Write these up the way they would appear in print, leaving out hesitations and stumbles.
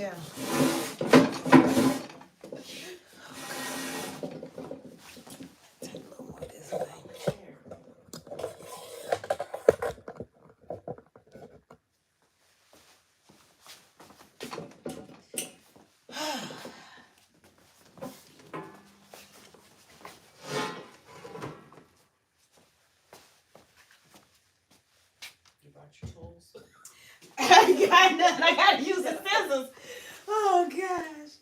chair. Take a little more of this thing. You brought your tools? I got none. I gotta use the scissors. Oh gosh.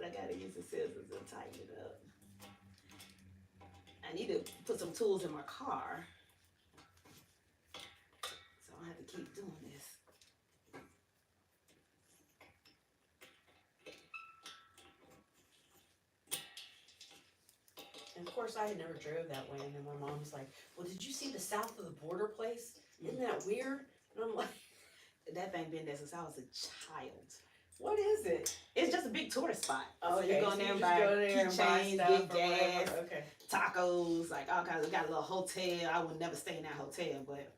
I gotta use the scissors and tighten it up. I need to put some tools in my car, so I don't have to keep doing this. And of course, I had never drove that way. And then my mom was like, well, did you see the south of the border place? Isn't that weird? And I'm like, that thing been there since I was a child. What is it? It's just a big tourist spot. Oh, so you go in there and buy keychains, get gas, tacos, like all kinds. We got a little hotel. I would never stay in that hotel, but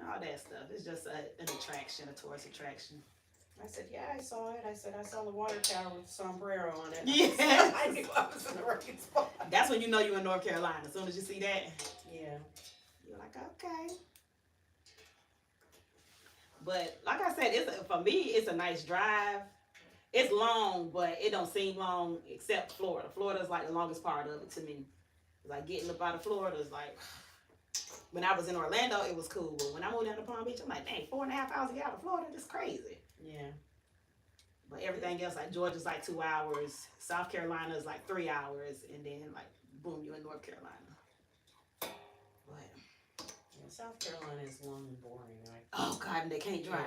all that stuff. It's just an attraction, a tourist attraction. I said, yeah, I saw it. I said, I saw the water tower with the sombrero on it. Yeah. I knew I was in the right spot. That's when you know you're in North Carolina. As soon as you see that, yeah, you're like, okay. But like I said, for me, it's a nice drive. It's long, but it don't seem long except Florida. Florida's like the longest part of it to me. Like getting up out of Florida is like, when I was in Orlando, it was cool. But when I moved down to Palm Beach, I'm like, dang, 4.5 hours to get out of Florida, that's crazy. yeah. But everything else, like Georgia's like 2 hours, South Carolina is like 3 hours, and then like boom, you're in North Carolina. But yeah, South Carolina is long and boring. oh God, and they can't drive.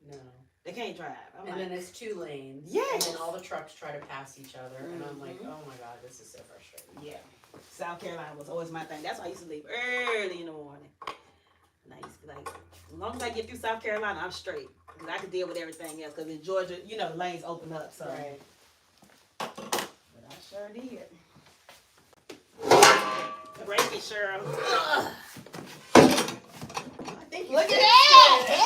Yeah, no. They can't drive. And like, then it's 2 lanes. Yes. And then all the trucks try to pass each other. And I'm like, oh my God, this is so frustrating. Yeah. South Carolina was always my thing. That's why I used to leave early in the morning. And I used to be like, as long as I get through South Carolina, I'm straight. Because I could deal with everything else. Because in Georgia, you know, the lanes open up. So. Right. But I sure did. Break it, Cheryl. Look at that!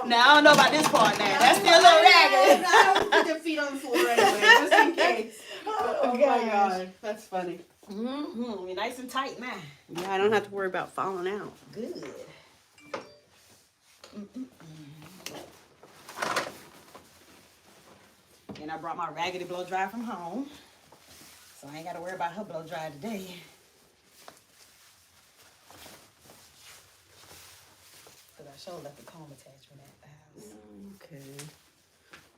Now, I don't know about this part now. That's still a little ragged. I don't put their feet on the floor anyway, just in case. Oh my God. That's funny. Mm-hmm. You're nice and tight now. Yeah, I don't have to worry about falling out. Good. And I brought my raggedy blow dryer from home. So I ain't got to worry about her blow dryer today. Because I sure left the comb attachment at the house. Okay.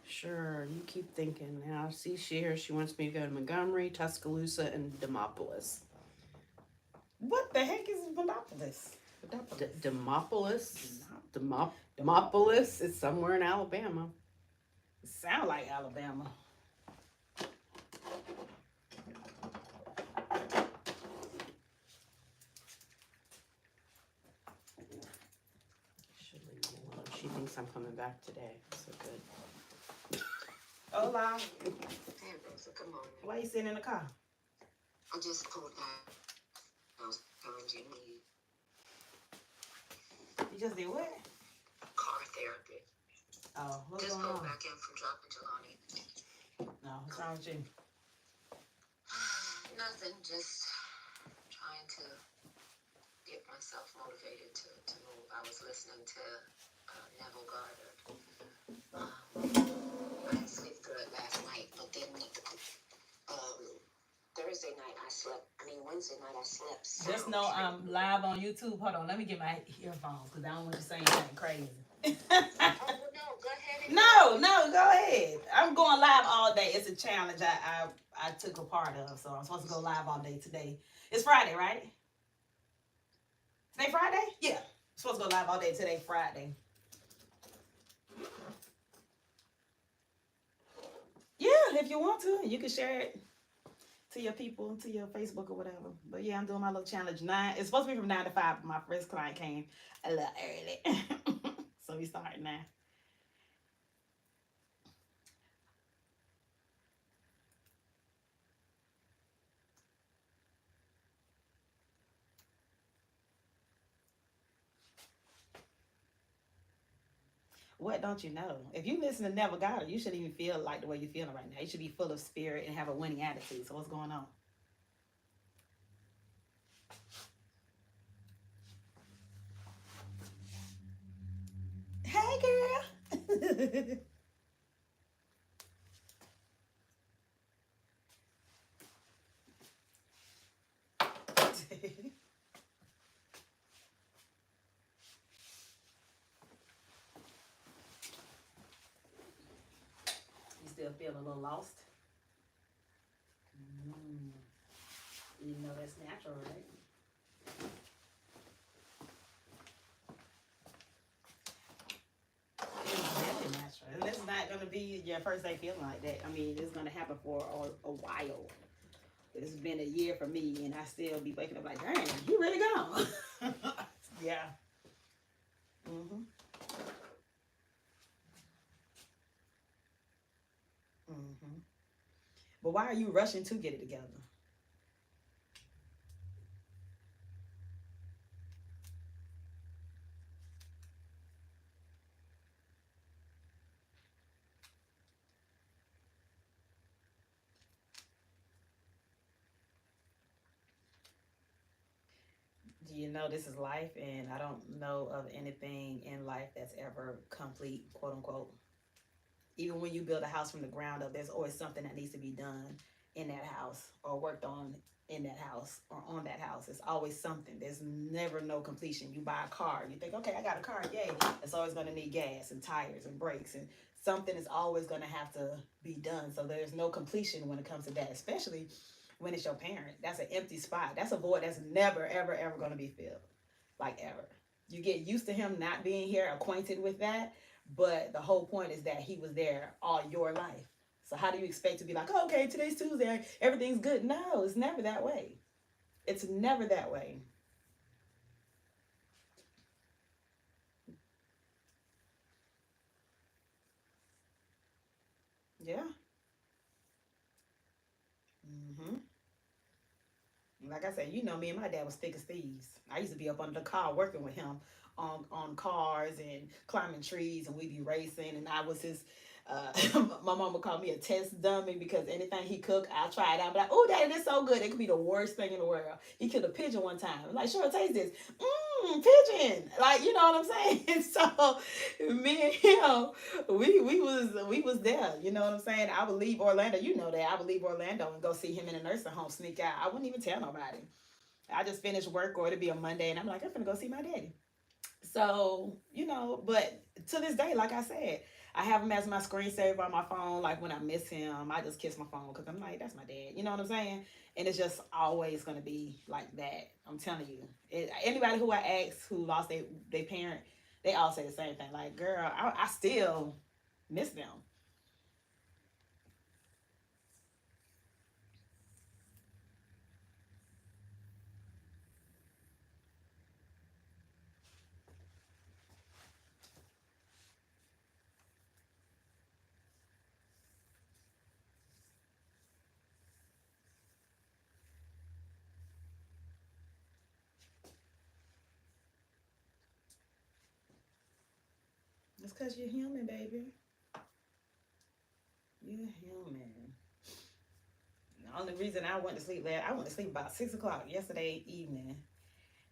Sure, you keep thinking. Now, see, she wants me to go to Montgomery, Tuscaloosa, and Demopolis. What the heck is Demopolis? Demopolis is somewhere in Alabama. It sounds like Alabama. Should leave me alone. She thinks I'm coming back today. So good. Hola. Hey, Rosa, come on. Why you sitting in the car? I just pulled out. I was coming to you. You just did what? Car therapy. Oh, what's Just going pulled on? back in from dropping Jelani. No, what's wrong with you? Nothing, just trying to get myself motivated to move. I was listening to Neville Goddard. I didn't sleep good last night, but then Thursday night I slept. Wednesday night I slept. Just know I'm live on YouTube. Hold on, let me get my earphones because I don't want you saying anything crazy. Oh, no, go ahead. No, go ahead. I'm going live all day. It's a challenge I took a part of, so I'm supposed to go live all day today. It's Friday, right? Today Friday? Yeah. I'm supposed to go live all day today, Friday. Yeah, if you want to, you can share it to your people, to your Facebook or whatever. But yeah, I'm doing my little challenge. It's supposed to be from 9 to 5, but my first client came a little early. So we starting now. What don't you know? If you listen to Never Got Her, you shouldn't even feel like the way you're feeling right now. You should be full of spirit and have a winning attitude. So what's going on? Hey, girl. You still feel a little lost? Mm. You know that's natural, right? It's very natural. And it's not going to be your first day feeling like that. I mean, it's going to happen for a while. It's been a year for me, and I still be waking up like, dang, he really gone. Yeah. Mm-hmm. Mm-hmm. But why are you rushing to get it together? Do you know this is life, and I don't know of anything in life that's ever complete, quote unquote. Even when you build a house from the ground up, there's always something that needs to be done in that house or worked on in that house or on that house. It's always something. There's never no completion. You buy a car, you think, okay, I got a car, yay. It's always going to need gas and tires and brakes, and something is always going to have to be done. So there's no completion when it comes to that, especially when it's your parent. That's an empty spot. That's a void that's never, ever, ever going to be filled. Like ever. You get used to him not being here, acquainted with that, but the whole point is that he was there all your life. So how do you expect to be like, oh, okay, today's Tuesday, everything's good? No, it's never that way. It's never that way. Yeah. Mm-hmm. Like I said, you know me and my dad was thick as thieves. I used to be up under the car working with him on cars and climbing trees, and we'd be racing. And I was his. My mama called me a test dummy because anything he cooked, I'll try it out. But like, oh, daddy, this so good. It could be the worst thing in the world. He killed a pigeon one time. I'm like, sure, taste this. Pigeon. Like, you know what I'm saying? So me and him, we was there. You know what I'm saying? I would leave Orlando. You know that I would leave Orlando and go see him in a nursing home. Sneak out. I wouldn't even tell nobody. I just finished work, or it'd be a Monday, and I'm like, I'm gonna go see my daddy. So, but to this day, like I said, I have him as my screensaver on my phone. Like when I miss him, I just kiss my phone because I'm like, that's my dad. You know what I'm saying? And it's just always gonna be like that. I'm telling you. Anybody who I ask who lost their parent, they all say the same thing. Like, girl, I still miss them. It's because you're human, baby. You're human. The only reason I went to sleep late, I went to sleep about 6 o'clock yesterday evening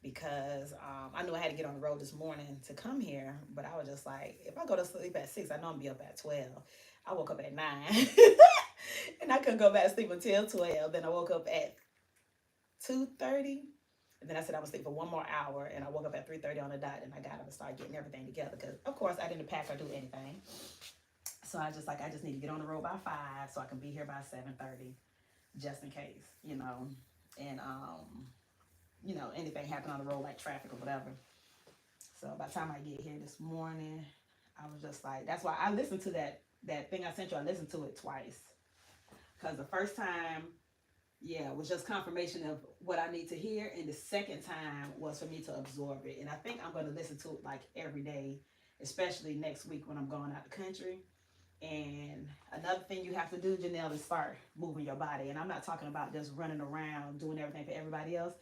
because I knew I had to get on the road this morning to come here. But I was just like, if I go to sleep at 6, I know I'm gonna be up at 12. I woke up at 9, and I couldn't go back to sleep until 12. Then I woke up at 2:30, and then I said I would sleep for one more hour, and I woke up at 3:30 on the dot, and I got up and started getting everything together because, of course, I didn't pack or do anything. So I just need to get on the road by 5 so I can be here by 7:30, just in case, and anything happen on the road like traffic or whatever. So by the time I get here this morning, I was just like, that's why I listened to that thing I sent you. I listened to it twice because the first time, yeah, was just confirmation of what I need to hear, and the second time was for me to absorb it. And I think I'm going to listen to it like every day, especially next week when I'm going out the country. And another thing you have to do, Janelle, is start moving your body. And I'm not talking about just running around doing everything for everybody else.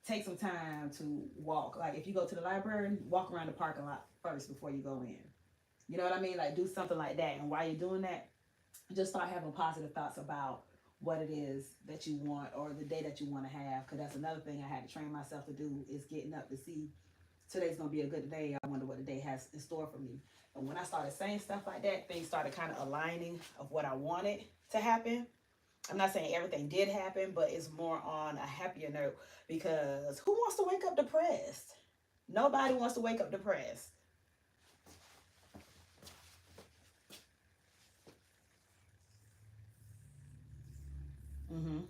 Take some time to walk. Like if you go to the library, walk around the parking lot first before you go in. You know what I mean? Like do something like that. And while you're doing that, just start having positive thoughts about what it is that you want or the day that you want to have. Because that's another thing I had to train myself to do is getting up to see today's going to be a good day. I wonder what the day has in store for me. And when I started saying stuff like that, things started kind of aligning of what I wanted to happen. I'm not saying everything did happen, but it's more on a happier note because who wants to wake up depressed? Nobody wants to wake up depressed. Mm-hmm.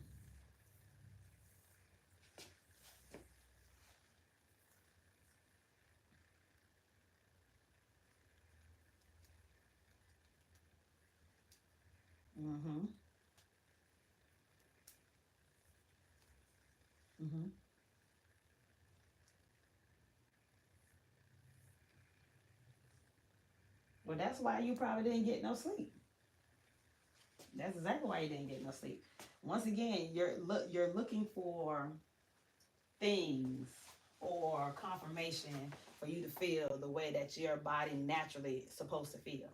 Mm-hmm. Mm-hmm. Well, that's why you probably didn't get no sleep. That's exactly why you didn't get no sleep. Once again, you're looking for things or confirmation for you to feel the way that your body naturally is supposed to feel.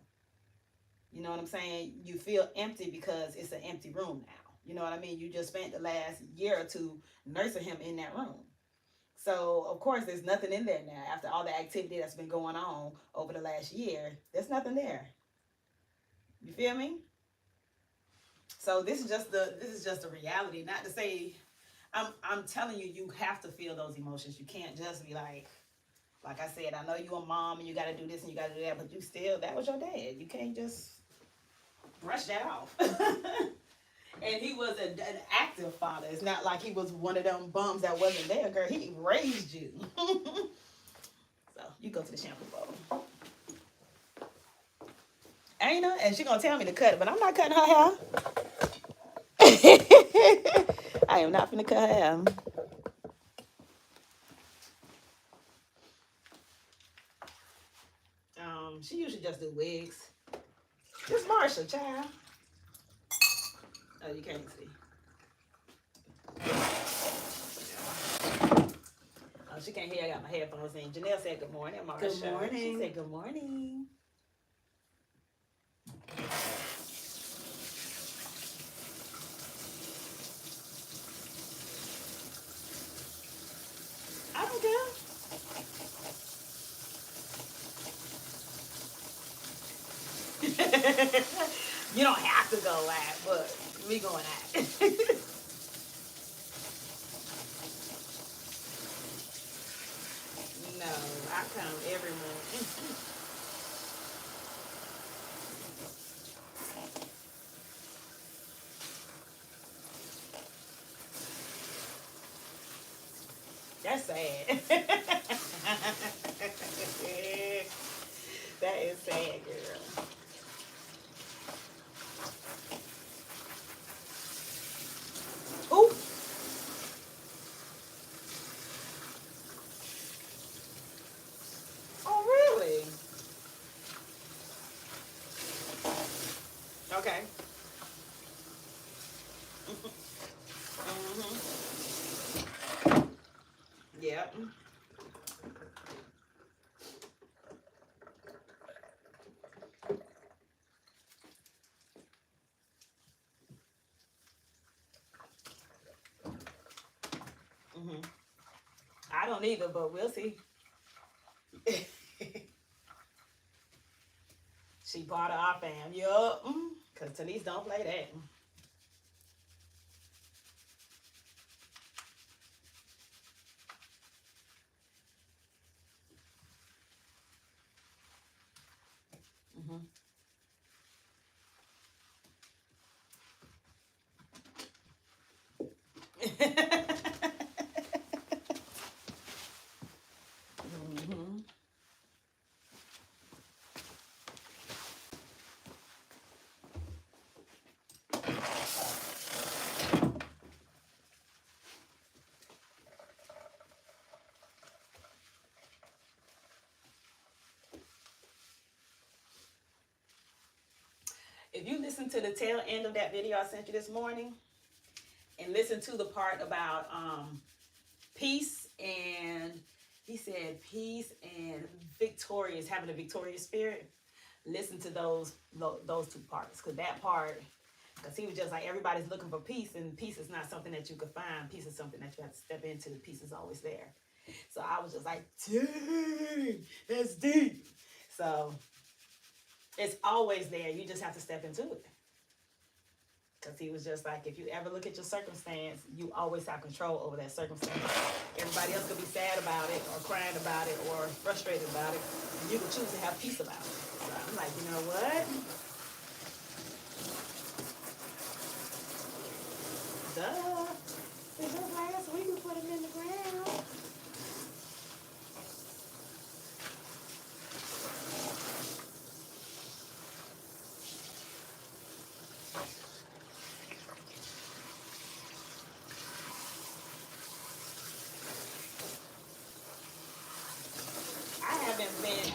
You know what I'm saying? You feel empty because it's an empty room now. You know what I mean? You just spent the last year or two nursing him in that room. So, of course, there's nothing in there now. After all the activity that's been going on over the last year, there's nothing there. You feel me? So this is just a reality. Not to say I'm telling you you have to feel those emotions. You can't just be like I said, I know you're a mom and you gotta do this and you gotta do that, but you still that was your dad. You can't just brush that off. And he was an active father. It's not like he was one of them bums that wasn't there, girl. He raised you. So you go to the shampoo bowl. Ain't no, and she gonna tell me to cut it, but I'm not cutting her hair. I am not finna cut her hair. She usually just do wigs. This Marsha, child. Oh, you can't see. Oh, she can't hear. I got my headphones in. Janelle said good morning, Marsha. Good morning. She said good morning. I don't care. You don't have to go live, but we going out. No, I come every morning. That's sad. That is sad, girl. Ooh. Oh, really? Okay. Mm-hmm. Yep. Mm-hmm. I don't either, but we'll see. She part of our fam. Yup. Because Denise don't play that. Mm-hmm. Mm-hmm. If you listen to the tail end of that video I sent you this morning and listen to the part about peace and he said peace and victorious, having a victorious spirit. listen to those two parts, because that part, because he was just like, everybody's looking for peace, and peace is not something that you can find. Peace is something that you have to step into. Peace is always there. So I was just like, dang, that's deep. So it's always there. You just have to step into it. Because he was just like, if you ever look at your circumstance, you always have control over that circumstance. Everybody else could be sad about it, or crying about it, or frustrated about it, and you can choose to have peace about it. So I'm like, you know what? Duh. It's just last week we put him in the ground.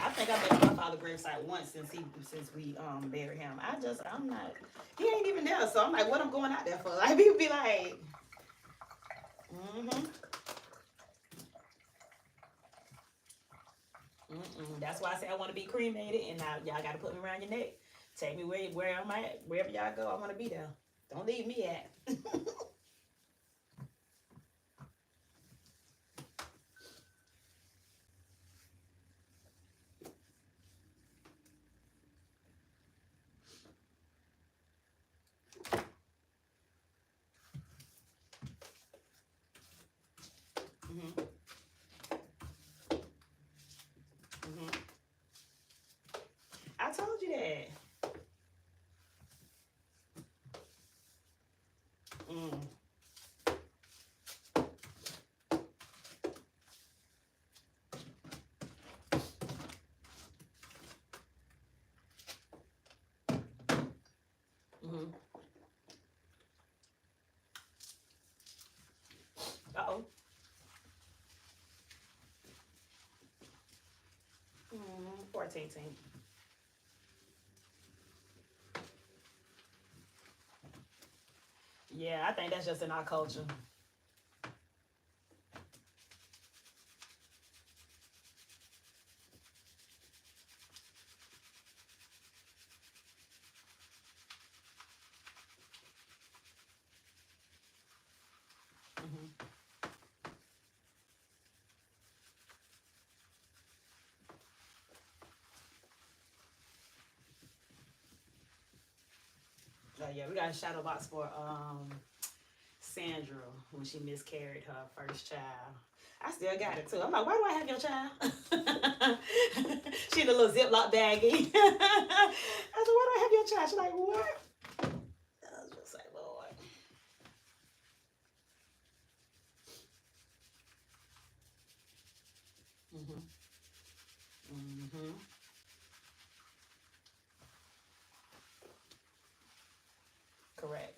I think I've been to my father's gravesite once since we buried him. I'm not, he ain't even there, so I'm like, what I'm going out there for? Like, people be like, that's why I say I want to be cremated, and now y'all got to put me around your neck. Take me where I'm at, wherever y'all go, I want to be there. Don't leave me at. I told you that. Uh-oh. 14 team. Yeah, I think that's just in our culture. Yeah, we got a shadow box for Sandra when she miscarried her first child. I still got it too. I'm like, why do I have your child? She in a little Ziploc baggie. I said, why do I have your child? She's like, what? I was just like, Lord. Correct.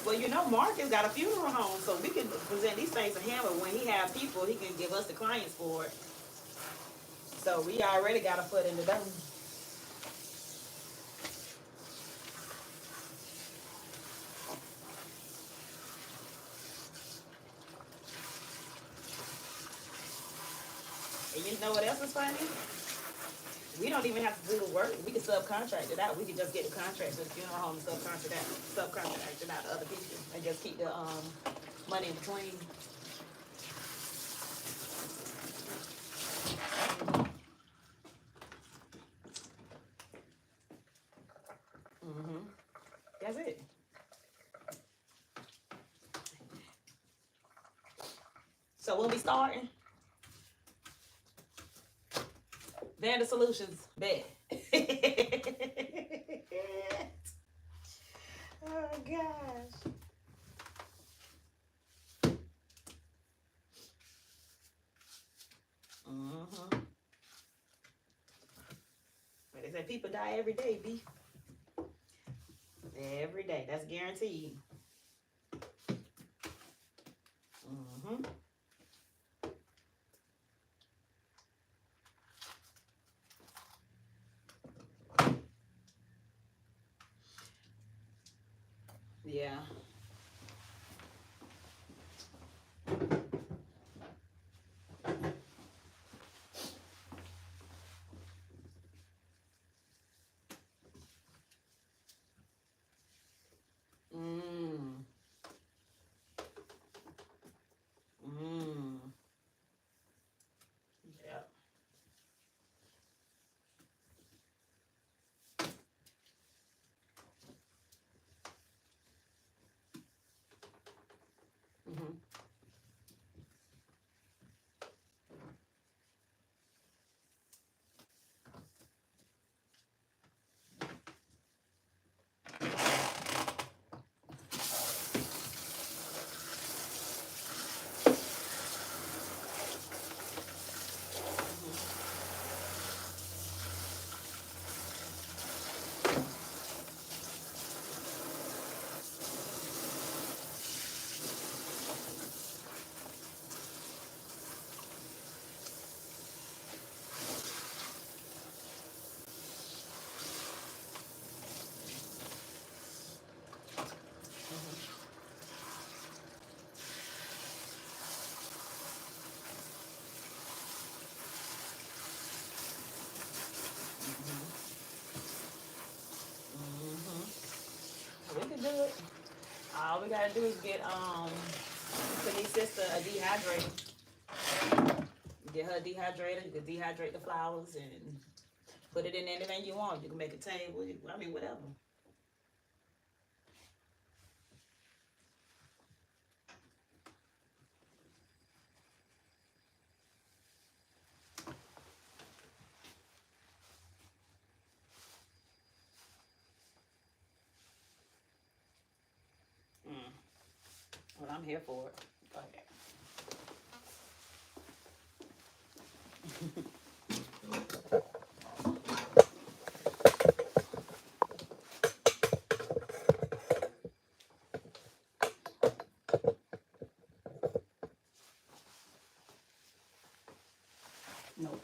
Well, you know, Marcus got a funeral home, so we can present these things to him, but when he have people, he can give us the clients for it. So we already got a foot in the door. And you know what else is funny? We don't even have to do the work. We can subcontract it out. We can just get the contract to the funeral home and subcontract it out to other people and just keep the money in between. That's it. So when we starting, Vanda Solutions, bet. Oh gosh. But they say people die every day, B. Every day. That's guaranteed. Yeah. can do it. All we gotta do is get Kani's sister a dehydrator. Get her a dehydrator. You can dehydrate the flowers and put it in anything you want. You can make a table. I mean, whatever. Well, I'm here for it. Go ahead. Nope.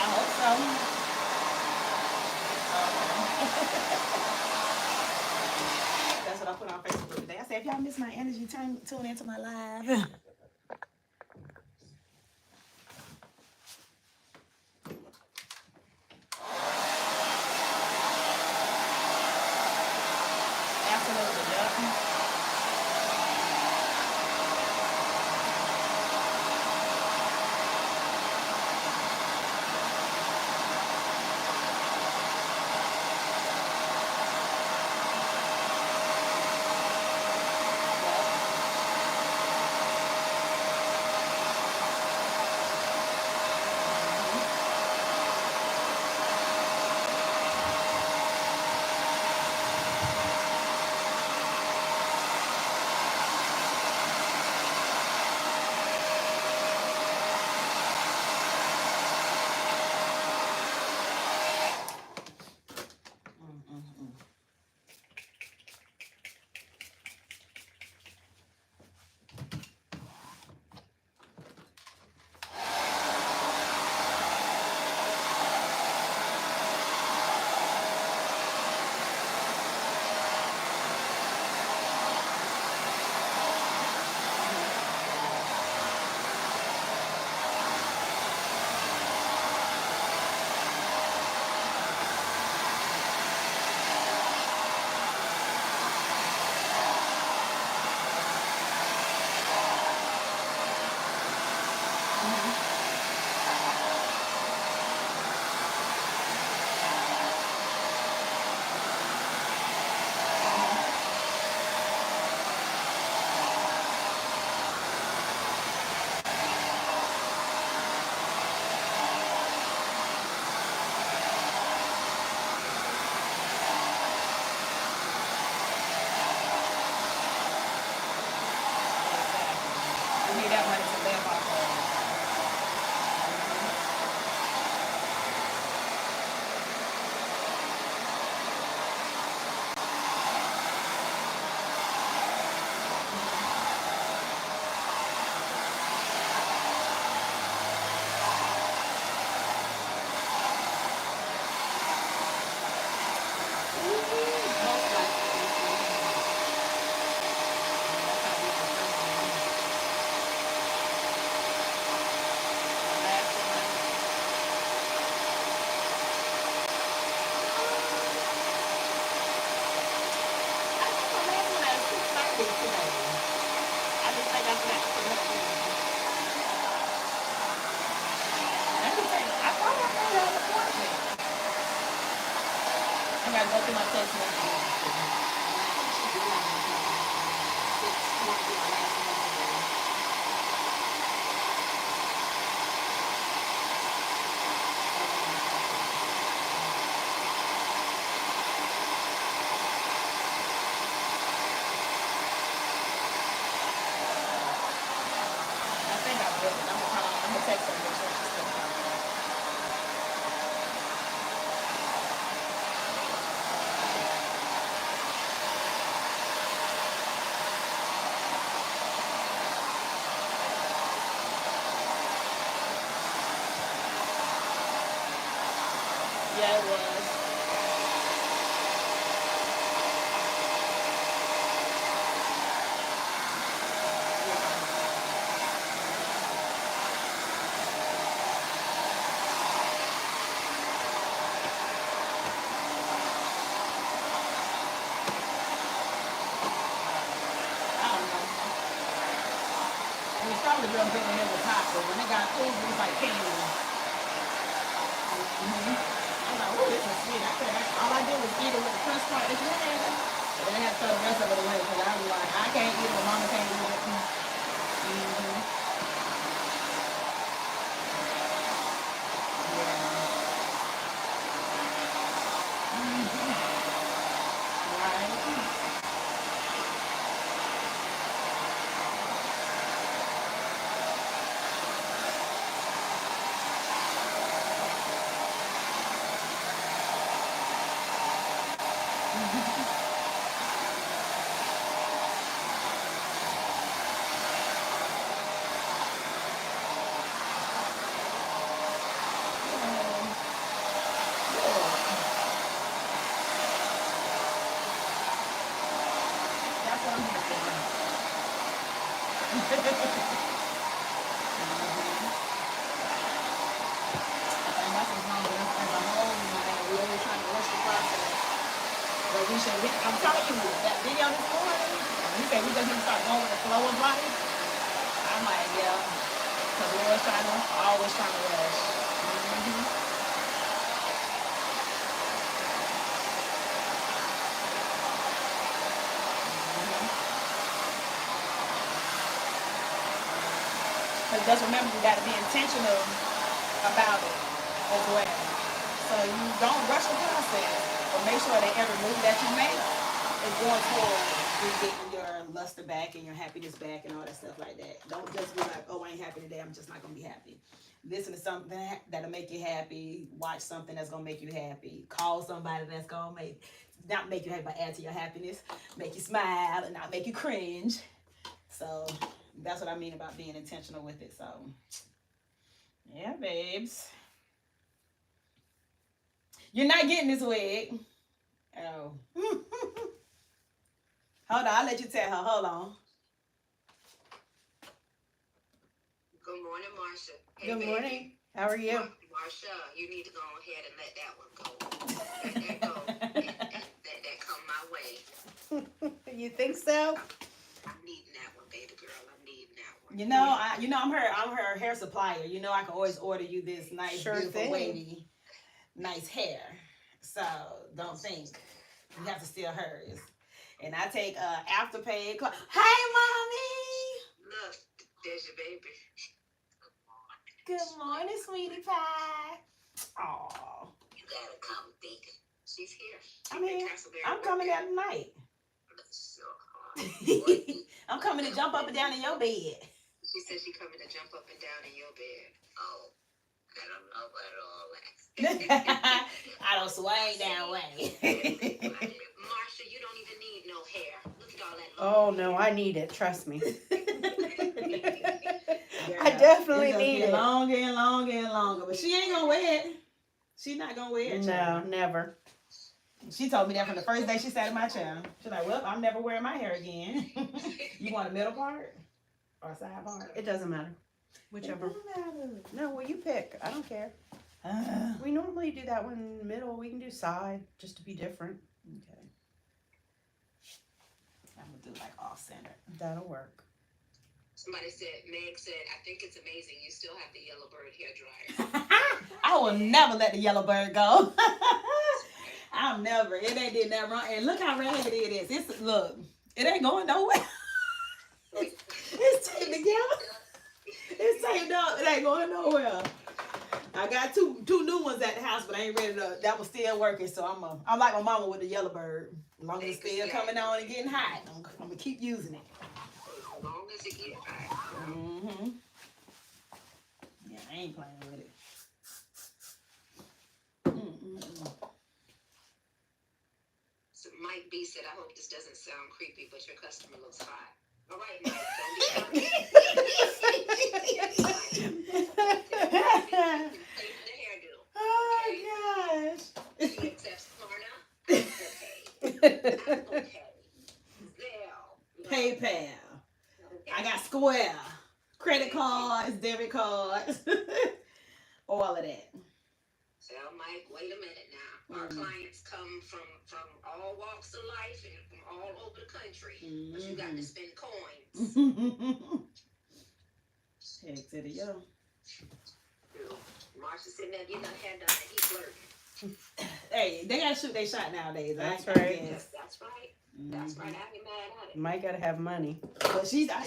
I hope so. That's what I put on Facebook today. I said, if y'all miss my energy, tune into my live. Absolutely, yep. We need that money to live off of. I gotta go through my text messages. I think I will, but I'm gonna text her and make sure she's still coming. The strawberry girl bit in it was hot, but when it got cool, it was like candy. I was like, oh, this is sweet. I said, all I did was eat it with the crust part as well. But then I had to throw the rest of it away because I was like, I can't eat it, but mama can't eat it. That's what I'm here for. And that's as long as a whole, we always trying to rush the process. But we should, I'm telling you, that video this morning, he said we just need to start going with the flow of life. I'm like, yeah, because we always trying to rush. But just remember, you got to be intentional about it as well. So you don't rush the process, but make sure that every move that you make is going towards you getting your luster back and your happiness back and all that stuff like that. Don't just be like, oh, I ain't happy today, I'm just not going to be happy. Listen to something that'll make you happy. Watch something that's going to make you happy. Call somebody that's going to not make you happy, but add to your happiness. Make you smile and not make you cringe. So that's what I mean about being intentional with it. So, yeah, babes. You're not getting this wig. Oh. Hold on, I'll let you tell her. Hold on. Good morning, Marsha. Hey, Good baby. morning. How are you? Marsha, you need to go ahead and let that one go. Let that go. And let that come my way. You think so? I'm needing that one, baby girl. I'm needing that one. You know, I'm her hair supplier. You know, I can always order you this nice, Sure beautiful, thing. wavy, nice hair. So don't think you have to steal hers. And I take Afterpay. Hey, mommy. Look, there's your baby. Good morning, sweetie pie. Aw. You gotta come, baby. She's here. I'm here. I'm coming out tonight. So hard. I'm coming to jump up and down in your bed. She said she coming to jump up and down in your bed. Oh, I don't know about all that. I don't swing that way. Marsha, you don't even need no hair. Look at all that. Oh no, I need it. Trust me. Girl, I definitely it's need get it. longer and longer and longer. But she ain't gonna wear it. She's not gonna wear it. No, child. never. She told me that from the first day she sat in my chair. She's like, well, I'm never wearing my hair again. You want a middle part or a side part? It doesn't matter. Whichever. It doesn't matter. No, well, you pick. I don't care. We normally do that one in the middle. We can do side just to be different. Okay. I'm gonna do like off center. That'll work. Somebody said, Meg said, I think it's amazing you still have the yellow bird hair dryer. I will never let the yellow bird go. I'll never. It ain't did that wrong. And look how raggedy it is. Look, it ain't going nowhere. It's taped together. It's taped up. It ain't going nowhere. I got two new ones at the house, but I ain't ready to. That was still working, so I'm like my mama with the yellow bird. As long as it's still coming on and getting hot, I'm gonna keep using it. As long as it gets hot. Mm-hmm. Yeah, I ain't playing with it. So Mike B said, I hope this doesn't sound creepy, but your customer looks hot. All right, Mike, don't be shy. The hairdo. Oh gosh. She accepts Klarna. Okay. Zelle. PayPal. I got Square. Credit cards, debit cards. All of that. Tell Mike, wait a minute now. Our clients come from all walks of life and from all over the country. But you got to spend coins. Heck to the yo. Marsha sitting there getting her hair done and he flirting. Hey, they gotta shoot their shot nowadays. That's I right. guess. That's right. That's right. I ain't mad at it. Mike gotta have money. But she said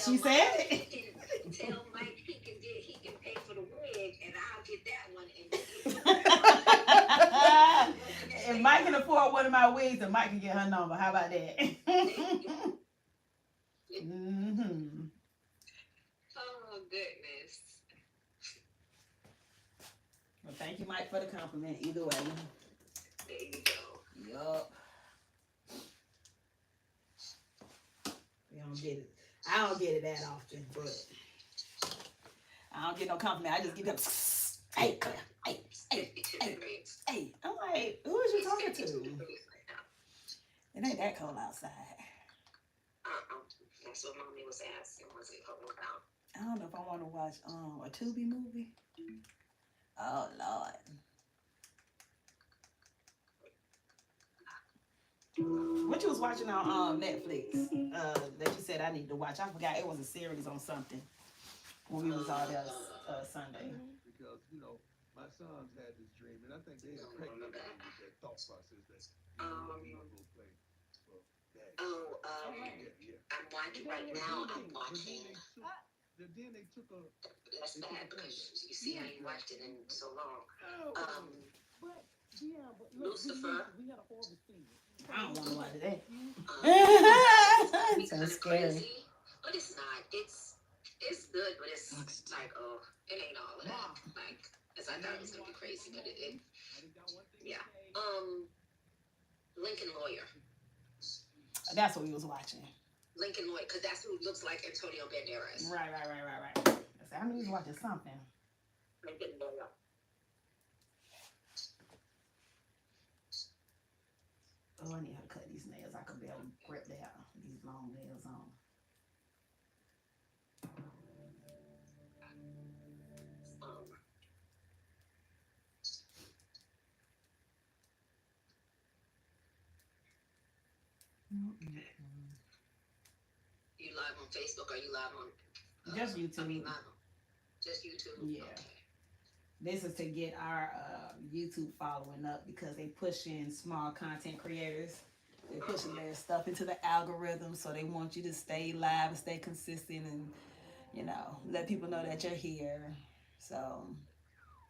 it. Tell Mike he can pay for the wig and I'll get that one and If Mike can afford one of my wigs, then Mike can get her number. How about that? Mm-hmm. Oh goodness. Well, thank you, Mike, for the compliment. Either way. There you go. Yup. We don't get it. I don't get it that often, but I don't get no compliment. I just get them. Hey, hey, hey, hey, hey. I'm like, who is you talking to? It ain't that cold outside. That's what mommy was asking. Was it cold out? I don't know if I want to watch a Tubi movie. Oh Lord. What you was watching on Netflix? That you said I need to watch. I forgot it was a series on something when we was all there Sunday. Because my sons had this dream, and I think they impregnated me with that thought process that you will play for daddy. I'm watching right now. I'm watching. Then they took a. That's bad because you see I ain't watched it in so long. Lucifer. I don't want to watch that. It sounds scary. Crazy, but it's not. It's good, but it's like it ain't all of that. Like, as I thought it was gonna be crazy, but it yeah. Lincoln Lawyer. That's what we was watching. Lincoln Lawyer, because that's who looks like Antonio Banderas. Right. I knew he was watching something. Lincoln Lawyer. Oh, I need her to cut these nails. I could be able to grip that these long nails on. You live on Facebook or you live on? Just YouTube. Just YouTube. Yeah. Okay. This is to get our YouTube following up because they pushing small content creators. They pushing their stuff into the algorithm, so they want you to stay live and stay consistent and, let people know that you're here. So,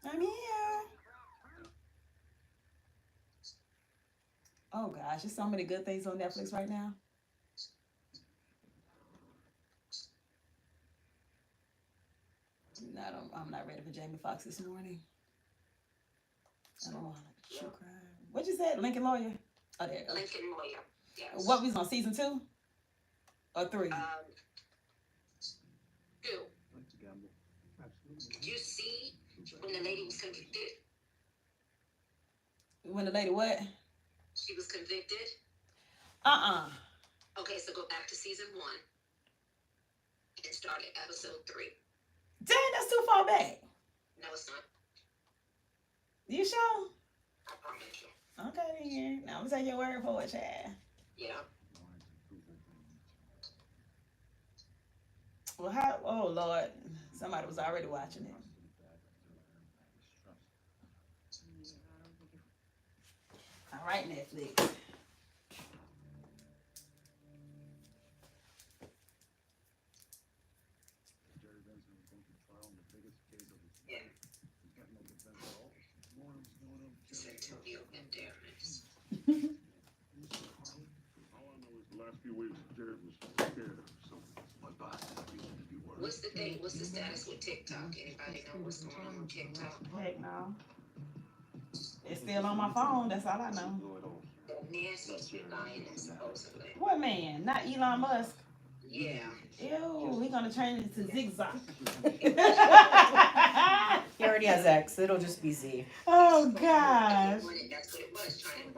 I'm here. Oh gosh, there's so many good things on Netflix right now. I'm not ready for Jamie Foxx this morning. I don't want to true crime. What you said? Lincoln Lawyer? Oh, there you go. Lincoln Lawyer. Yes. What was on season 2 or 3? 2. Did you see when the lady was convicted? When the lady what? She was convicted. Okay, so go back to season 1 and start at episode 3. Dang, that's too far back. No, it's not. You sure? I promise you. Okay then. Now I'm gonna take your word for it, Chad. Yeah. Well, how? Oh Lord, somebody was already watching it. All right, Netflix. Antonio Banderas. All I know is the last few weeks, Jared was scared of something. My boss said he wanted to be worried. What's the thing? What's the status with TikTok? Anybody know what's going on with TikTok? Heck no. It's still on my phone. That's all I know. That man supposed to be lying, supposedly. What man? Not Elon Musk. Yeah. Ew, we gonna change it to zigzag. He already has X. It'll just be Z. Oh gosh. That's what it was, trying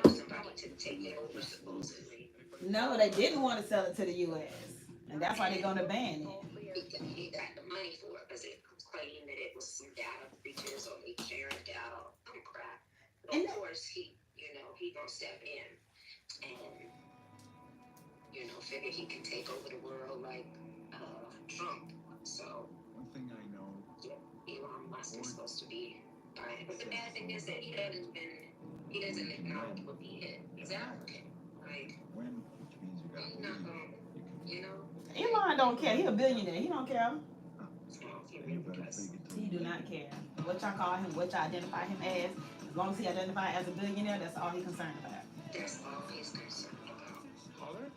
to somebody to take it over, supposedly. No, they didn't want to sell it to the U.S. And that's why they're gonna ban it. He got the money for it because it claimed that it was some data breaches or they sharing data. Oh crap. But of course, he gonna step in and figure he can take over the world like Trump. So boss is supposed to be buying. But the bad thing is that he doesn't acknowledge what he is. He's an applicant. Like, When, which means you gotta he's not believe. going, you know? Elon don't care. He a billionaire. He don't care. He You really better does. fake it till He you do make not it. care. What y'all call him, what y'all identify him as long as he identify as a billionaire, that's all he's concerned about. That's all he's concerned about. Joder,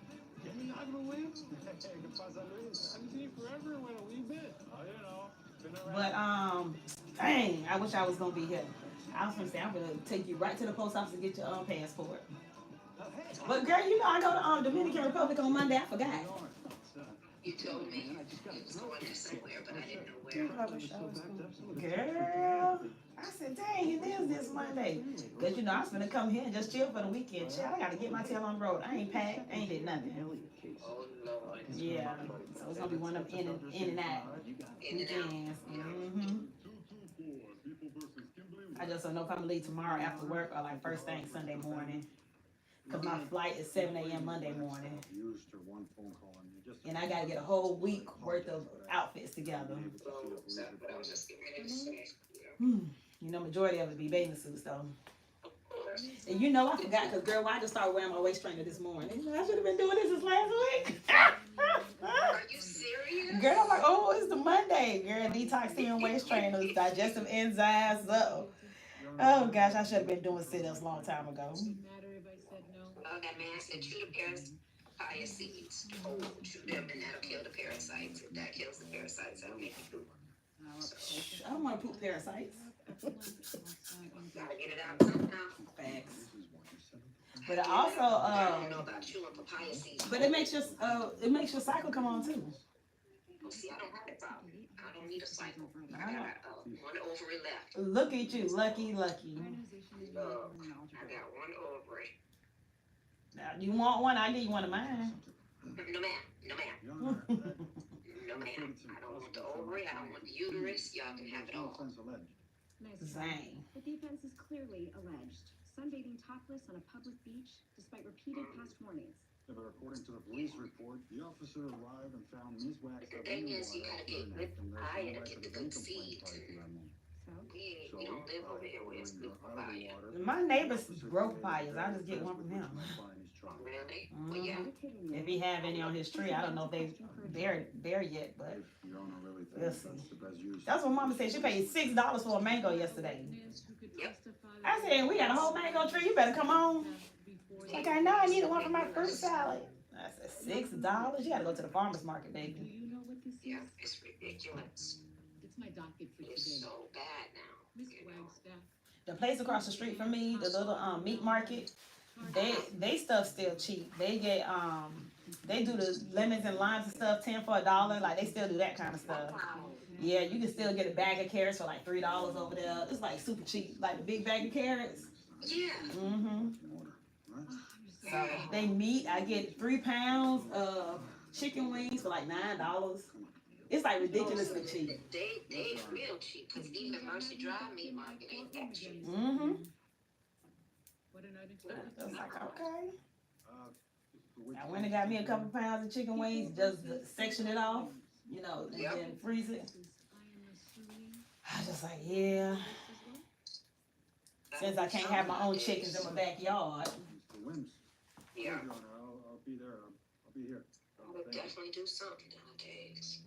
¿qué milagro, güey? ¿Qué pasa, Luis? I haven't seen you forever. When a wee bit. Oh, you know, been around. But dang, I wish I was gonna be here. I was gonna say I'm gonna take you right to the post office and get your passport. But girl, you know I go to Dominican Republic on Monday. I forgot. You told me you was going there somewhere, but I didn't know where. I wish I was girl, I said, dang, it is this Monday. Cause you know I was gonna come here and just chill for the weekend. Chill, I gotta get my tail on the road. I ain't packed, I ain't did nothing. Oh Lord. Yeah, so it's gonna be one of them in and out In and out. weekends. I just don't know if I'm gonna leave tomorrow after work or like first thing Sunday morning. Cause my flight is 7 a.m. Monday morning. And I gotta get a whole week worth of outfits together. So, but I was just getting ready to say. You know, majority of it be bathing suits though. Of course. And you know I forgot, cause girl, why I just started wearing my waist trainer this morning? I should have been doing this last week. Are you serious? Girl, I'm like, oh, it's the Monday. Girl, detox and waist trainers, digestive enzymes. Oh gosh, I should have been doing sit-ups a long time ago. Well, that man said shoot a pair of fire seeds. Oh, shoot them and that'll kill the parasites. If that kills the parasites, that'll make you poop. So, I don't want to poop parasites. gotta get it out somehow. Facts. But I I also, don't know about chewing papaya seeds. but it makes your cycle come on too. Well, see, I don't have that problem. I don't need a cycle. I got one ovary left. Look at you, lucky. Look, I got one ovary. Now, you want one? I give you one of mine. No ma'am. No ma'am. No ma'am. I don't want the ovary. I don't want the uterus. Y'all can have it all. Zang. The deepens is clearly alleged. Sunbathing topless on a public beach despite repeated past warnings. Yeah, but according to the police report, the officer arrived and found Ms. Wax. The thing is, you gotta get good fire to get the good seeds. So, We don't live over here where it's good papaya. My neighbors grow papayas. I just get one from him. Really? Well, yeah. If he have any on his tree, I don't know if they there yet, but If your owner really We'll thinks see. that's the best use. that's what Mama said. She paid $6 for a mango yesterday. Yep. I said, we got a whole mango tree. You better come on. She's like, I know I need one for my fruit salad. I said, $6? You gotta go to the farmer's market, baby. Yeah, it's ridiculous. It's my docket for It's today. so bad now. Miss you know. Wagstaff. The place across the street from me, the little meat market, they stuff still cheap. They get they do the lemons and limes and stuff 10 for $1. Like they still do that kind of stuff. Yeah, you can still get a bag of carrots for like $3 over there. It's like super cheap, like the big bag of carrots. Yeah. So they meat. I get 3 pounds of chicken wings for like $9. It's like ridiculously cheap. They real cheap, because even Mercy Drive meat market ain't that cheap. What an unexpected. I was like, okay. Which I went and got me a couple pounds of chicken wings, just section it off, you know, and Yep. then freeze it. I am assuming I was just like, yeah. Since I can't have my own chickens in my backyard. Mr. Wims. Yeah. Your Honor, I'll be there. I'll be here. I would definitely do something nowadays.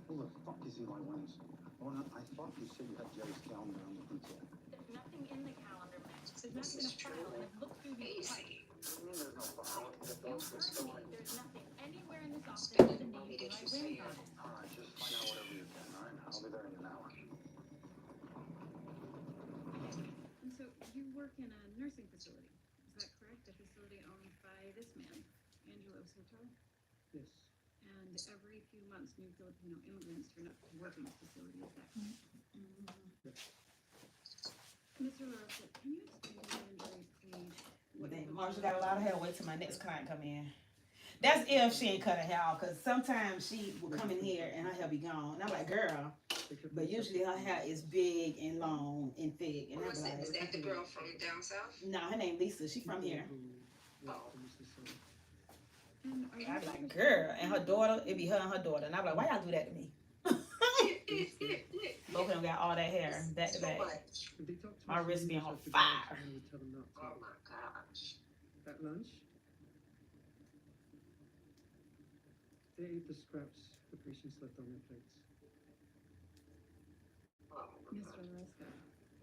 Who the fuck is Eli Wims? Oh, no, I thought you said you had Jerry's calendar on the detail. there's nothing in the calendar, Max. There's This nothing is in the file, true. and I've looked through these twice. Easy. There's no file. There's nothing anywhere in this office Spend with the the money name that you Eli say. Wynn on it. All right, just find out whatever you can, all right? I'll be there in an hour. And so you work in a nursing facility, is that correct? A facility owned by this man, Angelo Soto? Yes. And every few months, new Filipino immigrants turn up to work in this facility, is that correct? Mr. LaRosa, can you explain to me and Jerry, please? what Then the- Marshall got a lot of hair. Wait till my next client come in. That's if she ain't cut her hair off, because sometimes she will come in here and her hair be gone. And I'm like, girl, but usually her hair is big and long and thick. And I'm Is that like, the girl from down south? no, her name Lisa. She from here. Oh. And are you I be like, girl, and her daughter, it be her and her daughter. And I'm like, why y'all do that to me? Both of them got all that hair back to So back. much. If they talk to My us, wrist we be just on have to go fire. out and we tell them not to. Oh my gosh. At lunch, they ate the scraps the patients left on their plates. Mr. Leska,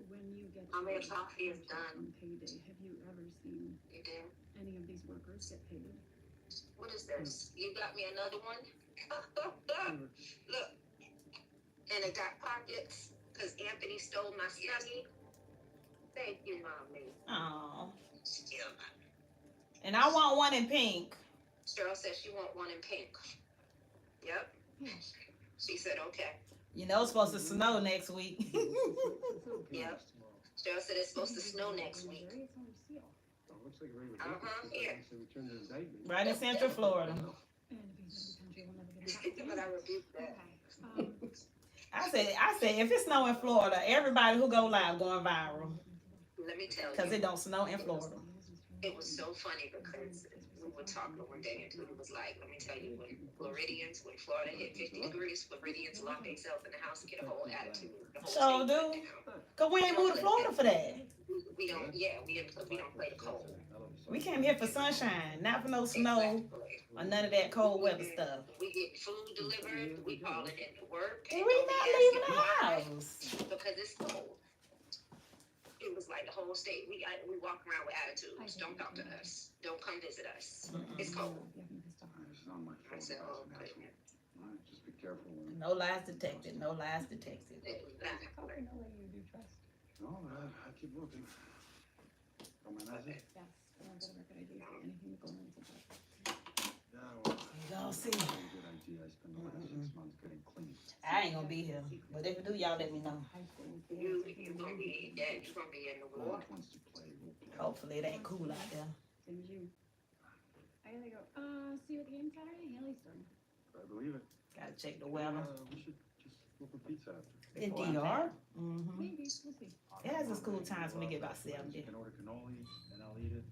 when you get How many your coffee is paycheck done? on payday, have you ever seen You do? any of these workers get paid? What is this? You got me another one? Never. Look. And it got pockets because Anthony stole my snuggie. Thank you, Mommy. Oh. Still not. And I want one in pink. Cheryl said she want one in pink. Yep. She said okay. You know it's supposed to snow next week. Yep. Cheryl said it's supposed to snow next week. It's on seal. Oh, looks like a regular Here. So we turned the indictment. Right in Central Florida. And if he's out of the country, we'll never get him back. But I rebuked that. Okay. I said, if it snow in Florida, everybody who go live going viral. Let me tell Because you, it don't snow in Florida. it was so funny because we were talking one day and Tootie was like, let me tell you, when Florida hit 50 degrees, Floridians lock themselves in the house and get a whole attitude. The whole So state do. went down. Because we ain't moved to Florida for that. We don't play the cold. We came here for sunshine, not for no snow Exactly. or none of that cold weather stuff. We get food delivered, we call it into work. And and we don't be not asking leaving the why, house. because it's cold. It was like the whole state. We walk around with attitudes. Don't talk to us. Don't come visit us. It's cold. It's not my I fault. said, oh, All right, just be careful. No lies detected. No lies detected. exactly. No, I keep looking. Got my message? Yes, but I've got a record ID for anything that goes on with it. Yeah, well, Y'all see. good idea. I spent the last 6 months getting clean. I ain't gonna be here. But if you do, y'all let me know. You gonna be in the No war. one wants to play. We'll play. Hopefully it ain't cool out there. Same as you. I gotta go. See you at the game Saturday? Haley's starting. I believe it. Gotta check the weather. We should just look for pizza after. In DR? Mm-hmm. Maybe. We'll see. It has its cool times when it get about 70. You can order cannoli and I'll eat it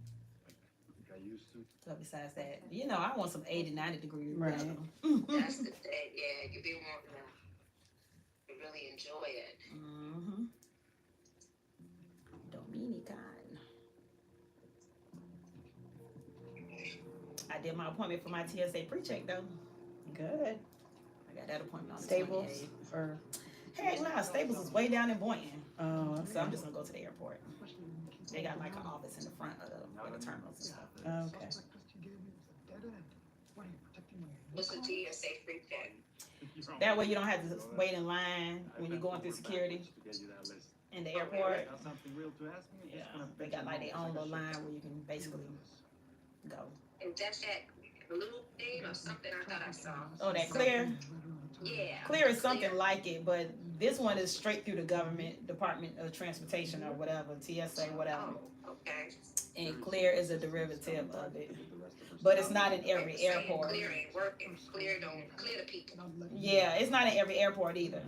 like I used to. So besides that, you know, I want some 80, 90 degree Right. weather. That's the thing. Yeah, you be wanting to really enjoy it. Mm-hmm. Dominican. I did my appointment for my TSA pre-check though. Good. I got that appointment on the Staples 28th. or Heck nah, Staples is way down in Boynton. oh, So I'm just gonna go to the airport. They got like an office in the front of the terminals and stuff. okay. What's the TSA free check? That way you don't have to wait in line when you're going through security in the airport. Yeah, they got like their own little line where you can basically go. And that's that blue thing or something I thought I saw. Oh, that clear? Yeah. Clear is something like it, but this one is straight through the government, Department of Transportation or whatever, TSA, whatever. Oh, okay. And clear is a derivative of it. But it's not in every airport. Clear ain't working. Clear the people. Yeah, it's not in every airport either.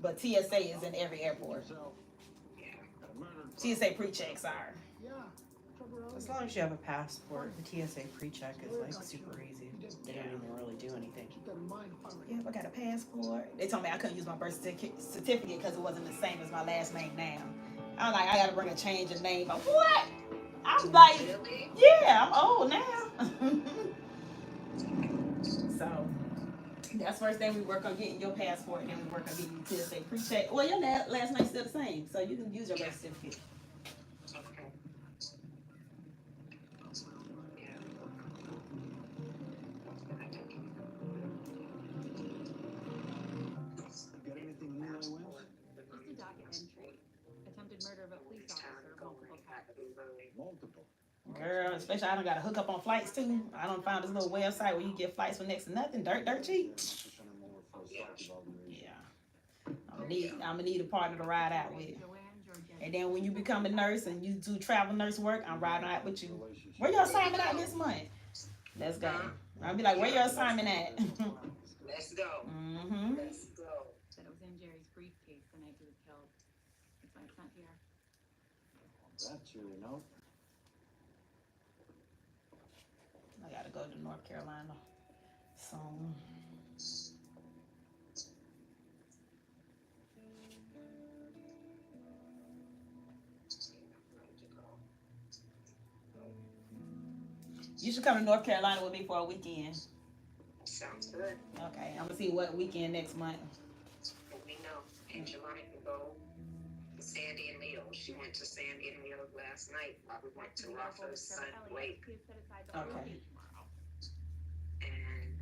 But TSA is in every airport. TSA pre-checks are. As long as you have a passport, the TSA pre-check is like super easy. They don't even really do anything. Yeah, I got a passport. They told me I couldn't use my birth certificate because it wasn't the same as my last name now. I'm like, I gotta bring a change of name. But what? I'm like, Really? yeah, I'm old now. So that's first thing we work on getting your passport, and then we work on getting your TSA pre-check. Well, your last name's still the same, so you can use your birth certificate. Okay. Got anything new I went? Just a docket entry. Attempted murder of a police officer multiple times. Multiple. Girl, especially I don't got to hook up on flights too. I don't found this little website where you get flights for next to nothing, dirt cheap. Yeah, I'm gonna need a partner to ride out with. And then when you become a nurse and you do travel nurse work, I'm riding out with you. Where your assignment at this month? Let's go. I'll be like, where your assignment at? Let's go. Mm-hmm. Let's go. Said it was in Jerry's briefcase the night he was killed. That's why it's not here. That's your note. I gotta go to North Carolina soon. You should come to North Carolina with me for a weekend. Sounds good. Okay, I'm gonna see what weekend next month. Let me know. And Jelani can go to Sandy and Leo. She went to Sandy and Leo last night while we went to Rafa's son Blake. Okay. And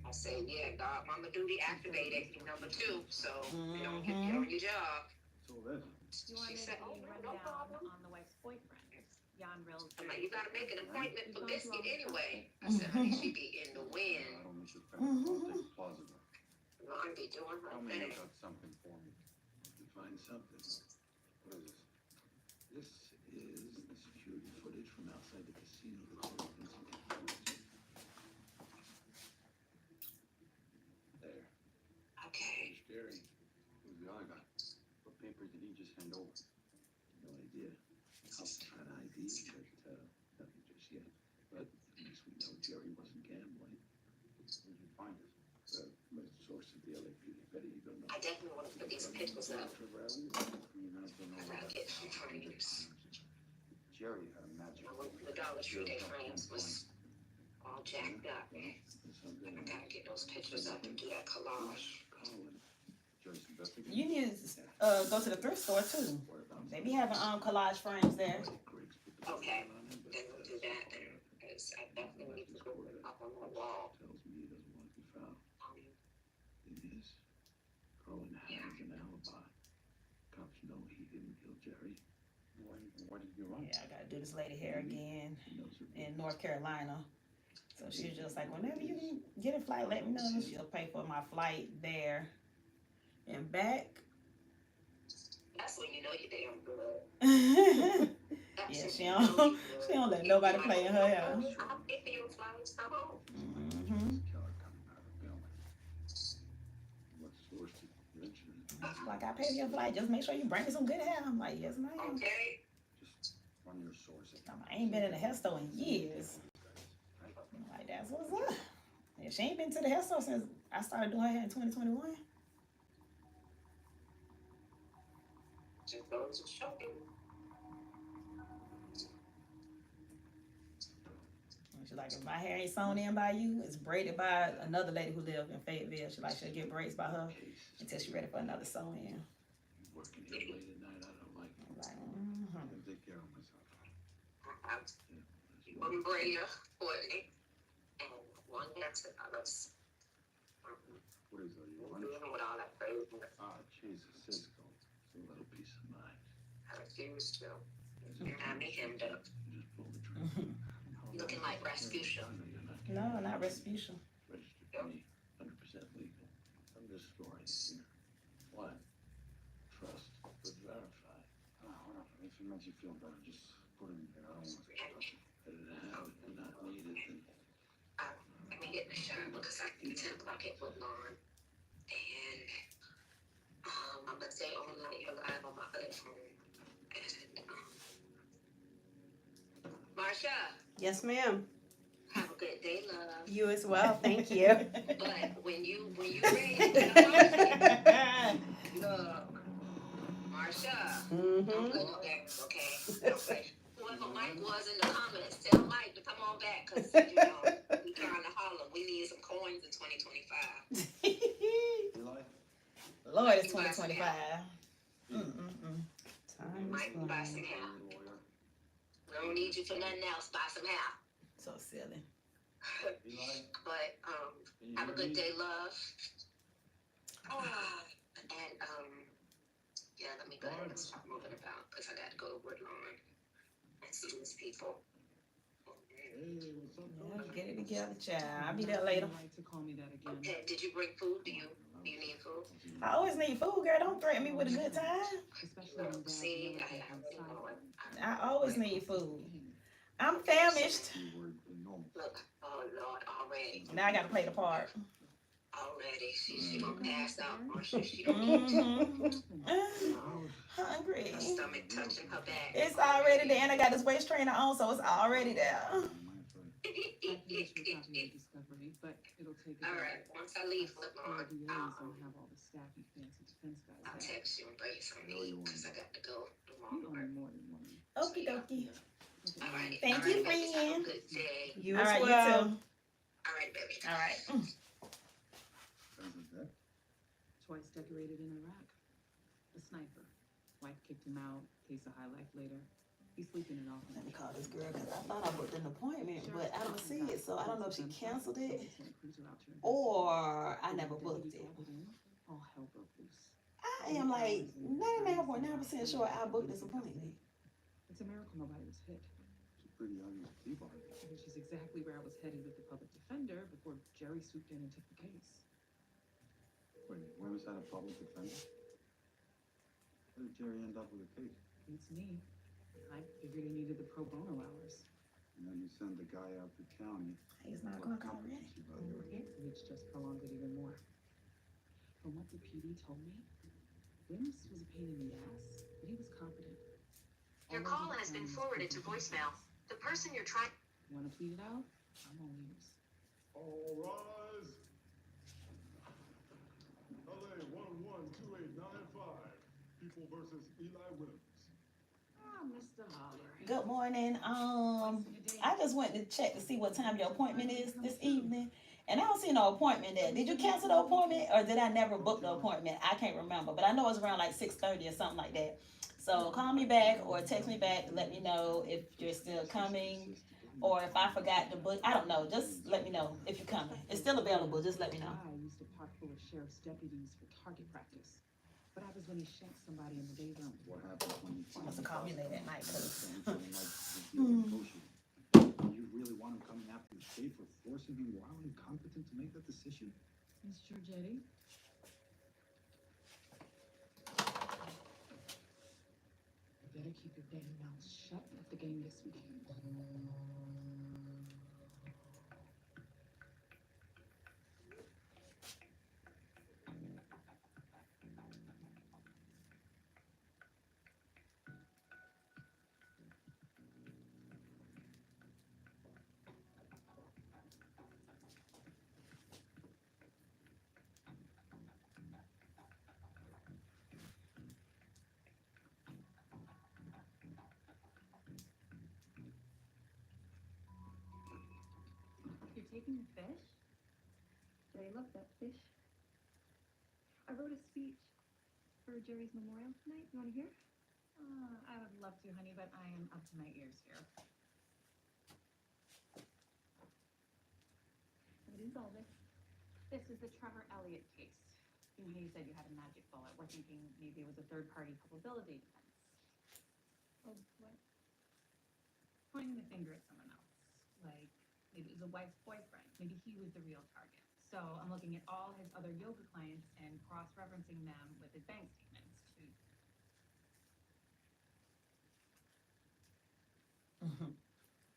I said, yeah, God, Mama Duty activated. You're number 2, so you don't get on your job. So then, She said, oh, no problem. on the wife's boyfriend. Jan Rill's. I'm like, you gotta make an appointment for Biscuit anyway. I said, honey, she be in the wind. I don't miss your parents. I'll take plausible. Ron be doing her Tell me you thing. got something for me. You find something. What is this? This is the security footage from outside the casino. There. Okay. Scary. Who's the other guy? What paper did he just hand over? No idea. I'll try to ID, but nothing just yet. But at least we know Jerry wasn't gambling. Where'd you find it? My source at the LAPD. Betty, you don't know. I definitely want to put these pictures up. I mean, I don't know I gotta get some frames. Jerry had a magic. I went to the Dollar Tree. Their frames was all jacked up. There's something I gotta get those pictures up and do that collage. Colin. Jerry's investigating. You need to go to the thrift store too. They be having collage frames there. Okay. Then we'll do that then. Because I definitely need to put it up on the wall. Tells me he doesn't want to be found. Thing is, Colin Yeah. has an alibi. Cops know he didn't kill Jerry. Why did you run? Yeah, I gotta do this lady hair again He knows her in North Carolina. So she was just like, whenever you can get a flight, let me know. She'll pay for my flight there and back. That's when you know you're damn good. That's Yeah, when she you don't- know you're she don't let good. nobody You're play like, in her hair. I'll pay for your flowers, come home. Mm-hmm. Killer coming out of Bill. what source did you mention it? Like, I pay for your flight. Just make sure you bring me some good hair. I'm like, yes, ma'am. Okay. Just run your source. I ain't been in a hair store in years. I'm like, that's what's up. Yeah, she ain't been to the hair store since I started doing her hair in 2021. Just goes to show you. She's like, if my hair ain't sewn in by you, it's braided by another lady who lived in Fayetteville. She's like, she'll get braids by her until she's ready for another sew in. Working here late at night, I don't like it. I'm like, I can take care of myself. One Brea, Courtney, and one next to us. What is that? You I'm running? dealing with all that crazy. Ah, Jesus, Cisco. It's a little peace of mind. I refuse to. And I me hemmed up. You just pull the trigger. Looking like Rasputia. I know you're not No, not Respucia. registered to me, 100% legal. I'm just storing it here. One, trust, but verify. Hold on. If it makes you feel better, just put it in there. I don't want to touch it. Better to have it than not need it. And Let me get in the shower because I can 10 o'clock at Woodlawn. And I'm gonna stay on you're live on my other phone. And Marsha, Yes, ma'am. have a good day, love. You as well. Thank you. But when you ready, look, Marsha, Mm-hmm. I'm putting you back, okay? Okay. Whoever Mike was in the comments, tell Mike to come on back because you know we trying to holler. We need some coins in 2025. Eli? Lord, it's 2025. Time Mike, is buy flying. some hair. Lawyer? We don't need you for nothing else. Buy some hair. So silly. Eli? But Can you have a hear good me? day, love. And yeah, let me go ahead and start moving about because I got to go to Woodlawn and see these people. hey, what's up, Yeah, coach? get it together, child. I'll be there later. Like to call me that again. Okay, did you bring food? Do you need food? I always need food, girl. Don't threaten me with a good time. Especially when Dad See, knows I I'm already outside. know it. I always need food. I'm famished. You were normal. Look, oh Lord, already. Now I gotta play the part. Already. She gonna pass out. She don't eat. Hungry. Her stomach touching her back. It's already there, and I got this waist trainer on, so it's already there. I can get you a copy of Discovery, but it'll take All right, once I leave Woodlawn, VAs don't have all the staff you fancy defense guys I'll have. text you and bring you some meat because I got to go You tomorrow. own more than one. Okie dokie. All right. Thank All you, right, ladies, have a friend. good day. You All as right, you well. too. All right, baby. All right. President dead? Twice decorated in Iraq. A sniper. Wife kicked him out. Case of high life later. He's sleeping it off. Let me call this girl because I thought I booked an appointment, but I don't see it, so I don't know if she canceled it or I never booked it. All hell broke loose. I am like 99.9% sure I booked this appointment. It's a miracle nobody was hit. It's a pretty obvious T-bar. Which is exactly where I was headed with the public defender before Jerry swooped in and took the case. Wait, where was that a public defender? How did Jerry end up with a case? It's me. I figured he needed the pro bono hours. And then you send the guy out to county. He's not going to call already. Which just prolonged it even more. From what the PD told me, Wims was a pain in the ass, but he was competent. Your call has been forwarded to voicemail. The person you're trying. Want to plead it out? I'm all ears. All rise. LA 112895. People versus Eli Williams. Ah, Mr. Holler. Good morning. I just went to check to see what time your appointment is this evening, and I don't see no appointment there. Did you cancel the appointment, or did I never book the appointment? I can't remember, but I know it's around like 6:30 or something like that. So call me back or text me back to let me know if you're still coming, or if I forgot to book. I don't know. Just let me know if you're coming. It's still available. Just let me know. I used a park full of sheriff's deputies for target practice. What happens when he shanks somebody in the day room? What happens when you She find must have called me late at night, cause You really want him coming after the state for forcing him while incompetent to make that decision? Miss Giorgetti? You better keep your damn mouth shut at the game this weekend. You're taking the fish? I love that fish. I wrote a speech for Jerry's memorial tonight. You want to hear? I would love to, honey, but I am up to my ears here. What is all this? This is the Trevor Elliott case. You know, you said you had a magic bullet. We're thinking maybe it was a third-party culpability defense. Oh, what? Pointing the finger at someone else. Like, maybe it was a wife's boyfriend. Maybe he was the real target. So I'm looking at all his other yoga clients and cross-referencing them with his bank statements to...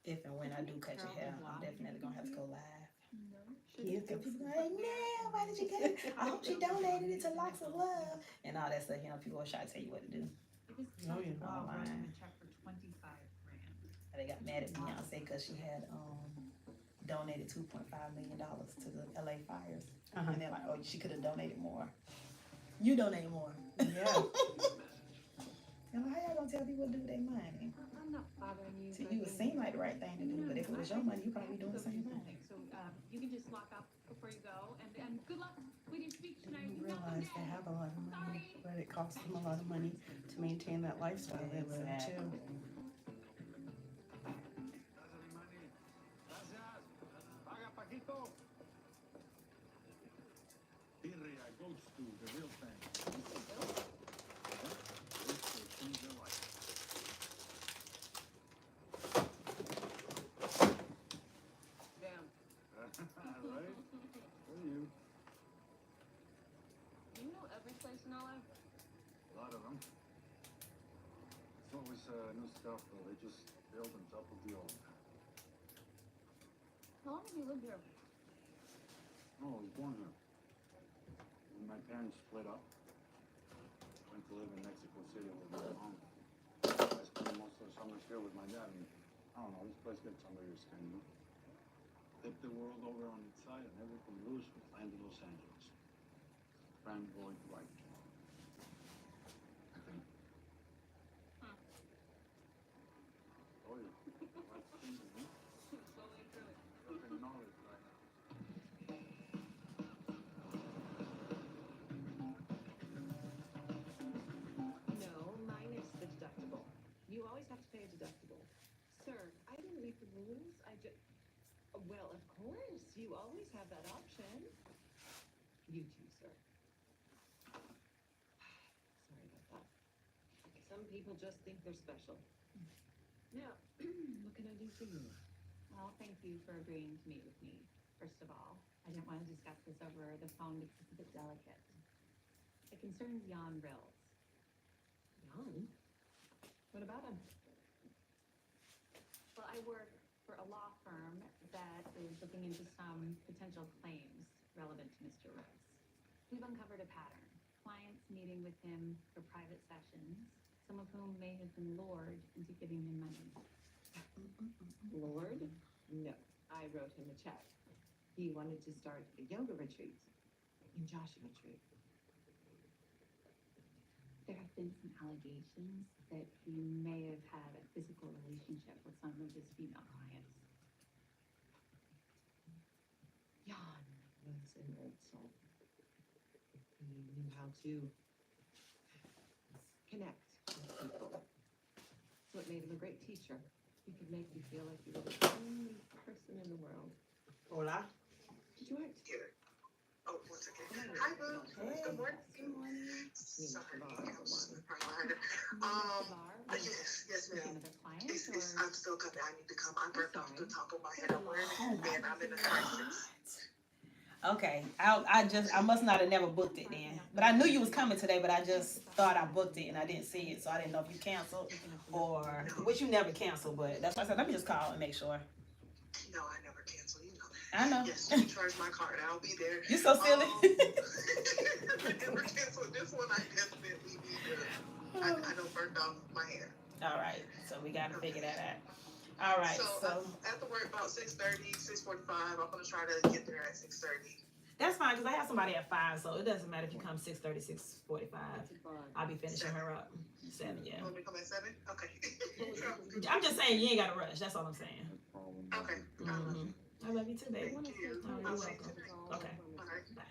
if and when I do cut your hair, I'm definitely gonna have to go live. No. Yeah, because people like, no, why did you cut it? I hope she donated it to Locks of Love and all that stuff. You know, people will try to tell you what to do. It was No, you're not writing lying. a check for $25,000. And they got mad at Beyonce because she had donated $2.5 million to the LA fires. Uh-huh. And they're like, oh, she could have donated more. You donated more. Yeah. And how y'all gonna tell people what to do with their money? I'm not bothering you. To you, it seemed like the right thing to do, but if it was your money, you probably be doing the same thing. So you can just lock up before you go, and good luck with your speech I tonight. didn't realize they have a lot of money, but it costs them a lot of money to maintain that lifestyle they live too. Paga, Paquito. Birria, goat stew, the real thing. Damn. Right? For you. You know every place in LA? A lot of them. It's always new stuff, though. They just build on top of the old. How long have you lived here? Oh, I was born here. When my parents split up, went to live in Mexico City with my mom. I spent most of the summers here with my dad, and I don't know, this place gets under your skin, you know? Flip the world over on its side and everything loose with land of Los Angeles. Frank Lloyd Wright. I think. Huh. Oh, yeah. You always have that option. You too, sir. Sorry about that. Some people just think they're special. Now, what can I do for you? Well, thank you for agreeing to meet with me. First of all, I didn't want to discuss this over the phone because it's a bit delicate. It concerns Jan Rills. Jan? What about him? Well, I work for a law firm that is looking into some potential claims relevant to Mr. Rills. We've uncovered a pattern. Clients meeting with him for private sessions, some of whom may have been lured into giving him money. Lord? No, I wrote him a check. He wanted to start a yoga retreat in Joshua Tree. There have been some allegations that he may have had a physical relationship with some of his female clients. Jan was an old soul. He knew how to connect with people. So it made him a great teacher. He could make you feel like you were the only person in the world. Hola. Did you act? Here. Oh, one second. Hi, Boo. Good morning. Good morning. Sorry, Bar, I was the behind it. Yes, With ma'am. another client, I'm still coming. I need to come. I burnt off the top of my head. I'm wearing it, and I'm in a crisis. Okay, I must not have never booked it then. But I knew you was coming today, but I just thought I booked it and I didn't see it, so I didn't know if you canceled or, which you never cancel, but that's why I said, let me just call and make sure. No, I never cancel. You know that. I know. Yes, you can charge my card. I'll be there. You're so silly. I never cancel this one. I definitely need to. I don't burnt off my hair. All right, so we got to figure that out. All right, so I have to work about 6:30, 6:45. I'm gonna try to get there at 6:30. that's fine because I have somebody at 5, so it doesn't matter if you come 6:30, 6:45. I'll be finishing her up 7, yeah. You want me to come at 7? Okay. I'm just saying you ain't got to rush. That's all I'm saying. Okay. Mm-hmm. I love you too, baby. Thank you. Oh, you're I'll see welcome. you today. Okay. All right. Bye.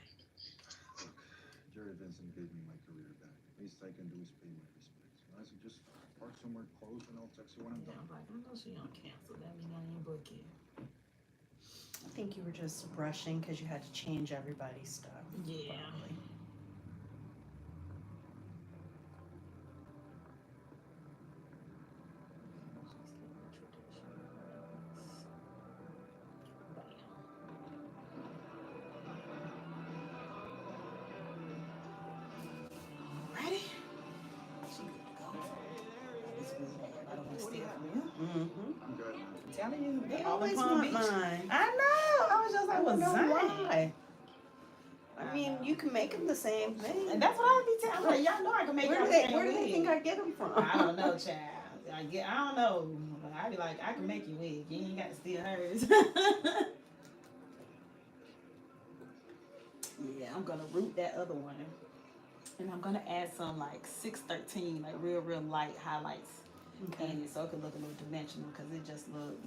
Jerry Vincent gave me my career back. Least I can do is pay my respects. I said, just park somewhere close and I'll text you when I'm Yeah, done. I'm like, I know she don't cancel. That mean I ain't book it. I think you were just rushing because you had to change everybody's stuff. Yeah. Probably. Ready? She good to go. This is bad. I don't want to steal from you. Mm-hmm. I'm good. I'm telling you, They all in always Palm want Beach. mine. I know. I was just like, I don't know why? why. I mean, you can make them the same thing. And that's what I be telling her. Y'all know I can make Where y'all do the they, same where do they wig. think I get them from? I don't know, child. I don't know. But I be like, I can make you wig. You ain't got to steal hers. Yeah, I'm gonna root that other one. And I'm gonna add some like 613, like real light highlights in it so it could look a little dimensional because it just look.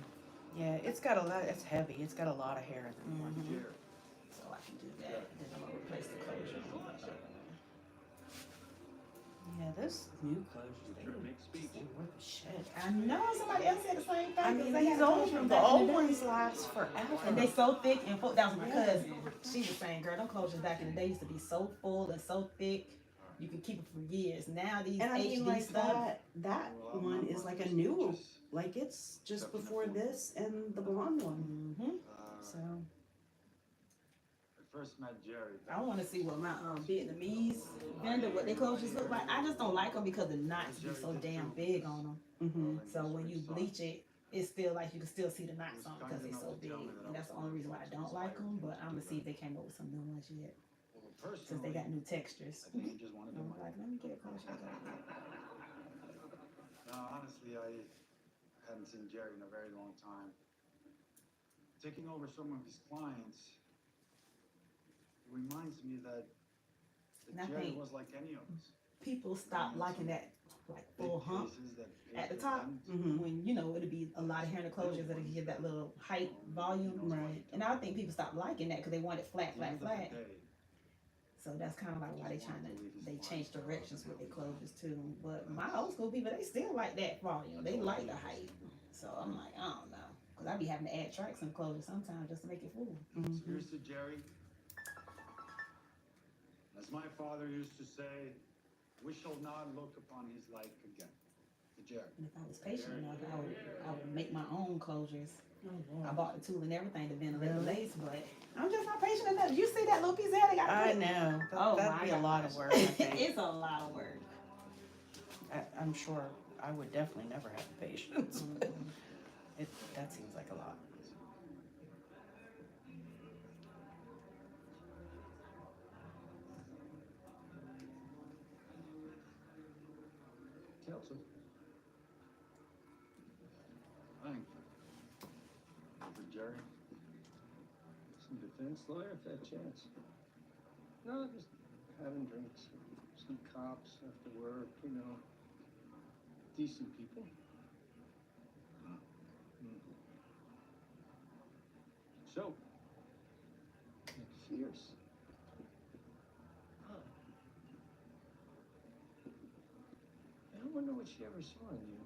Yeah, it's got a lot. It's heavy. It's got a lot of hair in it. Mm-hmm. So I can do that. Then I'm gonna replace the closure. Yeah, this new clothes, they Sure, make speech. ain't worth a shit. I know somebody else said the same thing. I 'cause mean, they these had old, closure the back in old day. ones last forever. And they so thick and full. That was my cousin. She's the same girl. Them closures back in the day used to be so full and so thick. You could keep it for years. Now these And I mean, HD like stuff. that one is like a new, like it's just before this and the blonde one. Mm-hmm. So I first met Jerry. I want to see what my Vietnamese vendor, what their closures look like. I just don't like them because the knots be so damn big on them. mm-hmm. So when you bleach it, it's still like you can still see the knots on because they're so big. And that's the only reason why I don't like them. But I'm gonna see if they came up with some new ones yet, since they got new textures. I think he just wanted the I'm money. like, let me get a closure. No, honestly, I hadn't seen Jerry in a very long time. Taking over some of his clients reminds me that And I Jerry think was like any of us. People stop liking that like full Big hump cases that at the paid top. rent. Mm-hmm. When it'll be a lot of hair in the closures that'll give that little height volume. Right. And I think people stop liking that because they want it flat, At the end flat, of the flat. day, So that's kind of like why they change directions with their closures too. But my old school people, they still like that volume. They like the height. So I'm like, I don't know. Cause I be having to add tracks and clothes sometimes just to make it full. Here's to Jerry. As my father used to say, we shall not look upon his like again. To Jerry. And if I was patient enough, I would make my own closures. I bought the tool and everything to ventilate the lace, but I'm just not patient enough. You see that little piece of hair they got? I know. That'd be a lot of work, I think. It's a lot of work. I'm sure I would definitely never have the patience. But that seems like a lot. Tells him. Thank you. For Jerry. Some defense lawyer, if that chance. No, just having drinks. Some cops after work, you know. Decent people. So, Fierce. Huh. I wonder what she ever saw in you.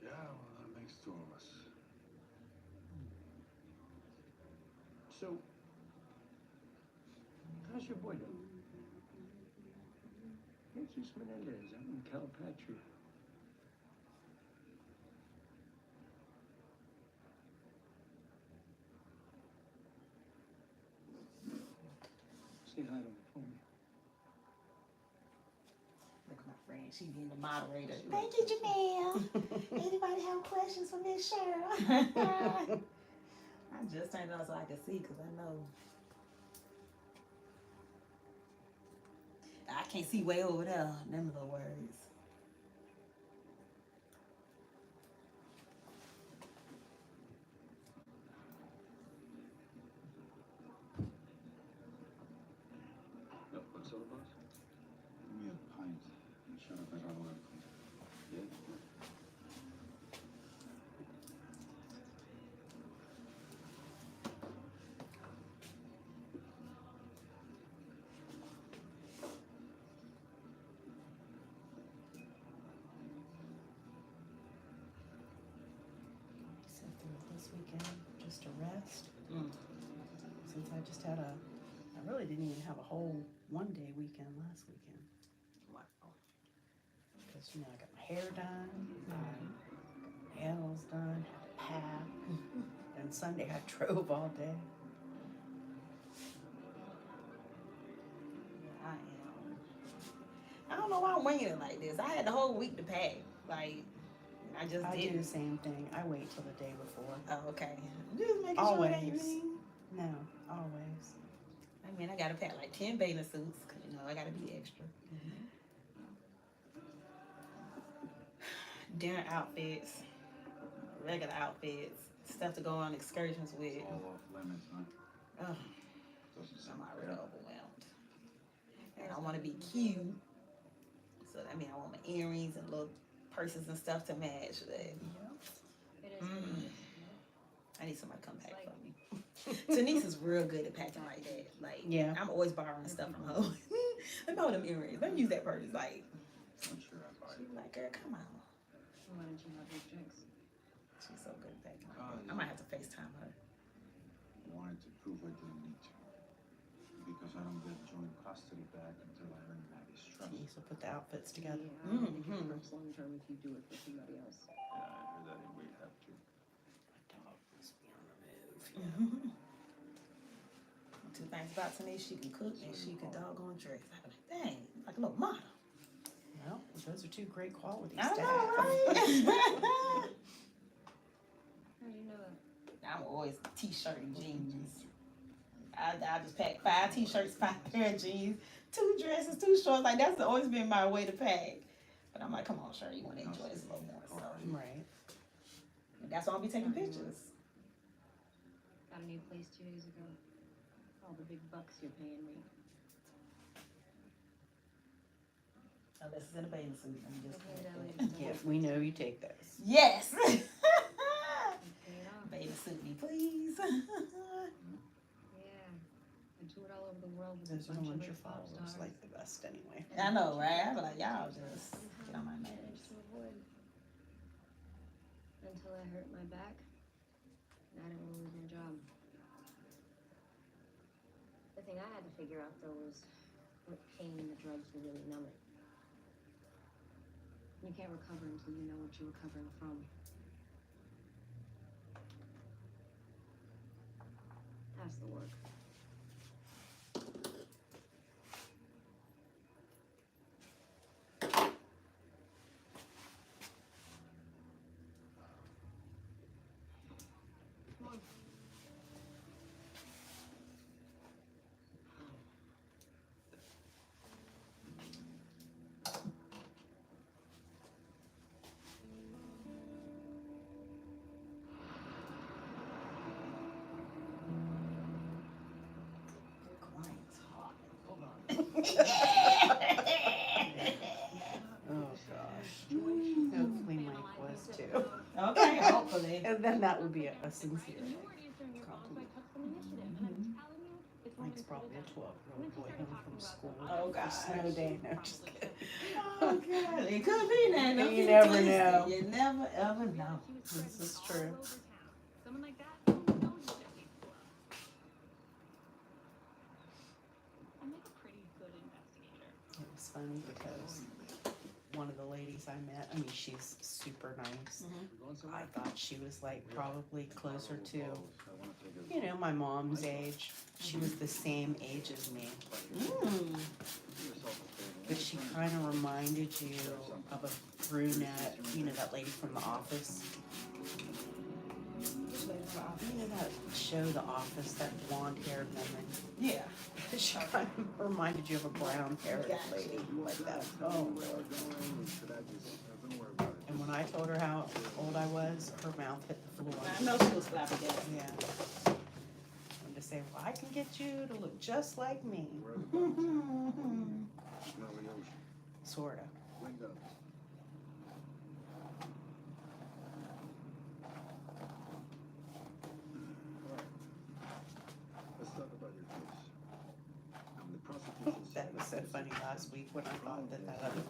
yeah, well, that makes two of us. So, how's your boy doing? Jesus Menendez out in Calipatria. Say hi to him for me. Look at my friend, she being the moderator. Thank you, Janelle. Anybody have questions for Miss Cheryl? I just turned it on so I could see because I know. I can't see way over there, them little words. No, what's all about? Give me a pint and shut up at our work. Yeah. Sit through this weekend just to rest. Since I just had I really didn't even have a whole one-day weekend last weekend. Wow. Because, you know, I got my hair done, got my nails done, had to pack. And Sunday I drove all day. I am. I don't know why I'm winging it like this. I had the whole week to pack. Like, I just I do didn't. the same thing. I wait till the day before. Oh, okay. Just making Always. sure that you mean. No, always. I mean, I gotta pack like 10 bathing suits, 'cause, you know, I gotta be extra. Dinner outfits, regular outfits, stuff to go on excursions with. All off limits, huh? Ugh, Doesn't I'm sound already fair. overwhelmed. And I want to be cute. So that means I want my earrings and little purses and stuff to match. I need somebody to come pack for me. Denise is real good at packing like that. Like, Yeah. I'm always borrowing stuff from her. Let me hold them earrings. Let me use that purse. Like, I'm sure I buy she's it. like, girl, come on. Why don't you have those drinks? She's so good at packing like that. I might have to FaceTime her. I wanted to prove I didn't need to. Because I don't get joint custody back until I earn Maggie's trust. Jeez, we'll put the outfits together. Yeah, I don't think it works long term if you do it for somebody else. Yeah, I heard that we'd have to. My dog must be on the move. Two things about Denise, she can cook and she can doggone dress. I be like, dang, like a little model. Well, those are two great qualities I to know, have. right? How do you know that? I'm always t-shirt and jeans. I just pack 5 t-shirts, 5 pair of jeans, 2 dresses, 2 shorts. Like, that's always been my way to pack. But I'm like, come on, Sherry, you want to enjoy this a little more. So Right. and that's why I'll be taking pictures. Got a new place 2 days ago. All the big bucks you're paying me. Unless it's in a bathing suit. I'm just Yes, we know you take those. Yes. Pay it off. Bathing suit me, please. Yeah. I do it all over the world with Those a are the bunch of ones other your pop followers stars. like the best anyway. I know, right? I be like, y'all just get on my nerves. Managed to avoid. until I hurt my back, and I didn't want to lose my job. The thing I had to figure out, though, was what pain the drugs were really numbing. You can't recover until you know what you're recovering from. That's the work. Come on. Client's hot. Hold on. Oh gosh. Hopefully Mike was too. Okay, hopefully. And then that would be a sincere You weren't answering your calls, so I took some initiative. And I'm telling you, it's Mike's women probably a that 12-year-old boy home from school. Oh, for snow gosh. day. No, just kidding. Oh God, it could be that. Don't You get it never twisted. know. You never ever know. This is true. Someone like that, who knows what they're capable of? I make a pretty good investigator. It was funny because one of the ladies I met, I mean, she's super nice. I thought she was like probably closer to, you know, my mom's age. She was the same age as me. Mm. But she kind of reminded you of a brunette, you know, that lady from The Office. You know that show, The Office, that blonde-haired woman? Yeah. She kind of reminded you of a brown-haired lady like that. Oh, Lord. And when I told her how old I was, her mouth hit the floor. I know she was flabbergasted. Yeah. And to say, well, I can get you to look just like me. Sorta. Let's talk about your case. The prosecution That was so funny last week when I thought that other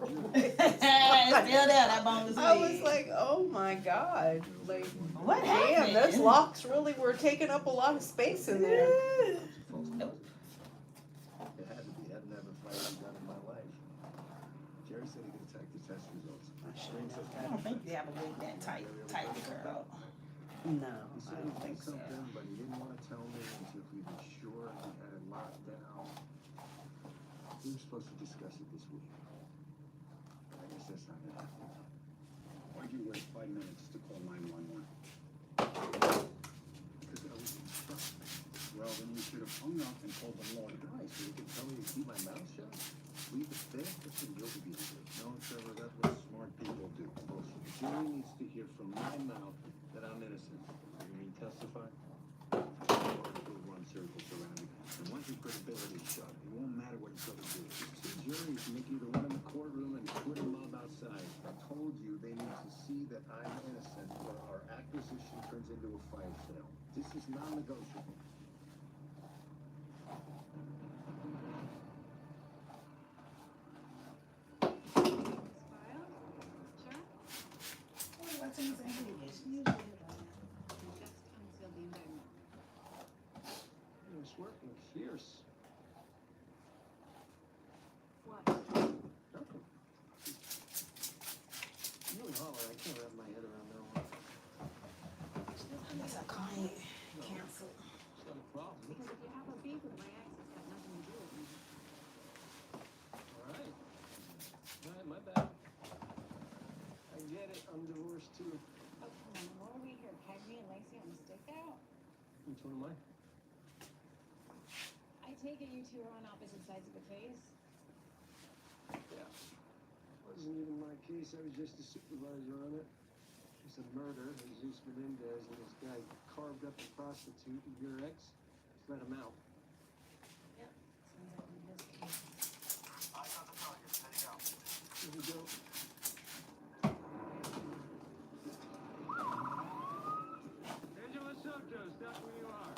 Still there, that boneless I was wig. like, oh my God. Like, What damn, happened? those locks really were taking up a lot of space in there. It had to be. I'd never fight like that in my life. Jerry said he could attack the test results. I should know I don't think they have a wig that tight curl. No, He I said don't he think did so. something, but he didn't want to tell me until he was sure he had it locked down. We were supposed to discuss it this week. I guess that's not gonna happen. Why'd you wait 5 minutes to call 911? Because I was instructed. Well, then you should have hung up and told the law guy so he could tell me to keep my mouth shut. Leave it there. That's what guilty people do. No, Trevor, that's what smart people do. Bullshit. The jury needs to hear from my mouth that I'm innocent. You mean testify? Article run circles around you. And once your credibility is shot, it won't matter what it's going to do. These two juries make you the one in the courtroom and quit a mob outside. I told you they need to see that I'm innocent or our acquisition turns into a fire sale. This is non-negotiable. What's in his English? Just unseal the indictment. It's working fierce. What? Nothing. Really holler. I can't wrap my head around that one. That's a client cancel. It's not a problem. Because if you have a beef with my ex, it's got nothing to do with me. All right. All right, my bad. I get it. I'm divorced too. Oh, come on, what are we here? Peggy and Lacey on a stakeout? Which one am I? I take it you two are on opposite sides of the case? Yeah. Wasn't even my case. I was just a supervisor on it. It's a murder. Jesus Menendez and this guy carved up a prostitute and your ex just let him out. Yep, sounds like in his case. Here we go. Angela Soto, stop where you are.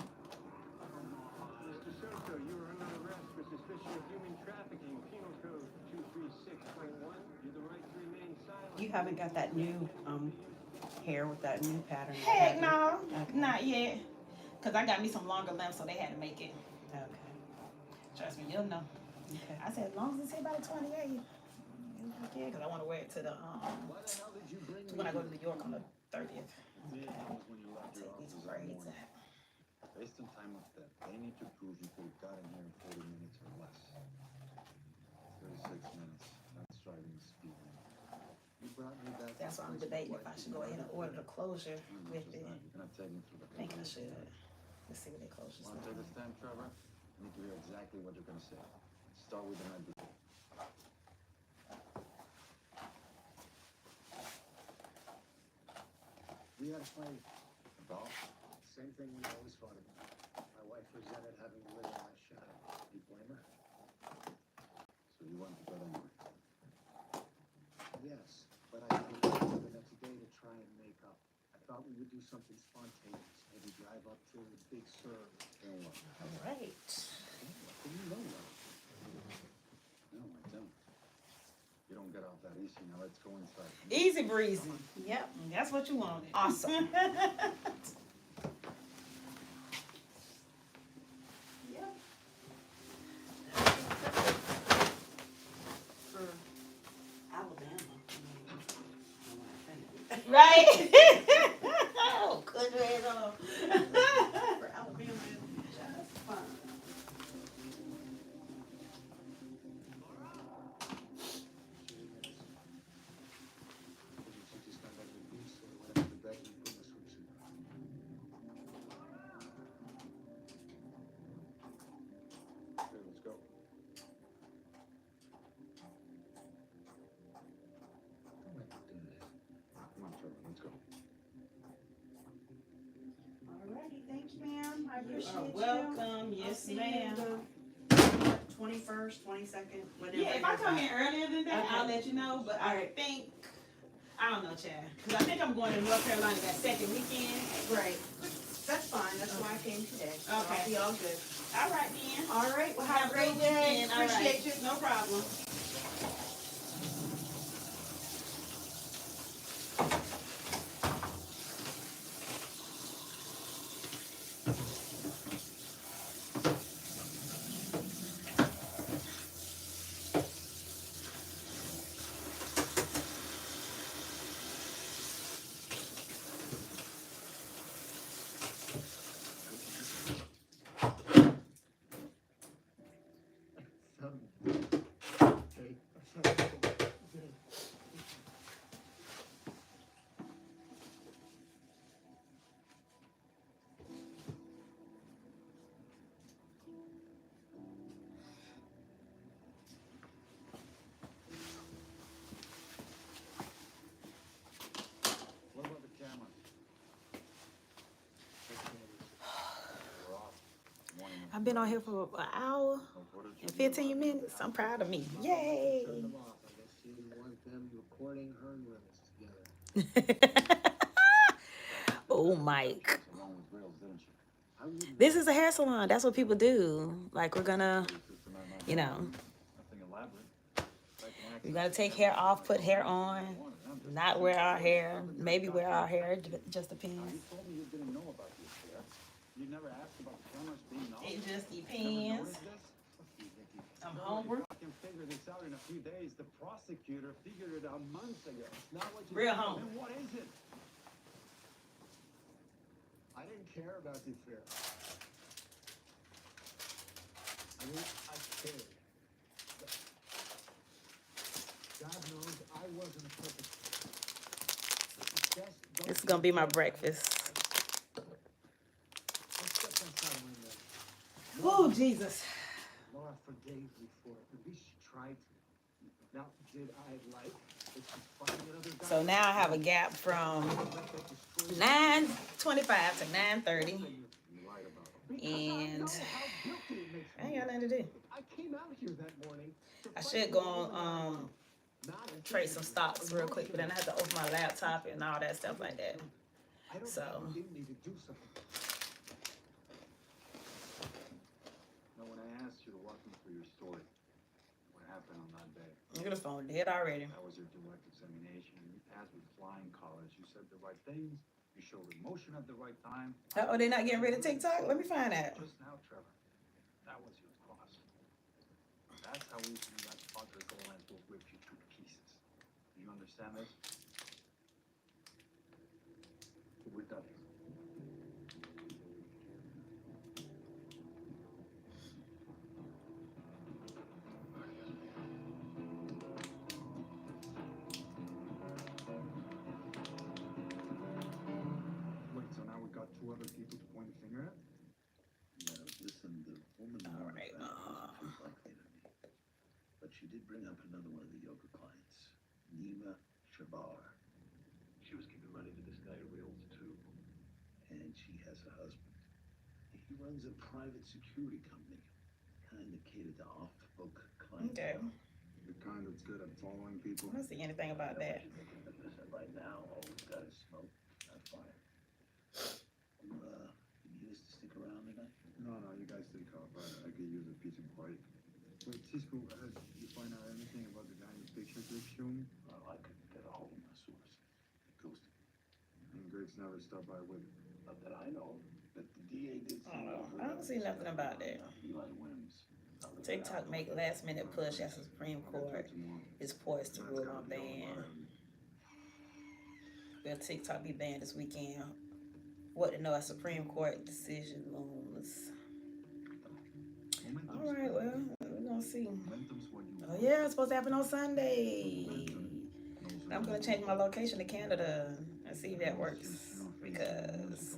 Mr. Soto, you are under arrest for suspicion of human trafficking, penal code 236.1. You're the right to remain silent. You haven't got that new hair with that new pattern? they Heck had? no, Okay. not yet. Cause I got me some longer lengths, so they had to make it. Okay. Trust me, you'll know. Okay. I said as long as it's here by the 28th. Yeah, cause I want to wear it to the Why the hell did you bring me when I go to here? New York on the 30th. Me and Thomas, when you left your Take these office that braids morning, out. based on time of death, they need to prove you could have gotten here in 40 minutes or less. 36 minutes. That's driving the speed limit. You brought me back. That's why I'm to the place debating my if I wife should was go ahead and order murdered. the closure Not with just it. that, you cannot take me through the I think I paperwork. should. Let's see what they closures Want to take a look stand, Trevor? I need to hear exactly what you're going to say. Start with the night before. We had a fight. About? Same thing we always fought about. My wife resented having to live in my shadow. You blame her? So you went to bed anyway. Yes, but I came back the next day to try and make up. I thought we would do something spontaneous. Maybe drive up to Big Sur. Then what? all right. Do you know that? No, I don't. You don't get off that easy. Now let's go inside. Easy breezy. Yep, that's what you wanted. Awesome. Yep. For Alabama. Right? Oh, cut your head off. For Alabama, it's just fun. She just got back to the beach, so I went up to bed and put my swimsuit on. Okay, let's go. Don't make me do this. Come on, Trevor, let's go. Alrighty, thank you, ma'am. I You appreciate are you. welcome. I'll Yes, see you ma'am. the 21st, 22nd, whatever. Yeah, if I come in earlier than that, Okay. I'll let you know. But I Alright. think, I don't know, Chad. Because I think I'm going to North Carolina that second weekend. Right. That's fine. That's why I came today. So I'll Okay. be all good. All right, then. All right. Well, have a great day. weekend. All right. Appreciate you. No problem. What about the cameras? We're off. Morning. I've been on here for an hour No footage. and 15 minutes. I'm proud of me. Yay. Turn them off. I guess she didn't want them recording her and Reynolds together. Oh, Mike. Along with Rails, didn't you? I wouldn't. This is a hair salon. That's what people do. Like, we're gonna, you know, Nothing elaborate. we're gonna take hair off, put hair on, not wear our hair, maybe wear our hair. It just Now, depends. you told me you didn't know about the affair. You never asked about the cameras being off. It just Never depends. noticed this? I'm hungry. I can figure this out in a few days. The prosecutor figured it out months ago. It's not what you Real think. hungry. Then what is it? I didn't care about the affair. I mean, I cared. But God knows I wasn't a perfect. This is gonna be my breakfast. I stepped outside the window. Oh, Jesus. Laura forgave me for it. At least she tried to. Now, did I like that she's finding another guy? So now I have a gap from 9:25 to 9:30, You lied about it. Because I and know how guilty it makes I ain't me. got nothing to do. I came out here that morning. to I fight should for go the woman I on love. Not trade some stocks real quick, but then I have to open my emotionally. laptop and all that stuff like that. I don't So. have it in me to do something. Now, when I asked you to walk me through your story, what happened on not there. Look at the phone, dead already. That was your direct examination. You passed with flying colors. You said the right things. You showed emotion at the right time. Oh, they not getting rid of TikTok? Let me find out. Just now, Trevor. That was your cross. That's how easily that fucker Golan will rip you to pieces. Do you understand this? We're done. Wait, so now we got two other people to point the finger at? Well, listen, the woman who All owned the right, factory isn't too likely to me. But she did bring up another one of the yoga clients, Nima Shabar. She was giving money to this guy who reels too. And she has a husband. He runs a private security company, kind of catered to off-book clients. Okay. The kind that's good at following people. I don't see anything about that. Listen, right now, all we've got is smoke, not fire. You need us to stick around tonight? No, you guys take off. I could use a peace and quiet. Wait, Cisco, did you find out anything about the guy in the picture Greg showed me? Well, I couldn't get a hold of my source. He ghosted me. And Greg's never stopped by with it. Not that I know, but the DA did say... I don't see nothing about that. Eli Wims. TikTok make last minute push as the Supreme Court is poised to rule on ban. Will TikTok be banned this weekend? What to know, a Supreme Court decision looms. All right, well, we're gonna see. Oh yeah, it's supposed to happen on Sunday. I'm gonna change my location to Canada and see if that works, because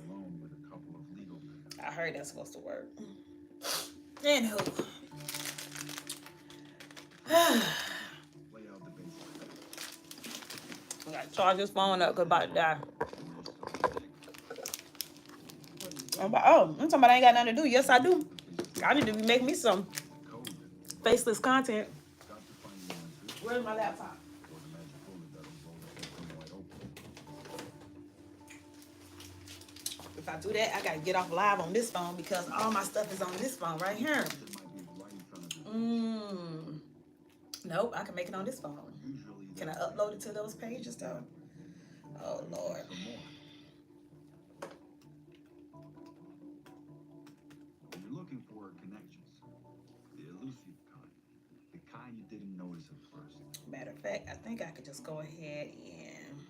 I heard that's supposed to work. Anywho. I gotta charge this phone up because I'm about to die. I'm talking about I ain't got nothing to do. Yes, I do. I need to be making me some faceless content. Where's my laptop? If I do that, I gotta get off live on this phone because all my stuff is on this phone right here. Nope, I can make it on this phone. Can I upload it to those pages though? Oh Lord. You're looking for connections. The elusive kind. The kind you didn't notice at first. Matter of fact, I think I could just go ahead and...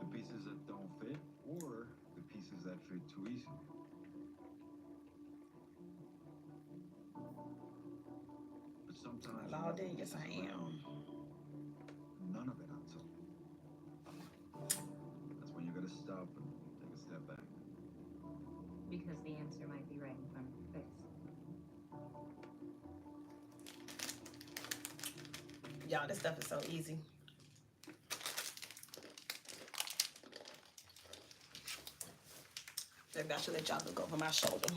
The pieces that don't fit, or the pieces that fit too easy. But sometimes... Logged in? Yes, I am. None of it adds up. That's when you gotta stop and take a step back. Because the answer might be right in front of your face. Y'all, this stuff is so easy. Maybe I should let y'all look over my shoulder.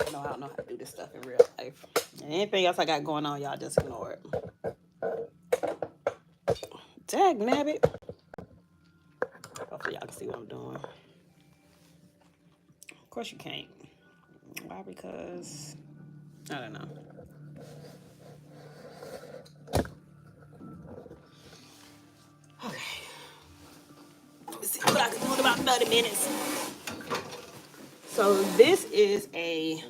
I don't know how to do this stuff in real life. And anything else I got going on, y'all just ignore it. Dag nabbit. Hopefully y'all can see what I'm doing. Of course you can't. Why? Because I don't know. Okay. Let's see what I can do in about 30 minutes. So this is a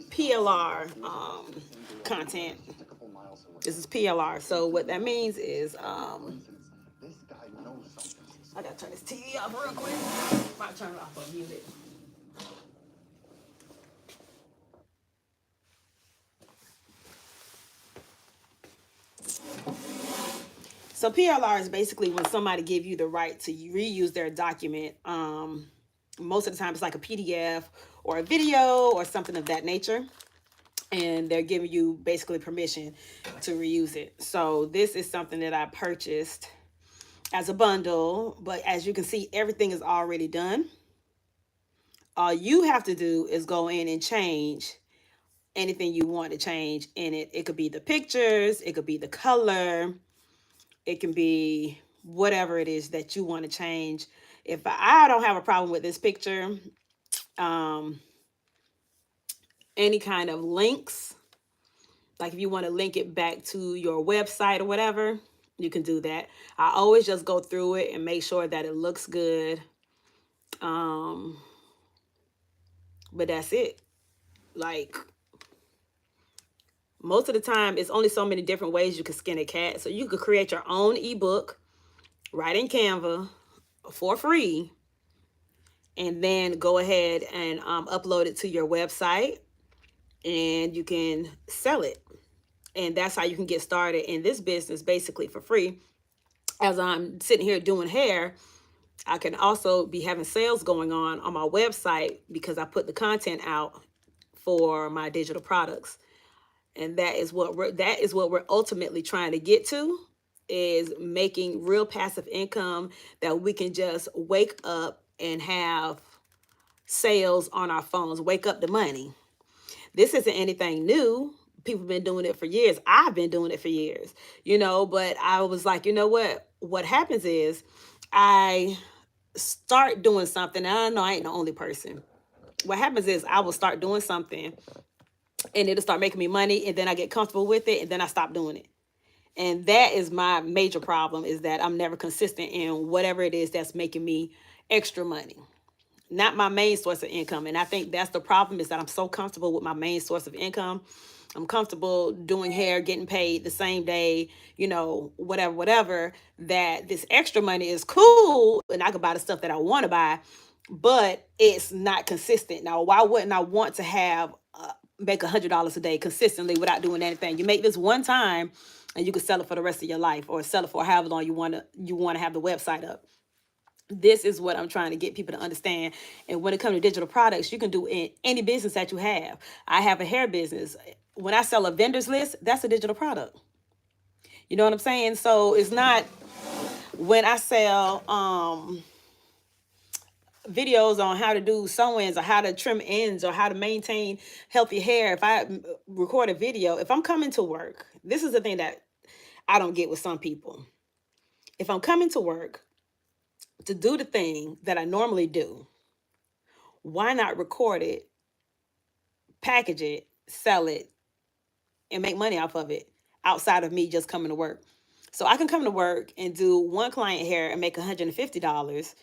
PLR content. This is PLR. So what that means is I gotta turn this TV off real quick. Might turn it off or mute it. So PLR is basically when somebody give you the right to reuse their document. Most of the time it's like a PDF or a video or something of that nature. And they're giving you basically permission to reuse it. So this is something that I purchased as a bundle. But as you can see, everything is already done. All you have to do is go in and change anything you want to change in it. It could be the pictures. It could be the color. It can be whatever it is that you want to change. If I don't have a problem with this picture, any kind of links, like if you want to link it back to your website or whatever, you can do that. I always just go through it and make sure that it looks good. But that's it. Like, most of the time, it's only so many different ways you can skin a cat. So you could create your own ebook right in Canva for free, and then go ahead and upload it to your website, and you can sell it. And that's how you can get started in this business basically for free. As I'm sitting here doing hair, I can also be having sales going on my website because I put the content out for my digital products. And that is what we're ultimately trying to get to, is making real passive income that we can just wake up and have sales on our phones, wake up the money. This isn't anything new. People have been doing it for years. I've been doing it for years, but I was like, you know what happens is I start doing something. And I know I ain't the only person. What happens is I will start doing something and it'll start making me money, and then I get comfortable with it, and then I stop doing it. And that is my major problem, is that I'm never consistent in whatever it is that's making me extra money. Not my main source of income. And I think that's the problem, is that I'm so comfortable with my main source of income. I'm comfortable doing hair, getting paid the same day, whatever, that this extra money is cool and I can buy the stuff that I want to buy, but it's not consistent. Now, why wouldn't I want to have make $100 a day consistently without doing anything? You make this one time and you can sell it for the rest of your life, or sell it for however long you want to have the website up. This is what I'm trying to get people to understand. And when it comes to digital products, you can do in any business that you have. I have a hair business. When I sell a vendor's list, that's a digital product. You know what I'm saying? So it's not when I sell videos on how to do sew-ins or how to trim ends or how to maintain healthy hair. If I record a video, if I'm coming to work, this is the thing that I don't get with some people. If I'm coming to work to do the thing that I normally do, why not record it, package it, sell it, and make money off of it outside of me just coming to work? So I can come to work and do one client hair and make $150,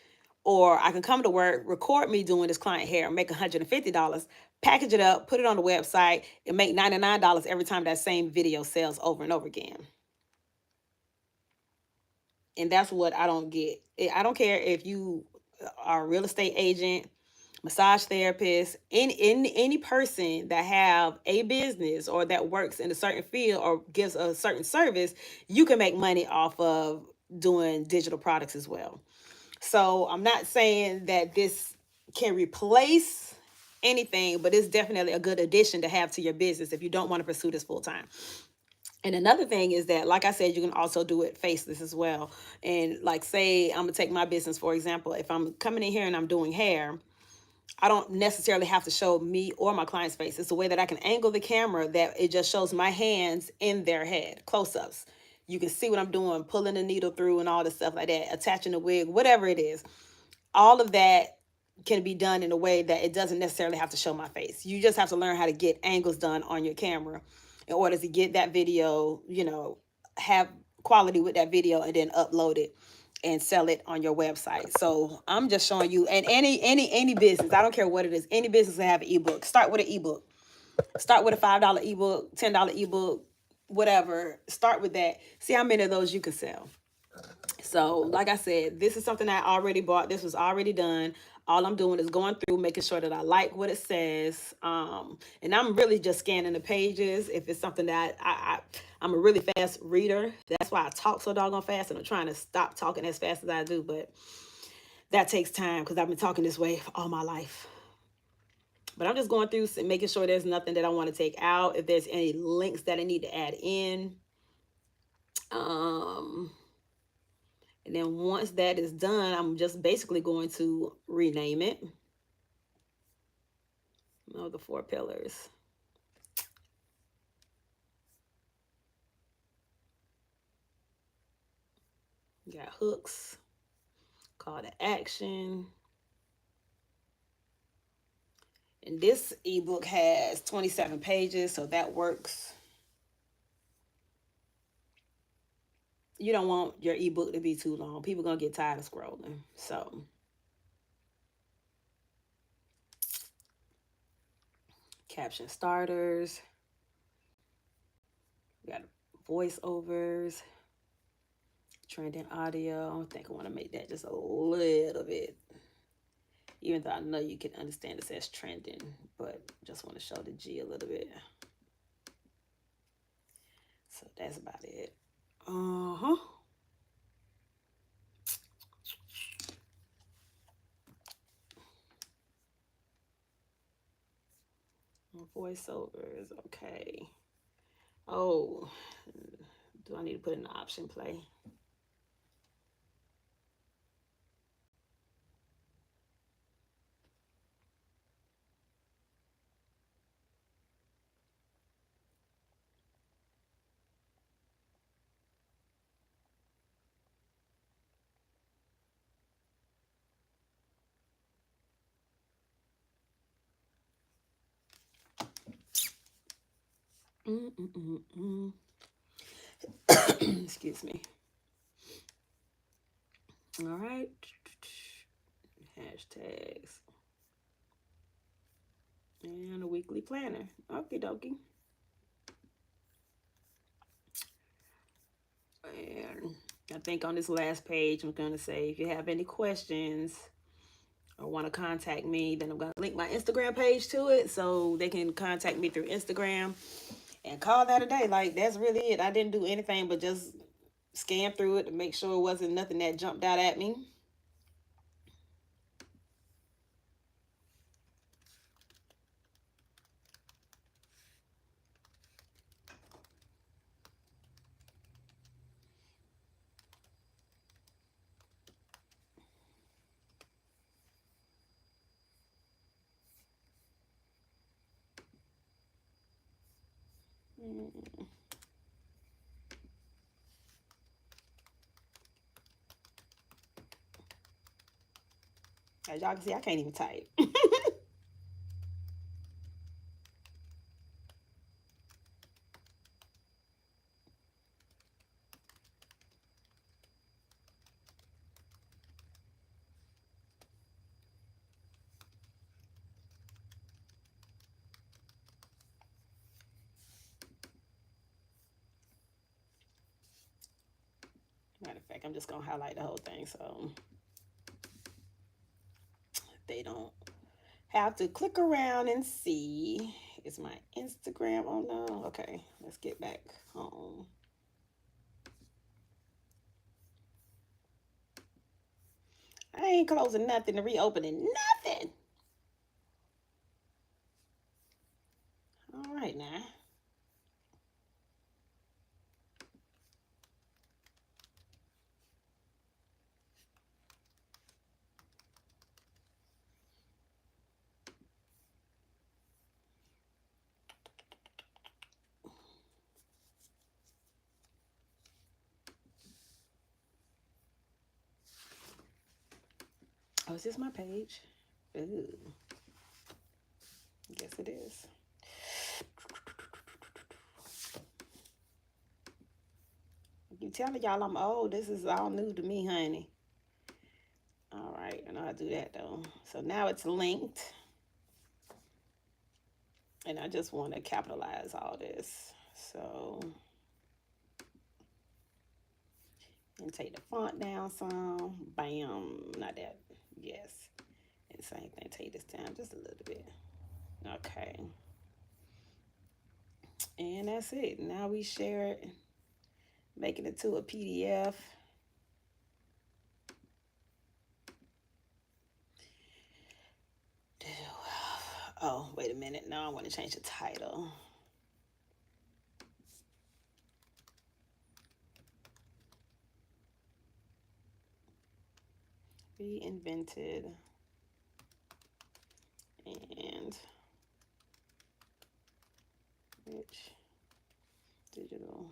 or I can come to work, record me doing this client hair and make $150, package it up, put it on the website, and make $99 every time that same video sells over and over again. And that's what I don't get. I don't care if you are a real estate agent, massage therapist, any person that have a business or that works in a certain field or gives a certain service, you can make money off of doing digital products as well. So I'm not saying that this can replace anything, but it's definitely a good addition to have to your business if you don't want to pursue this full time. And another thing is that, like I said, you can also do it faceless as well. And like, say, I'm gonna take my business, for example. If I'm coming in here and I'm doing hair, I don't necessarily have to show me or my client's face. It's a way that I can angle the camera that it just shows my hands in their head, close-ups. You can see what I'm doing, pulling the needle through and all this stuff like that, attaching the wig, whatever it is. All of that can be done in a way that it doesn't necessarily have to show my face. You just have to learn how to get angles done on your camera in order to get that video, have quality with that video, and then upload it and sell it on your website. So I'm just showing you, and any business, I don't care what it is, any business that have an ebook, start with an ebook. Start with a $5 ebook, $10 ebook, whatever. Start with that. See how many of those you can sell. So, like I said, this is something I already bought. This was already done. All I'm doing is going through, making sure that I like what it says. And I'm really just scanning the pages. If it's something that I'm a really fast reader. That's why I talk so doggone fast, and I'm trying to stop talking as fast as I do. But that takes time because I've been talking this way all my life. But I'm just going through and making sure there's nothing that I want to take out. If there's any links that I need to add in. And then once that is done, I'm just basically going to rename it. The 4 pillars. You got hooks, call to action. And this ebook has 27 pages, so that works. You don't want your ebook to be too long. People gonna get tired of scrolling. So caption starters. We got voiceovers, trending audio. I think I want to make that just a little bit, even though I know you can understand it says trending, but just want to show the G a little bit. So that's about it. Voiceovers, okay. Oh, do I need to put in the option play? Excuse me. All right. Hashtags. And a weekly planner. Okie dokie. And I think on this last page, I'm going to say if you have any questions or want to contact me, then I'm going to link my Instagram page to it so they can contact me through Instagram and call that a day. Like, that's really it. I didn't do anything but just scan through it to make sure it wasn't nothing that jumped out at me. As y'all can see, I can't even type. Matter of fact, I'm just going to highlight the whole thing so they don't have to click around and see. Is my Instagram on now? Okay, let's get back home. I ain't closing nothing to reopening nothing. All right now. Oh, is this my page? Ooh. Guess it is. You telling y'all I'm old. This is all new to me, honey. All right, and I'll do that though. So now it's linked. And I just want to capitalize all this. So, and take the font down some. Bam. Not that. Yes. And same thing. Take this down just a little bit. Okay. And that's it. Now we share it. Making it to a PDF. Oh, wait a minute. No, I want to change the title. Reinvented and rich digital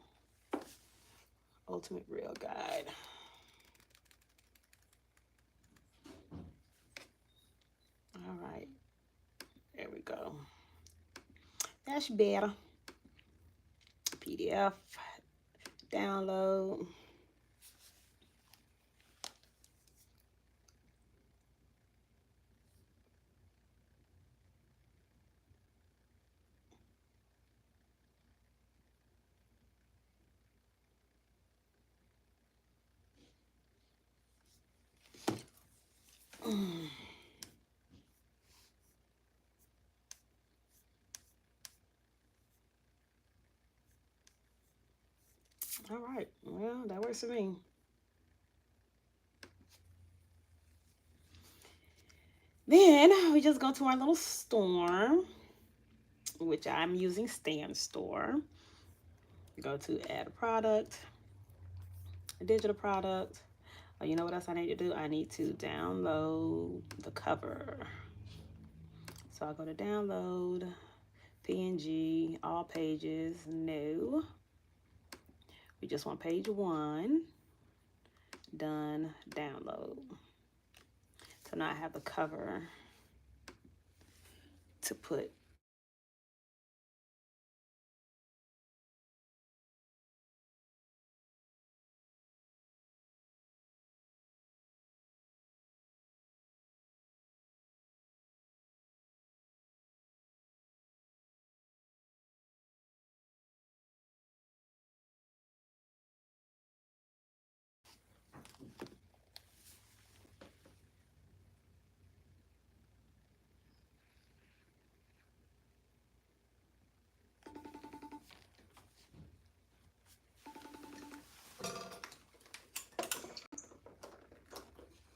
ultimate real guide. That's better. PDF. Download. All right. Well, that works for me. Then we just go to our little store, which I'm using Stan Store. Go to add a product, a digital product. Oh, you know what else I need to do? I need to download the cover. So I'll go to download, PNG, all pages, no. We just want page 1. Done, download. So now I have the cover to put.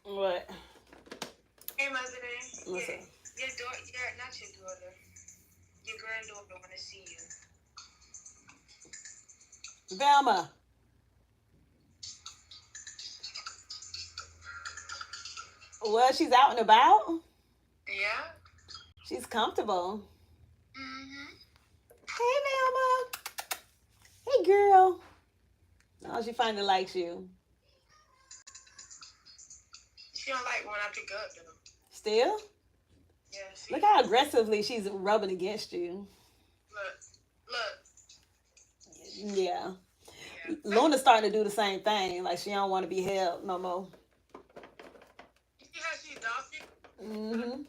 What? Hey, Mother. What's Yeah, up? your daughter, not your daughter. Your granddaughter want to see you. Velma. Well, she's out and about. Yeah. She's comfortable. Mm-hmm. Hey, Velma. Hey, girl. Oh, she finally likes you. She don't like when I pick up, though. Still? Yeah, see? Look how aggressively she's rubbing against you. Look. Yeah. Luna's starting to do the same thing. Like she don't want to be held no more. You see how she adopted? Mm-hmm.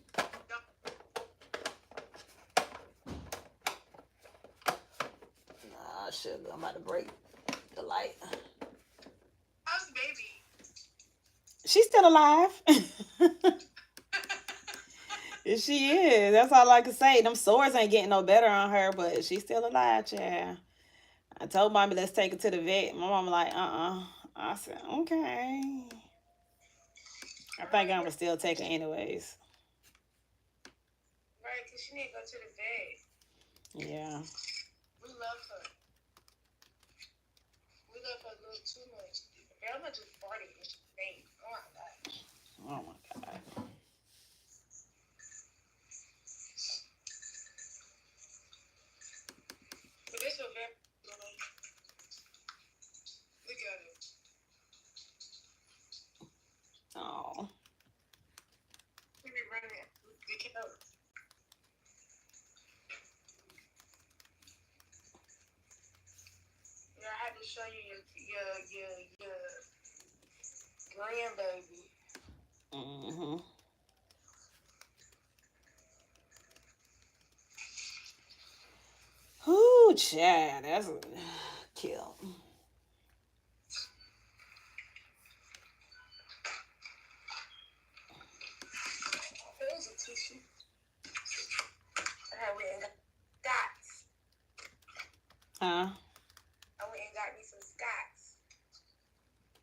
Nah, shit. I'm about to break the light. How's the baby? She's still alive. She is. That's all I can say. Them sores ain't getting no better on her, but she's still alive, child. I told mommy let's take her to the vet. My mama like, I said, okay. I think I'm gonna still take her anyways. Right, because she need to go to the vet. Yeah. We love her. We love her a little too much. I'm not just farting and she faint. Oh my gosh. Oh my God. But this was very look at it. Oh. We be running it. We can help. Yeah, I had to show you your grandbaby. Mm-hmm. Ooh, child, that's a kill. Here's a tissue. I went and got Scots. Huh? I went and got me some Scots.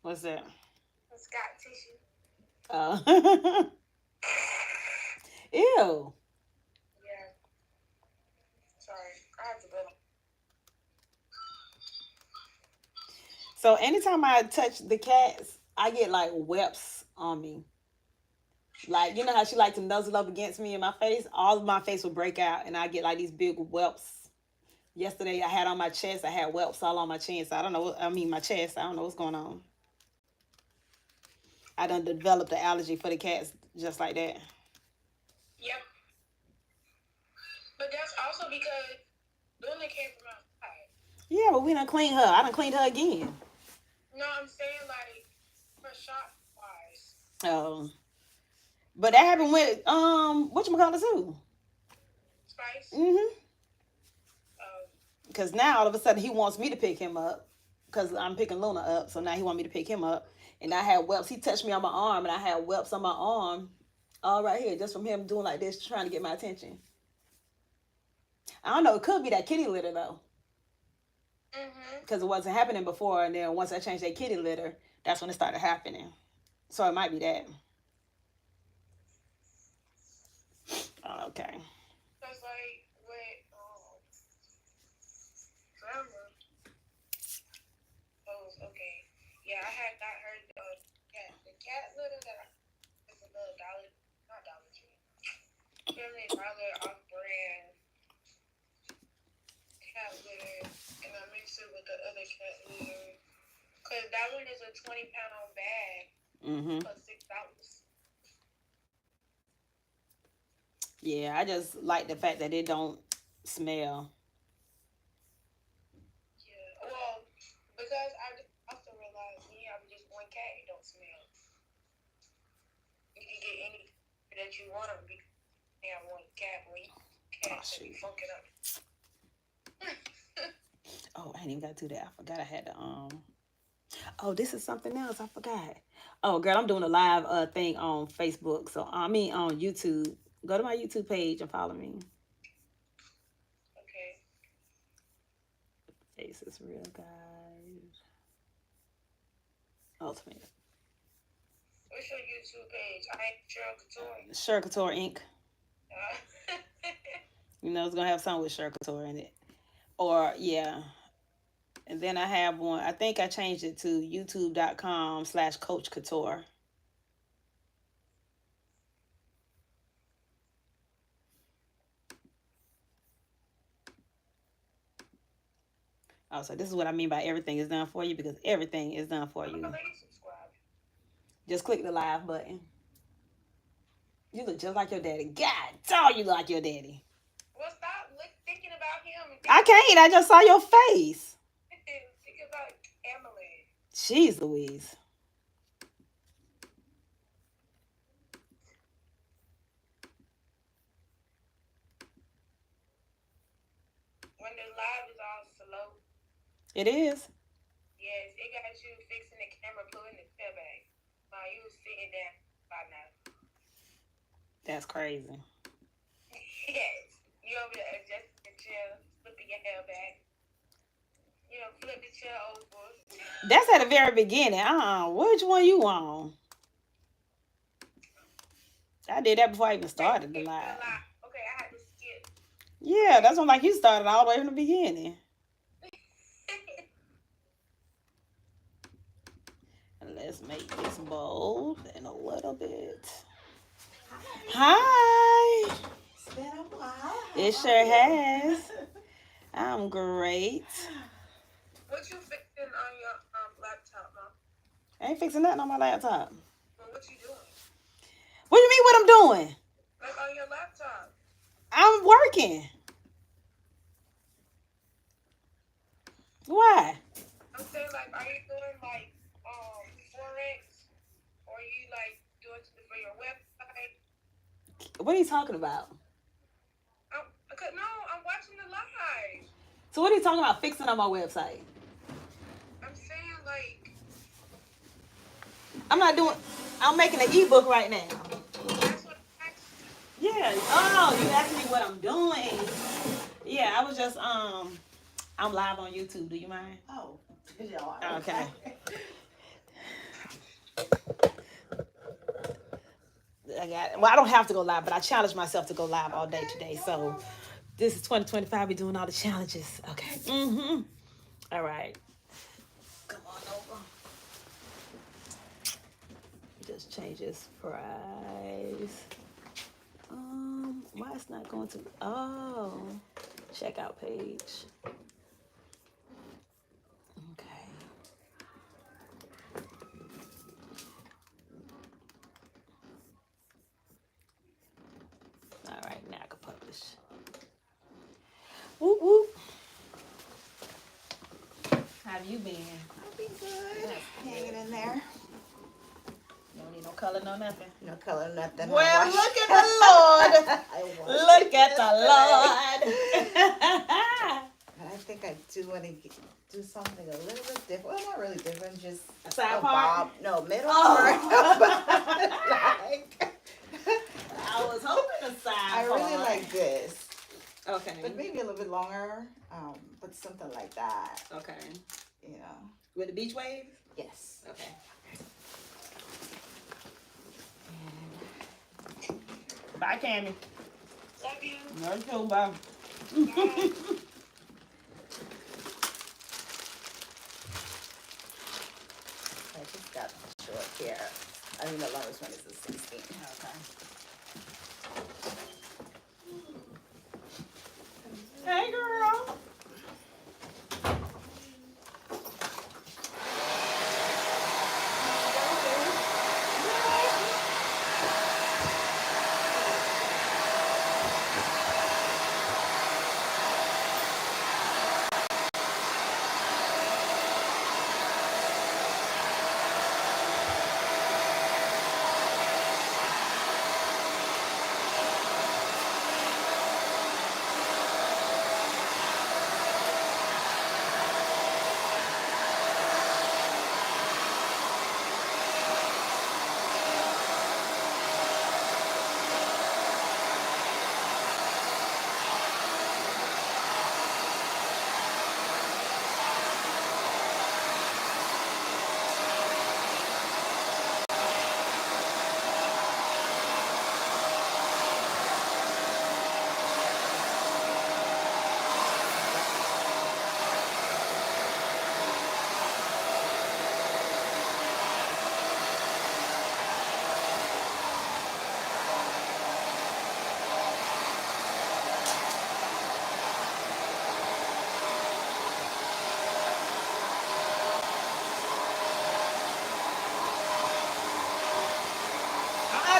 What's that? Some Scott tissue. Oh. Ew. Yeah. Sorry. I have to go. So anytime I touch the cats, I get like whelps on me. Like, you know how she like to nuzzle up against me in my face? All of my face will break out and I get like these big whelps. Yesterday I had on my chest, I had whelps all on my chin. So I don't know, my chest, I don't know what's going on. I done developed an allergy for the cats just like that. Yep. But that's also because only came from outside. Yeah, but we done cleaned her. I done cleaned her again. No, I'm saying like for shop wise. Oh. But that happened with whatchamacallit too. Spice. Because now all of a sudden he wants me to pick him up. Because I'm picking Luna up. So now he wants me to pick him up. And I had whelps. He touched me on my arm and I had whelps on my arm. All right here. Just from him doing like this, trying to get my attention. I don't know. It could be that kitty litter though. Because it wasn't happening before. And then once I changed that kitty litter, that's when it started happening. So it might be that. Okay. Cause like with Trevor. Oh, okay. Yeah, I had got her the cat litter that it's a little not Dollar Tree. Family Dollar off-brand cat litter, and I mix it with the other cat litter. Cause that one is a 20-pound bag for $6. Yeah, I just like the fact that it don't smell. Yeah, well, because I also realized when you have just one cat, it don't smell. You can get any that you want to be. You have one cat when you be funking up. Oh, I ain't even got to do that. I forgot I had to Oh, this is something else. I forgot. Oh, girl, I'm doing a live thing on Facebook. So I mean on YouTube. Go to my YouTube page and follow me. Okay. Face is real, guys. Ultimate. What's your YouTube page? I ain't Cheryl Couture. Cheryl Couture Inc. You know, it's gonna have something with Cheryl Couture in it. Or yeah. And then I have one. I think I changed it to youtube.com/Coach Couture. Oh, so this is what I mean by everything is done for you, because everything is done for you. Just click the live button. You look just like your daddy. God, dog, you look like your daddy. Well, stop thinking about him. I can't. I just saw your face. Think about Emily. Jeez Louise. When the live is all slow. It is. Yes, it got you fixing the camera, pulling the chair back. While you was sitting down by now. That's crazy. Yes. You over there adjusting the chair, flipping your hair back. You know, flip the chair over. That's at the very beginning. Which one you on? I did that before I even started the live. Okay, I had to skip. Yeah, that's when like you started all the way from the beginning. Let's make this bold in a little bit. Hi. It's been a while. It sure has. I'm great. What you fixing on your laptop, Mom? I ain't fixing nothing on my laptop. Well, what you doing? What do you mean what I'm doing? Like on your laptop. I'm working. Why? I'm saying, like, are you doing like Forex, or are you like doing something for your website? What are you talking about? No, I'm watching the live. So what are you talking about fixing on my website? I'm saying like I'm making an ebook right now. That's what I asked you. Yeah. Oh, you asked me what I'm doing. Yeah, I was just I'm live on YouTube. Do you mind? Oh, yeah. Okay. I don't have to go live, but I challenged myself to go live all day today. So this is 2025. We're doing all the challenges. Okay. All right. Come on over. Just change this price. Why it's not going to? Oh, checkout page. Okay. All right, now I can publish. Whoop whoop. have you been? I've been good. That's Hanging in there. You don't need no color, no nothing. No color, nothing. Well, look at the Lord. Look at the Lord. I think I do want to do something a little bit different. Well, not really different, just A side a part? bob. No, middle Oh. part. Like, I was hoping a side I part. really like this. Okay. But maybe a little bit longer. But something like that. Okay. You know. With the beach waves? Yes. Okay. Bye, Cammy. Love you. No, too, bye. I just got short here. I mean, the longest one is the 16. Okay. Hey, girl.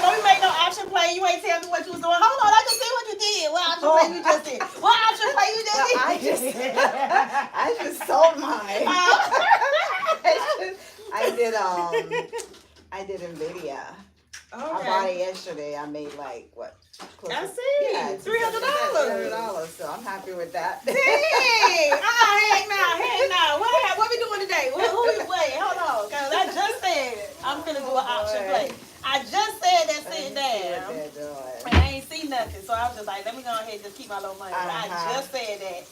Don't you make no option play. You ain't tell me what you was doing. Hold on, I just see what you did. What option play you just did? What option play you just did? I just sold mine. I did NVIDIA. I bought it yesterday. I made like what? I see. Yeah, $300. So I'm happy with that. Dang! Hang now. What we doing today? Wait, hold on. Cause I just said I'm gonna do an option play. I just said that sitting down. And I ain't see nothing. So I was just like, let me go ahead and just keep my little money. I just said that.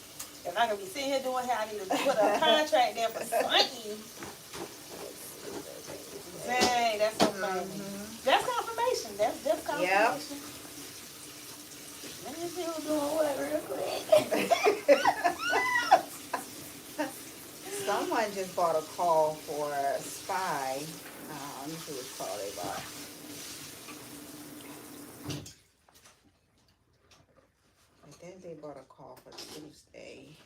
If I can be sitting here doing how I need to put a contract there for something. Dang, that's so funny. That's confirmation. That's just confirmation. Yep. Let me see who's doing what real quick. Someone just bought a call for Spy. Let me see which call they bought. I think they bought a call for Tuesday.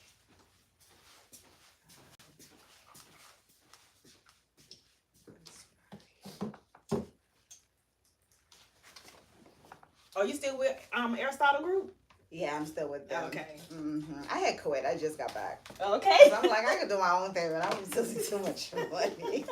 Are you still with Aristotle Group? Yeah, I'm still with them. Okay. I had quit. I just got back. Okay. So I'm like, I could do my own thing, but I'm losing too much money.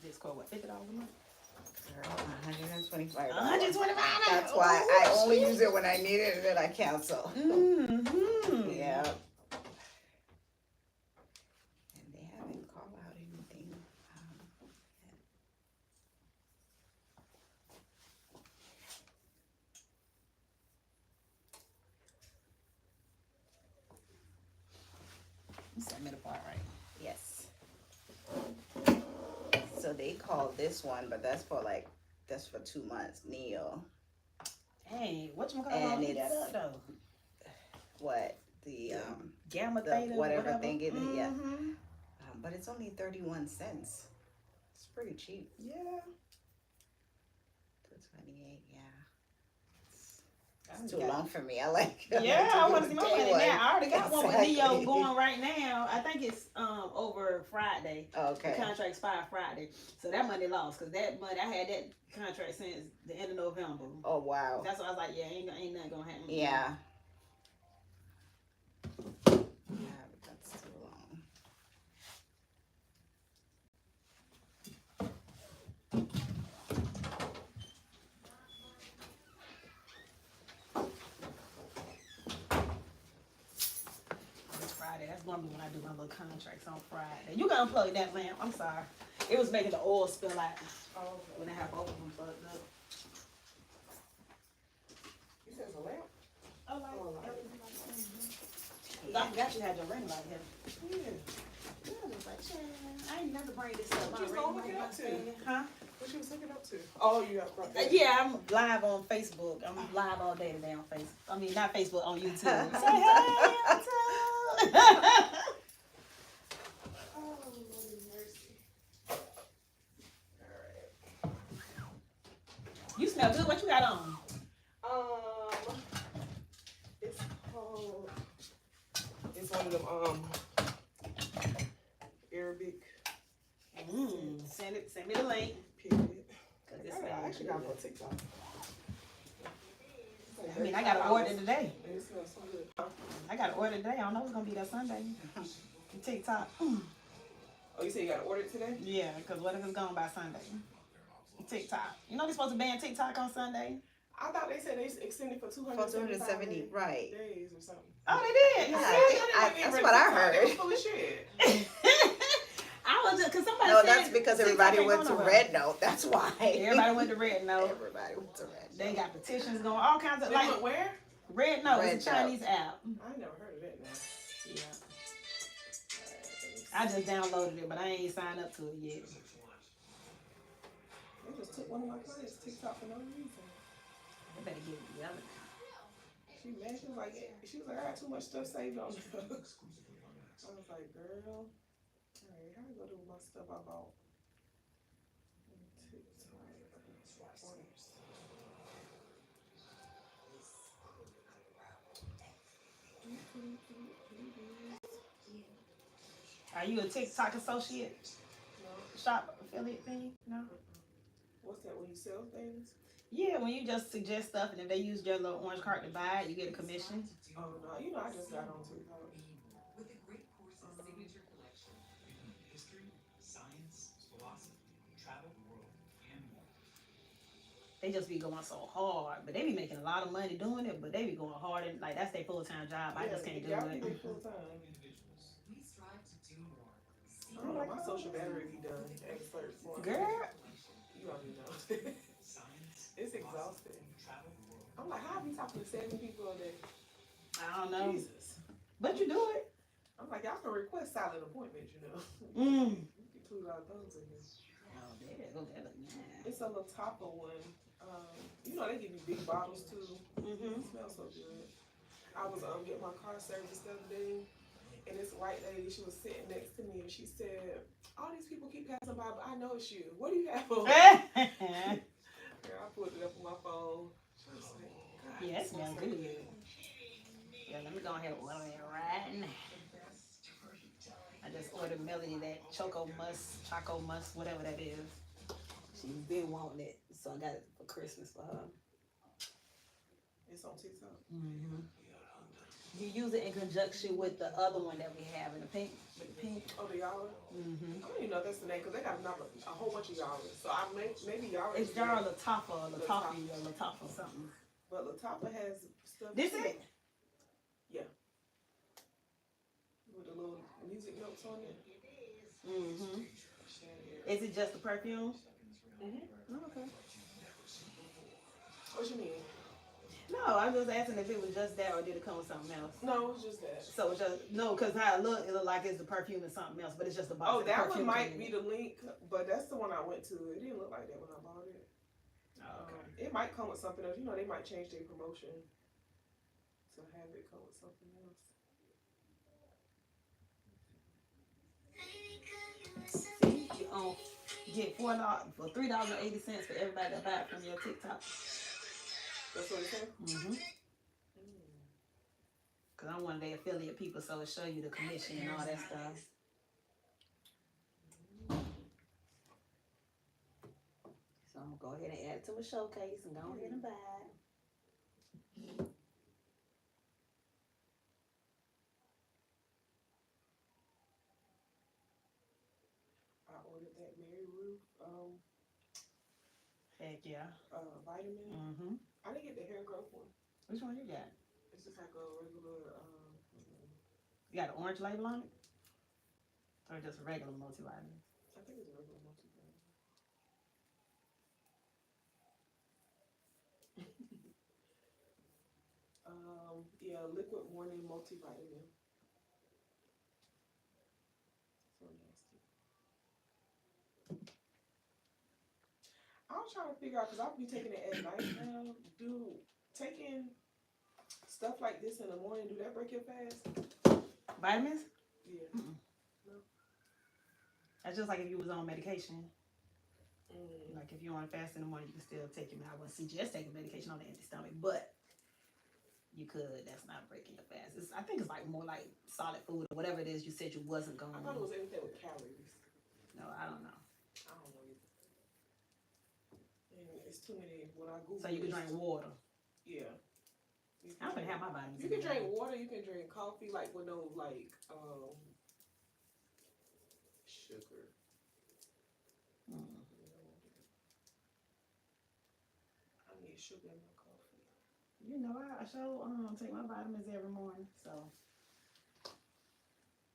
Discord, what, $50 a month? $125. $125. That's why I only use it when I need it, and then I cancel. Yeah. And they haven't called out anything. they call this one, but that's for 2 months. Neo. Hey, whatchamacallit And gonna eat that it's up though? what the Gamma the theta, whatever thing it is. Yeah. Mhm. But it's only 31 cents. It's pretty cheap. Yeah. 228. Yeah. I It's too got- long for me. I like. Yeah, I want to see my day money one. now. I already got one with Neo Exactly. going right now. I think it's over Friday. Okay. The contract expired Friday, so that money lost because that money I had that contract since the end of November. Oh wow. That's why I was like, yeah, ain't nothing gonna happen. Yeah. Yeah, but that's too long. It's Friday. That's normally when I do my little contracts on Friday. You gotta unplug that lamp. I'm sorry. It was making the oil spill out when I have both of them plugged up. You said it's a lamp? Oh, like, Oh, like- I forgot you had your ring light here. Yeah. Yeah, I was like, I ain't never bring this up. What My you was ring gonna light, hook it my up to? thing. Huh? What you was hooking up to? Oh, you got front. Yeah, I'm live on Facebook. I'm live all day today on Facebook. I mean, not Facebook, on YouTube. Say hey, YouTube. Oh, Lord mercy. You smell good. What you got on? It's called. It's one of them Arabic. Send me the link. Period. Cause this I actually got it on TikTok. I mean, I got to order today. And it smells so good. I got to order today. I don't know it's gonna be that Sunday. TikTok. Oh, you said you got to order it today? Yeah, because what if it's gone by Sunday? TikTok. You know they're supposed to ban TikTok on Sunday? I thought they said they extended for 270, right. days or something. Oh, they did. Yeah, Yeah, that's what I They heard. was full of shit. I was just because somebody No, said that's because everybody TikTok ain't went to going Red Note. That's why. Everybody went to Red Note. Everybody went to Red Note. They got petitions going, all kinds of They like went where? Red Note. Red It's a Chinese app. I ain't never heard of that now. Yeah. I just downloaded it, but I ain't signed up to it yet. They just took one of my clients TikTok for no reason. They better get it together. She mad. She was like, I got too much stuff saved on there. I was like, girl, alright, how do I go do my stuff I bought? Orders. Are you a TikTok associate? No. Shop affiliate thing? No? What's that when you sell things? Yeah, when you just suggest stuff and if they use your little orange card to buy it, you get a commission. Oh no, I just got on TikTok. With a great course's signature collection, history, science, philosophy, travel the world, and more. They just be going so hard, but they be making a lot of money doing it, but they be going hard and like that's their full-time job. I just can't do y'all it. be full time. We strive to do more. I don't know, my social battery be done at a certain point. Girl. You already know. It's exhausting. I'm like, how I be talking to 7 people a day? I don't know. Jesus. But you do it. I'm like, y'all can request silent appointments, you know. Mm. You can include our thumbs in here. Oh, that look nice. It's a La Tapa one. You know they give you big bottles too. Mm-hmm. It smells so good. I was getting my car serviced the other day, and this white lady, she was sitting next to me, and she said, "All these people keep passing by, but I know it's you. What do you have on?" Girl, I pulled it up on my phone. She was like, God, Yeah, it smells good. Yeah, let me go ahead and order it right now. I just ordered Melody that Choco Musk, whatever that is. She's been wanting it, so I got it for Christmas for her. It's on TikTok. Mm-hmm. You use it in conjunction with the other one that we have in the pink. Oh, the Yara? Mm-hmm. I don't even know if that's the name, because they got a whole bunch of Yaras. So maybe Yara. It's Yara Latafa something. But Latapa has stuff. This too. it? Yeah. With the little music notes on it. Mm-hmm. Is it just the perfume? Mm-hmm. Oh, okay. What you mean? No, I'm just asking if it was just that or did it come with something else? No, it's just that. So it's just, no, because how it looked like it's the perfume and something else, but it's just the box. Oh, of that perfume one might came in be it. the link, but that's the one I went to. It didn't look like that when I bought it. Oh, okay. It might come with something else. You know, they might change their promotion to have it come with something else. See, you get $4 for $3.80 for everybody that buy it from your TikTok. That's what it said? Mm-hmm. Because I'm one of their affiliate people, so it show you the commission and all that stuff. So I'm going to go ahead and add it to a showcase and go ahead and buy it. I ordered that Mary Ruth Heck yeah. vitamin. Mm-hmm. I didn't get the hair growth one. Which one you got? It's just like a regular. You got an orange label on it? Or just a regular multivitamin? I think it's a regular multivitamin. Yeah, liquid morning multivitamin. So nasty. I was trying to figure out because I'll be taking it at night now. Do taking stuff like this in the morning, do that break your fast? Vitamins? Yeah. Mm-mm. No. That's just like if you was on medication. Mm. Like if you want to fast in the morning, you can still take it. I wouldn't suggest taking medication on the empty stomach, but you could. That's not breaking your fast. I think it's like more like solid food or whatever it is you said you wasn't going. I thought it was anything with calories. No, I don't know. I don't know either. And it's too many when I Google. So you can drink water. Yeah. I'm gonna have my vitamins. You can drink water. You can drink coffee, like with no like sugar. Mm. I need sugar in my coffee. You know, I sure take my vitamins every morning. So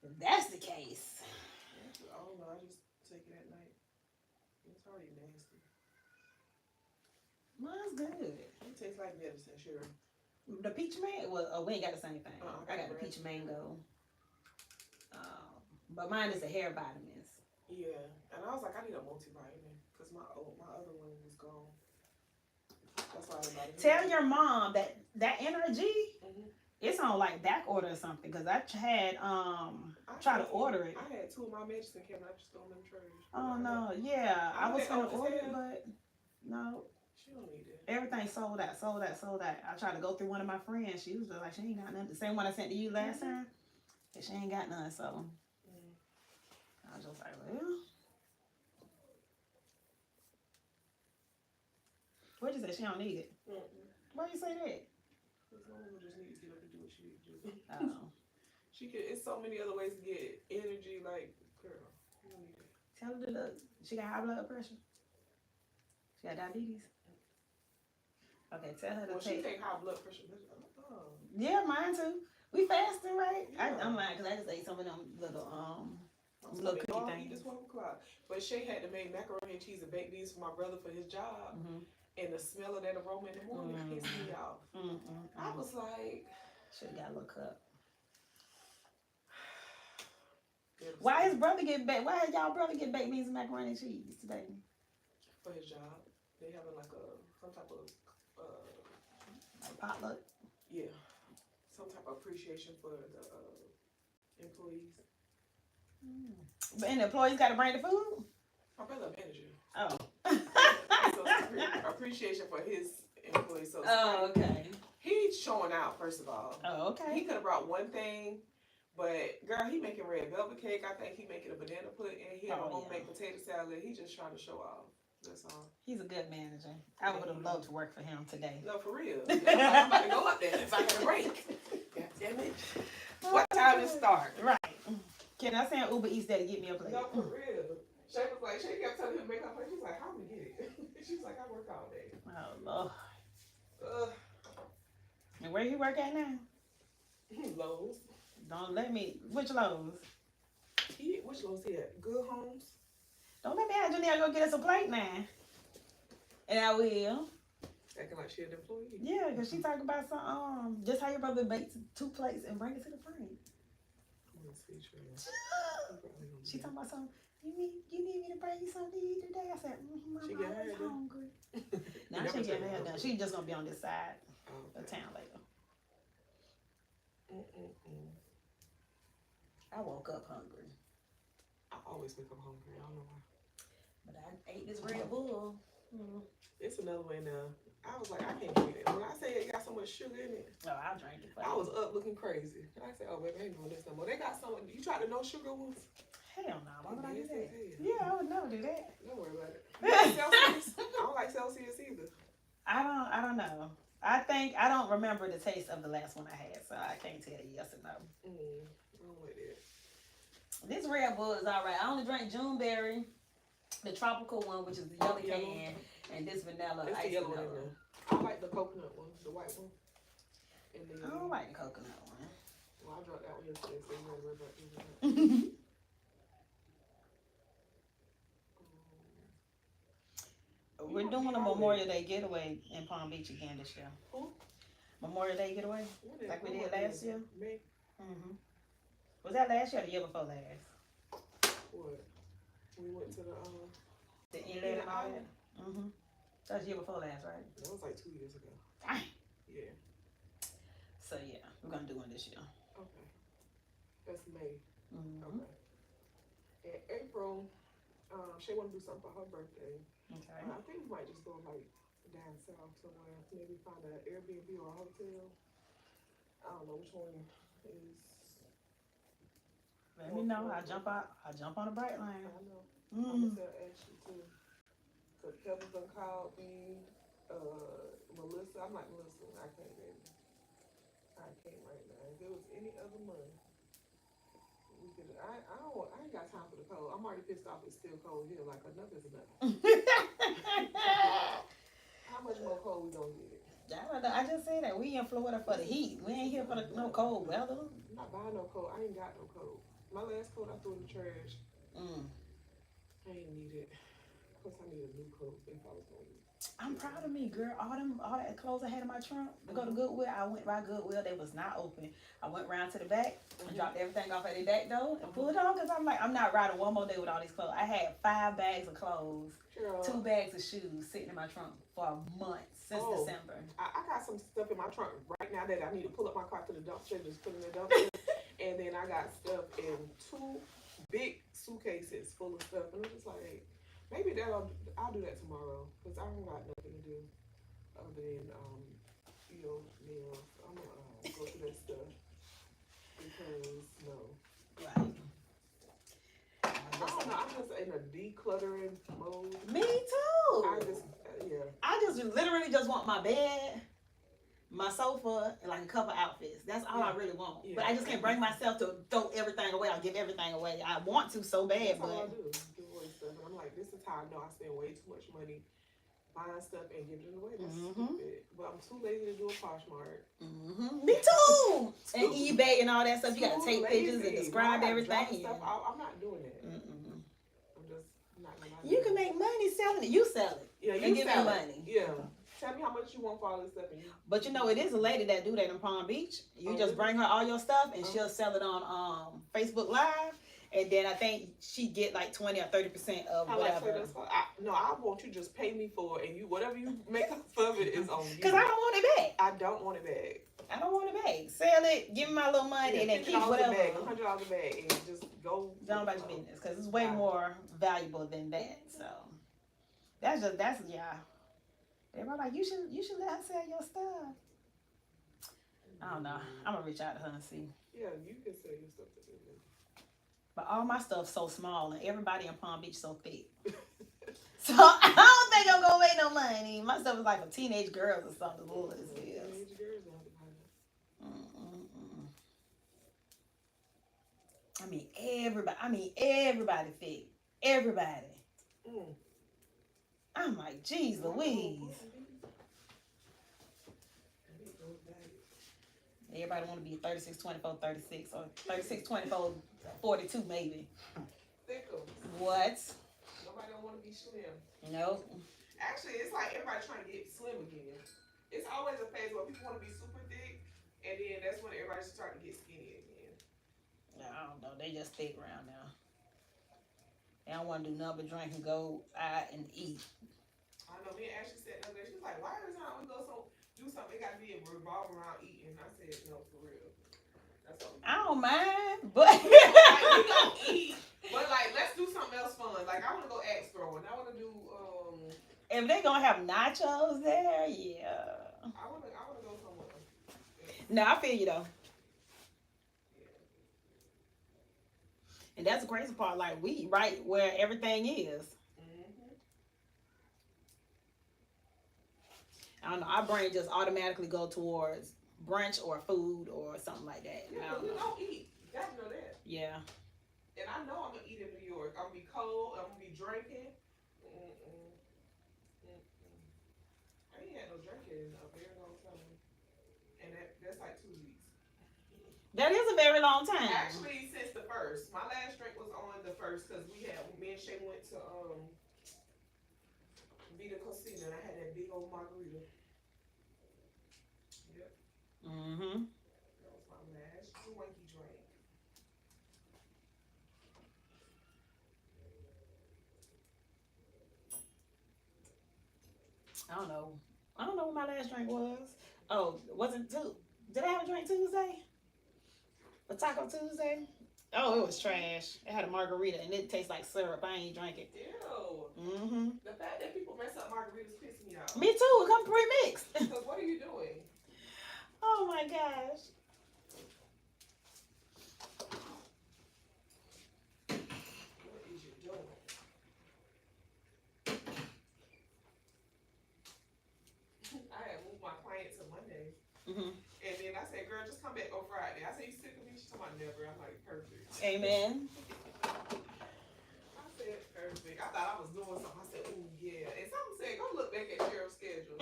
if that's the case, I don't know. I just take it at night. It's already nasty. mine's good. It tastes like medicine, sure. The peach mango, well, we ain't got the same thing. I got the peach raspberry. mango. But mine is the hair vitamins. Yeah, and I was like, I need a multivitamin because my other one was gone. That's why everybody. Tell your mom that energy, Mm-hmm. it's on like back order or something. Cause I had try to order it. I had 2 of my medicine cabinet. I just threw them in the trash. Oh no, yeah, I was gonna order it, hell. but no. She don't need it. Everything sold out. I tried to go through one of my friends. She was just like, she ain't got none. The same one I sent to you last time. And she ain't got none. So I was just like, well. What'd you say? She don't need it. Why you say that? Because no one just need to get up and do what she need to do. Oh. She could. It's so many other ways to get energy. Like, girl, you don't need it. Tell her to look. She got high blood pressure. She got diabetes. Okay, tell her to Well, take. she take high blood pressure. Yeah, mine too. We fasting, right? Yeah. I'm lying because I just ate some of them little little cookie things. This 12 o'clock. But Shay had to make macaroni and cheese and baked beans for my brother for his job. Mm-hmm. And the smell of that aroma in the morning pissed me off. I was like, should have got a little cup. Why his brother get baked? Why did y'all brother get baked beans and macaroni and cheese today? For his job, they having like some type of like potluck. Yeah, some type of appreciation for the employees. But and the employees got to bring the food. My brother manager. Oh. So appreciation for his employees. So okay. He's showing out first of all. Oh, okay. He could have brought one thing. But girl, he making red velvet cake. I think he making a banana pudding. He had my mom make potato salad. He just trying to show off. That's all. He's a good manager. I would have loved to work for him today. No, for real. I'm about to go up there if I get a break. God damn it. What time it start? Right. Can I send Uber Eats there to get me a plate? No, for real. Shay was like, Shay kept telling him to make her plate. She's like, how am I get it? She's like, I work all day. Oh Lord. And where you work at now? Lowe's. Don't let me. Which Lowe's? Which Lowe's he at? Good Homes. Don't let me have Janelle go get us a plate now. And I will. Acting like she an employee. Yeah, because she talking about some just how your brother bakes 2 plates and bring it to the front. She talking about something. You need me to bring you something to eat today? I said, She I'm get always her hungry. Now she get her done. She just gonna be on this side of town later. I woke up hungry. I always wake up hungry. I don't know why. But I ate this Red Bull. It's another way now. I was like, I can't drink it. When I say it got so much sugar in it, Oh, I'll drink it. I was up looking crazy. And I said, oh, baby, I ain't doing this no more. They got some. You tried the no sugar ones? Hell no. Why would I do that? Yeah, I would never do that. Don't worry about it. Celsius? I don't like Celsius either. I don't know. I don't remember the taste of the last one I had, so I can't tell you yes or no. I don't like that. This Red Bull is alright. I only drank Juneberry, the tropical one, which is the yellow can, and this vanilla. It's the yellow one in there. I like the coconut one, the white one. And I don't like the coconut one. Well, I drank that one yesterday, so you gotta worry about that. We're doing a Memorial Day getaway in Palm Beach again this year. Who? Memorial Day getaway? Like we did last year? Me? Was that last year or the year before last? What? We went to the inlet and all that? That was the year before last, right? That was like 2 years ago. Dang. Yeah. So yeah, we're gonna do one this year. Okay. That's May. Okay. In April, she wanna do something for her birthday. Okay. I think we might just go like down south somewhere. Maybe find an Airbnb or a hotel. I don't know which one is. Let me know. I'll jump on a bright line. I know. I'm gonna tell Ashley too. Cause Kevin's done called me. Melissa, I'm like Melissa. I can't baby. I can't right now. If there was any other month, we could. I ain't got time for the cold. I'm already pissed off. It's still cold here. Like enough is enough. How much more cold we gonna get? I don't know. I just say that we in Florida for the heat. We ain't here for no cold weather. I'm not buying no coat. I ain't got no coat. My last coat I threw in the trash. I ain't need it. Of course I need a new coat if I was gonna use it. I'm proud of me, girl. All that clothes I had in my trunk to go to Goodwill. I went by Goodwill. They was not open. I went round to the back and dropped everything off at the back door and pulled it on because I'm like, I'm not riding one more day with all these clothes. I had 5 bags of clothes, 2 bags of shoes sitting in my trunk for a month since December. I got some stuff in my trunk right now that I need to pull up my car to the dumpster and just put in the dumpster. And then I got stuff in 2 big suitcases full of stuff. And I'm just like, maybe I'll do that tomorrow because I don't got nothing to do other than meals. I'm gonna go through that stuff because Right. I don't know. I'm just in a decluttering mode. Me too. I just literally just want my bed, my sofa, and like a couple outfits. That's all I really want. But I just can't bring myself to throw everything away or give everything away. I want to so bad, that's but all I do. Give away stuff. And I'm like, this is how I know I spend way too much money buying stuff and giving it away. That's stupid. But I'm too lazy to do a Poshmark. Me too. And eBay and all that stuff. You gotta take pictures and describe everything. I'm not doing that. I'm just not gonna. You can make money selling it. You sell it. Yeah, you and give me sell money. Yeah. Tell me how much you want for all this stuff. But you know, it is a lady that do that in Palm Beach. You just bring her all your stuff and she'll sell it on Facebook Live. And then I think she get like 20 or 30% of whatever. I want you to just pay me for it, and you whatever you make up of it is on you. Because I don't want it back. I don't want it back. I don't want it back. Sell it, give me my little money, and then keep whatever. $100 a bag, and just go about your business, because it's way more valuable than that. So that's yeah. Everybody like you should let her sell your stuff. I don't know. I'm gonna reach out to her and see. Yeah, you can sell your stuff to them. But all my stuff's so small, and everybody in Palm Beach so thick. So I don't think I'm gonna make no money. My stuff is like for teenage girls or something. Teenage girls I mean everybody thick. Everybody. I'm like, geez Louise. Everybody want to be 36, 24, 36, or 36, 24, 42 maybe. Thickles. What? Nobody don't want to be slim. Nope. Actually, it's like everybody trying to get slim again. It's always a phase where people want to be super thick, and then that's when everybody start to get skinny again. I don't know. They just thick around now. They don't want to do nothing but drink and go out and eat. I know. Me and Ashley said the other day, she was like, "Why every time we go do something, it got to be revolving around eating?" I said, "No, for real. That's what we do." I don't mind, but like, we gonna eat, but like let's do something else fun. Like I want to go axe throwing. I want to do if they gonna have nachos there, yeah. I want to go somewhere. No, I feel you though. And that's the crazy part. Like we right where everything is. I don't know. Our brain just automatically go towards brunch or food or something like that. Yeah, we don't eat. You gotta know that. Yeah. And I know I'm gonna eat in New York. I'm gonna be cold. I'm gonna be drinking. I ain't had no drinking in a very long time, and that's like 2 weeks. That is a very long time. Actually, since the first, my last drink was on the first because me and Shay went to Vita Cocina and I had that big old margarita. Yep. That was my last drinky drink. I don't know. I don't know what my last drink was. Oh, wasn't too. Did I have a drink Tuesday? A taco Tuesday? Oh, it was trash. It had a margarita and it tastes like syrup. I ain't drink it. Ew. The fact that people mess up margaritas pisses me off. Me too. It comes pre-mixed. Because what are you doing? Oh my gosh. What is you doing? I had moved my client to Monday. And then I said, girl, just come back on Friday. I said, you sick of me? She's talking about never. I'm like, perfect. Amen. I said, perfect. I thought I was doing something. I said, ooh, yeah. And something said, go look back at Cheryl's schedule.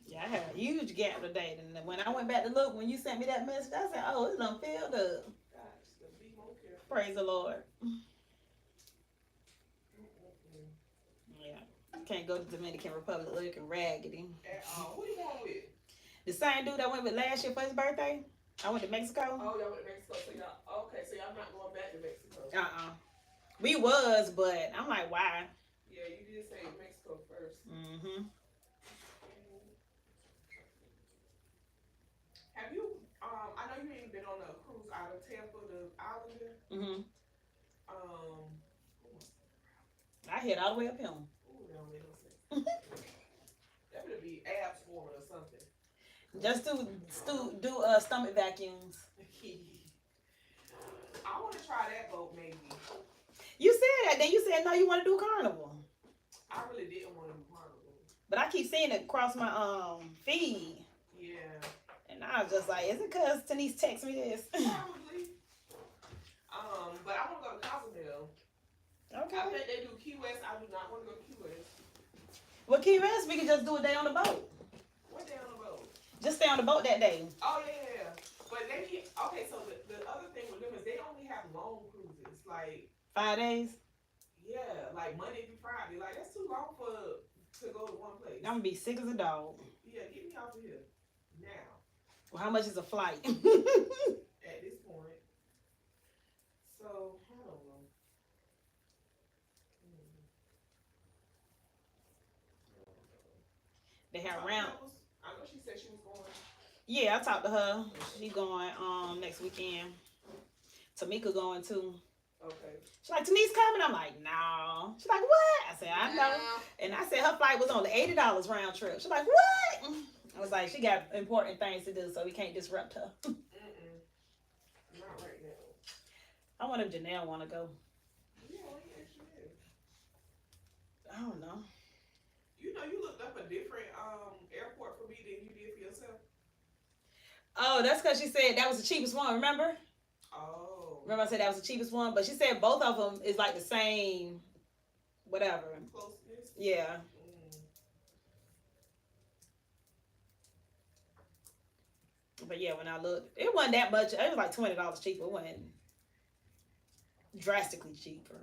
Yeah, I had a huge gap today. And then when I went back to look, when you sent me that message, I said, oh, it's done filled up. Gosh, be more careful. Praise the Lord. Yeah. Can't go to Dominican Republic looking raggedy. At all. Who you going with? The same dude I went with last year for his birthday. I went to Mexico. Oh, y'all went to Mexico. So y'all, okay, so y'all not going back to Mexico. We was, but I'm like, why? Yeah, you did say Mexico first. Have you, I know you ain't been on a cruise out of Tampa, the island there. I hit all the way up him. Ooh, that don't make no sense. That would be abs forming or something. Just do stomach vacuums. I want to try that boat maybe. You said that. Then you said no. You want to do Carnival. I really didn't want to do Carnival. But I keep seeing it across my feed. Yeah. And I was just like, is it because Denise texted me this? Probably. But I want to go to Cozumel. Okay. I bet they do Key West. I do not want to go to Key West. Well, Key West, we can just do a day on the boat. What day on the boat? Just stay on the boat that day. Oh yeah. But they keep, okay. So the other thing with them is they only have long cruises, like 5 days. Yeah, like Monday through Friday. Like that's too long to go to one place. I'm gonna be sick as a dog. Yeah, get me off of here now. Well, how much is a flight? At this point. So I don't know. They have round. I know she said she was going. Yeah, I talked to her. She going next weekend. Tamika going too. Okay. She's like, Denise coming? I'm like, no. She's like, what? I said, I know. And I said her flight was only $80 round trip. She's like, what? I was like, she got important things to do, so we can't disrupt her. Not right now. I wonder if Janelle want to go. Yeah, why you actually there? I don't know. You know, you looked up a different airport for me than you did for yourself. Oh, that's because she said that was the cheapest one, remember? Oh. Remember I said that was the cheapest one? But she said both of them is like the same, whatever. Closeness? Yeah. But yeah, when I looked, it wasn't that much. It was like $20 cheaper. It wasn't drastically cheaper.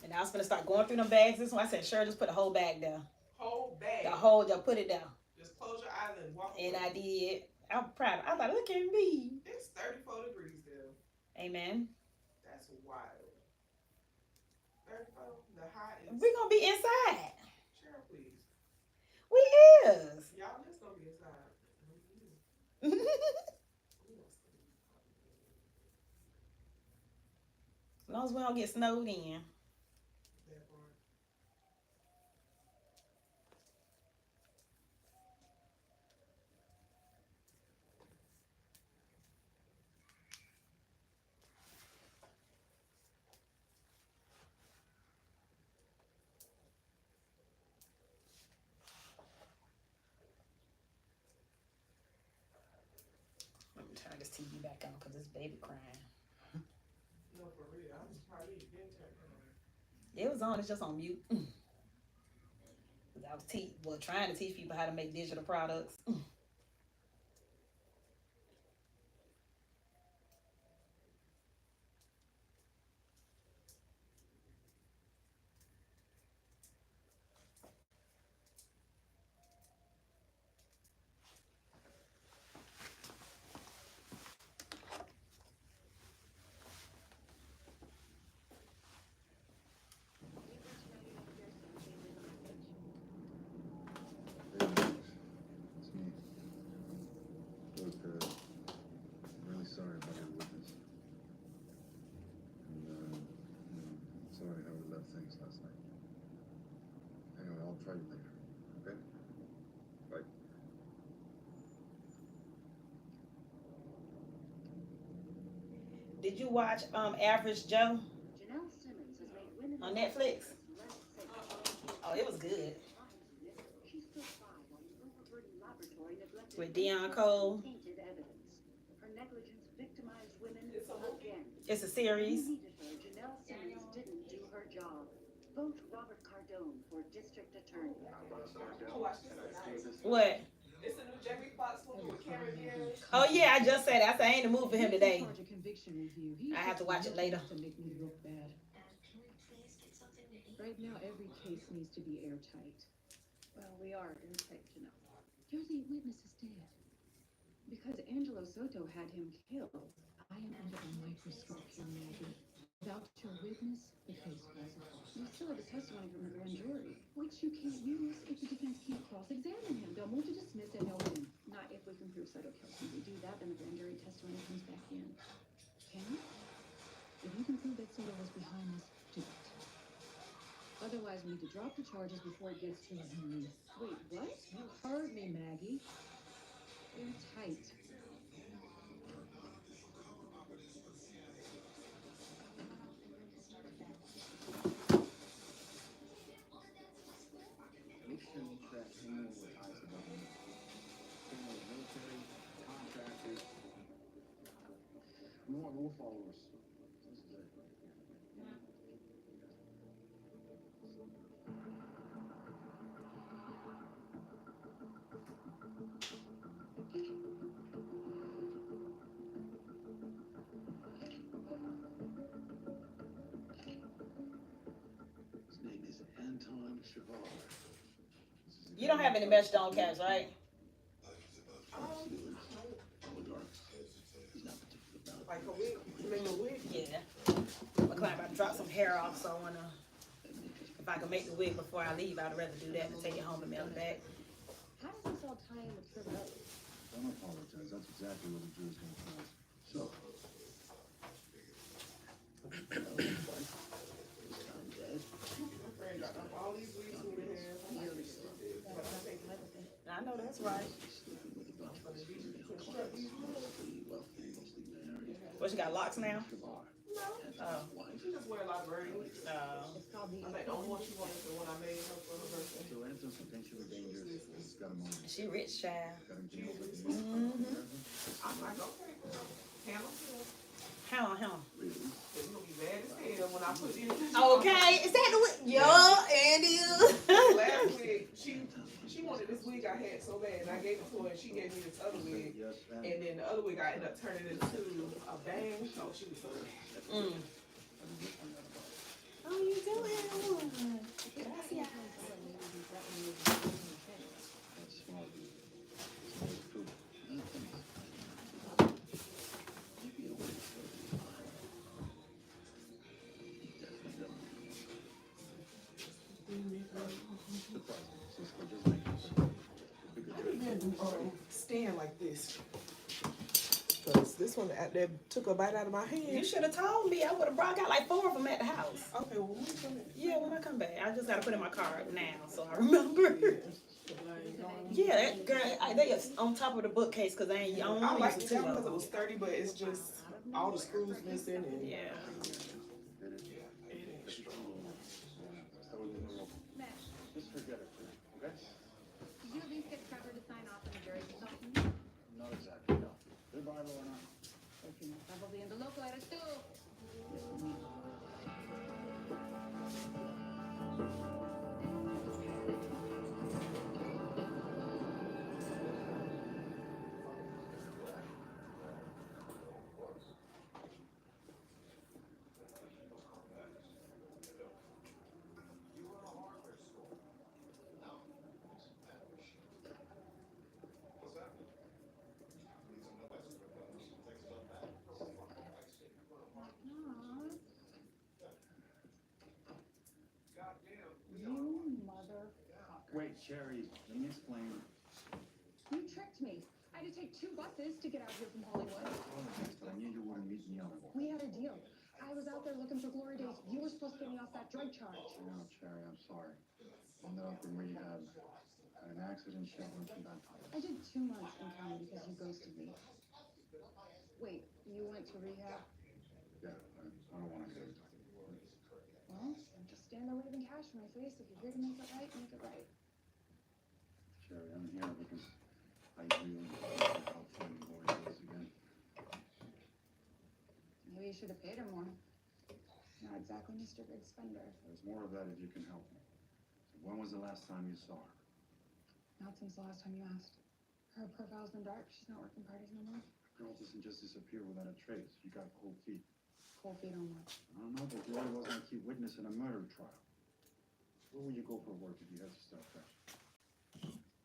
And I was gonna start going through them bags. This one, I said, sure, just put the whole bag down. Whole bag. The whole, just put it down. Just close your eyes and walk And away. I did. I'm proud. I thought, look at me. It's 34 degrees there. Amen. That's wild. 34. The high is. We're gonna be inside. Cheryl, please. We is. Y'all just gonna be inside. As long as we don't get snowed in. That part. Let me turn this TV back on because this baby crying. No, for real. I'm surprised you didn't turn it on. It was on. It's just on mute. I was trying to teach people how to make digital products. It's me. Look, I'm really sorry about your witness. And, sorry how we left things last night. Anyway, I'll try you later, okay? Bye. Did you watch Average Joe on Netflix? Oh, it was good. With Deion Cole. It's a series. Vote Robert Cardone for district attorney. What? It's a new Jamie Foxx movie with Cameron Diaz. Oh yeah, I just said that. I said I ain't in the mood for him today. I have to watch it later. To make me look bad. Right now, every case needs to be airtight. Well, we are airtight, Janelle. Your lead witness is dead. Because Angelo Soto had him killed. I am under a microscope here, Maggie. Without your witness, the case falls apart. You still have a testimony from the grand jury, which you can't use if the defense can't cross-examine him. They'll move to dismiss and he'll win. Not if we can prove Soto killed him. If we do that, then the grand jury testimony comes back in. Can you? If you can prove that Soto was behind this, do it. Otherwise, we need to drop the charges before it gets too late. Wait, what? You heard me, Maggie. You're tight. Make sure you track anyone with ties to government. Criminal, military, contractors. We want rule followers. This is it. His name is Anton Shavar. You don't have any meshed on caps, right? Oligarchs. He's not particular about Like a wig. You make a wig? Yeah. My client about to drop some hair off, so I wanna. If I can make the wig before I leave, I'd rather do that than take it home and mail it back. How does this all tie in with criminality? Don't apologize. That's exactly what the jury's going to tell us. So, his wife is found dead. My friend got all these wigs in their hair. I know that's right. Sleeping with a bunch of his female clients. Mostly wealthy, mostly married. What, she got locks now? Shavar. Oh. She just wear a lot of rings. Oh. I think the only one she wanted was the one I made her for her birthday. So Anton's potentially dangerous. He's got him on. She rich, child. Got him killed. I'm like, okay, girl. Handle it. How? Really? Cause you gonna be mad as hell when I put it in. Okay, is that the wig? Yo, Andy. Last wig, she wanted this wig I had so bad, and I gave it to her, and she gave me this other wig. Yes, And then the other wig I ended up turning into a bang. Oh, she was so mad. Oh, you Two in one. Gracias. That's smart. Smart is proof. Thanks. Maybe you'll wait for it. Stand like this. Cause this one that took a bite out of my hand. You should have told me. I would have brought out like 4 of them at the house. Okay, well when you come in. Yeah, when I come back. I just gotta put in my card now so I remember. Yeah, that girl, they are on top of the bookcase because I don't I want like to the use camera two because of it was them. sturdy, but it's just all the screws missing and Yeah. Just forget it, okay? Did you at least get Trevor to sign off on the jury's result? Not exactly, no. They're Bible or not. Probably in the local eres tú. Wait, Sherry, let me explain. You tricked me. I had to take 2 buses to get out here from Hollywood. I knew you wouldn't meet me up. We had a deal. I was out there looking for Glory Days. You were supposed to get me off that drug charge. No, Sherry, I'm sorry. Ended up in rehab. Had an accident, shit went from that. I did 2 months in county because you ghosted me. Wait, you went to rehab? Yeah, I don't want to get into it. Well, just stand there waving cash in my face. If you're here to make it right, make it right. Sherry, I'm here because I really need help finding Glory Days again. Maybe you should have paid her more. Not exactly Mr. Big Spender. There's more of that if you can help me. So when was the last time you saw her? Not since the last time you asked. Her profile's been dark. She's not working parties no more. The girl doesn't just disappear without a trace. You got cold feet. Cold feet on what? I don't know, but Glory wasn't a key witness in a murder trial. Where would you go for work if you had to start fresh?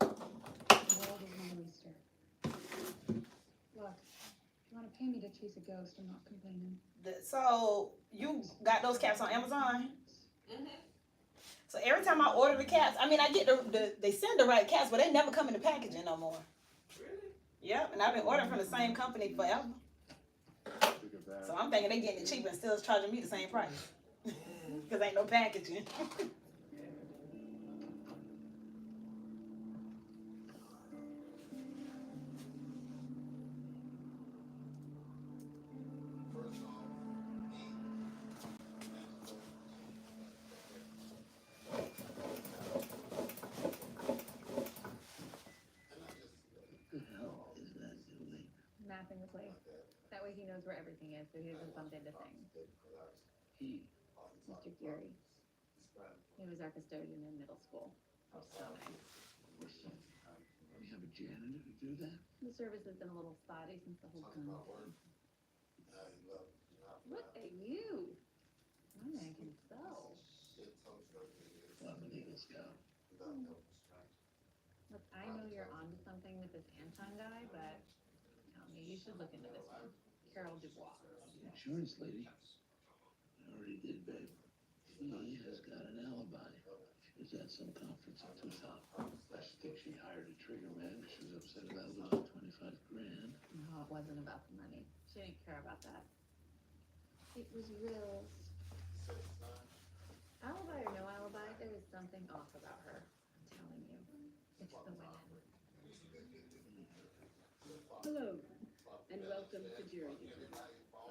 The world is my oyster. Look, if you want to pay me to chase a ghost, I'm not complaining. So you got those caps on Amazon? So every time I order the caps, I mean, I get they send the right caps, but they never come in the packaging no more. Really? Yep, and I've been ordering from the same company forever. So I'm thinking they getting it cheap and still charging me the same price. Because ain't no packaging. Mapping the place. That way he knows where everything is, so he doesn't bump into things. Mr. Geary. He was our custodian in middle school. So nice. We have a janitor to do that? The service has been a little spotty since the whole gun. Look at you. My man can sew. I'm an Eagle Scout. Look, I know you're onto something with this Anton guy, but you should look into this one. Carol Dubois. Insurance lady. I already did, babe. He has got an alibi. She was at some conference in Tucson. I think she hired a trigger man. She was upset about losing 25 grand. No, it wasn't about the money. She didn't care about that. It was Rill's. Alibi or no alibi, there is something off about her. I'm telling you. It's the women. Hello, and welcome to Jury Duty.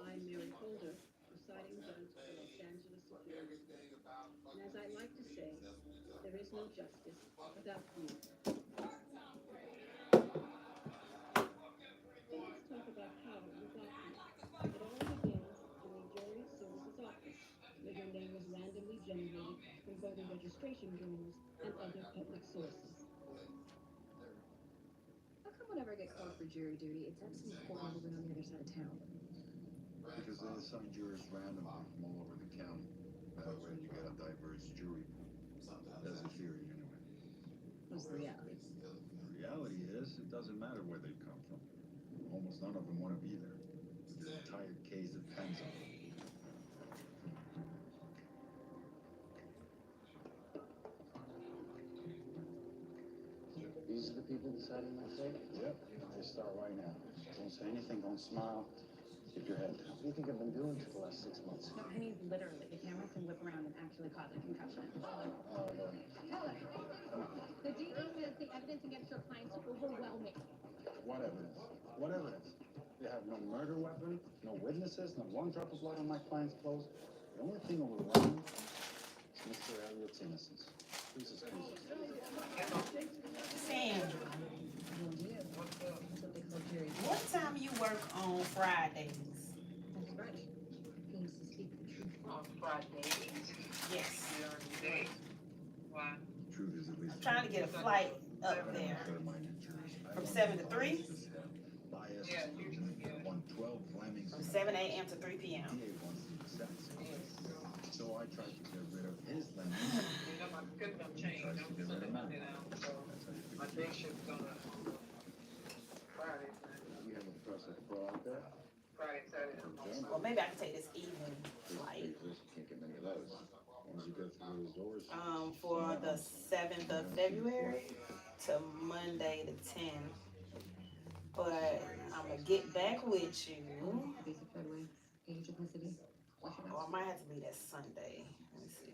I'm Mary Holder, presiding judge of the Los Angeles Superior Court. And as I like to say, there is no justice without you. Let's talk about how you got here. It all begins in the Jury Services Office, where your name was randomly generated from voter registration journals and other public sources. How come whenever I get called for jury duty, it's at some court over on the other side of town? Because they assign jurors randomly from all over the county. That way you get a diverse jury. That's a theory anyway. What's the reality? The reality is, it doesn't matter where they come from. Almost none of them want to be there. The entire case depends on it. These are the people deciding my fate? Yep. They start right now. Don't say anything, don't smile. Keep your head down. What do you think I've been doing for the last 6 months? No, I mean literally. The camera can whip around and actually cause a concussion. Tell us. The DA says the evidence against your client's overwhelming. What evidence? What evidence? They have no murder weapon, no witnesses, not one drop of blood on my client's clothes. The only thing overwhelming is Mr. Elliot's innocence. Please excuse us. Sandra, That's what they call jury. what time you work on Fridays? That's right. He needs to speak the truth. On Friday. Yes. Why? The truth is, at least I'm trying to get a flight up there from 7 to 3, bias, Yeah, one 12 Flemings. from 7 a.m. to 3 p.m. DA wants to be sentenced. So I tried to get rid of his lemons. You know, my schedule don't change. Tried to I'm get rid of Sunday, mine. Monday now, so That's how you my figure day shift's gonna Friday, you have a process pro out there. Friday, Saturday. and Well, maybe I can take this evening flight. Can't get many of those. Once you go through those doors. For the 7th of February to Monday the 10th. But I'm gonna get back with you. Basic roadway, age, ethnicity. What should Or I might have to leave that Sunday. Let me see.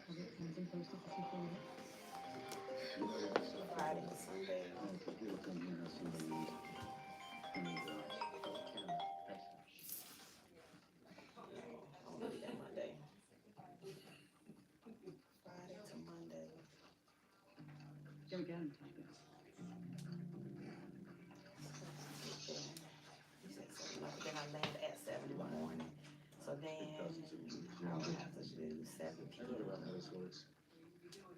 have it hands and posted for people. Friday to Sunday. People come here and see the news. And, I'm gonna leave that Monday. Friday to Monday. Don't get him, type it. Then I land at 7 in the morning. So then I'll have to do 7 I read about p.m. how this works.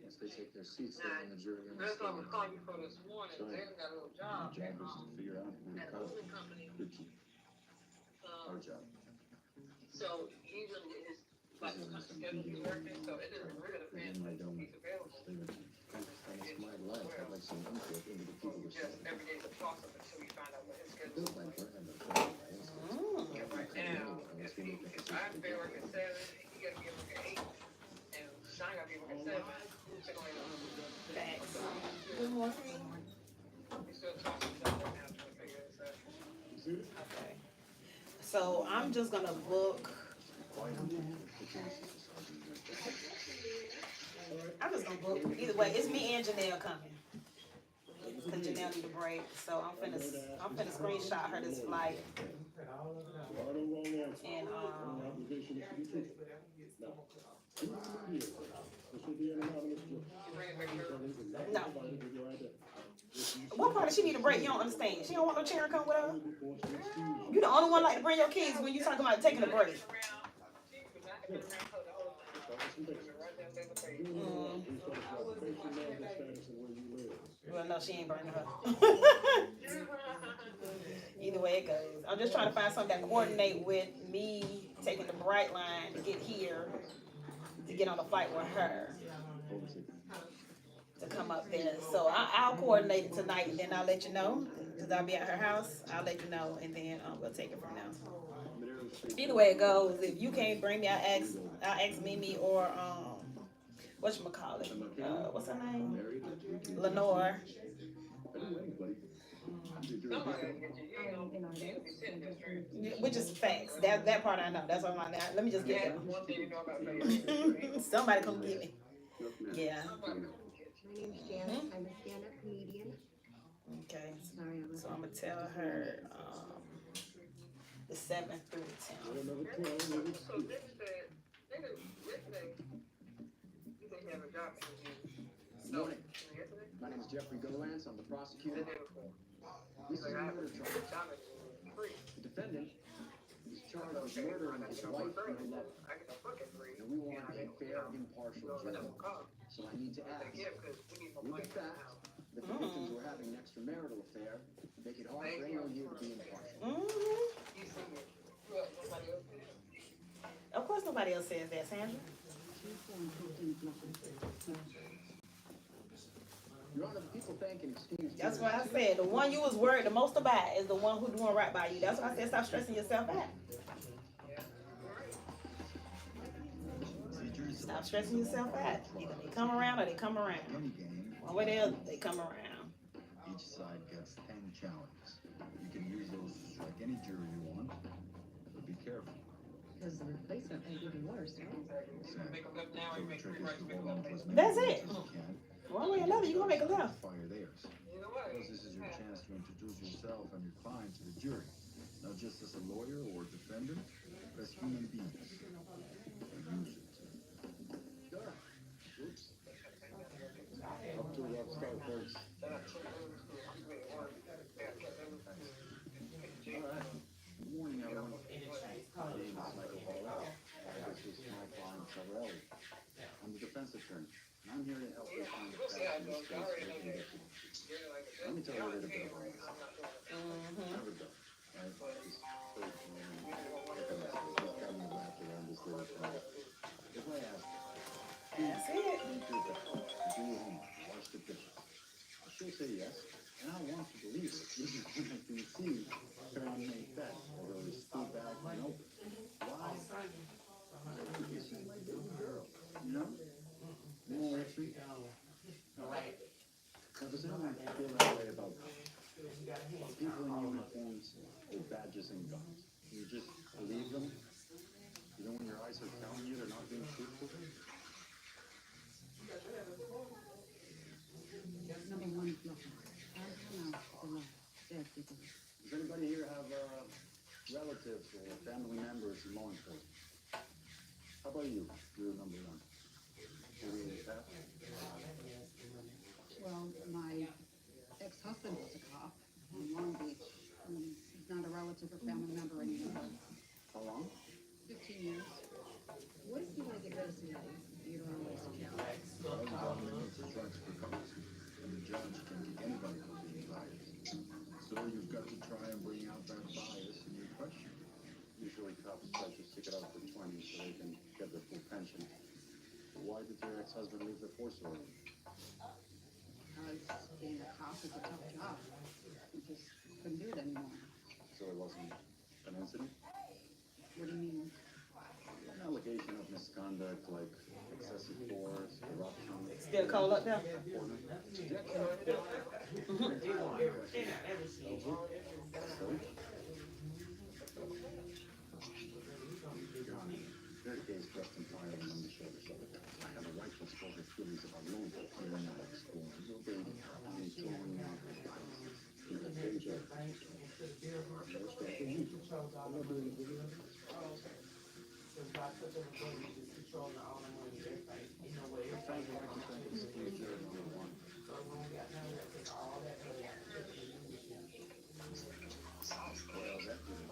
Once they take their seats, they run the jury in the That's what I'm stand. calling you for this morning. So, They got a little our job job is to figure out who to at a cut. moving company. Good key. Our job. So he's gonna get his, like, the kind of schedule he's working, so it doesn't really depend I on don't if he's available. stay with you. And it's my life. I'd like some input into the people who Just say. every day's a toss up until we find out what his schedule Built is my like. brand of Yeah, right now, if I'm there working 7, he gotta be at work at 8, and Sean gotta be at work at 7. So going on. Thanks. Good morning. He's still tossing stuff right now, trying to figure this out. Okay. So I'm just gonna book. I'm just gonna book. Either way, it's me and Janelle coming. Cause Janelle need a break, so I'm finna screenshot her this flight. And no. What part does she need a break? You don't understand. She don't want no chair to come with her. You the only one like to bring your kids when you talking about taking a break. Well, no, she ain't burning her. Either way it goes. I'm just trying to find something that coordinate with me taking the bright line to get here, to get on the flight with her, to come up there. So I'll coordinate it tonight, and then I'll let you know, because I'll be at her house. I'll let you know, and then we'll take it from there. Either way it goes, if you can't bring me, I'll ask Mimi or whatchamacallit, what's her name? Lenore. Which is facts. That part I know. That's what I'm like. Let me just get that. Somebody come get me. Yeah. My name's Janet. I'm a stand-up comedian. Okay. Sorry, So I'm gonna tell her the 7th through the 10th. So they said, yesterday, you didn't have a job interview. Good morning. My name is Jeffrey Golance. I'm the prosecutor. This is a murder charge. The defendant is charged with murdering his wife and lover. And we want a fair, impartial jury. So I need to ask, would the fact that the victims were having an extramarital affair make it hard for anyone here to be impartial? Nobody else says that, Sandra. 2, 4, and 15 is nothing. Your Honor, people think an excuse. That's what I said. The one you was worried the most about is the one who doing right by you. That's why I said stop stressing yourself out. Stop stressing yourself out. Either they come around or they come around. One way or the other, they come around. Each side gets 10 challenges. You can use those to strike any jury you want, but be careful. Because the replacement may be even worse, right? Exactly. So the trick is to hold on to as many That's votes it. as you can. One way or another, you gonna make a left. Fire theirs. Because this is your chance to introduce yourself and your client to the jury, not just as a lawyer or defendant, but as human beings. And use it. Oops. Up to a rough start, folks. Alright. Good morning, everyone. My name is Michael Hall. This is my client, Savarelli. I'm the defense attorney, and I'm here to help you find the facts in this case so we can get to it. Let me tell you a little bit about myself. Never done. Right? This first man, look at this. Just got me wrapped around this little thing. If I ask you, That's it. do your best. Do your homework. Watch the pictures. She'll say yes, and I want to believe it. This is when I can see her on May 5th, although it's still back and open. Why? Because she's my baby girl, you know? No, actually, Right. now does anyone feel that way about people in uniforms with badges and guns? You just believe them, even when your eyes are telling you they're not being truthful? Number 1 is nothing. No, the lie. That's ridiculous. Does anybody here have relatives or family members in law enforcement? How about you? You're number 1. Well, my ex-husband was a cop in Long Beach. He's not a relative or family member anymore. How long? 15 years. What if you want to get rid of somebody you don't always count? Well, the government needs to charge for cause, and the judge can kick anybody for being biased. So you've got to try and bring out that bias in your question. Usually cops try to stick it out for 20 so they can get their full pension. Why did your ex-husband leave the force already? Because being a cop is a tough job. You just couldn't do it anymore. So it wasn't an incident? What do you mean? An allegation of misconduct like excessive force, corruption. Still cold up there? Their case dressed entirely on the shoulders of it. I have a right to explore her feelings about Louis. You're not exploring your baby. I'm throwing out her biases. She's a danger. I'm not doing a video. Sounds like I'm saying excuse your number 1. Well, that didn't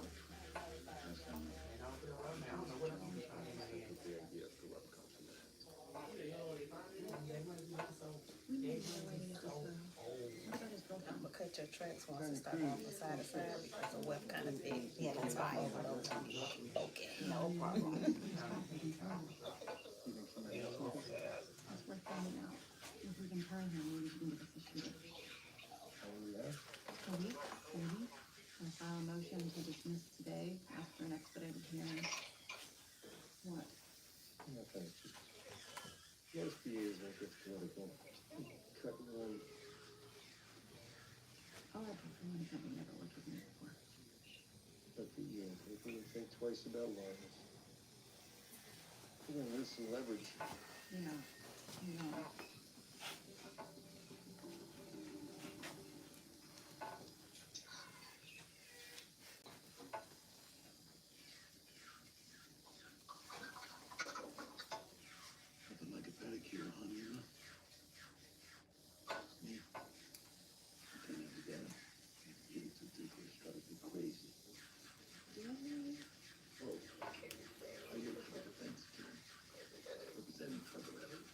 work. I'm gonna cut your tracks once and start going from side to side because the web kind of thick. Yeah, that's fine. Okay. No problem. It's worth finding out. If we can turn him, we can get us a shooter. Police, I file a motion to dismiss today after an expedited hearing. What? No, thank you. Most years I get political. Cut one. All I prefer is that we never worked with me before. But for years, I didn't think twice about lawyers. You're gonna lose some leverage. You know. Nothing like a pedicure, honey, huh? Me? I can't have the dad. Getting too ticklish, try to be crazy. Oh, I get it for the defense attorney. Representing Trevor.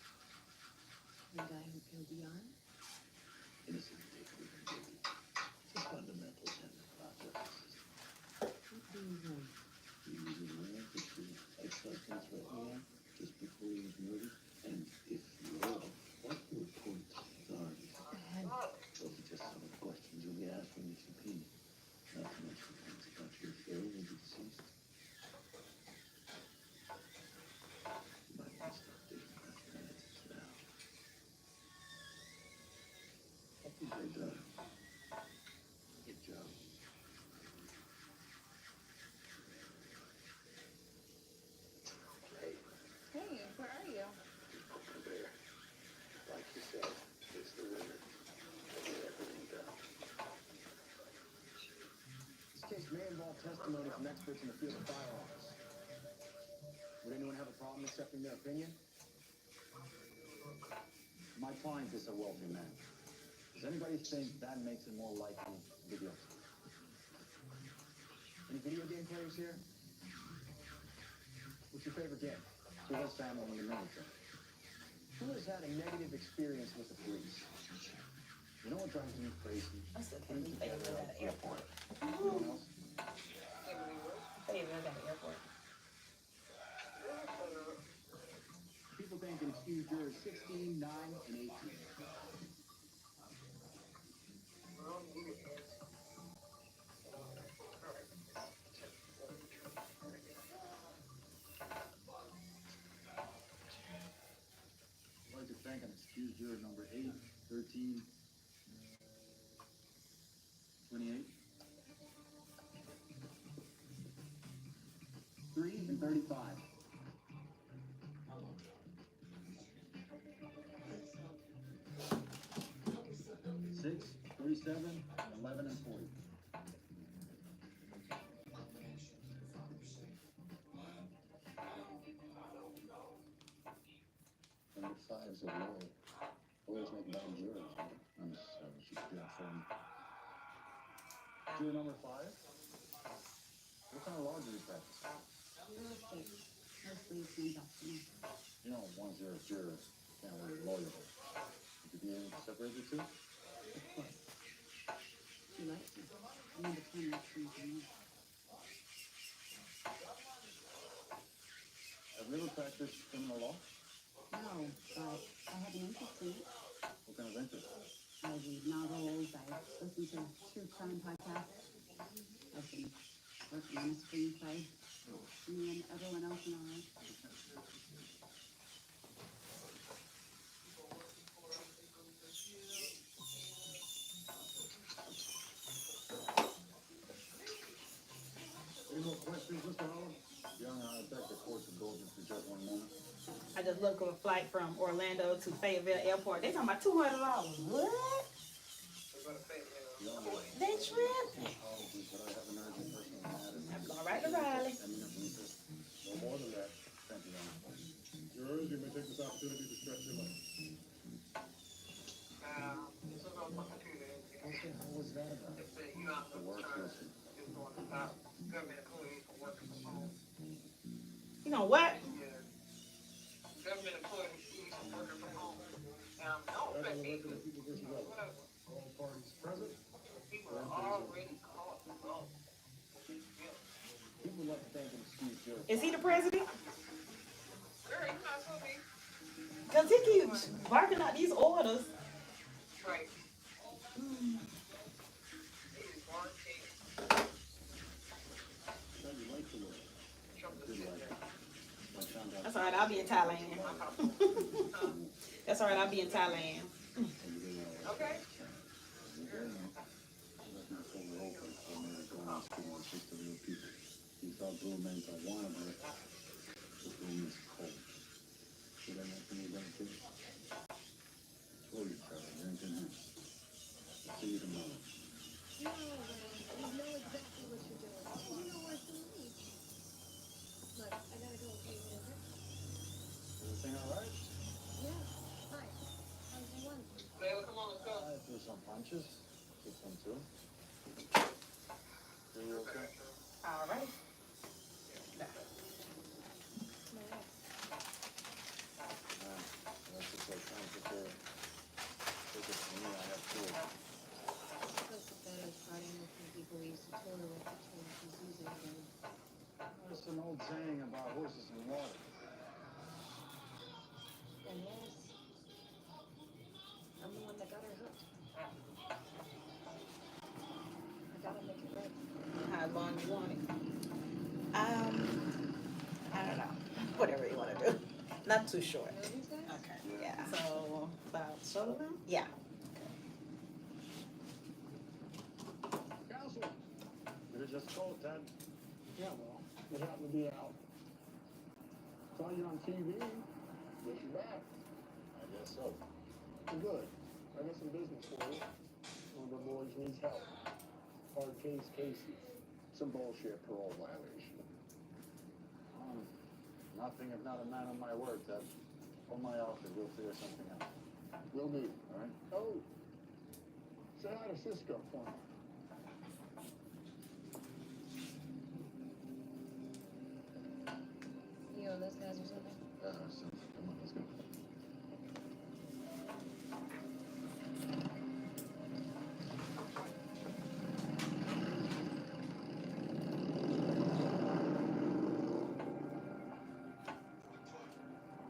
about testimony from experts in the field of firearms. Would anyone have a problem accepting their opinion? My client is a wealthy man. Does anybody think that makes it more likely to be guilty? Any video game players here? What's your favorite game? Who has family in the military? Who has had a negative experience with the police? You know what drives me crazy? I still can't believe they live at an airport. Anyone else? They live at an airport. People think and accuse jurors 16, 9, and 18. I'd like to thank and excuse juror number 8, 13, 28, 3, and 35. 6, 37, 11, and 40. Number 5 is a lawyer. Lawyers make bad jurors. I'm sorry, she could do that for me. Juror number 5? What kind of law do you practice? Real estate. Mostly transactional. You know, once you're a juror, you can't wear a lawyer. Would you be able to separate the two? Of course. She likes me. Number 10 likes me for me. Have you ever practiced criminal law? No, but I have an interest in it. What kind of interest? I read novels, I listen to true crime podcasts. I've been working on a screenplay. Me and everyone else and I. Any more questions, Mr. Howard? Young, I beg the court's indulgence for just one moment. I just looked up a flight from Orlando to Fayetteville Airport. They talking about $200. What? They tripping. Apologies, but I have an urgent personal matter. I'm going right to Raleigh. Eminent interest. No more than that. Thank you, Your Honor. Jurors, you may take this opportunity to stretch your legs. What the hell was that about? The work history. You know what? Government employees working from home. Don't affect me. All parties present. People are already caught. People would like to thank and excuse jurors. Is he the president? Girl, you might as well be. Because he keeps barking out these orders. Right. That's all right, I'll be in Thailand. That's all right, I'll be in Thailand. Okay. He thought blue meant I wanted her, but blue means cold. So that meant to me that too. Told you, Charlie, you're in good hands. See you tomorrow. No, you know exactly what you're doing. You know worse than me. Look, I gotta go. Okay, whatever. Everything all right? Yeah. Hi. How's your one? Layla, come on, let's go. I threw some punches. Took some too. Are you okay? All right. That's just like trying to prepare. Take it from me, I have two of them. That's the better starting with the people we used to tour with the tour disease again. There's an old saying about horses and water. And yes, I'm the one that got her hooked. I gotta make it right. How long you want it? I don't know. Whatever you want to do. Not too short. Okay. Yeah. So about shoulder length? Yeah. Counsel, did it just go, Ted? Yeah, well, it happened to be out. Saw you on TV. Guess you're back. I guess so. Good. I got some business for you. One of the boys needs help. Hard case, Casey. Some bullshit parole violation. Nothing if not a man of my word, Ted. Call my office, we'll figure something out. Will do, all right? Oh, say hi to Cisco for me. You owe those guys or something? Something. Come on, let's go.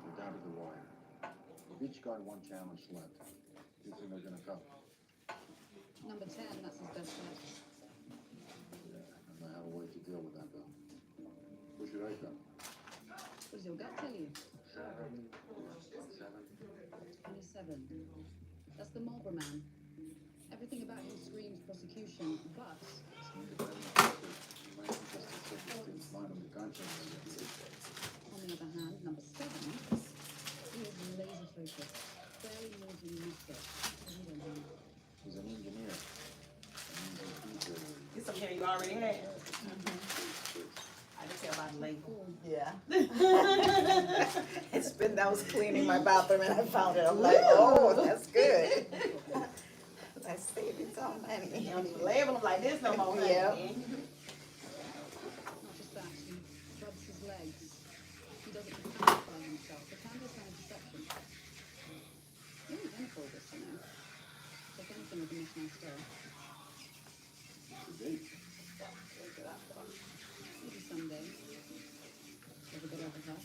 We're down to the wire. We've each got one challenge left. Do you think they're gonna come? Number 10, that's his best bet. I don't know how a way to deal with that, though. Who should I come? What does your gut tell you? 7. 27. That's the Marlboro man. Everything about him screams prosecution, but on the other hand, number 7, he is laser focused, barely moves in research. He's an engineer. It's something you already had. I just tell by the label. Yeah. I was cleaning my bathroom and I found it. I'm like, oh, that's good. I saved you so many. You don't even label them like this no more. Yeah. Not just that, he rubs his legs. He doesn't justify himself. The canvas kind of deception. You don't invent all this, you know. Take anything with a mismatched style. Maybe someday. There's a bit of a help.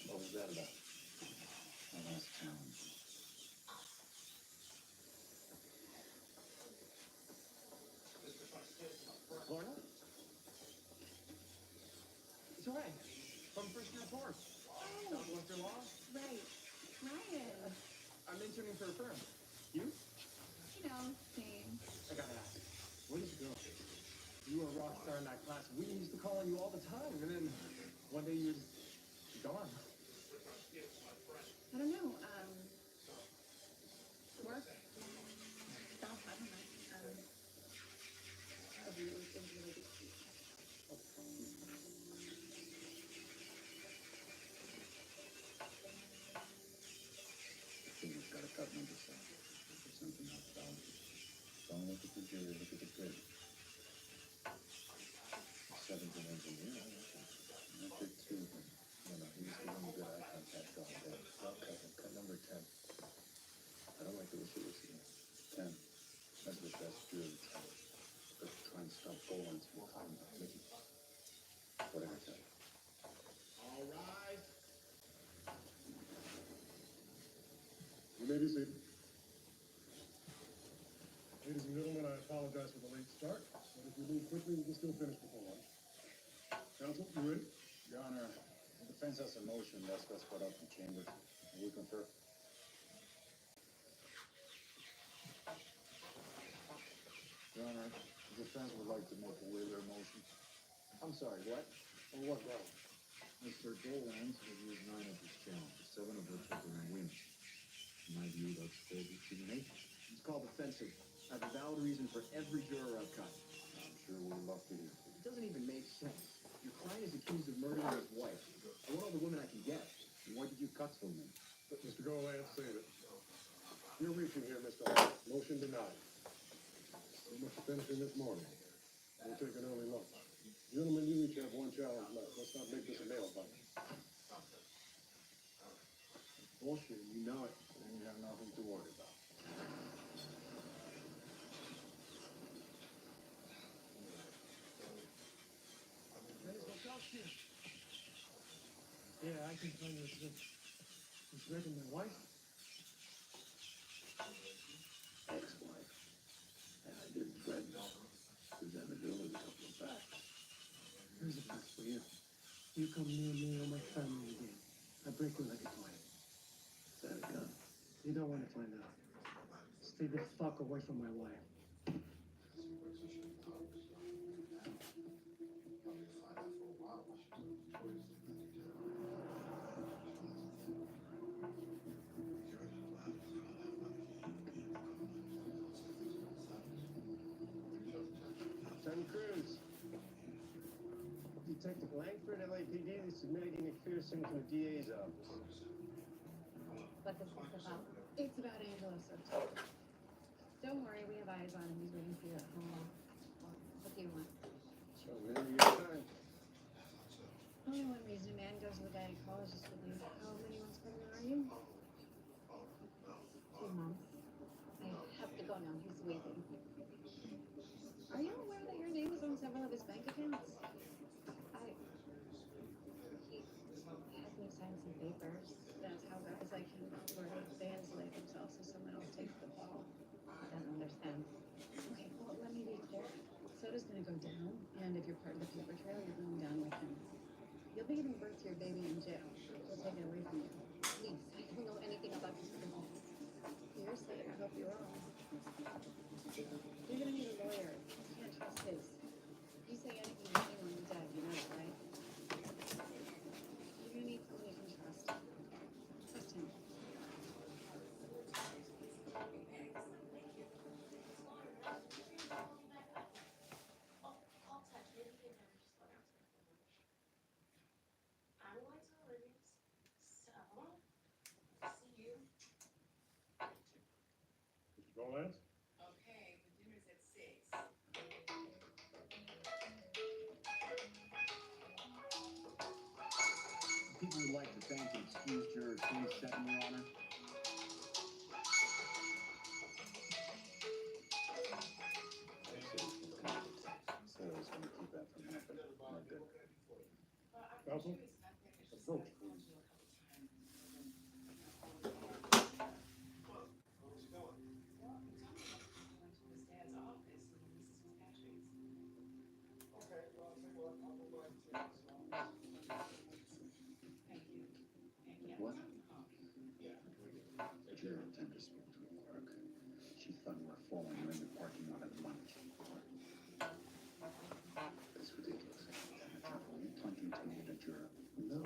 What was that about? My last challenge. Lorna? It's Ryan from First Year Course. Southwestern Law. Right. Ryan. I'm interning for a firm. You? You know, same. I gotta ask, where did you go? You were a rock star in that class. We used to call on you all the time, and then one day you're gone. I don't know, work, stuff, I don't know, things related to Finger's got a cut number 7. There's something else about it. Don't look at the jury, look at the kid. 7's an engineer. I did too, but he was giving me good eye contact all day. I'll cut number 10. I don't like the way she was here. 10. That's the best jury type. But try and stop Boland's from talking about Mickey. What did I tell you? All right. You may be seated. Ladies and gentlemen, I apologize for the late start, but if we move quickly, we can still finish before lunch. Counsel, you ready? Your Honor, the defense has a motion that's put up in chambers. Will you confer? Your Honor, the defense would like to make a waiver motion. I'm sorry, what? What, bro? Mr. Golands reviewed 9 of his challenges, 7 of which have been wins. In my view, that's called discrimination. It's called offensive. I have a valid reason for every juror I've cut. I'm sure we'll love to hear. It doesn't even make sense. Your client is accused of murdering his wife. I want all the women I can get. Why did you cut so many? Mr. Golan, save it. You're reaching here, Mr. Hall. Motion denied. We must finish in this morning. We'll take an early lunch. Gentlemen, you each have 1 challenge left. Let's not make this a nail biter. Bullshit, you know it. And you have nothing to worry about. Yeah, I can tell you it's written my wife. Ex-wife. And I didn't threaten her. Presented her with a couple of facts. Here's a fact for you. You come near me or my family again, I break you like a toy. Is that a gun? You don't want to find out. Stay the fuck away from my wife. Cruz. Detective Langford, LAPD, submitting a McPherson to the DA's office. What's this about? It's about Angelo Soto. Don't worry, we have eyes on him. He's waiting for you at home. What do you want? So whenever you have time. Only one reason a man goes to the gynecologist with you. How many months pregnant are you? 2 months. I have to go now. He's waiting. Are you aware that your name is on several of his bank accounts? He has me sign some papers. That's how guys like him sort of they insulate themselves so someone else takes the fall. I don't understand. Okay, well, let me be clear. Soda's gonna go down, and if you're part of the paper trail, you're going down with him. You'll be giving birth to your baby in jail. We'll take it away from you. Please, I don't know anything about this business. Seriously, I hope you're wrong. You're gonna need a lawyer. You can't trust his. If you say anything to anyone, you're dead. You know that, right? You're gonna need someone you can trust. Trust him. Mr. Golan? People would like to thank the excused juror 27, Your Honor. Said I was going to keep that from happening. Not good. Counsel? Approach, please. What? The juror attempted to speak to a clerk. She thought we were following her in the parking lot of the money. It's ridiculous. Were you planting to me, the juror? No.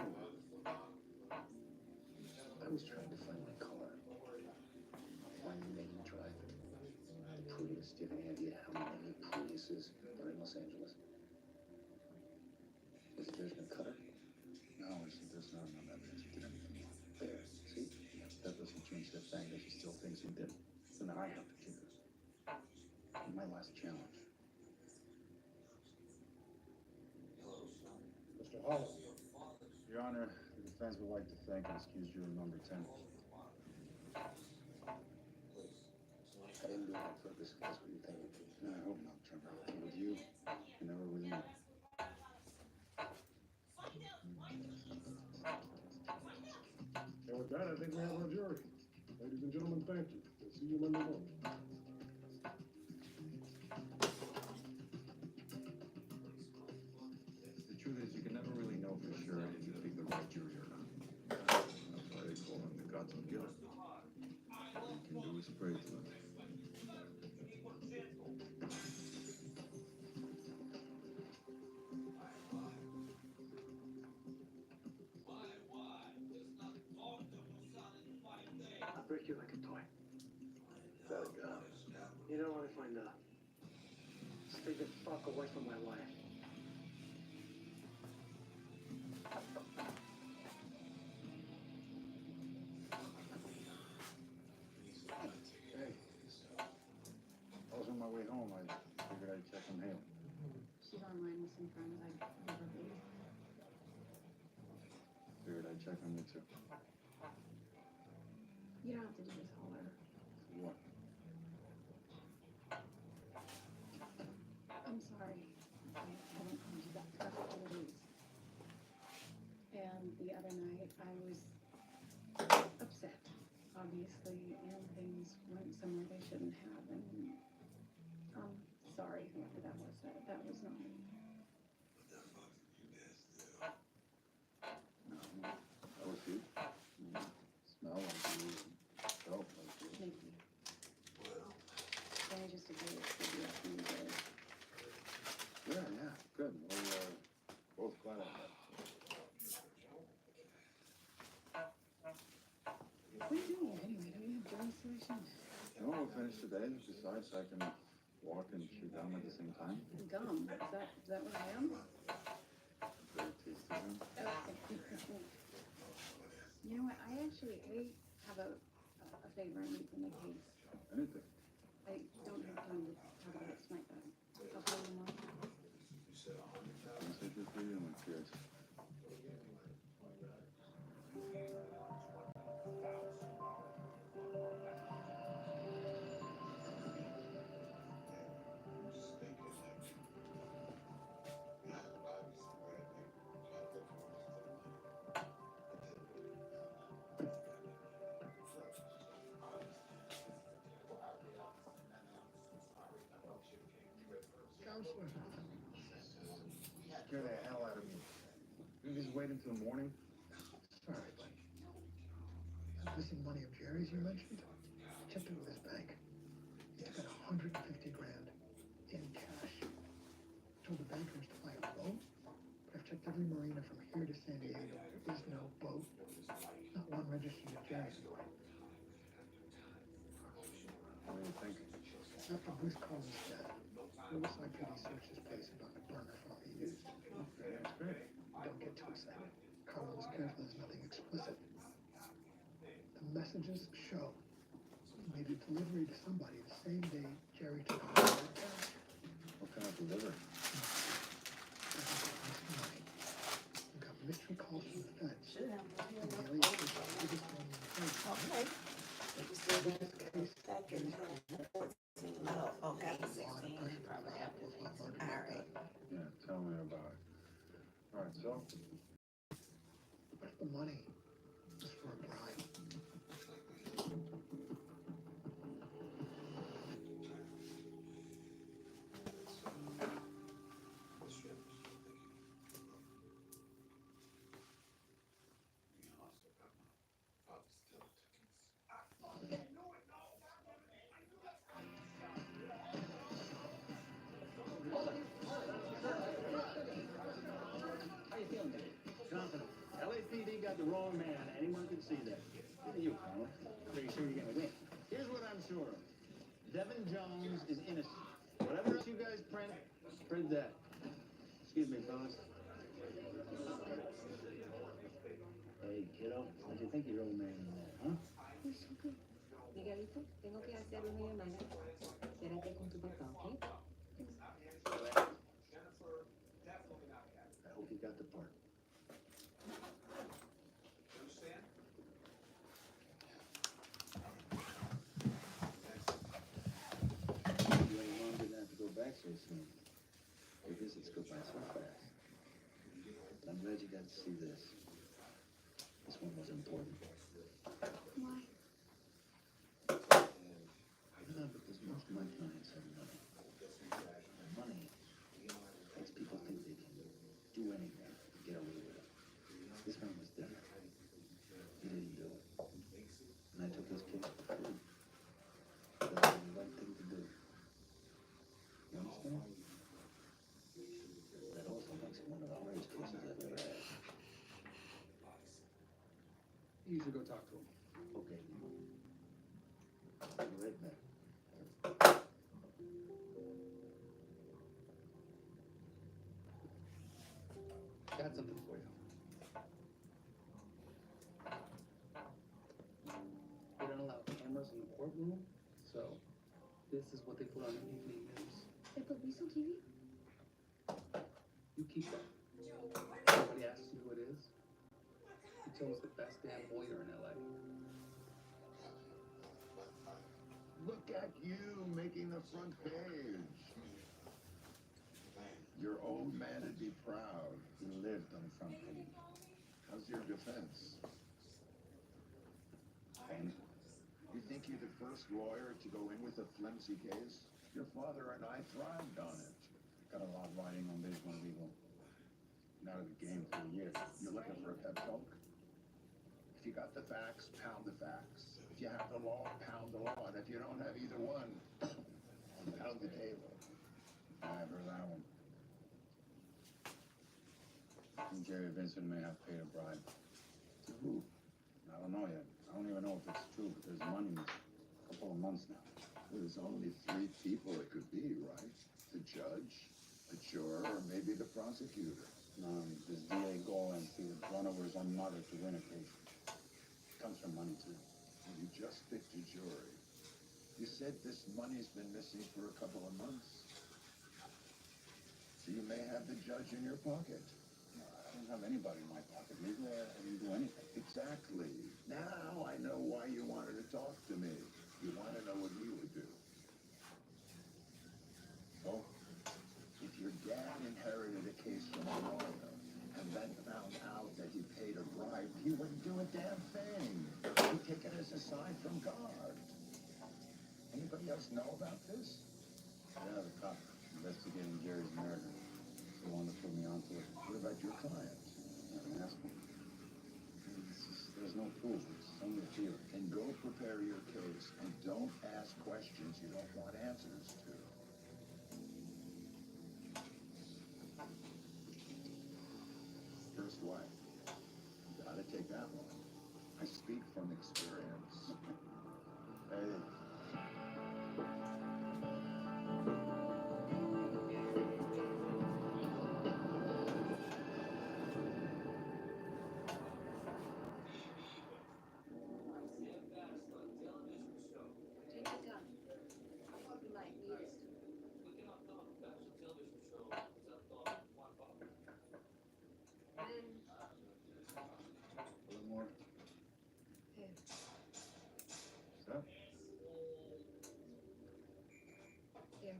I was trying to find my car. Why you made me drive it? The Prius. Do you have any idea how many Priuses are in Los Angeles? Is it there's no cutter? No, there's not enough evidence you did anything wrong. There, see? That doesn't change the fact that she still thinks you did. So now I have to choose. My last challenge. Mr. Holland? Your Honor, the defense would like to thank and excuse juror number 10. I didn't do it on purpose. That's what you think. No, I hope not, Trevor. With you, and never with me. And with that, I think we have our jury. Ladies and gentlemen, thank you. We'll see you Monday morning. The truth is, you can never really know for sure if you pick the right jury or not. That's why they call him the gods of guilt. All you can do is pray to them. break you like a toy. That a gun? You know what I find out? Stay the fuck away from my wife. Hey. I was on my way home. I figured I'd check on Haley. She's online with some friends. I never leave. Figured I'd check on you too. You don't have to do this, Holler. What? I'm sorry. I haven't called you back for a couple of days. And the other night, I was upset, obviously, and things went somewhere they shouldn't have. And I'm sorry, whoever that was. That was not me. No, that was you. Smell like you. Felt like you. Maybe. Can I just agree with you a few days? Yeah, good. We're both glad of that. What are you doing here anyway? Don't you have jury selection? No, we'll finish today. Besides, I can walk and chew gum at the same time. Gum? Is that what I am? Very tasty gum. You know what? I have a favor I need from the case. Anything. I don't have time to talk about it tonight, but I'll tell you tomorrow. Message with you and with kids. Counselor. Scare the hell out of me. You just wait until morning? Sorry, but that missing money of Jerry's you mentioned, I checked it with his bank. He's got 150 grand in cash. Told the bankers to buy a boat, but I've checked every marina from here to San Diego. There is no boat. Not one registered at Jerry's. What do you think? After Bruce called his dad, Riverside PD searched his place and found a burner phone he used. Okay, that's great. Don't get too excited. Carl was careful there's nothing explicit. The messages show he made a delivery to somebody the same day Jerry took out the cash. What kind of delivery? We got mystery calls from the feds. And the alias is the biggest one in the country. Okay. This case, Oh, okay. All right. Yeah, tell me about it. All right, so? What's the money? Just for a bribe. How you feeling, Dave? Confident. LAPD got the wrong man. Anyone can see that. Look at you, Colin. Pretty sure you're gonna win. Here's what I'm sure of. Devin Jones is innocent. Whatever else you guys print that. Excuse me, fellas. Hey, kiddo. What do you think of your old man in there, huh? You're so good. Miguelito, tengo que hacer una llamada. Quédate con tu papá, ¿ok? I hope you got the part. Your mom didn't have to go back so soon. Your visits go by so fast. I'm glad you got to see this. This one was important. Why? No, because most of my clients have money. And money makes people think they can do anything to get away with it. This one was different. He didn't do it. And I took his case for free. That was the right thing to do. You understand? That also makes it one of the hardest cases I've ever had. You should go talk to him. Okay. Be right back. Got something for you. They don't allow cameras in the courtroom, so this is what they put on the evening news. They put Lisa on TV? You keep that. Somebody asks you who it is, you tell them it's the best damn lawyer in LA. Look at you making the front page. Your old man would be proud. He lived on the front page. How's your defense? And you think you're the first lawyer to go in with a flimsy case? Your father and I thrived on it. Got a lot riding on this one, legal. Been out of the game for a year. You're looking for a pep talk? If you got the facts, pound the facts. If you have the law, pound the law. And if you don't have either one, pound the table. I heard that one. I think Jerry Vincent may have paid a bribe. To who? I don't know yet. I don't even know if it's true, but there's money missing. A couple of months now. There's only 3 people it could be, right? The judge, the juror, or maybe the prosecutor. This DA goal and see the runaways on mother to win a case. Comes from money too. Well, you just picked a jury. You said this money's been missing for a couple of months. So you may have the judge in your pocket. No, I don't have anybody in my pocket. Maybe I didn't do anything. Exactly. Now I know why you wanted to talk to me. You want to know what he would do. So? If your dad inherited a case from a lawyer and then found out that he paid a bribe, he wouldn't do a damn thing. He'd take it as a sign from God. Anybody else know about this? Yeah, the cop investigating Jerry's murder. He's the one that put me onto it. What about your client? I haven't asked him. There's no proof. It's only a theory. And go prepare your case and don't ask questions you don't want answers to. First wife. You gotta take that one. I speak from experience. Hey. Take your time. You might need it. A little more. Hey. So? Yeah.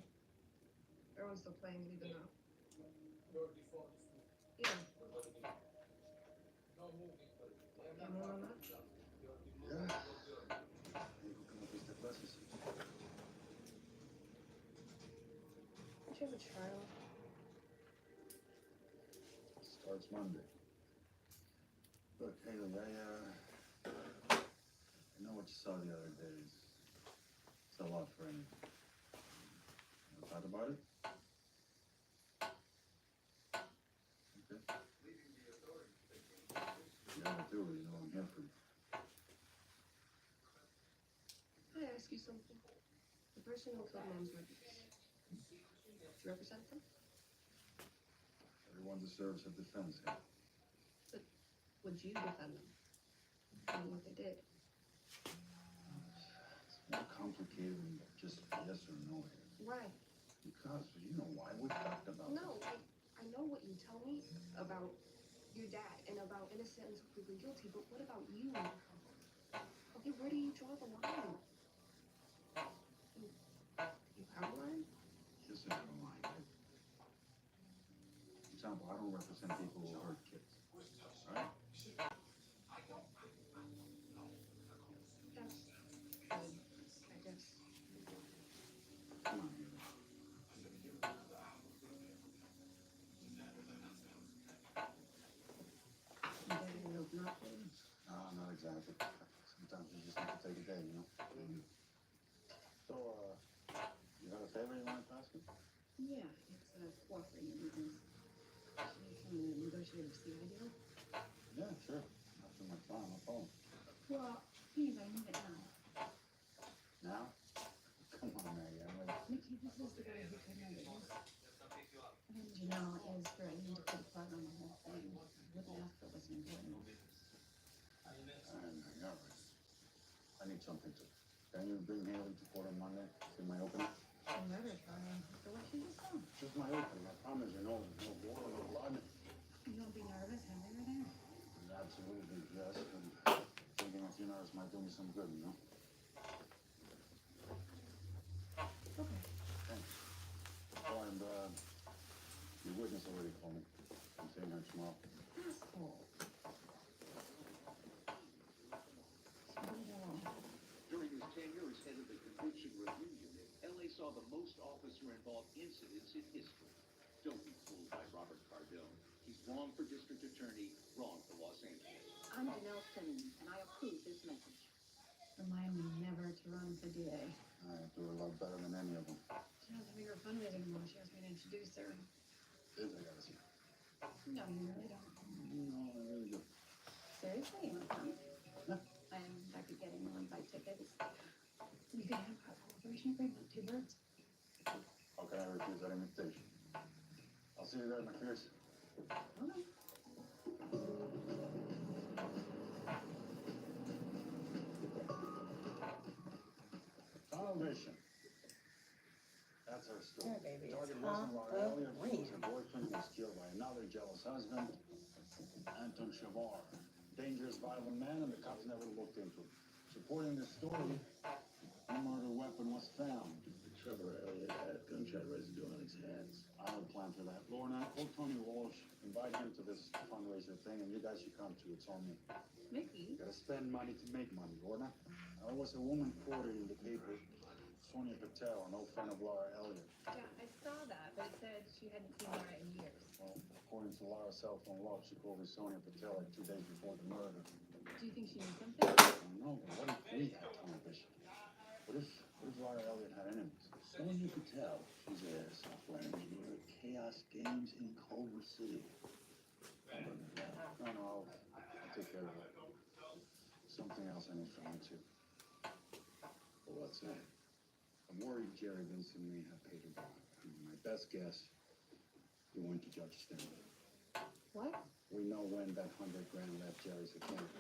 Everyone's still playing, leaving now. Yeah. Yeah, more on that? Yeah. Digo que no fuiste a clases. Don't you have a trial? Starts Monday. Look, Haley, I know what you saw the other day. It's a lot for him. You want to talk about it? Okay. Yeah, I do. You know, I'm here for you. Can I ask you something? The person who killed Mom's witness. Do you represent them? Everyone deserves a defense here. But would you defend them? Knowing what they did? It's more complicated than just yes or no here. Why? Because, you know why, we've talked about No, this. I know what you tell me about your dad and about innocent until proven guilty, but what about you? Okay, where do you draw the line? You have a line? Just a little line, right? For example, I don't represent people who hurt kids. Alright? That's good, I guess. Come on, Haley. You getting real nothing? No, not exactly. Sometimes you just have to take a day, you know? So, you have a favor you want to ask me? Yeah, it's cooperating business. Should I come and negotiate a CI deal? Yeah, sure. After my phone, I'll phone. Well, please, I need it now. Now? This is the guy who commanded us. And you know, it is threatening to put a plug on the whole thing. Wouldn't ask if it wasn't important. Yeah, right. I need something to. Can you bring Haley to court on Monday? See my opening? A murder trial. After what she just done. Just my opening. I promise you, no war, no blood. You won't be nervous having her there. Absolutely, yes. And thinking a few nerves might do me some good, you know? Okay. Thanks. Oh, and, your witness already called me. I'm seeing her tomorrow. Asshole. During his tenure as head of the Conviction Review Unit, LA saw the most officer-involved incidents in history. Don't be fooled by Robert Cardone. He's wrong for district attorney, wrong for Los Angeles. I'm Janelle Simmons, and I approve this message. Remind me never to run for DA. I do a lot better than any of them. She doesn't think her fundraising tomorrow. She asked me to introduce her. Liz, I gotta see. No, you really don't. No, I really do. Seriously, you want to come? I'm back at getting one by tickets. You can have a cooperation agreement, 2 birds. How can I refuse that invitation? I'll see you there, McPherson. Okay. Salvation. That's her story. There, baby. Target It's wasn't Laura Elliott. Halloween. Her boyfriend was killed by another jealous husband, Anton Shavar. Dangerous, violent man, and the cops never looked into it. Supporting this story, a murder weapon was found. Trevor Elliott had gunshot residue on his hands. I don't plan for that. Lorna, call Tony Walsh, invite him to this fundraiser thing, and you guys should come too. It's on me. Mickey? You gotta spend money to make money, Lorna. There was a woman quoted in the paper, Sonia Patel, an old friend of Laura Elliott. Yeah, I saw that, but it said she hadn't seen Laura in years. Well, according to Laura's cell phone log, she called her Sonia Patel like 2 days before the murder. Do you think she knew something? I don't know, but what if we had television? What if Laura Elliott had enemies? Sonia Patel, she's a software engineer at Chaos Games in Culver City. No, I'll take care of it. Something else I need from you too. Well, what's that? I'm worried Jerry Vincent may have paid a bond. My best guess, he went to Judge Stanley. What? We know when that $100,000 left Jerry's account.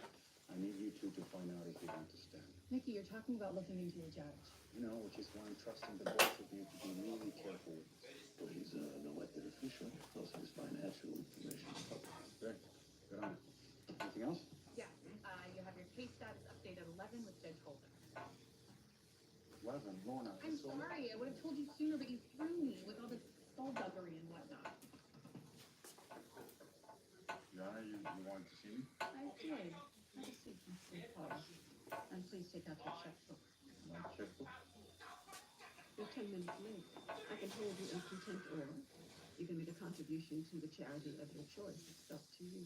I need you two to find out if he went to Stanley. Mickey, you're talking about looking into a judge. You know, which is why I'm trusting the both of you to be really careful with this. Well, he's an elected official. Plus, his financial information is public. Good. Good on it. Anything else? Yeah, you have your case status update at 11 with Judge Holder. 11, Lorna. I'm sorry, I would have told you sooner, but you threw me with all this skullduggery and whatnot. Yeah, you wanted to see me? I did. Have a seat, Mr. Paul. And please take out your checkbook. My checkbook? You're 10 minutes late. I can hold you in contempt order. You can make a contribution to the charity of your choice. It's up to you.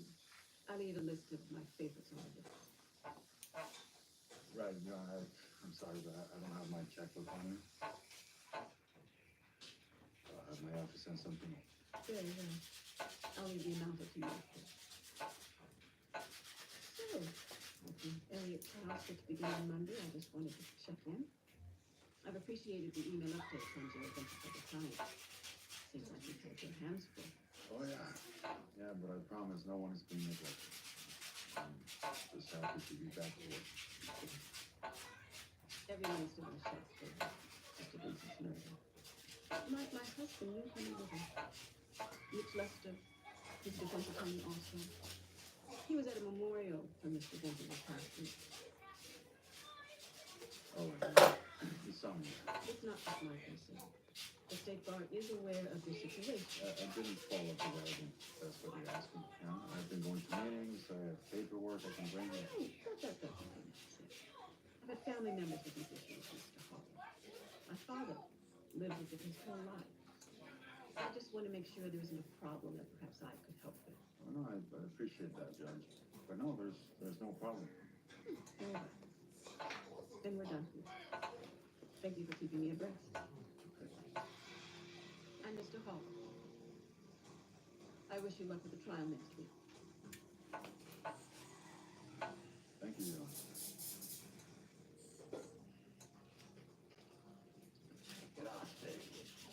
I'll leave a list of my favorites on the list. Right, no, I'm sorry, but I don't have my checkbook on me. I'll have my office send something. Very well. I'll leave the amount at you. So, Elliot's house at the beginning of Monday. I just wanted to check in. I've appreciated the email updates on your identical client. Seems like you've had your hands full. Oh, yeah. Yeah, but I promise no one is being neglected. I'm just happy to be back to work. Everyone is doing a chef for Mr. Vincent's murder. My husband knew him with him. Mitch Lester, his defense attorney also. He was at a memorial for Mr. Vincent this past week. Oh, you saw me. It's not just my concern. The state bar is aware of the situation. I didn't follow the relevant. That's what you're asking. You know, I've been going to meetings. I have paperwork I can bring you. Hey, that's nothing necessary. I've had family members with these issues, Mr. Hall. My father lived with it his whole life. I just want to make sure there isn't a problem that perhaps I could help with. Oh, no, I appreciate that, Judge. But no, there's no problem. Very well. Then we're done. Thank you for keeping me abreast. And Mr. Hall, I wish you luck with the trial next week. Thank you, Your Honor. Get off stage.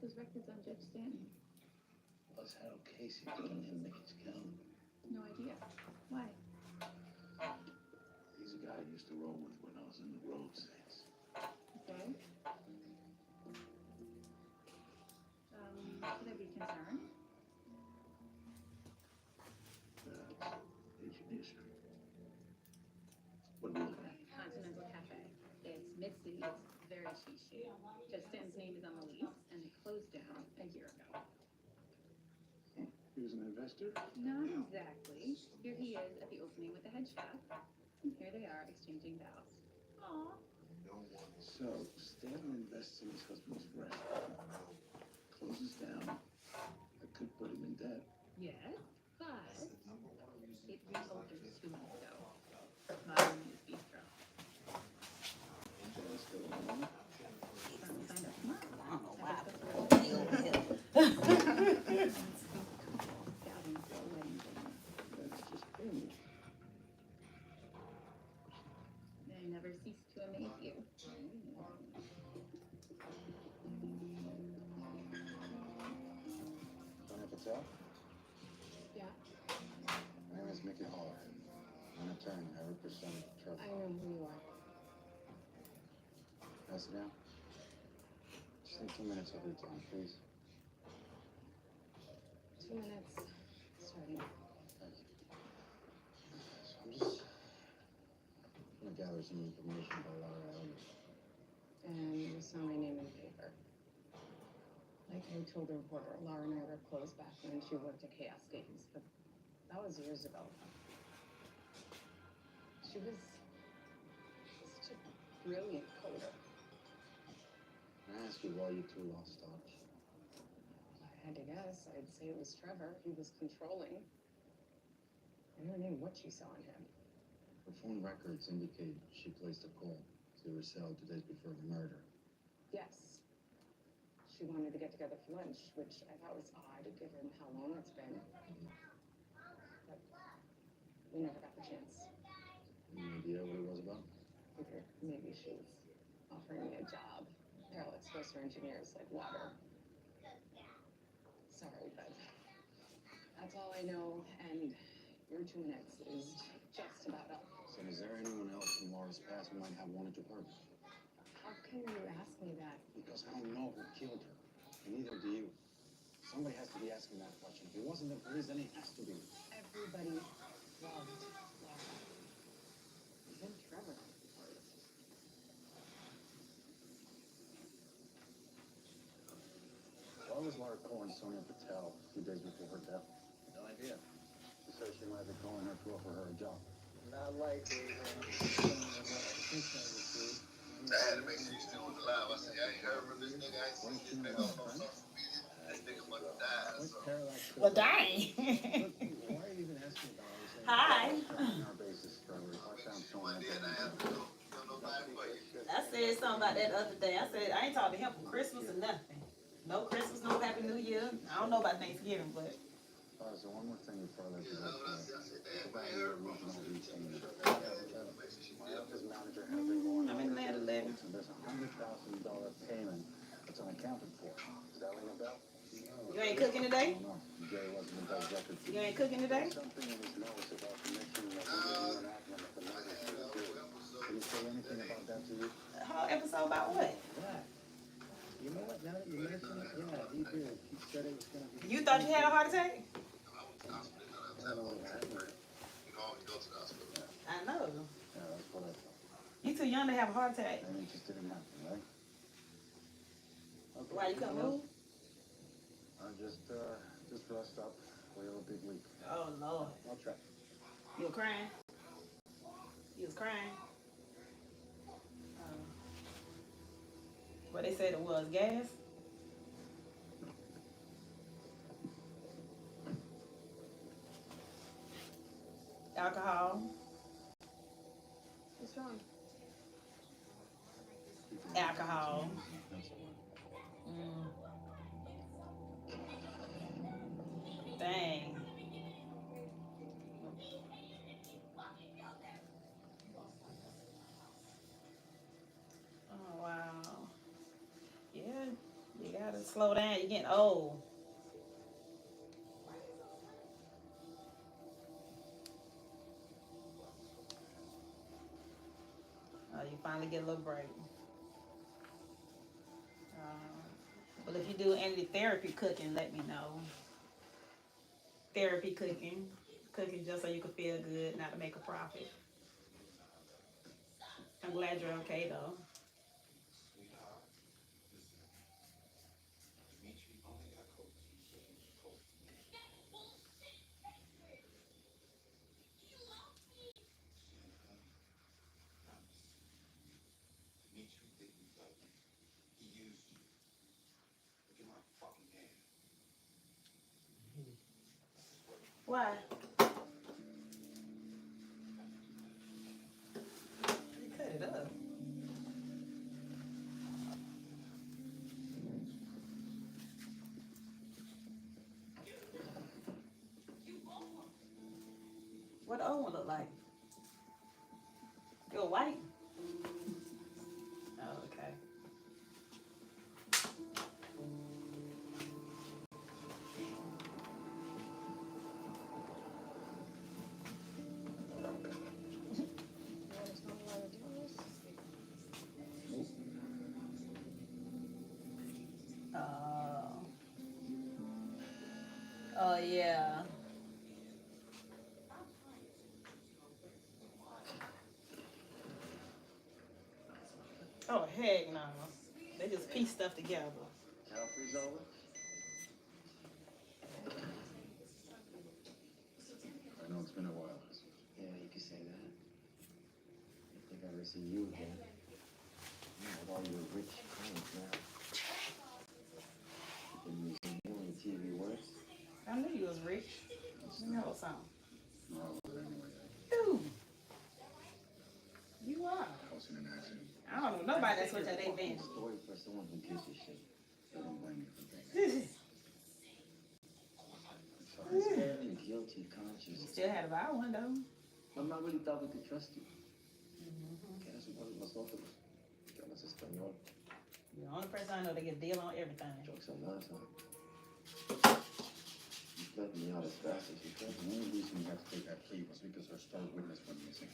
those records on Judge Stanton? Plus, how Casey doing him make his count? No idea. Why? He's a guy I used to roll with when I was in the road saints. Okay. Should I be concerned? Ancient history. What are we looking at? Continental Cafe. It's mid-city. It's very chic. Judge Stanton's name is on the lease, and it closed down a year ago. He was an investor? Not exactly. Here he is at the opening with the head chef, and here they are exchanging vows. Aww. So, Stanton invests in his husband's restaurant. Closes down. That could put him in debt. Yes, but it reopened 2 months ago. Modern News Bistro. Jazz still on. Signed up tomorrow. I don't know why I put the deal with it. That's just payment. They never cease to amaze you. Tony Patel? Yeah, My name is Mickey Holler. I'm an attorney. I represent Trevor. I know who you are. Pass it down. Just need 2 minutes of your time, please. 2 minutes. Starting. Thank you. So I'm just gonna gather some information about Laura Elliott. And you saw my name in the paper. Like I told the reporter, Laura and I were close back when she worked at Chaos Games, but that was years ago. She was such a brilliant coder. Can I ask you why you two lost touch? If I had to guess, I'd say it was Trevor. He was controlling. I don't know what she saw in him. Her phone records indicate she placed a call to her cell 2 days before the murder. Yes. She wanted to get together for lunch, which I thought was odd given how long it's been. But we never got the chance. Any idea what it was about? Figured maybe she was offering me a job. Parallel expressor engineers like water. Sorry, but that's all I know, and your 2 minutes is just about up. So is there anyone else from Laura's past who might have wanted to hurt her? How can you ask me that? Because I don't know who killed her, and neither do you. Somebody has to be asking that question. If it wasn't the police, then it has to be. Everybody loved Laura. Even Trevor. Why was Laura calling Sonia Patel 2 days before her death? No idea. She said she might be calling her to offer her a job. Not likely. I had to make sure he still was alive. I said, I ain't heard from this nigga. I ain't seen this nigga on social media. This nigga must have died. So. Well, dang. Why are you even asking about it? Hi. On our basis, Trevor, if I found someone I said something about that the other day. I said I ain't talked to him for Christmas or nothing. No Christmas, no Happy New Year. I don't know about Thanksgiving, but. So one more thing before I let you go. About your original routine. My office manager has been going I'm in Atlanta, Levin. and there's $100,000 payment that's unaccounted for. Does that ring a bell? You ain't cooking today? No, Jerry wasn't in that record. You ain't cooking today? Something in his notes about connection that we didn't act on the murder. Can you say anything about that to you? A whole episode about what? Yeah. You know what? Now that you mention it, yeah, he did. He said it was gonna be. You thought you had a heart attack? I don't know what happened. I know. Yeah, that's what I thought. You too young to have a heart attack. And it just didn't happen, right? Okay. Why you couldn't move? I just rest up. We have a big week. Oh Lord. I'll try. You were crying? You was crying? What they said it was, gas? Alcohol? What's wrong? Alcohol. Dang. Oh wow. Yeah, you gotta gotta slow down. You're getting old. You finally get a little break. Well, if you do any therapy cooking, let me know. Therapy cooking. Cooking just so you can feel good, not to make a profit. I'm glad you're okay, though. Why? You cut it up. What the old one look like? You're white? Oh, okay. Oh. Oh, yeah. Oh, heck no. They just piece stuff together. Selfie's over? I know it's been a while. Yeah, you could say that. I think I ever see you again. With all your rich clients now. Been using you on the TV work. I knew you was rich. You know something. No, anyway. Dude. You are. I was in an accident. I don't know nobody that's what they been. Story for someone who gives a shit. I don't blame you for thinking. I'm sorry. Guilty conscience. You still had a vial one though. Mamá really thought we could trust you. Que eres igual a nosotros. Que hablas español. You're the only person I know that get a deal on everything. Jokes on us, huh? You fled me out as fast as you could. The only reason we had to take that plea was because our star witness went missing.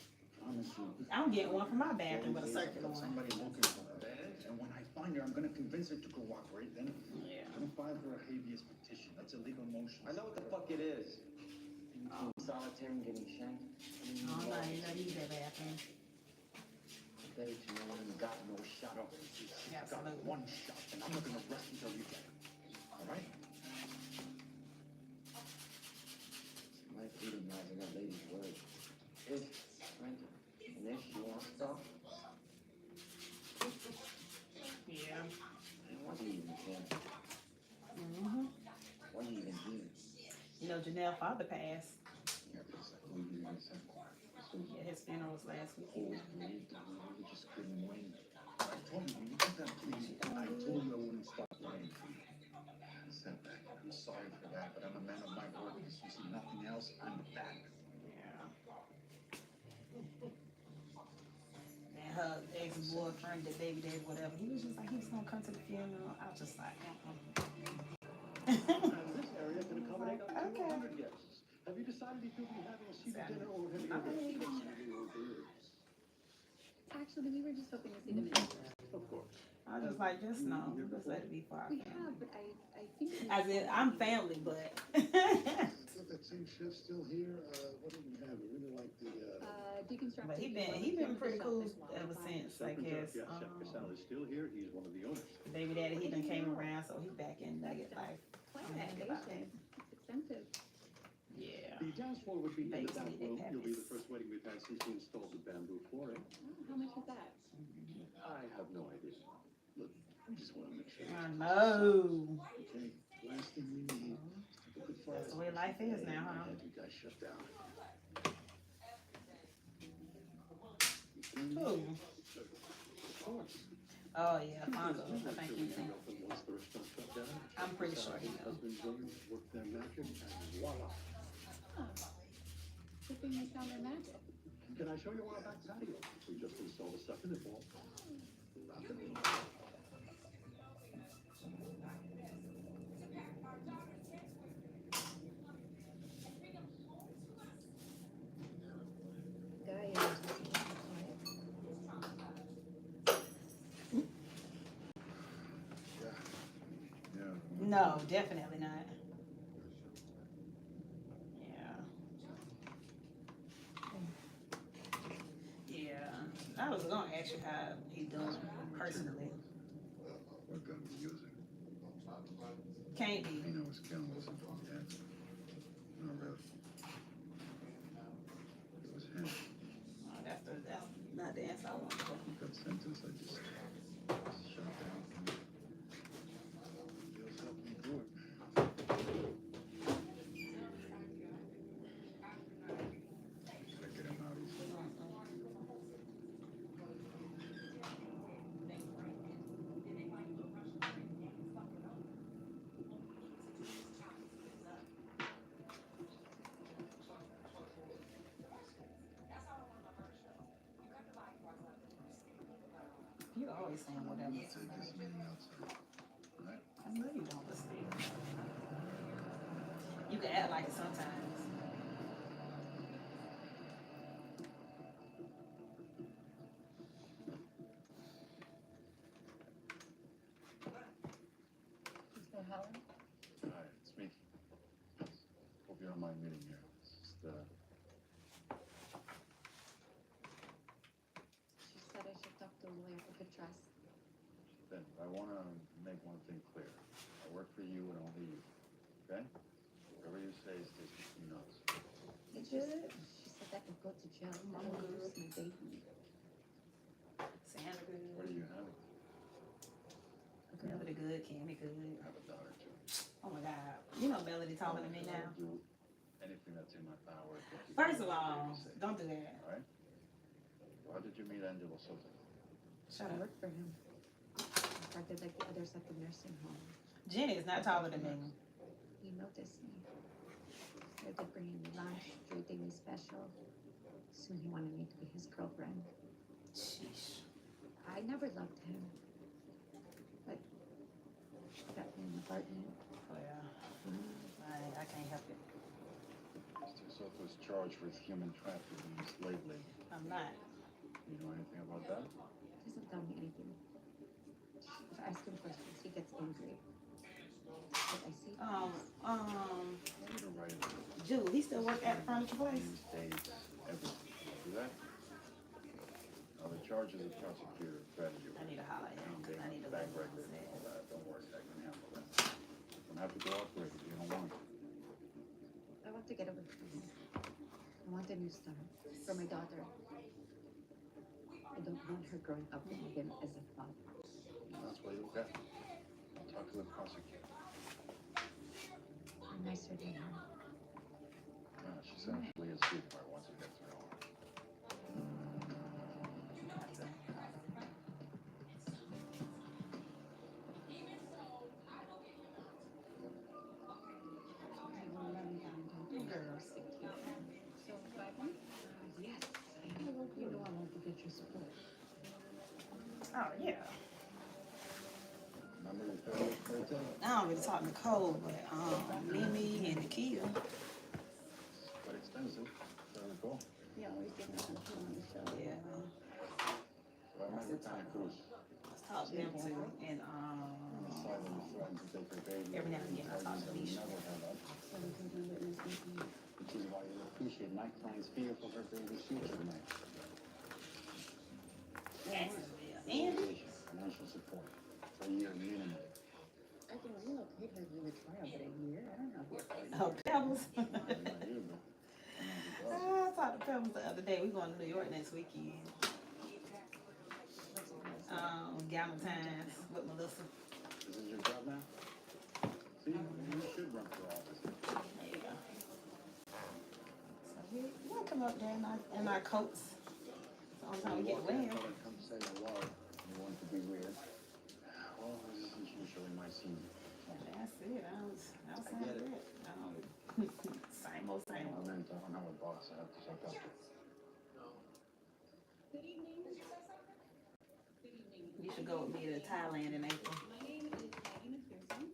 Honestly. I'm getting one from my bathroom with a circular one. Somebody looking for her. And when I find her, I'm going to convince her to cooperate. Then I'm going to file her a habeas petition. That's a legal motion. I know what the fuck it is. Solitary and getting shanked. Oh, no, you know you use that bathroom. Better to know when you got no shot. No, she's got one shot, and I'm not going to rest until you get her. All right? My freedom lies in that lady's word. If, Brenda, and if she wants to talk, yeah. Why do you even care? Why are you even here? You know, Janelle's father passed. Yeah, because I told you guys that. Yeah, his funeral was last weekend. You just couldn't wait. I told you, when you took that plea, I told you I wouldn't stop praying for you. I sat back, and I'm sorry for that, but I'm a man of my word. If you see nothing else, I'm back. Yeah. And her ex-boyfriend, the baby daddy, whatever, he was just like, he was gonna come to the funeral. I was just like, This area can accommodate up to 100 guests. Have you decided if you'll be having a seated dinner or have you Actually, we were just hoping to see the minister. Of course. I was just like, just no, just let it be for our We family. have, but I think... As in, I'm family, but... Got that same chef still here? What did we have? We really like the, deconstruct. But he been pretty cool ever since, I guess. Chef Casal is still here. He's one of the owners. Baby daddy, he done came around, so he back in Nugget life. Quite I'm a happy about that. renovation. It's expensive. Yeah. The dance floor would be in the Bakes back need room. their You'll be the habits. first wedding we've had since we installed the bamboo flooring. Oh, how much was that? I have no idea. look, we just want to make sure. I know. Okay, last thing we need is to put the fire. That's the way life is now, huh? Have you guys shut down. Who? Of course. Oh, yeah, Fonzo. I think he think. Once the restaurant shut down, I'm pretty sure he knows. husband William worked their magic, and voila. Good thing we found their magic. Can I show you our back patio? We just installed a second wall. No, definitely not. Yeah. I was gonna ask you how he's doing personally. What gun were you using? Can't be. You know his gun wasn't from the accident. No, really. It was him. Oh, that's not the answer I want. That sentence I just shot down. Just help me through it. Gotta get him out easy. You always saying whatever. There's this meeting outside, right? I know you don't listen. You can act like it sometimes. Mr. Helen? Hi, it's me. Hope you don't mind meeting here. It's just, She said I should talk to a lawyer I could trust. Ben, I want to make one thing clear. I work for you and only you. Okay? Whatever you say stays between us. She said I could go to jail. I'm gonna lose my baby. Santa good. What are you having? Melody good, Cammy good. I have a daughter too. Oh my God. You know Melody taller than me now. I'll do anything that's in my power to keep First of my all, baby safe. don't do that. All right? How did you meet Angelo Soto? Shut I up. work for him. I started like the others at the nursing home. Jenny is not taller than me. He noticed me. Started bringing me lunch, treating me special. Soon he wanted me to be his girlfriend. Sheesh. I never loved him. But he got me an apartment. Oh yeah. I can't help it. Mr. Soto's charged with human trafficking and slave labor. I'm not. You know anything about that? He doesn't tell me anything. If I ask him questions, he gets angry. But I see You don't write it. Jude, he still work at the furniture place? Names, dates, everything. Do that? Now the charges the prosecutor fed you. I need to holler at him because I need to back let him record and know. all that. Don't worry, I can handle that. Don't have to cooperate if you don't want to. I want to get away from him. I want a new start for my daughter. I don't want her growing up with him as a father. That's why you get. I'll talk to the prosecutor. I'm nicer than her. She's actually a sweetheart once you get to know her. So, Bible? Yes. You know I want to get your support. Oh yeah. Remember your favorite birthday? I don't really talk to Nicole, but Mimi and Nakia. Quite expensive, if I recall. Yeah, always getting some food on the show. Yeah. So I met with Tanya Cruz. Let's talk to them too. And Silently threatened to take her baby. every now and again I talk to Misha. Never had up. So we can do witness meeting. Which is why you'll appreciate my client's fear for her baby's future tonight. Andy? Financial support for a year minimum. I can relocate her to the trial, but a year? I don't know. Oh, Pebbles. Not you, but I talked to Pebbles the other day. We're going to New York next weekend. Galentine's with Melissa. this is your job now? See, you should run for office. There you go. So we'll come up there in our coats. So all the time we get to wear them. Come say hello. You want to be weird. Well, this isn't usually my scene. That's it. I was saying that. Same old, same I old. meant I don't have a boss I have to suck up to. Good evening. You should go with me to Thailand in April. My name is Maggie McPherson.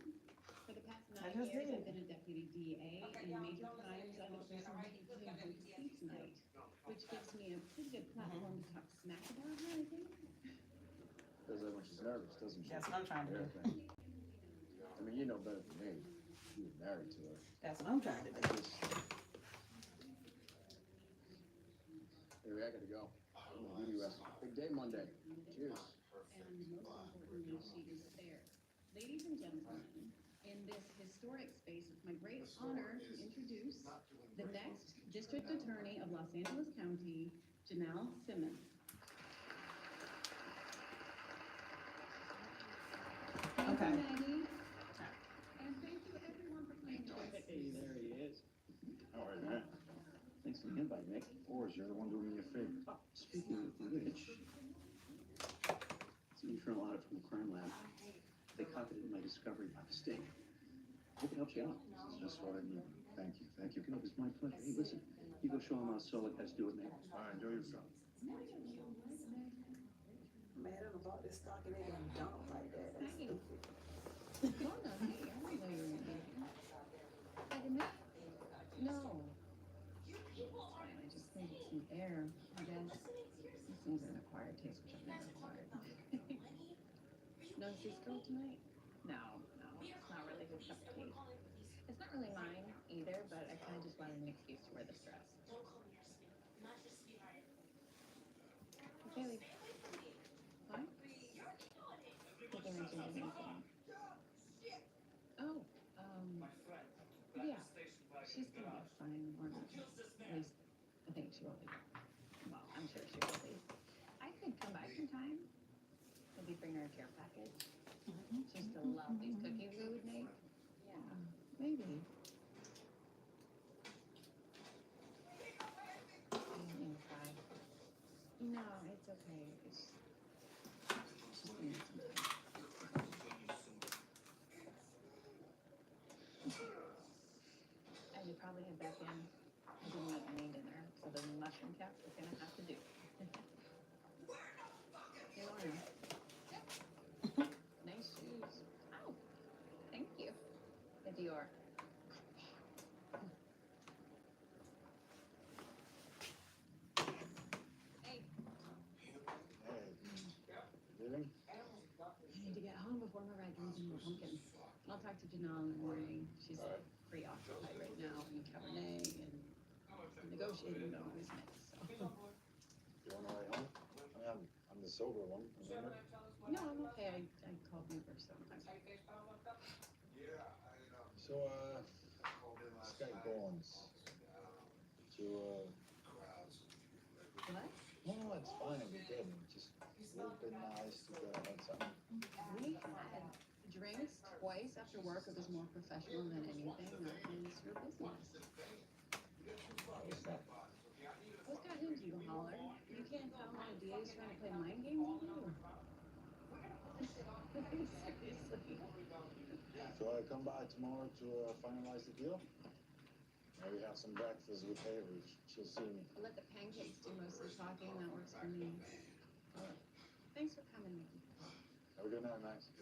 For the past 9 I just years, did. I've been a deputy DA, and major crimes, I'm the person taking her to see tonight, which gives me a pretty good platform to talk smack about her, I think. Does that when she's nervous, doesn't she? That's what I'm trying to do. I mean, you know better than He was married to her. That's what I'm trying to do. Anyway, I gotta go. I'm gonna beauty rest. Big day Monday. Cheers. And most importantly, she is fair. Ladies and gentlemen, in this historic space, it's my great honor to introduce the next District Attorney of Los Angeles County, Janelle Simmons. Okay. Maggie. And thank you everyone for playing with us. Hey, there he is. How are you, man? Thanks for the invite, Nick. Of course, you're the one doing me a favor. Oh, speaking of which, it's an internal audit from the crime lab. They copied my discovery by mistake. Hope it helps you out. Just what I need. Thank you. Thank you. No, it's my pleasure. Hey, listen, you go show him how Solik has to do it, Nick. All right, enjoy yourself. Man, I done bought this stock and they done dump like that. That's Hey. stupid. Oh, no, hey, I didn't know you were in here. Like a minute? No. Fine, I just needed some air, I guess. This thing's an acquired taste, which I've never acquired. No Cisco tonight? No, it's not really his cup of tea. It's not really mine either, but I kind of just wanted an excuse to wear this dress. Okay, leave. What? Think I mentioned his name. Oh, yeah. She's gonna be fine, or at least I think she will be. Well, I'm sure she will be. I could come by sometime. Maybe bring her a care package. She used to love these cookies we would make. Yeah, maybe. I didn't mean to cry. No, it's okay. It's just gonna need some time. I should probably head back in. I didn't eat any dinner, so the mushroom cap is gonna have to do. Hey, Lauren. Nice shoes. Oh, thank you. The Dior. Hey. Hey. Leaving? I need to get home before my ride turns into a pumpkin. I'll talk to Janelle in the morning. She's preoccupied right now in Cabernet and negotiating always mix. So. You on the way home? I mean, I'm the sober one. Remember? No, I'm okay. I called Uber, so I'm fine. So, this guy Goins. To, What? no, it's fine. We did. Just a little bit nice to go and something. We had drinks twice after work. It was more professional than anything. That is your business. What's got into you, Holler? You can't tell my DA's trying to play mind games with you? Seriously. So I come by tomorrow to finalize the deal. Maybe have some breakfast with Avery. She'll see me. I'll let the pancakes do most of the talking. That works for me. All right. Thanks for coming, Mickey. Have a good night, Max.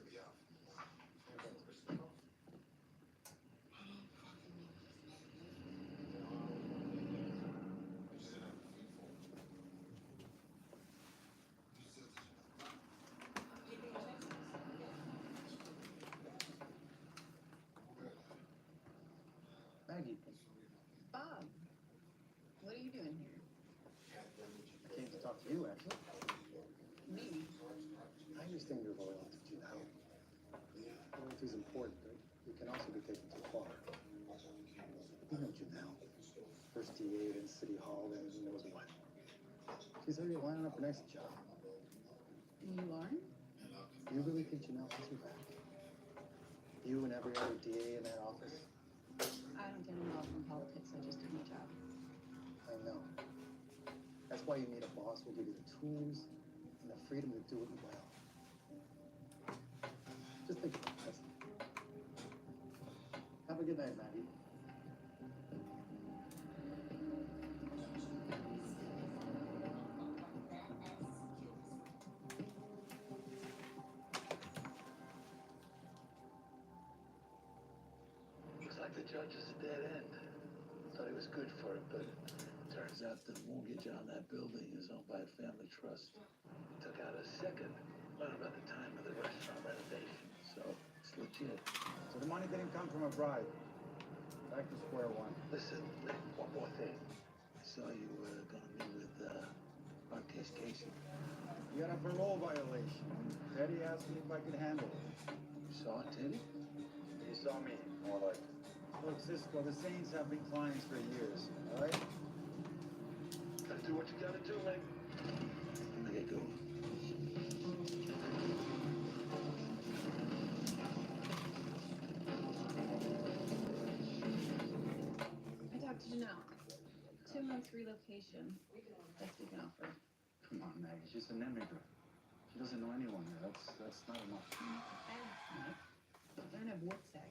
Maggie, Bob, what are you doing here? I came to talk to you, actually. Me? I understand your loyalty to Janelle. Loyalty is important, but it can also be taken too far. You know Janelle. First DA, then City Hall, then who knows what. She's already lining up her next job. You are? You really think Janelle has your back? You and every other DA in that office? I don't get involved in politics. I just do my job. I know. That's why you need a boss who will give you the tools and the freedom to do it well. Just think about this. Have a good night, Maggie. Looks like the judge is a dead end. Thought he was good for it, but turns out the mortgage on that building is owned by a family trust. Took out a second right about the time of the restaurant renovation, so it's legit. So the money didn't come from a bribe. Back to square one. Listen, Nick, one more thing. I saw you were gonna meet with Marquez Casey. You got a parole violation. Teddy asked me if I could handle it. You saw Teddy? He saw me, more like. Look, Cisco, the Saints have been clients for years, all right? Gotta do what you gotta do, Nick. I'm gonna get going. I talked to Janelle. 2 months relocation. Best we can offer. Come on, Maggie, she's an immigrant. She doesn't know anyone here. That's not enough. I don't have work sack.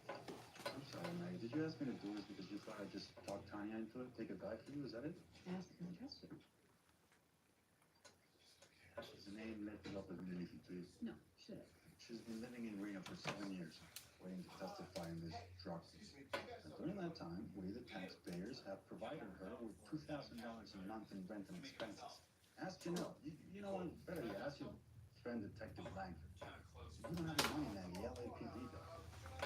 I'm sorry, Maggie. Did you ask me to do this because you thought I'd just talk Tanya into it? Take a guy for you? Is that it? I asked him to trust you. Does the name lift it up as anything to you? No, should I? She's been living in Reno for 7 years, waiting to testify in this drug case. And during that time, we, the taxpayers, have provided her with $2,000 a month in rent and expenses. Ask Janelle. You know what? Better yet, ask your friend Detective Langford. You don't have the money, Maggie. LAPD does.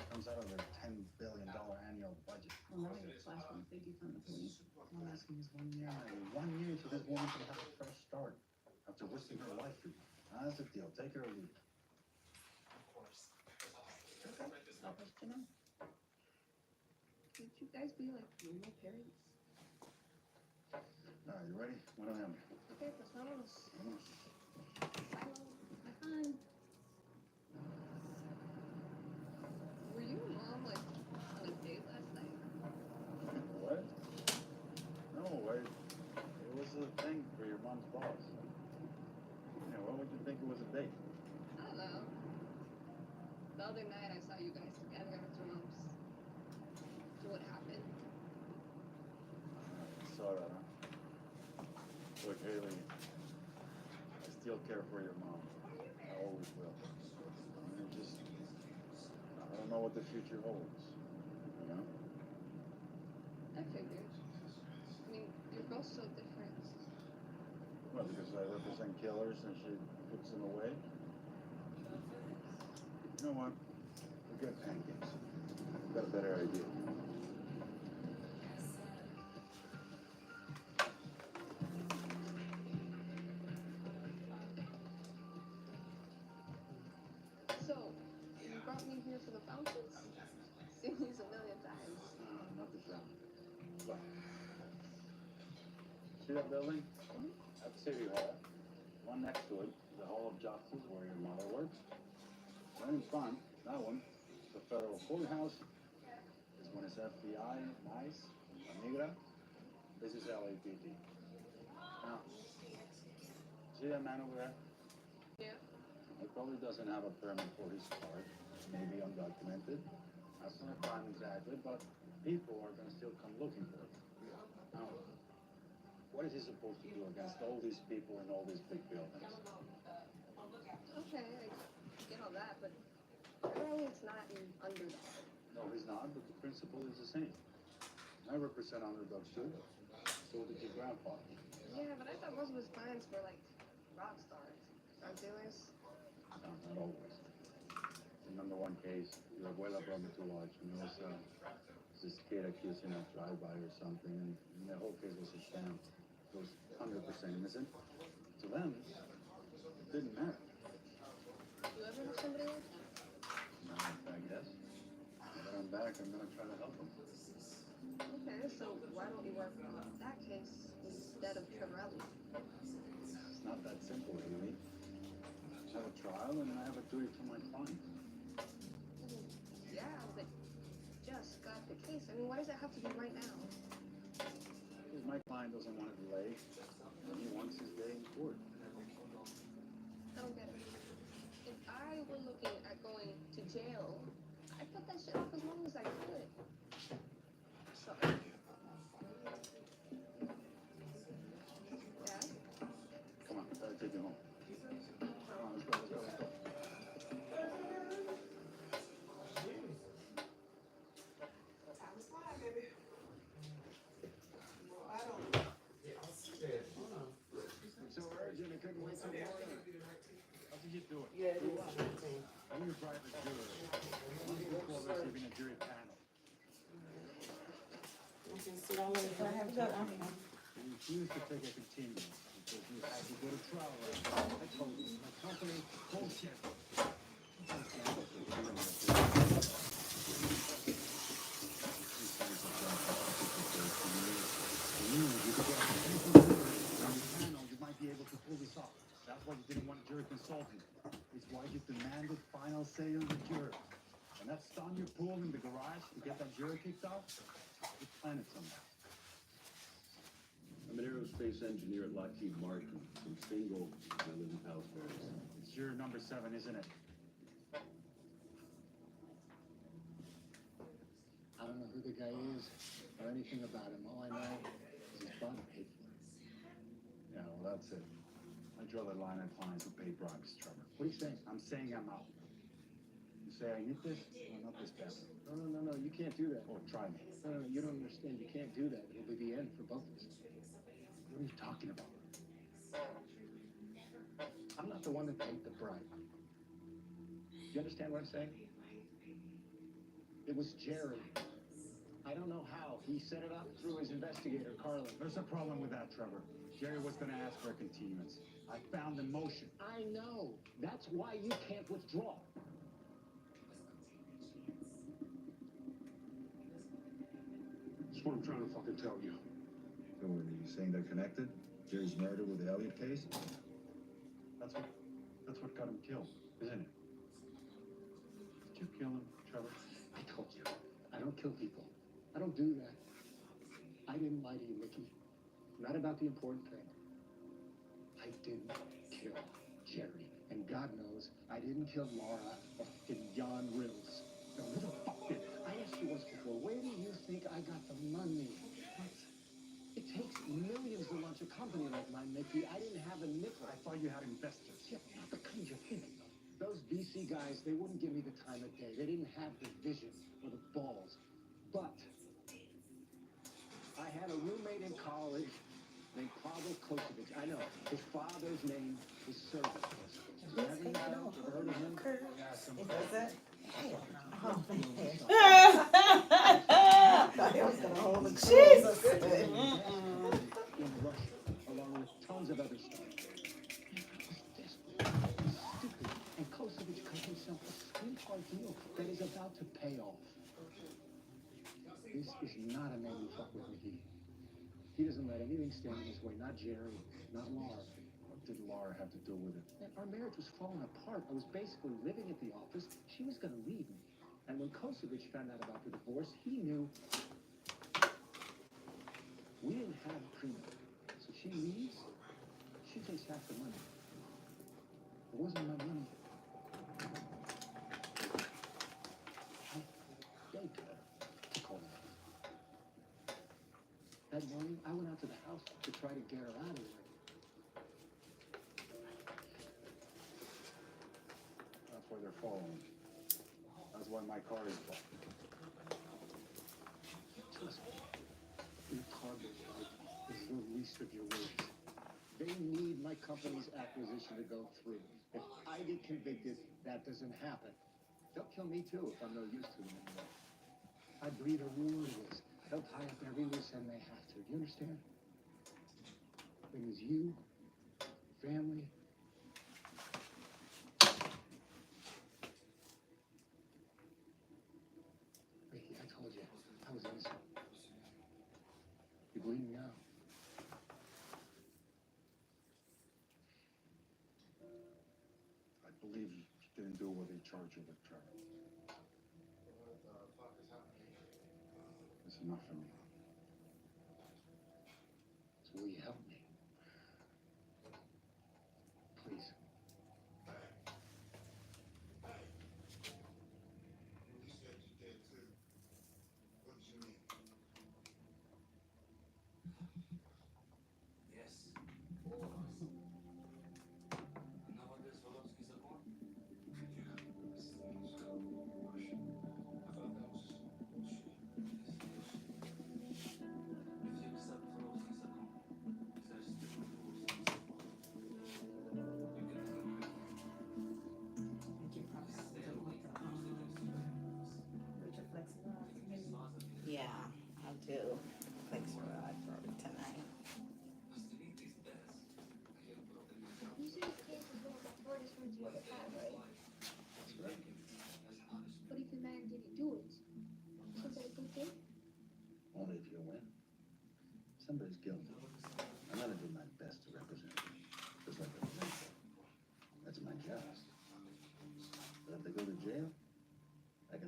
Comes out of their $10 billion annual budget. Well, now I get flash when they defund the police. All I'm asking is 1 year, Maggie. 1 year so this woman can have a fresh start after risking her life for you. Now, that's the deal. Take her or leave. Okay, I'll trust Janelle. Could you guys be like normal parents? All right, you ready? What do I have? Okay, pues vámonos. Silo, my fun. Were you and Mom like on a date last night? What? No, it was a thing for your mom's boss. Yeah, what would you think it was a date? I don't know. The other night I saw you guys together at Jerome's. So what happened? I saw that, huh? Look, Haley, I still care for your mom. I always will. I mean, I don't know what the future holds, you know? I figured. I mean, you're both so different. Well, because I represent killers and she puts them away. You know what? Forget pancakes. I've got a better idea. So, you brought me here for the fountains? Seen these a million times. Not the fountain. Look. See that building? That's City Hall. One next to it is the Hall of Justice where your mother works. Right in front, that one, the federal courthouse. This one is FBI, NICE, La Migra. This is LAPD. Now, see that man over there? Yeah. He probably doesn't have a permit for his car. Maybe undocumented. That's not a crime exactly, but people are going to still come looking for it. Now, what is he supposed to do against all these people in all these big buildings? Okay, I get all that, but apparently it's not an underdog. No, he's not, but the principle is the same. I represent underdogs too. So did your grandpa. Yeah, but I thought most of his clients were like rock stars, drug dealers. No, not always. Remember one case, your abuela brought me to watch, and there was this kid accused in a drive-by or something, and the whole case was a sham. It was 100% innocent. To them, it didn't matter. You ever have somebody like that? No, I guess. But I'm back, I'm gonna try to help them. Okay, so why don't you work on that case instead of Trevor? It's not that simple, Amy. I have a trial and I have a duty to my client. Yeah, but just got the case. I mean, why does it have to be right now? Because my client doesn't want to delay. He wants his day in court. I don't get it. If I were looking at going to jail, I'd put that shit off as long as I could. Sorry. Dad? Come on, gotta take you home. Come on, let's go, let's go, let's go. Time is flying, baby. Well, I don't. Hold on. It's so urgent, I couldn't wait till morning. How did you do it? Yeah, it was 15. I'm your private jury. I'm before receiving a jury panel. Have a good one. You refused to take a continuance because you had to go to trial. I told you, my company, bullshit. You might be able to pull this off. That's why you didn't want a jury consultant. It's why you demanded final say on the jury. And that stun you pulled in the garage to get that jury kicked off, you planned it somehow. I'm an aerospace engineer at Lockheed Martin. I'm single. I live in Palisades. It's juror number 7, isn't it? I don't know who the guy is or anything about him. All I know is he's bought and paid for. Yeah, well, that's it. I draw the line at clients who pay bribes, Trevor. What are you saying? I'm saying I'm out. You say I need this? Well, not this bad. No, you can't do that. Oh, try me. No, you don't understand. You can't do that. It'll be the end for both of us. What are you talking about? I'm not the one that paid the bribe. You understand what I'm saying? It was Jerry. I don't know how. He set it up through his investigator, Carlin. There's a problem with that, Trevor. Jerry was going to ask for a continuance. I found the motion. I know. That's why you can't withdraw. That's what I'm trying to fucking tell you. So are you saying they're connected? Jerry's murder with the Elliott case? That's what got him killed, isn't it? Did you kill him, Trevor? I told you. I don't kill people. I don't do that. I didn't lie to you, Mickey. Not about the important thing. I didn't kill Jerry. And God knows I didn't kill Laura or fucking Jan Rills. No, who the fuck did? I asked you once before, where do you think I got the money? What? It takes millions to launch a company like mine, Mickey. I didn't have a nickel. I thought you had investors. Yeah, not the kind you're thinking of. Those VC guys, they wouldn't give me the time of day. They didn't have the vision or the balls. But I had a roommate in college named Pavel Kosovic. I know. His father's name was Sergei Kosovic. Have you ever heard of him? Yeah, does it? Oh, man. I was gonna hold the Jesus. In Russia, along with tons of other stuff. Stupid. And Kosovic cut himself a sweetheart deal that is about to pay off. This is not a man you fuck with, Mickey. He doesn't let anything stand in his way. Not Jerry, not Laura. What did Laura have to do with it? Man, our marriage was falling apart. I was basically living at the office. She was going to leave me. And when Kosovic found out about the divorce, he knew we didn't have a prenup. So she leaves, she takes half the money. It wasn't my money. I begged her to call me. That morning, I went out to the house to try to get her out of there. That's why they're following. That's why my car is blocked. Trust me, your target is the least of your worries. They need my company's acquisition to go through. If I get convicted, that doesn't happen. They'll kill me too if I'm no use to them anymore. I breathe a rule to this. They'll tie up every loose end they have to. Do you understand? It was you, family. Ricky, I told you, I was innocent. You believe me now? I believe you didn't do what they charged you with, Trevor. It's enough for me. So will you help me? Please.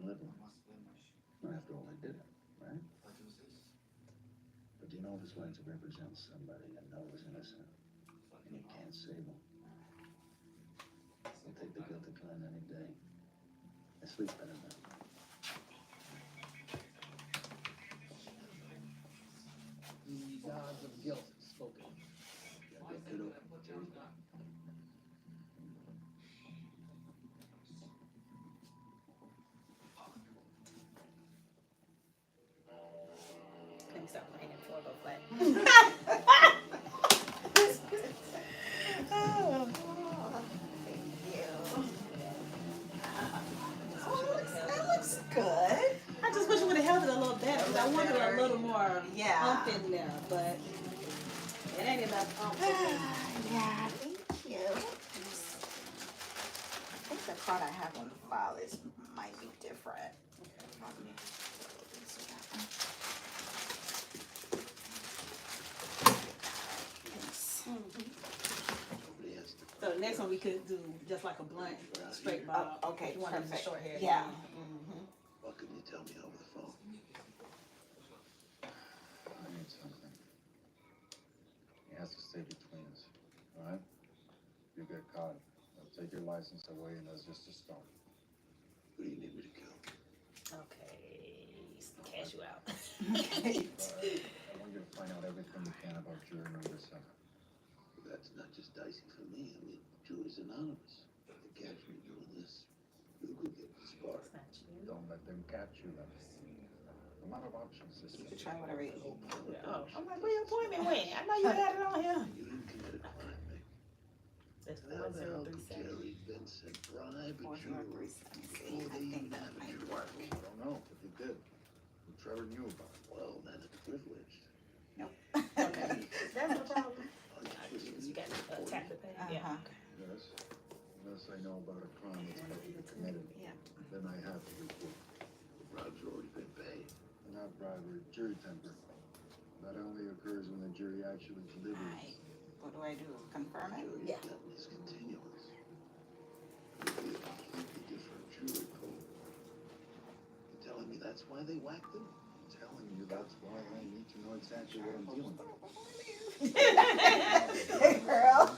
can live with. Not after all they did, right? But you know what it's like to represent somebody you know is innocent, and you can't save them. I'll take the guilty client any day. I sleep better now. The gods of guilt spoken. Gotta go, kiddo. Jerry. Let me stop playing it before I go flat. Oh, thank you. That looks good. I just wish it would have held it a little better because I wanted a little more Yeah. umph in there, but it ain't enough umph. Yeah, thank you. I think the card I have on file might be different. So the next one we could do just like a blunt, straight bob. Okay, If you want perfect. short hair. Yeah. What can you tell me over the phone? I need something. It has to stay between us, all right? You get caught, I'll take your license away, and that's just a start. Who do you need me to kill? Okay, cash you out. I want you to find out everything you can about Jury number 7. That's not just dicey for me. I mean, Julie's anonymous. If they catch me doing this, who could get the spark? Don't let them catch you, then. I'm out of options, sister. You can try whatever you need. Oh, I'm like, where your appointment went? I know you had it on here. You didn't commit a crime, Mick. That's How the hell could 4037. Jerry Vincent bribe a jury? See, I think that might work. I don't know if he did. Trevor knew about it. Well, then it's privileged. Okay. That's no problem. You got to tap the thing. Yeah. Yes. Unless I know about a crime that's about to be committed. Yeah. Then I have to report. The bribe's already been paid. Not bribery, jury temper. That only occurs when the jury actually delivers. Right. What do I do? Confirm it? Jury's getting is continuous. It'd be a completely different jury pool. You telling me that's why they whacked him? I'm telling you, that's why I need to know exactly what I'm dealing with. Hey, girl.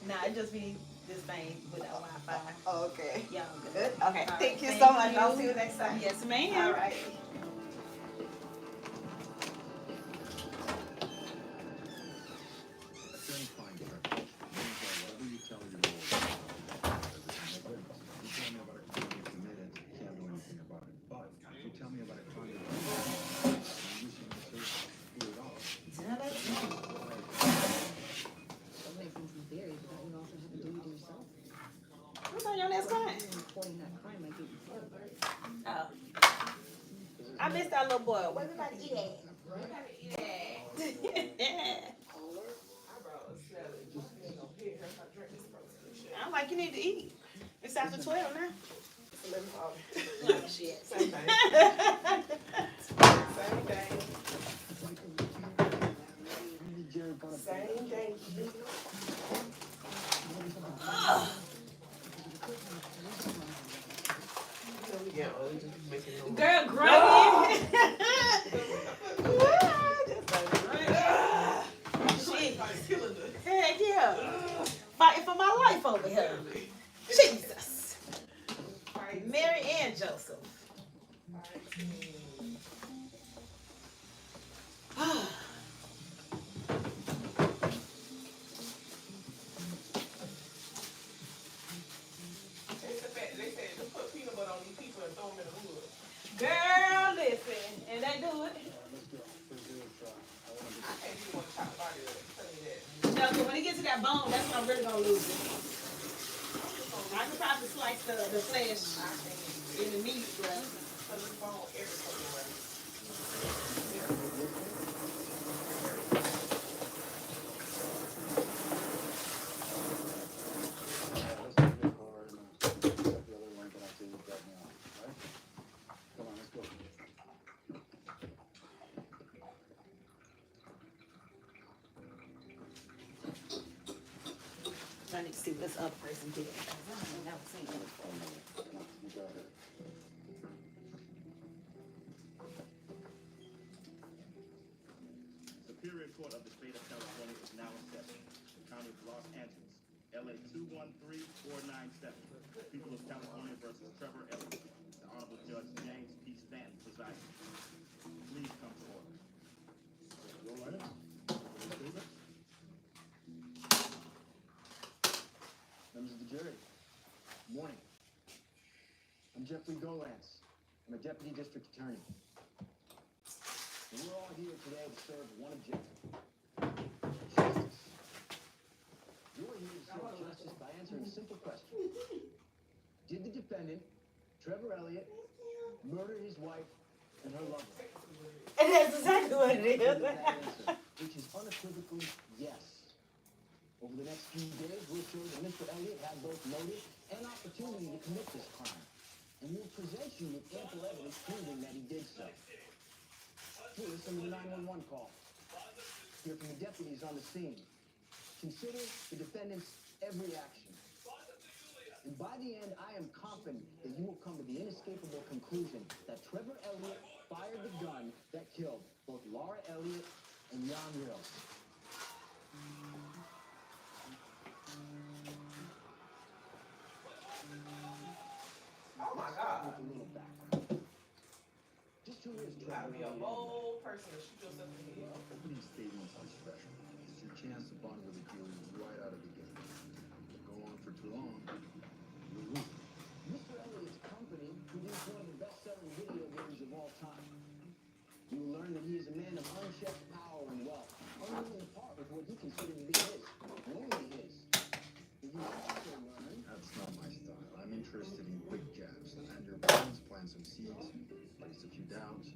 Nah, it just be this thing without Wi-Fi. Okay. Yeah, Good. Okay. All right, Thank you so much. I'll see you next time. Yes, ma'am. All right. Then fine, Trevor. Whatever you tell your lawyer, everything that wins. You tell me about a crime you committed, can't do anything about it. But if you tell me about a crime you committed, you using the service to do it all. So many things in theory, but that would also have a duty to yourself. What's on your next client? Reporting that crime might get you killed. Oh. I missed that little boy. What everybody eat at? Everybody eat at? I'm like, you need to eat. It's after 12 now. Oh, shit. Same thing. Same thing. Same thing. Girl, grumpy. Heck yeah. Fighting for my life over here. Jesus. Mary and Joseph. They said to put peanut butter on these people and throw them in the woods. Girl, listen. And they do it. I can't even want to talk about it. Tell me that. No, so when it gets to that bone, that's when I'm really gonna lose it. I can probably slice the flesh in the meat, but Put the bone everywhere. I need to see what this other person did. I don't know, I've seen it before. Court of the State of California is now in session. The County of Los Angeles, LA 213497. People of California versus Trevor Elliott. The Honorable Judge James P. Stanton presiding. Please come forward. Your Honor, statement. Members of the jury, good morning. I'm Jeffrey Golantz. I'm a deputy district attorney. And we're all here today to serve one objective: justice. You're here to serve justice by answering a simple question. Did the defendant, Trevor Elliott, murder his wife and her lover? And that's exactly what it is. That answer, which is unequivocally yes. Over the next few days, we'll show that Mr. Elliott had both motive and opportunity to commit this crime. And we'll present you with ample evidence proving that he did so. Here are some of the 911 calls. Hear from the deputies on the scene. Consider the defendant's every action. And by the end, I am confident that you will come to the inescapable conclusion that Trevor Elliott fired the gun that killed both Laura Elliott and Jan Rill. Oh my God. With a little background. Just who is You gotta Trevor be a Elliott? bold person to shoot yourself in the head. Opening statements are special. It's your chance to bond with the jury right out of the gate. Go on for too long, you'll lose. Mr. Elliott's company produced one of the best-selling video games of all time. You will learn that he is a man of unchecked power and wealth, unwilling to part with what he considered to be his, and only his. But you also learn... That's not my style. I'm interested in quick jabs. And your opponents plant some seeds, place a few doubts,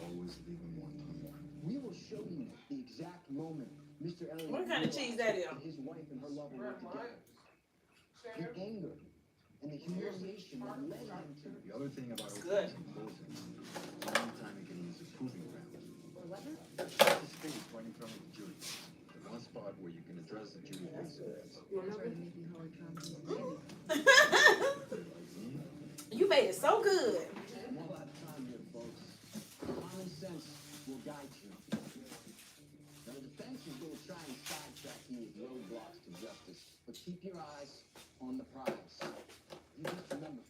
always leave them wanting more. We will show you the exact moment Mr. Elliott What kind of cheese that is? realized his wife and her lover were together. The anger and the humiliation that led him to... The other thing about Good. openings and closings, anytime you can use a proving ground. What? This space right in front of the jury. The one spot where you can address the jury face to face. You made it so good. One last time here, folks. Common sense will guide you. Now, the defense is going to try and sidetrack you with roadblocks to justice, but keep your eyes on the prize. You just remember,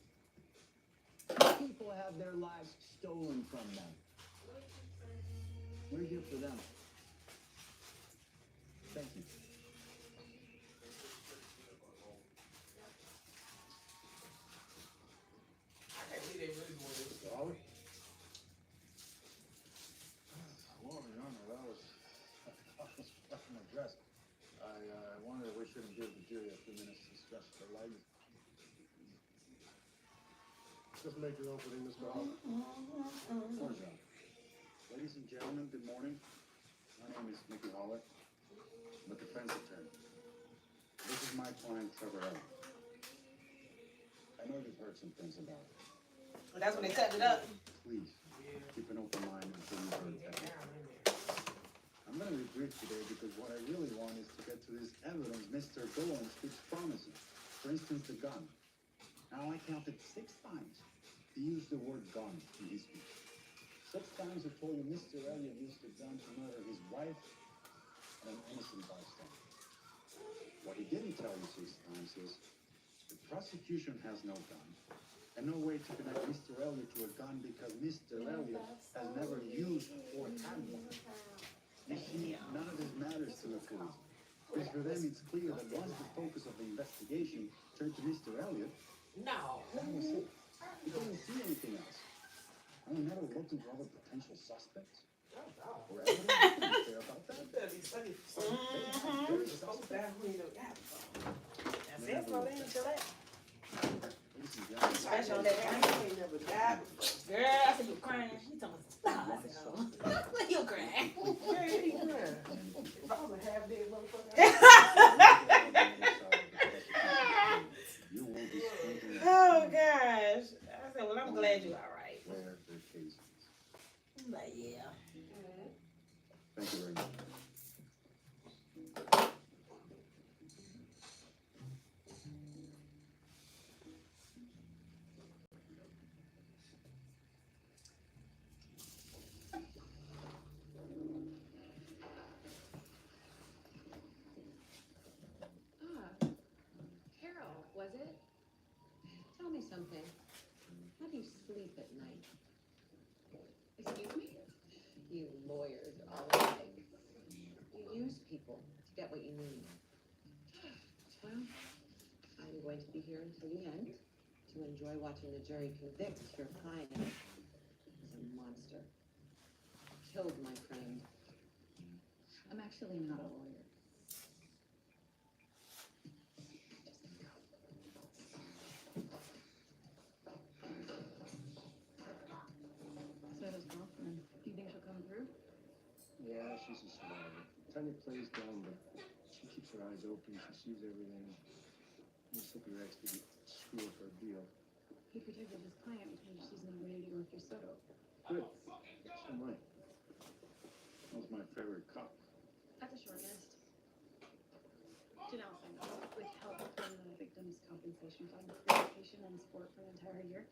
people have their lives stolen from them. We're here for them. Thank you. I can't believe they really doing this. Sorry? Well, Your Honor, that was my dress. I wondered if we shouldn't give the jury a few minutes to stretch their legs. Just make your opening, Mr. Hall. Floor is yours. Ladies and gentlemen, good morning. My name is Mickey Holler. I'm a defense attorney. This is my client, Trevor Elliott. I know you've heard some things about it. That's when they cut it up. Please, keep an open mind until you've heard everything. I'm going to be brief today because what I really want is to get to this evidence Mr. Goins keeps promising. For instance, the gun. Now, I counted 6 times he used the word gun in his speech. 6 times he told you Mr. Elliott used the gun to murder his wife and an innocent bystander. What he didn't tell you 6 times is the prosecution has no gun and no way to connect Mr. Elliott to a gun because Mr. Elliott has never used or had one. You see, none of this matters to the police. Because for them, it's clear that once the focus of the investigation turned to Mr. Elliott, No. that was it. He didn't see anything else. I mean, never looked into other potential suspects. Or evidence. Didn't care about that. Better be studied. Very Supposed to suspect. have who you know. That's it, slow down, chill out. Ladies and gentlemen, Scratch on that I thing. ain't never died. Girl, I said you were crying. She told me, stop. I said, oh. You crying. Yeah, you ain't crying. If I was a half dead motherfucker. you will be speaking Oh, gosh. I said, well, I'm glad you're all right. where the case is. I'm like, yeah. Thank you very much. was it? Tell me something. How do you sleep at night? Excuse me? You lawyers are all alike. You use people to get what you need. Well, I'm going to be here until the end to enjoy watching the jury convict your client as a monster. Killed my friend. I'm actually not a lawyer. So his girlfriend. Do you think she'll come through? Yeah, she's a survivor. Tanya plays dumb, but she keeps her eyes open. She sees everything. Looks like your ex didn't screw up her deal. He protected his client because she's not ready to go through Soto. Good. So am I. That was my favorite cup. That's a short list. Janelle signed on with help from the Victims' Compensation Fund for education and support for an entire year.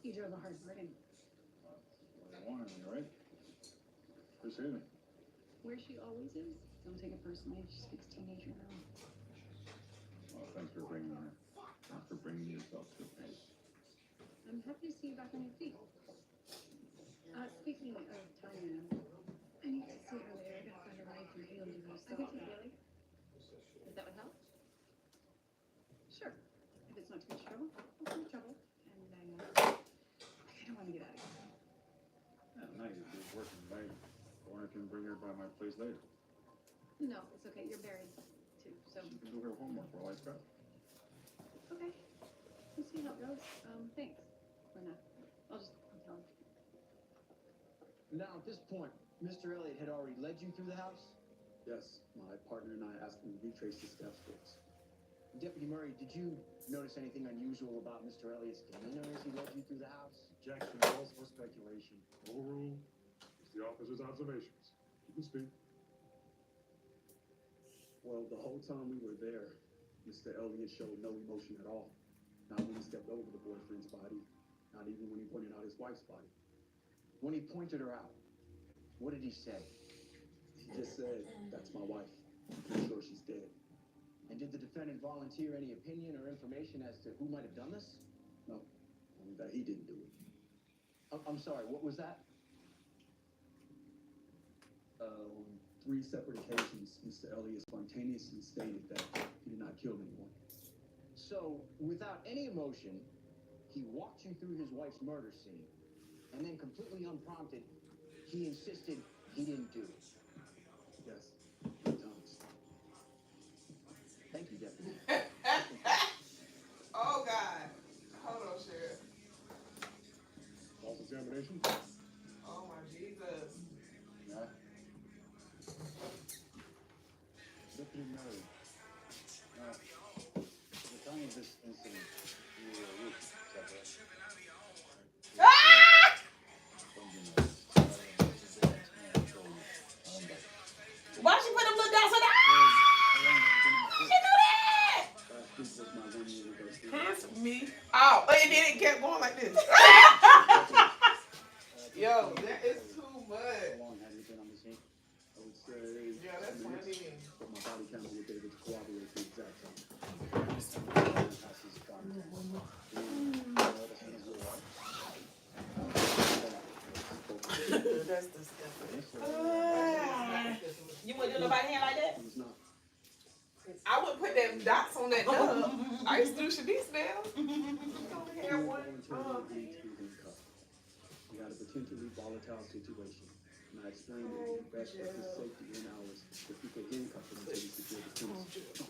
You drove a hard bargain. I wanted me, right? Proceedings. Where she always is. Don't take it personally. She speaks teenager now. Well, thanks for bringing her. Thanks for bringing yourself to me. I'm happy to see you back on your feet. Speaking of Tanya, I need to see her later. I gotta find a ride for Haley to go to Soto. I can take Haley. If that would help? Sure. If it's not too much trouble, it's no trouble. And I don't want to get out of here. Yeah, nice. If you're working late, or I can bring her by my place later. No, it's okay. You're buried too. So She can do her homework while I prep. okay. We'll see how it goes. Thanks. Or not. I'll just tell him. Now, at this point, Mr. Elliott had already led you through the house? Yes, my partner and I asked him to retrace the steps for us. Deputy Murray, did you notice anything unusual about Mr. Elliott's demeanor as he led you through the house? Objection, calls for speculation. Overrule. It's the officer's observations. You can speak. Well, the whole time we were there, Mr. Elliott showed no emotion at all. Not when he stepped over the boyfriend's body, not even when he pointed out his wife's body. When he pointed her out, what did he say? He just said, "That's my wife. I'm pretty sure she's dead." And did the defendant volunteer any opinion or information as to who might have done this? No, only that he didn't do it. I'm sorry, what was that? On 3 separate occasions, Mr. Elliott spontaneously stated that he did not kill anyone. So, without any emotion, he walked you through his wife's murder scene, and then completely unprompted, he insisted he didn't do it. Yes, 3 times. Thank you, Deputy. Oh God. Hold on, Sheriff. Cross-examination. Oh my Jesus. Yeah? Deputy Murray, Now, at the time of this incident, you were a rookie, is that right? Why she put them little dots on the she knew that! Last week was my 1-year anniversary. Piss me out. And then it kept going like this. Yo, that is too much. How long have you been on the scene? I would say Yeah, that's 10 minutes, funny. but my body count was able to corroborate the exact time. That's disgusting. You wouldn't do nobody hand like that? It was not. I would put them dots on that dub. I used to do Shanice now. Over here, one. Voluntarily agreed to be handcuffed. We had a potentially volatile situation, and I explained that it would be best for his safety and ours if we could handcuff him until we secured the premises.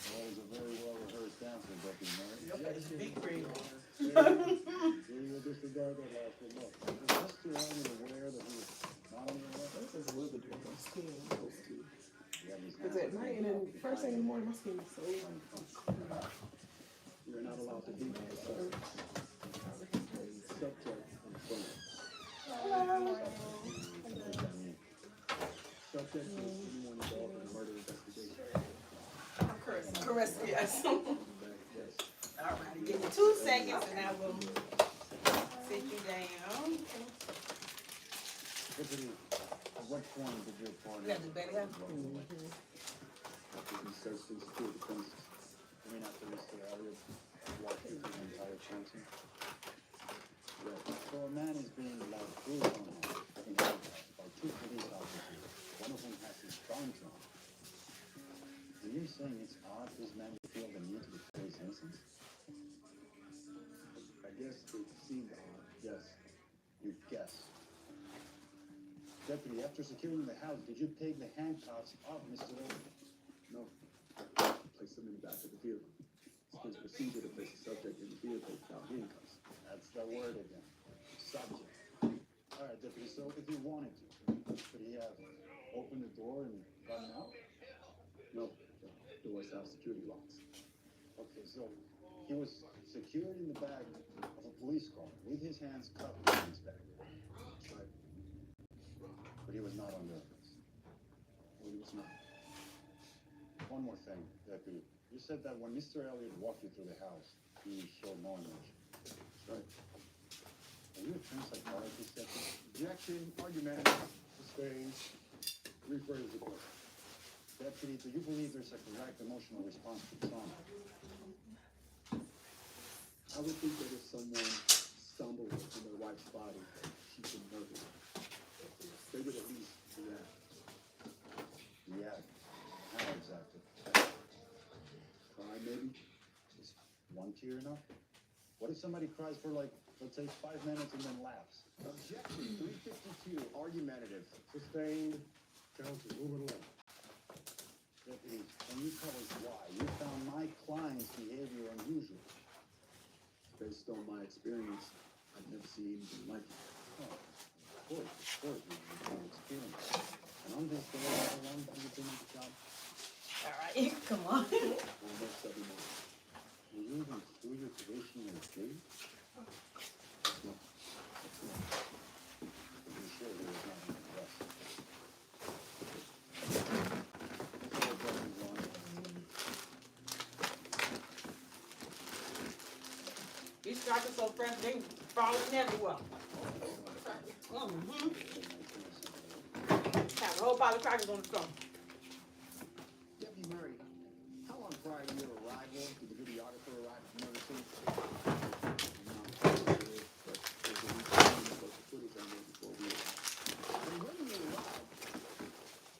Always a very well-rehearsed answer, Deputy Murray. Big brain. Will you disregard that last remark? Was Mr. Elliott aware that he was not on your list? This is a little bit different. My skin is so too. Yeah, Because at night and then first thing in the morning, my skin is so We are not allowed to handcuff the suspect. Subject on the phone. Subject is anyone involved in a murder investigation. Caress, yes. Yes. All right, give me 2 seconds and I will sit you down. Deputy, at what point did your partner... You got the belly up? After we searched and secured the premises, I mean, after Mr. Elliott walked you through the entire county. Right. So a man is being allowed through his own home in handcuffs by two police officers, one of whom has his guns on. And you're saying it's odd this man would feel the need to declare his innocence? I guess it seemed odd, yes. You guess. Deputy, after securing the house, did you take the handcuffs off Mr. Elliott? No. Place them in the back of the vehicle. It's his procedure to place the subject in the vehicle without handcuffs. That's the word again. Subject. All right, Deputy, so if he wanted to, could he have opened the door and gotten out? No. The doors have security locks. Okay, so he was secured in the back of a police car with his hands cuffed behind his back. That's right. But he was not under arrest. No, he was not. One more thing, Deputy. You said that when Mr. Elliott walked you through the house, he showed no emotion. That's right. Are you a trained psychologist, Deputy? Objection, argumentative, sustained. Rephrase the question. Deputy, do you believe there's a correct emotional response to trauma? I would think that if someone stumbled on their wife's body, she's been murdered, they would at least react. Yeah. How exactly? Cry, maybe? Is one tear enough? What if somebody cries for, like, let's say 5 minutes and then laughs? Objection, 352, argumentative, sustained. Counsel, move it along. Deputy, can you tell us why you found my client's behavior unusual? Based on my experience, I've never seen anything like it. Oh, of course, you've got experience. And on this day, how long have you been at the job? All right, come on. Almost 7 months. Were you even through your probationary period? No. Are you sure there was not any arrest? These strikers so fresh, they falling everywhere. Mm-hmm. Have a whole bottle of crackers on the stove. Deputy Murray, how long prior to your arrival did the videographer arrive at the murder scene? I'm not sure, but there's a weekend of the footage I made before we And when you arrived,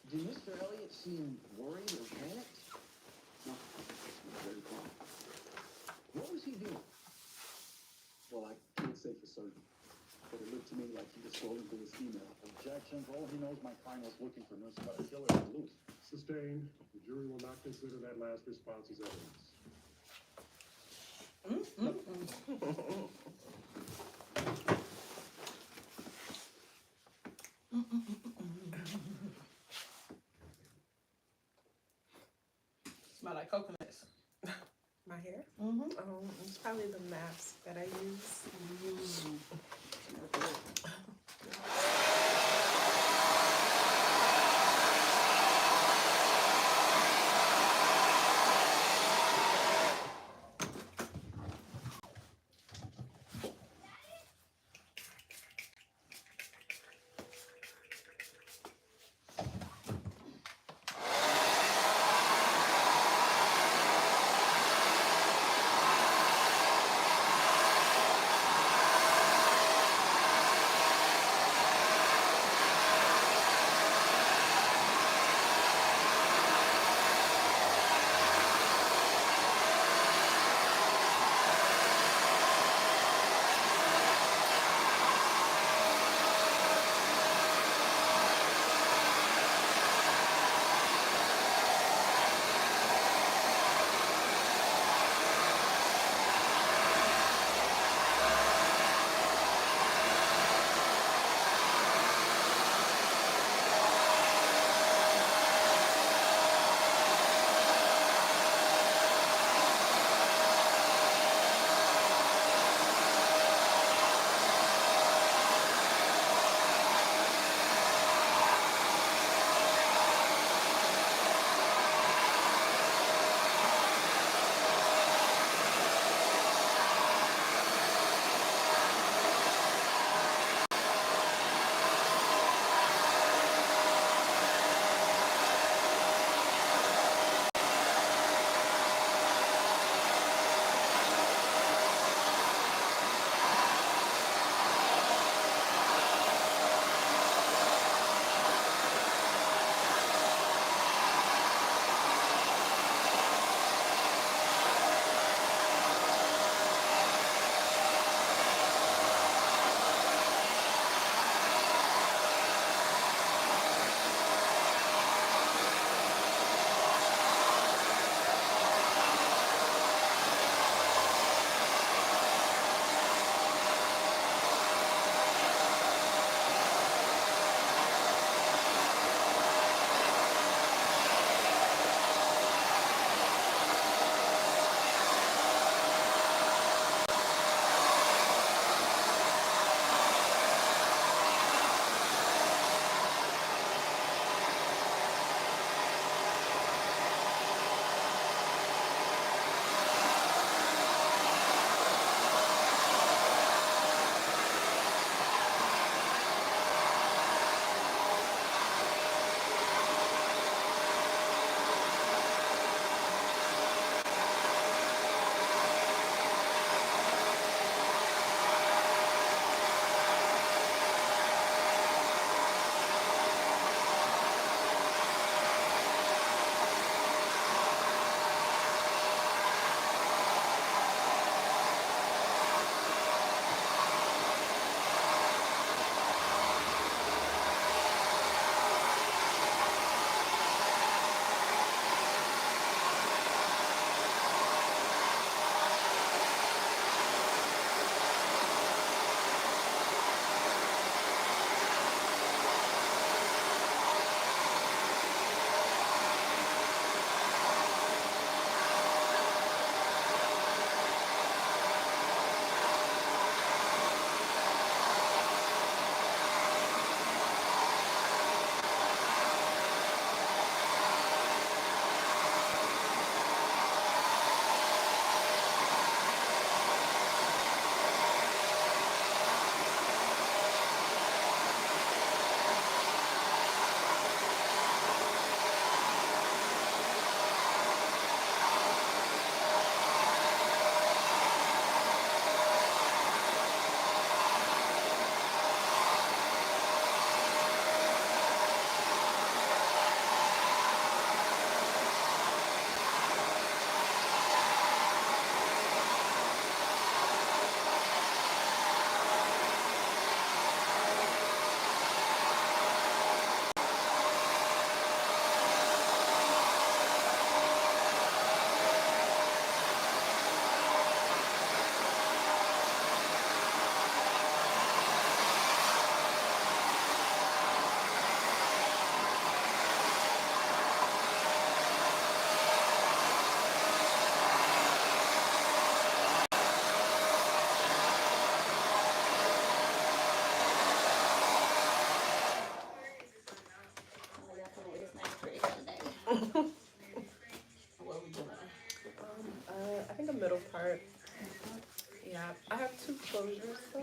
did Mr. Elliott seem worried or panicked? No, it's very calm. What was he doing? Well, I can't say for certain, but it looked to me like he was scrolling through his email. Objection. For all he knows, my client was looking for news about a killer on the loose. Sustained. The jury will not consider that last response as evidence. Smell like coconuts. My hair? Mm-hmm. It's probably the mask that I use.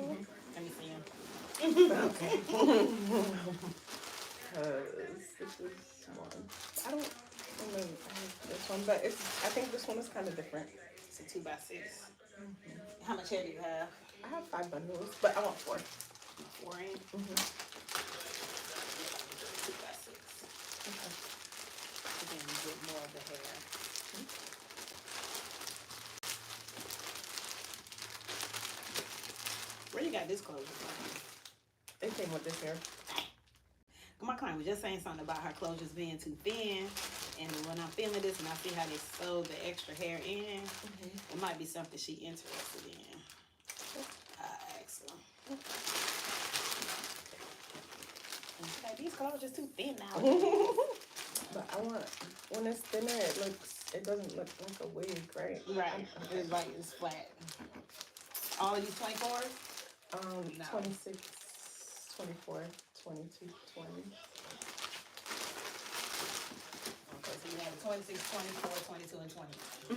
Let me see him. Okay. Because this is one. I don't know if I have this one, but it's. I think this one is kind of different. It's a 2x6. How much hair do you have? I have 5 bundles, but I want 4. 4 in? 2x6. Okay. Again, you get more of the hair. Where you got this clothes from? It came with this hair. My client was just saying something about her clothes just being too thin, and when I'm feeling this and I see how they sew the extra hair in, it might be something she interested in. I asked her. And she's like, these clothes just too thin now. But I want, when it's thinner, it doesn't look like a wig, right? Right. It's like, it's flat. All of these 24s? No. 26, 24, 22, 20. Okay, so you have 26, 24, 22, and 20. All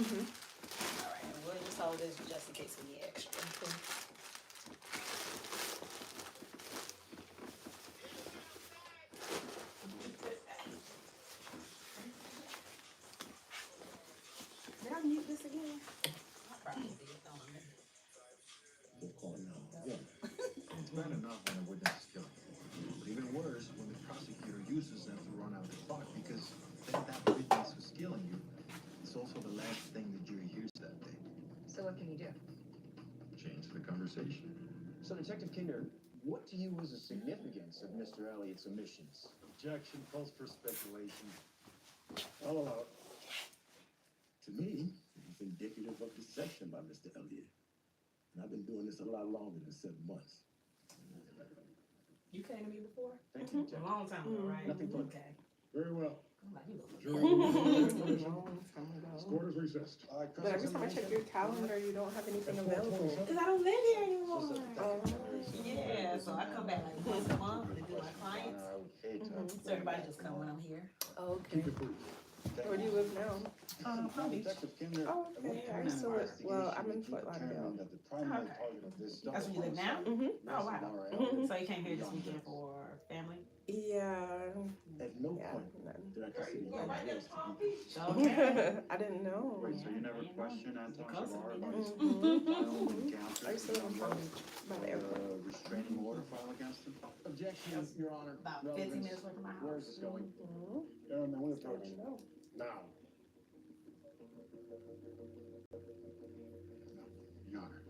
right, and we'll just hold this just in case we need extra. Did I mute this again? I probably did, don't I? It's bad enough when a witness is killing. But even worse when the prosecutor uses them to run out the clock because then that witness who's killing you is also the last thing the jury hears that day. So what can you do? Change the conversation. So, Detective Kinder, what to you was the significance of Mr. Elliott's omissions? Objection, calls for speculation. I'll allow it. To me, it's indicative of deception by Mr. Elliott. And I've been doing this a lot longer than 7 months. You came to me before? Thank you, A long time ago, right? Nothing further. Okay. Very well. I'm like, you look Jury Court is recessed. But every time I check your calendar, you don't have anything available. Because I don't live here anymore. Yeah, so I come back like once a month to do my clients. So everybody just come when I'm here. Okay. Where do you live now? Palm Beach. Oh, okay. I used to live, well, I'm in Fort Lauderdale. That's where you live now? Oh, wow. So you came here this weekend for family? Yeah. At no point did I consider you Okay. I didn't know. Wait, so you never questioned Anton Shabar about his I encounters used to live in Palm Beach by the airport. restraining order filed against him? Objection, Your Honor. About 15 minutes away from my Where house. is this going? Aaron, I want to approach. Now. Your Honor,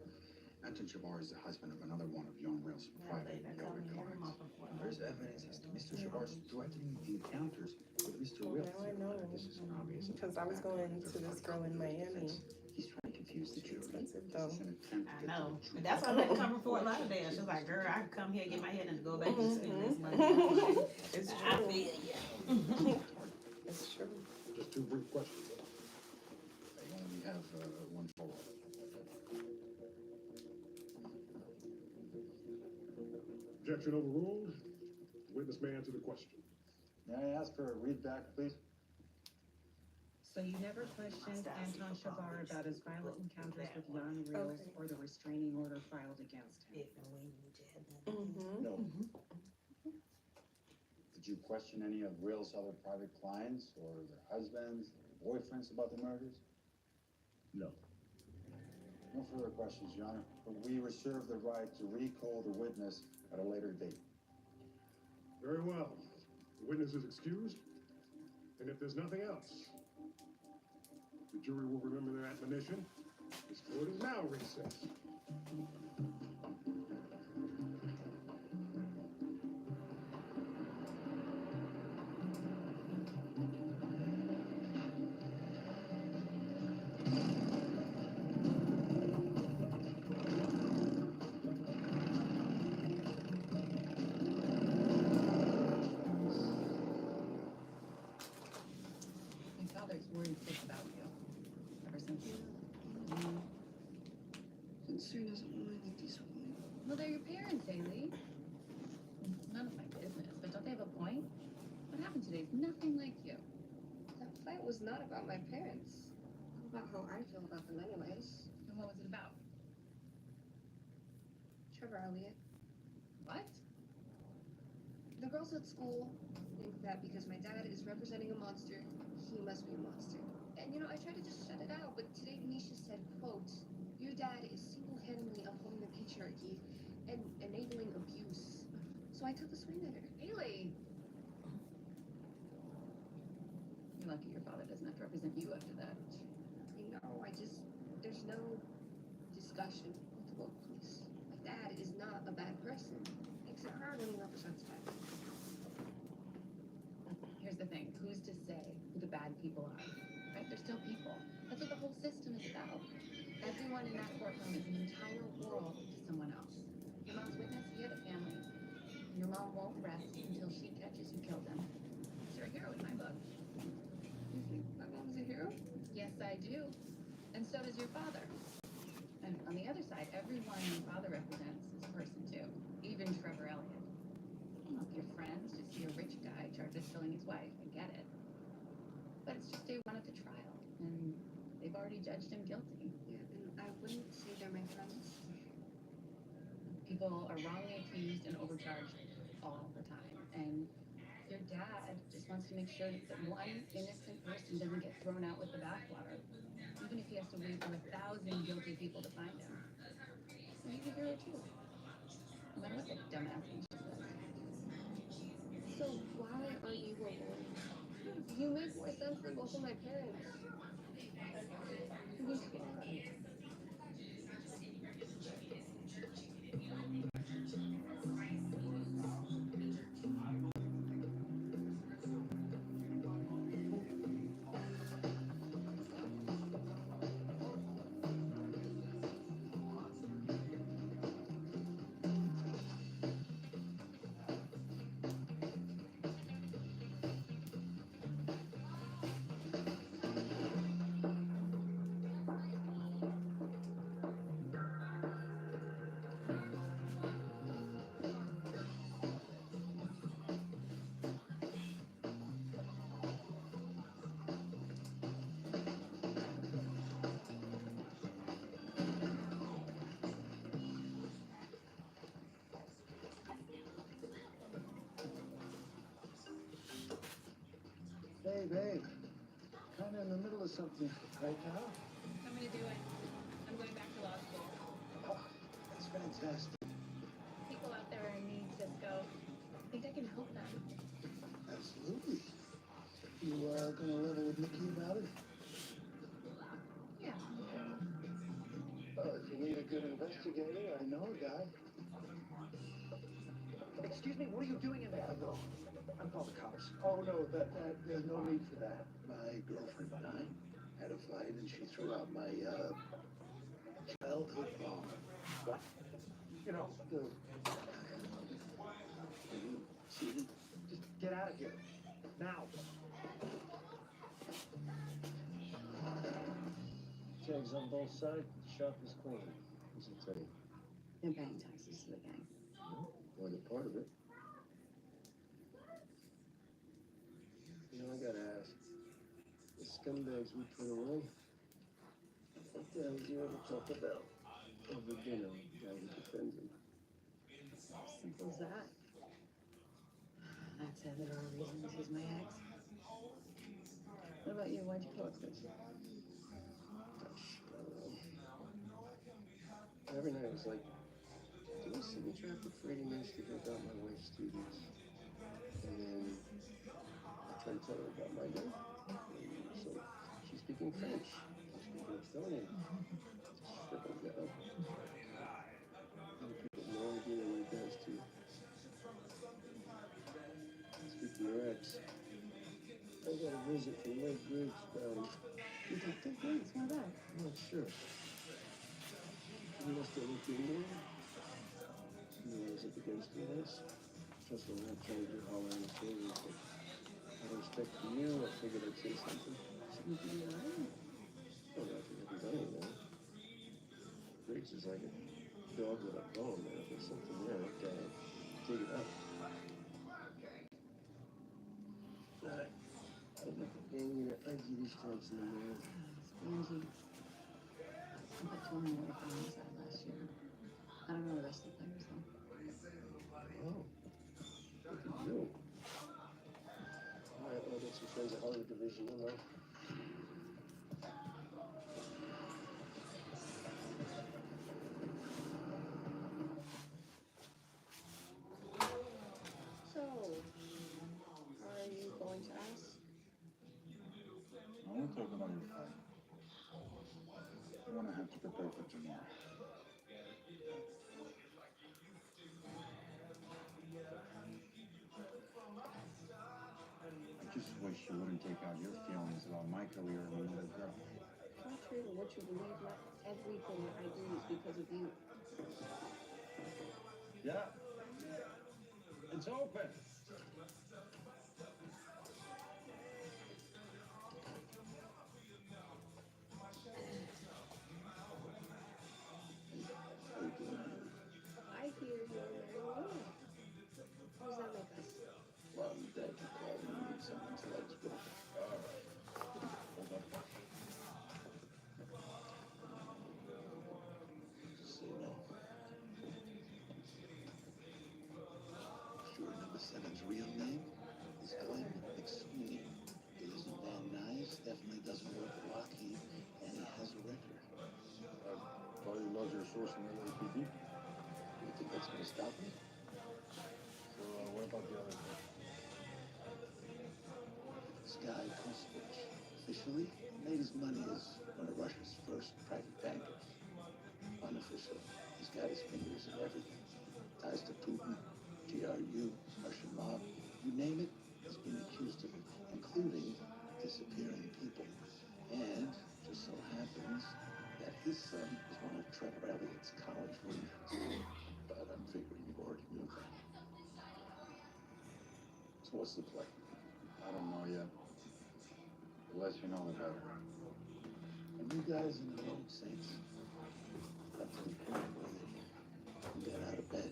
Anton Shabar is the husband of another one of Young Rail's private yoga clients. There's evidence as to Mr. Shabar's threatening encounters with Mr. Well, Rail. now I know. This is obvious. Because I was going to this girl in Miami. He's trying to confuse the jury. Expensive though. I know. And that's why I had to come from Fort Lauderdale. She was like, girl, I can come here, get my head and go back and spend this money. It's I true. feel ya. It's true. Just 2 brief questions. I only have one follow-up. Objection overruled. Witness may answer the question. May I ask for a read back, please? So you never questioned Anton Shabar about his violent encounters with young Reels or the restraining order filed against him? No. Did you question any of Reel's other private clients or their husbands, their boyfriends about the murders? No. No further questions, Your Honor. But we reserve the right to recall the witness at a later date. Very well. The witness is excused. And if there's nothing else, the jury will remember their admonition. This court is now recessed. My father's worried sick about you. Ever since you. Sue doesn't really like these women. Well, they're your parents, Haley. None of my business, but don't they have a point? What happened today is nothing like you. That fight was not about my parents. About how I feel about them anyways. And what was it about? Trevor Elliott. What? The girls at school think that because my dad is representing a monster, he must be a monster. And you know, I tried to just shut it out, but today Nisha said, quote, "Your dad is single-handedly upholding the patriarchy and enabling abuse." So I took the swing at her. Haley! You're lucky your father doesn't have to represent you after that. There's no discussion with the local police. My dad is not a bad person, except for when he represents bad people. Here's the thing, who's to say who the bad people are? Right? They're still people. That's what the whole system is about. Everyone in that courtroom is an entire world to someone else. Your mom's witness, he had a family. And your mom won't rest until she catches who killed them. You're a hero in my book. You think my mom's a hero? Yes, I do. And so does your father. And on the other side, everyone your father represents is a person too. Even Trevor Elliott. You know, if your friends just see a rich guy charged with killing his wife, I get it. But it's just day one of the trial, and they've already judged him guilty. Yeah, and I wouldn't say they're my friends. People are wrongly accused and overcharged all the time. And your dad just wants to make sure that one innocent person doesn't get thrown out with the bathwater. Even if he has to wait for 1,000 guilty people to find him. So he's a hero too. No matter what that dumbass thing she says. So why are you a lawyer? You make more sense than both of my parents. You try. Hey, babe. Kind of in the middle of something right now. I'm gonna do it. I'm going back to law school. Oh, that's fantastic. People out there are in need, Cisco. I think I can help them. Absolutely. You gonna level with Nikki about it? Yeah. If you need a good investigator, I know a guy. Excuse me, what are you doing in there? I'll call the cops. Oh, no, there's no need for that. My girlfriend and I had a fight, and she threw out my childhood phone. What? You know, See? just get out of here. Now. Tags on both sides, the shop is clean. What's it say? I'm paying taxes to the gang. Well, you're part of it. You know, I gotta ask. The scumbags we put away, what the hell did you ever talk about over dinner with the guy who defends him? Simple as that. I'd say there are reasons he's my ex. What about you? Why'd you kill Chris? I don't know. Every night it was like, do a signature after 80 minutes to hear about my wife's students. And then I try to tell her about my day. And so she's speaking French. I'm speaking Estonian. Just shriveled down. Other people have no idea what it does to you. Speaking of ex, I got a visit from Lake Griggs about him. You think thanks, why that? I'm not sure. You must have looked into him. You know, I was up against the list. Trust me, I'm not trying to holler in his favor, but out of respect for you, I figured I'd say something. Shouldn't you be lying? Oh, no, I haven't done anything. Griggs is like a dog with a bone, man. If there's something there, I gotta dig it up. Alright. I'll look at your ugly stripes in the mirror. Angie. I put 20 more pounds out last year. I don't know the rest of the players. television, you know. So, are you going to ask? I want to talk about your fight. I want to have to prepare for tomorrow. I just wish you wouldn't take out your feelings about my career on another girl. Contrary to what you believe, not everything I do is because of you. Yeah. It's open. I hear you're marrying Laura. How does that make us? Well, I'm glad you called me. Need someone's legs broken. All right. Hold up. Just say no. Sure remember Seven's real name? Is Glenn McSweeney. He isn't Van Nuys, definitely doesn't work at Lockheed, and he has a record. Thought you loved your source in LAPD. You think that's gonna stop me? So what about the other thing? This guy, Kostovich, officially made his money as one of Russia's first private bankers. Unofficially, he's got his fingers in everything. Ties to Putin, GRU, Russian mob, you name it, he's been accused of it, including disappearing people. And just so happens that his son is one of Trevor Elliott's college roommates. But I'm figuring you already knew that. So what's the play? I don't know yet. The less you know, the better. And you guys in the road, Saints, got to the point where you got out of bed,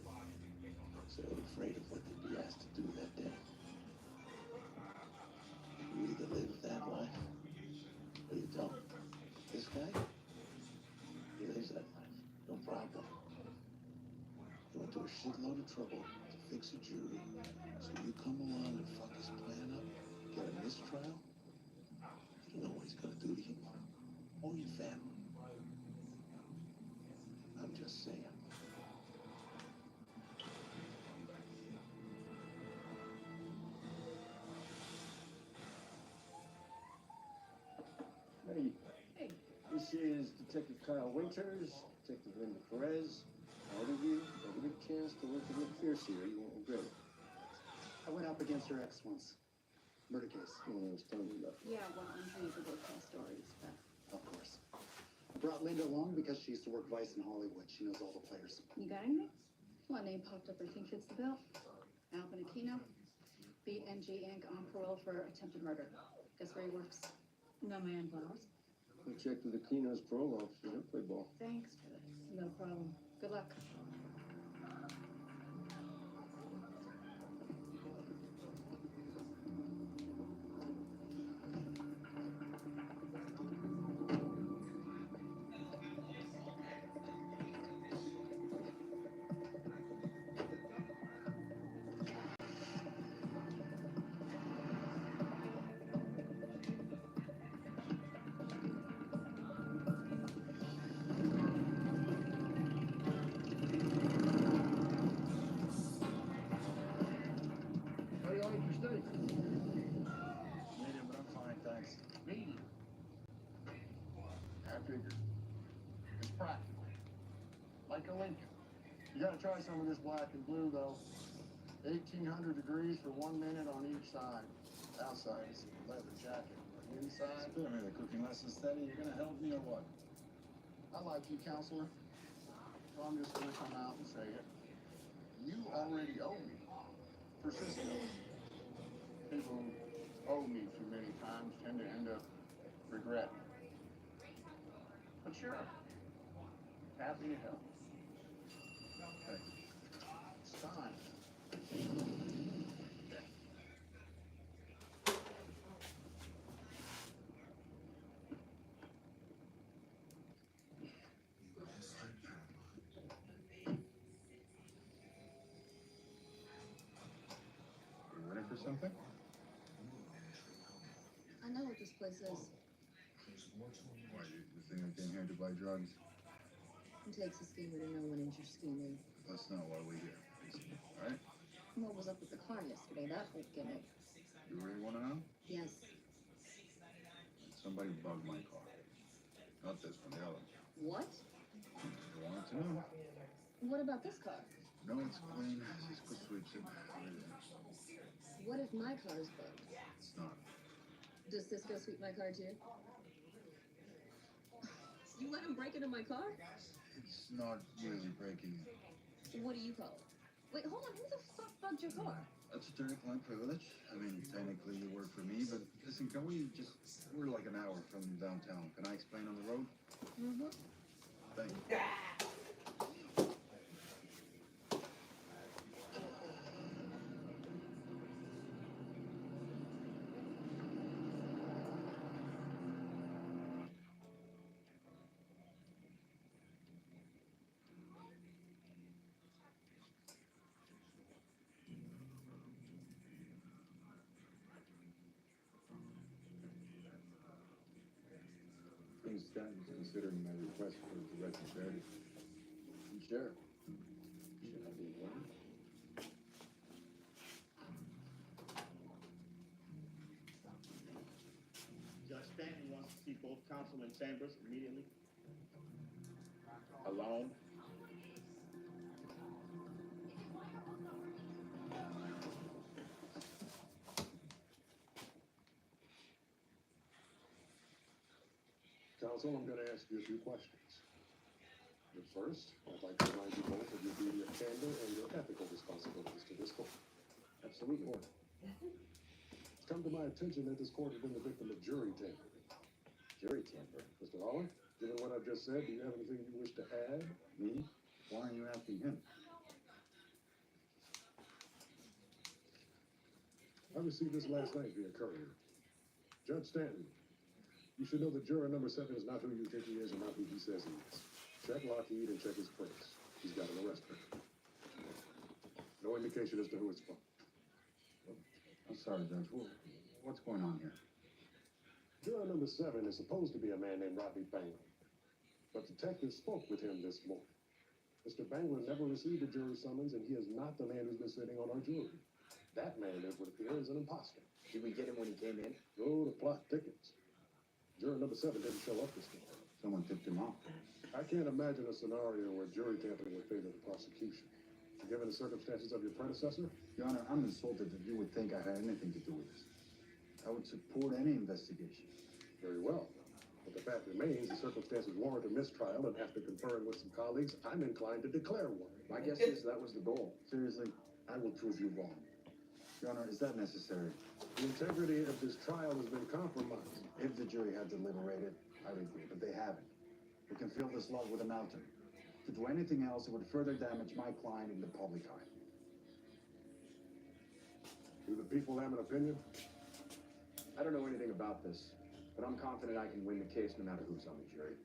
so afraid of what they'd be asked to do that day. You either live that life, or you don't. This guy, he lives that life, no problem. He went to a shitload of trouble to fix a jury, so you come along and fuck his plan up, get a mistrial, you know what he's gonna do to you, or your family. I'm just saying. Hey. Hey. This is Detective Kyle Winters, Detective Linda Perez. All of you, never get a chance to look a bit fierce here. You won't regret it. I went up against her ex once. Murder case. No one was telling me about. Yeah, well, I'm sure you could both tell stories, but... Of course. I brought Linda along because she used to work Vice in Hollywood. She knows all the players. You got anything? Well, a name popped up I think fits the bill. Alvin Aquino, beat NG Inc. on parole for attempted murder. Guess where he works? No man flowers. I checked with the Keno's parole officer. He'll play ball. Thanks for this. No problem. Good luck. How do you like your steak? Medium, but I'm fine, thanks. Medium. I figured. It's practical. Like a Lincoln. You gotta try some of this black and blue, though. 1,800 degrees for 1 minute on each side. Outside is a leather jacket. But inside, Spare me the cooking lesson steady. You're gonna help me or what? I like you, counselor. So I'm just gonna come out and say it. You already owe me for Cisco. People who owe me too many times tend to end up regretting. But sure, happy to help. Hey, it's time. You ready for something? I know place is? Why, you think I came here to buy drugs? It takes a schemer to know when you're scheming. That's not why we're here, right? What was up with the car yesterday? That whole gimmick. You really want to know? Yes. Somebody bugged my car. Not this one, the other. What? You wanted to know? What about this car? No, it's clean. Cisco sweeps it. Everything. What if my car's bugged? It's not. Does Cisco sweep my car too? You let him break into my car? It's not really breaking. What do you call it? Wait, hold on. Who the fuck bugged your car? That's attorney-client privilege. I mean, technically you work for me, but listen, can we just... We're like an hour from downtown. Can I explain on the road? Mm-hmm. Thank you. Scott is considering my request for direct charity. Sure. Should I be informed? Judge Stanton wants to see both counsel in chambers immediately. Alone. Counsel, I'm going to ask you a few questions. But first, I'd like to remind you both of your duty of candor and your ethical responsibilities to this court. Absolutely. It's come to my attention that this court has been the victim of jury tampering. Jury tamper. Mr. Holler, given what I've just said, do you have anything you wish to add? Me? Why are you asking him? I received this last night via courier. Judge Stanton, you should know that juror number 7 is not who you think he is and not who he says he is. Check Lockheed and check his prints. He's got an arrest record. No indication as to who it's from. I'm sorry, Judge. What's going on here? Juror number 7 is supposed to be a man named Rodney Bangler. But detectives spoke with him this morning. Mr. Bangler never received a jury summons, and he is not the man who's been sitting on our jury. That man, it would appear, is an imposter. Did we get him when he came in? Oh, the plot thickens. Juror number 7 didn't show up this morning. Someone tipped him off. I can't imagine a scenario where jury tampering would favor the prosecution. Given the circumstances of your predecessor? Your Honor, I'm insulted that you would think I had anything to do with this. I would support any investigation. Very well. But the fact remains, the circumstances warrant a mistrial, and after conferring with some colleagues, I'm inclined to declare one. My guess is that was the goal. Seriously, I will prove you wrong. Your Honor, is that necessary? The integrity of this trial has been compromised. If the jury had deliberated, I would agree, but they haven't. We can fill this lot with an outer. To do anything else, it would further damage my client in the public eye. Do the people have an opinion? I don't know anything about this, but I'm confident I can win the case no matter who's on the jury.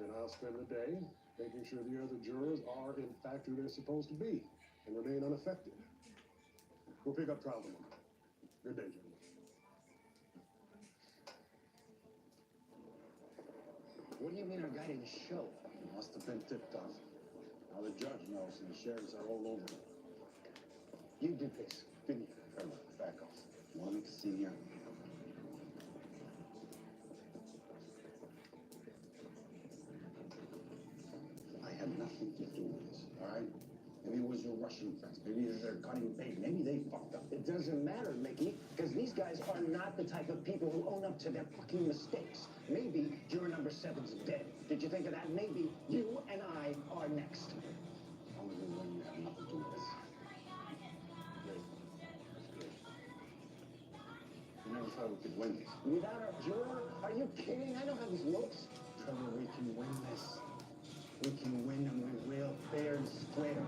Then I'll spend the day making sure the other jurors are, in fact, who they're supposed to be and remain unaffected. We'll pick up trial tomorrow. Good day, gentlemen. What do you mean our guy didn't show? He must have been tipped off. Now the judge knows and the sheriffs are all over him. You did this, didn't you? Farewell, back off. You want to make a scene here? I had nothing to do with this, all right? Maybe it was your Russian friends. Maybe they're cutting bait. Maybe they fucked up. It doesn't matter, Mickey, because these guys are not the type of people who own up to their fucking mistakes. Maybe juror number 7's dead. Did you think of that? Maybe you and I are next. Only when you have nothing to do with this. Great. That's great. You never thought we could win this. Without a juror? Are you kidding? I know how this looks. Trevor, we can win this. We can win and we will, fair and square.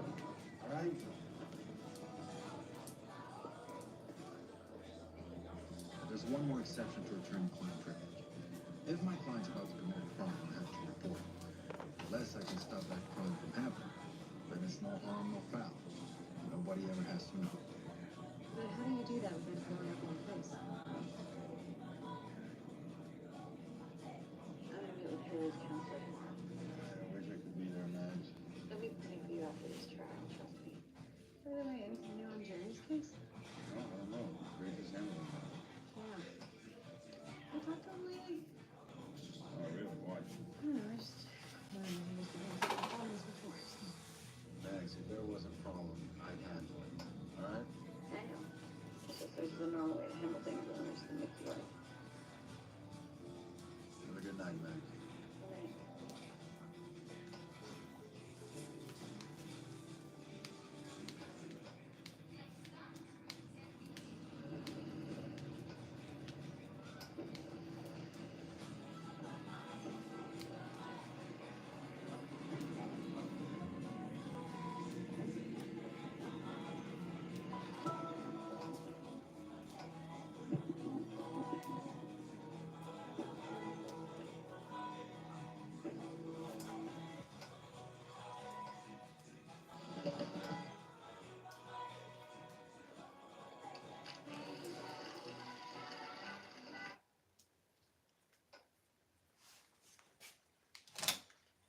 All right? There's one more exception to attorney-client privilege. If my client's about to commit a crime, I have to report it. The less I can stop that crime from happening, then it's no harm, no foul. Nobody ever has to know. But how do you do that without blowing up one place? I'm gonna meet with Hillary's counselor tomorrow. I wish I could be there, Max. They'll be putting for you after this trial, trust me. By the way, anything new on Jerry's case? No, I don't know. Grace is handling that. Yeah. I talked to him lately. Oh, really? Why? I don't know, I just learned that he was doing some problems before. So. Max, if there was a problem, I'd handle it. All right? I know. It's just there's a normal way to handle things and there's the Mickey way. Have a good night, Max.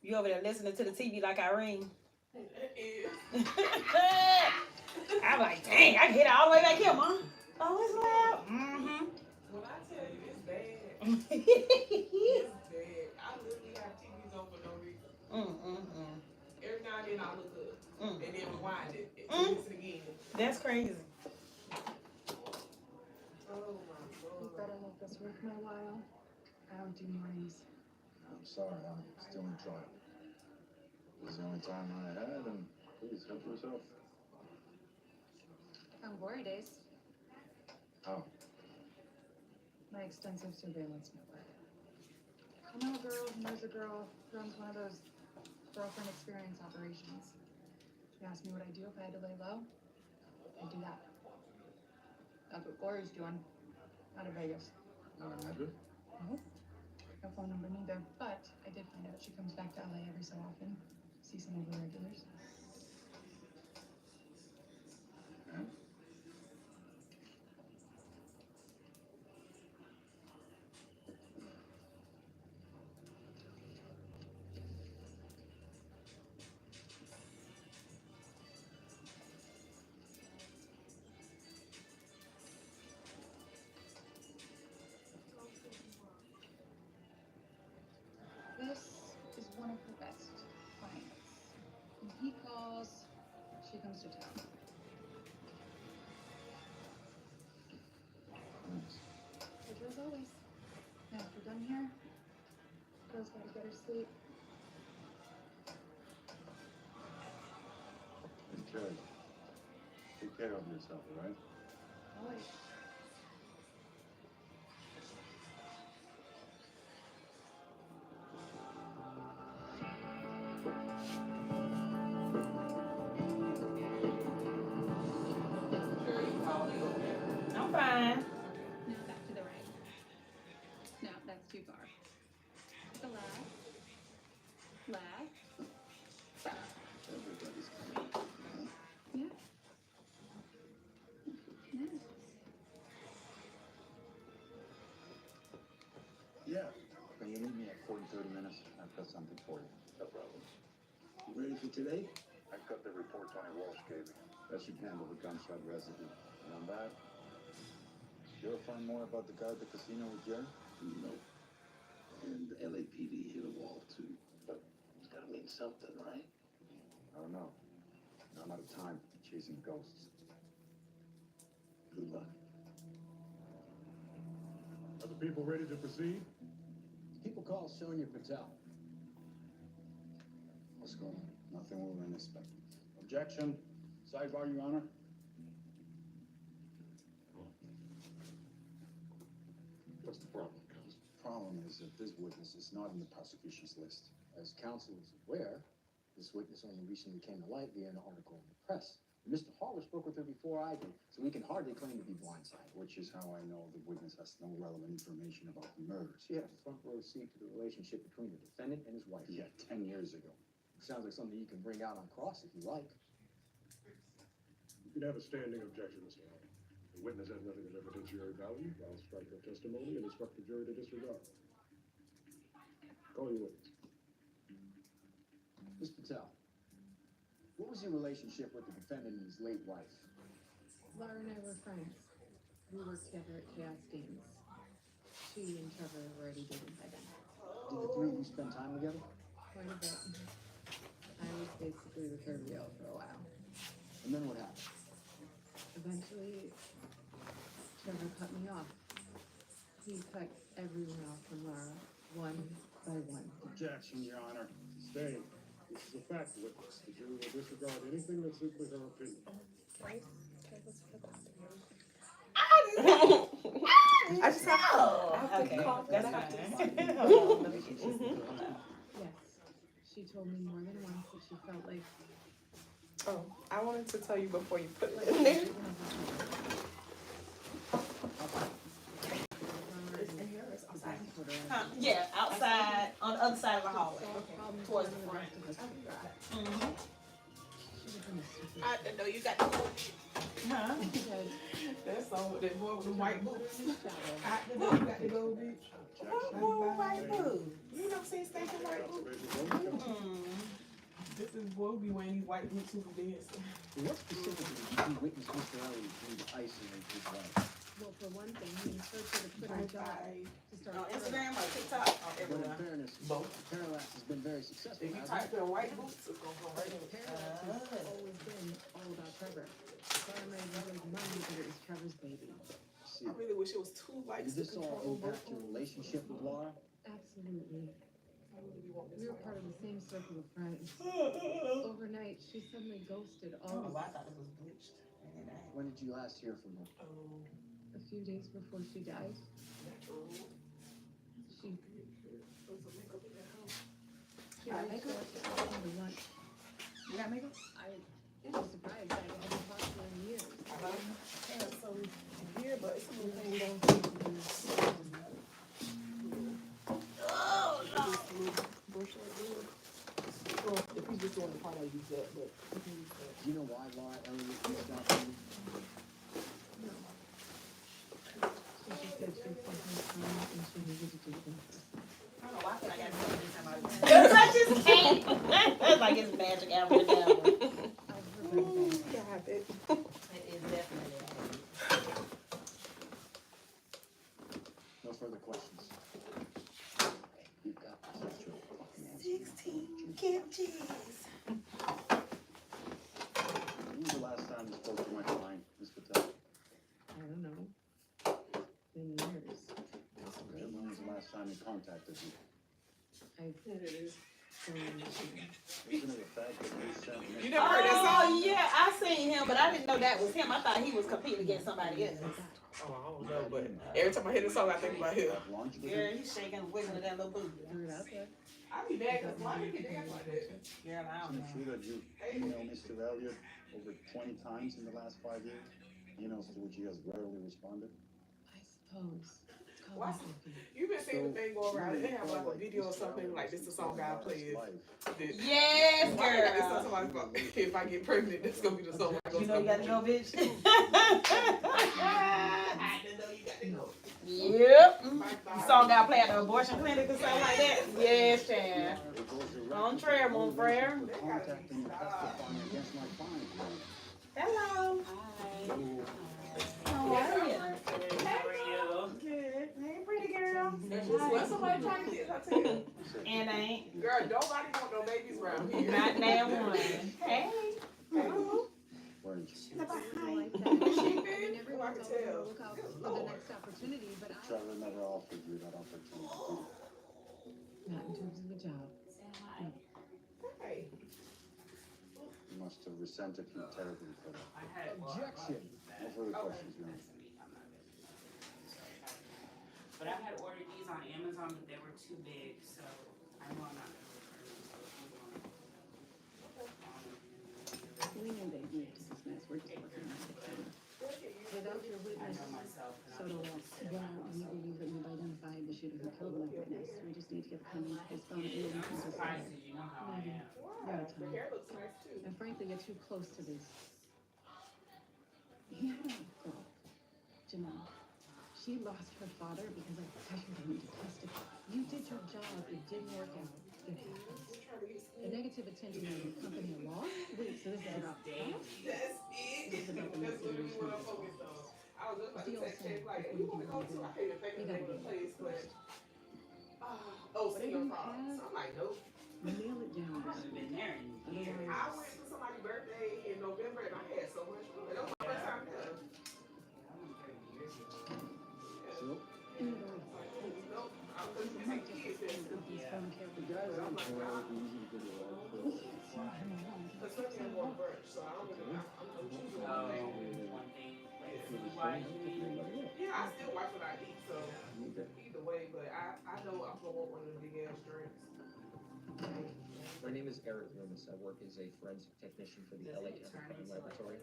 You over there listening to the TV like Irene. It is. I'm like, dang, I can hit it all the way back here, Mom. Oh, it's loud. Mm-hmm. When I tell you it's bad, it's bad. I literally have TVs on for no reason. Every now and then I look up and then rewind it and listen again. That's crazy. Oh my You God. better make this worth my while. I don't do mornings. I'm sorry, I'm still in trial. This is the only time I had, and please help yourself. On glory days, How? my extensive surveillance network. I know a girl who knows a girl who runs one of those girlfriend experience operations. She asked me what I'd do if I had to lay low. I'd do that. That's what Glory's doing. Out of Vegas. Not an address? No. No phone number neither. But I did find out she comes back to LA every so often. See some of the regulars. And? This is one of her best clients. When he calls, she comes to town. Thanks. Pleasure as always. Now, if we're done here, girl's gotta get her sleep. Okay. Take care of yourself, all right? Always. I'm fine. Now back to the right. No, that's too far. To the left. Left. Everybody's coming. Yeah. Nice. Yeah. Can you meet me at 30 minutes? I've got something for you. No problem. You ready for today? I've got the report Tony Walsh gave me. That should handle the gunshot residue. And on that, you ever find more about the guy at the casino with Jerry? No. And the LAPD hit a wall too. But it's gotta mean something, right? I don't know. I'm out of time chasing ghosts. Good luck. Are the people ready to proceed? People call Sonia Patel. What's going on? Nothing we weren't expecting. Objection. Sidebar, Your Honor. What's the problem, counsel? The problem is that this witness is not in the prosecution's list. As counsel is aware, this witness only recently came to light via an article in the press. Mr. Haller spoke with her before I did, so we can hardly claim to be blindsided. Which is how I know the witness has no relevant information about the murder. She had a front row seat to the relationship between the defendant and his wife. Yeah, 10 years ago. Sounds like something you can bring out on cross if you like. You can have a standing objection, Mr. Hall. The witness has nothing of evidentiary value. I'll strike her testimony and instruct the jury to disregard. Call your witness. Ms. Patel, what was your relationship with the defendant and his late wife? Laura and I were friends. We worked together at Chaos Games. She and Trevor were already dating by then. Did the three of you spend time together? Quite a bit. I was basically the third wheel for a while. And then what happened? Eventually, Trevor cut me off. He cut everyone off from Laura, one by one. Objection, Your Honor. Sustained. This is a fact witness. The jury will disregard anything that's simply her opinion. I just have to Okay, cough. that's That's fine. Hold on, let me get Yes, she told me more than once that she felt like. Oh, I wanted to tell you before you put it in there. Yeah, outside, on the other side of the hallway, towards the front. I didn't know you got the Huh? that song with that boy with the white boots. I didn't know you got the gold beach. What boy with white boots? You never seen Stinking White Boots? This is boy who be wearing these white boots who be dancing. What specifically did you witness Mr. Elliott do to isolate his wife? Well, for one thing, he encouraged her to quit her job to start On Instagram or TikTok or But in everywhere? fairness, Both. Parallax has been very successful. If you hasn't type in white boots, it's gonna go right in. Parallax has always been all about Trevor. Laura made money, but it was Trevor's baby. I really wish it was two lights Did to this all control impact both. your relationship with Laura? Absolutely. We were part of the same circle of friends. Overnight, she suddenly ghosted all Oh, of I us. thought it was bleached. When did you last hear from her? A few days before she died. She got makeup? Come to lunch. You got makeup? I was surprised. I hadn't talked to her in years. Yeah, so here, but it's a little thing down Oh, no. bush right there. Well, if he's just doing the part, I use that, but you can use that. Do you know why Laura Elliott reached out to you? She just said she was taking time and she needed to do things. I don't know why I feel like I got to do this time out. Because I just can't. It's like it's magic after the devil. Got it. It is definitely. No further questions. You've got this. That's your fucking answer. 16 kimchis. When was the last time you spoke to my client, Ms. Patel? I don't know. Been years. Okay, when was the last time he contacted you? I don't understand. Isn't it a fact that you sent me? You never heard that song? Oh, yeah, I seen him, but I didn't know that was him. I thought he was competing against somebody else. Oh, I don't know, but every time I hear the song, I think about him. Have lunch with Girl, him? he's shaking and wiggling that little booty. Threw it out there. I be mad because why do you get dance like that? Girl, I don't Isn't it know. true that you emailed Mr. Elliott over 20 times in the last 5 years? Emails to which he has rarely responded? I suppose. It's called Why? networking. You've been seeing the thing go around. They have like a video or something like this. The song God played. Yes, Why they got this song? girl. Somebody's about, if I get pregnant, this gonna be the song. You know you gotta go, bitch. I didn't know you got to go. Yep. The song got played at the abortion clinic or something like that. Yes, Chan. On trail, mon frere. Contacting and testifying against my client. Hello. How are you? Good. Hey, pretty girl. What's somebody trying to get? I tell you. And ain't. Girl, nobody want no babies around here. Not damn one. Hey. Where did you? She's about Like hi. that. She I mean, been? everyone's I can always on the tell. lookout for the next opportunity, but Trevor never offered you that opportunity. not in terms of a job. Hey. You must have resented him terribly for that. Objection. No further questions, Your Honor. But I had ordered these on Amazon, but they were too big, so I know I'm not gonna return them. So if you want We knew they'd move to this mess. We're just working on it. Without your witness, Soto won't. We believe that we've identified the shooter who killed my witness. We just need to get kept coming to postpone it maybe until Friday. You know how I Maybe. am. You're out of The time. hair looks nice too. And frankly, you're too close to this. You had a girl, Janelle. She lost her father because I pressured him to testify. You did your job. It didn't work out. It happens. The negative attention of the company a loss? Wait, so this is about that? That's it. This is about the That's literally motivation what of I'm this focused on. I was just about It's to the old text saying, Chase like, before you you want can to go do to? I good, can't even think of you the name gotta of the get place, it but first. oh, Whatever Senior you Frogs. have, I'm like, nope. nail it down this I've been week. there in years. I went to somebody's birthday in November and I had so much fun. That was my first time there. So, in other words, Nope. I was it's just not kids just there putting too. out these phone The characters. guys I'm on like, parole, nah. it's easy to get a lot of We can't see him alone. Cause something I'm going to brunch, so I don't really, I'm choosing one thing. One thing, like Yeah. food wise, you mean? Yeah, I still watch what I eat, so either way, but I know I'm gonna want one of the big ass drinks. My name is Eric Loomis. I work as a forensic technician for the LA County Crime Laboratory.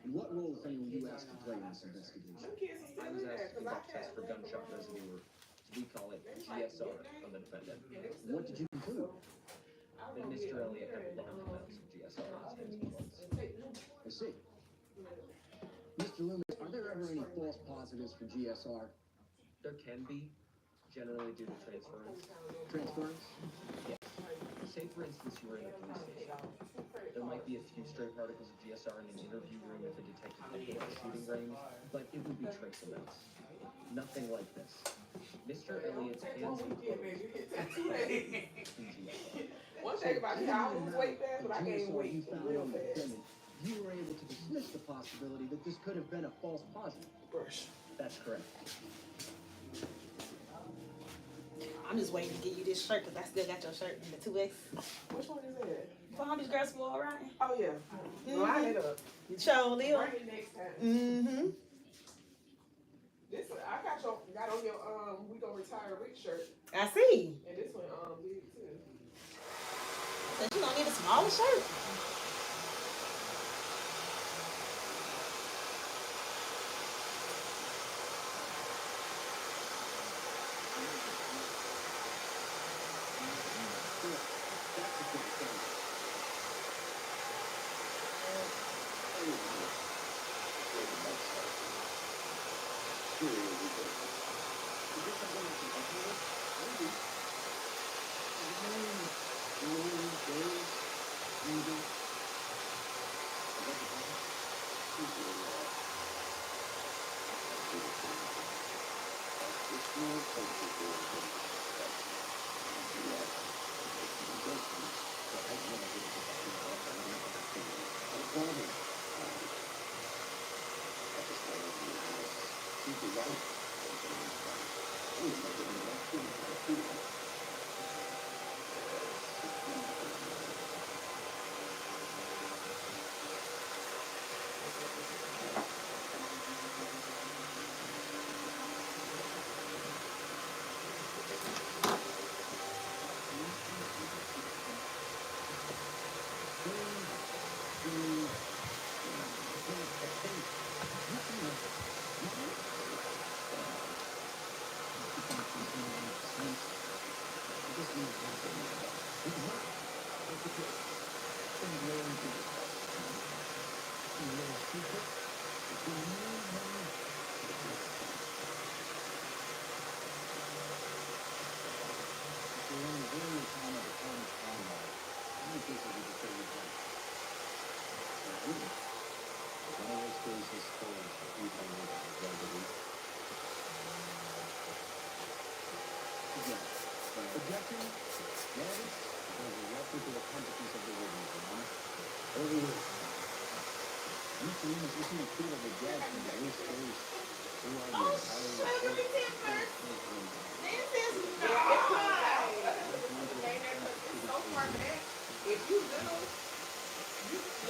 And what role, if any, were you asked to play in this investigation? Some kids are I still was in there, asked to cause I conduct tests for gunshot residue, or as we call it, GSR, on the defendant. What did you conclude? That Mr. Elliott had large amounts of GSR in his hands and gloves. I see. Mr. Loomis, are there ever any false positives for GSR? There can be, generally due to transference. Transference? Yes. Say, for instance, you were in a police station. There might be a few stray particles of GSR in an interview room if a detective had been at a shooting range, but it would be trace amounts. Nothing like this. Mr. Elliott's hands and clothes. One thing about me, I don't lose weight fast, but I gain weight You found real on the fast. defendant, you were able to dismiss the possibility that this could have been a false positive. That's correct. I'm just waiting to get you this shirt because I still got your shirt in the 2X. Which one is that? For these girls go all right. Oh yeah. Line it up. Show Leo. Bring it next time. Mm-hmm. This one, I got on your we gonna retire Rick shirt. I see. And this one big too. So you gonna need a smaller shirt. Objection? Notice? There's a reference to the competence of the witness, Over here. Mr. Loomis, you seem to feel the judge from the loose face. Who are you? Look at this first. This is no. It's so far back. If you little,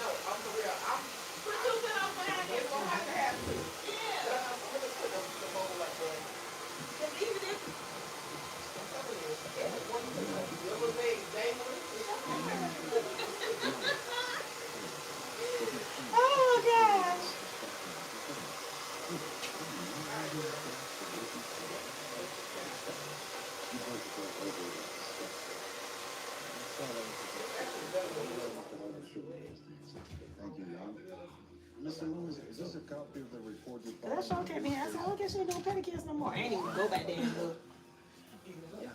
no, I'm for real. I'm producing on that. It's gonna have to have two. Yeah. I'm gonna put the bowl like that. Because even if Oh gosh. Thank you, Ron. Mr. Lewis, is this a copy of the report you That show kept me asking, I guess she ain't doing pedicures no more. I ain't even go back there and look. Yeah.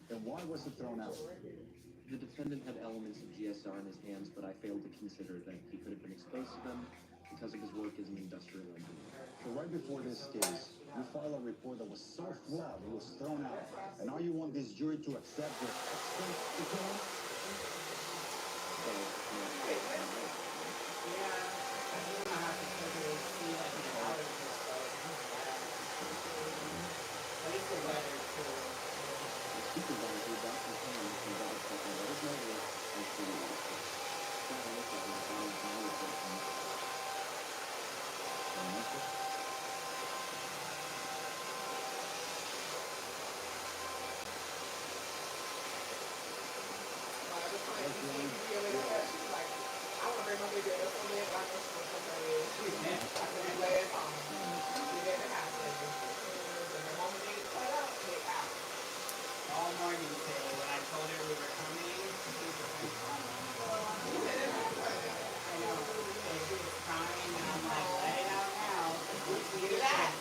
And why was it thrown out? The defendant had elements of GSR in his hands, but I failed to consider that he could have been exposed to them because of his work as an industrial engineer. So right before this case, you filed a report that was so flawed it was thrown out. And now you want this jury to accept your expert opinion? Supervisor Dr. Haynes can double check on what is my work and see what it is. That will look at my colleague's knowledge of them. And that's it. All morning today, when I told her we were coming, she was like, I know, and she was crying, and I'm like, let it out now. Get it out.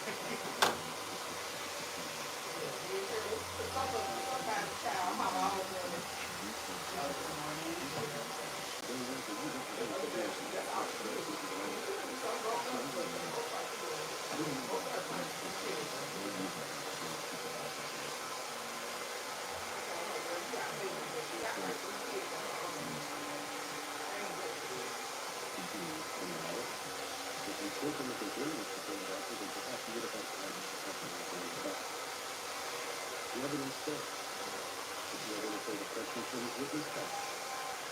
The evidence there. If you are going to say the questions for this witness test.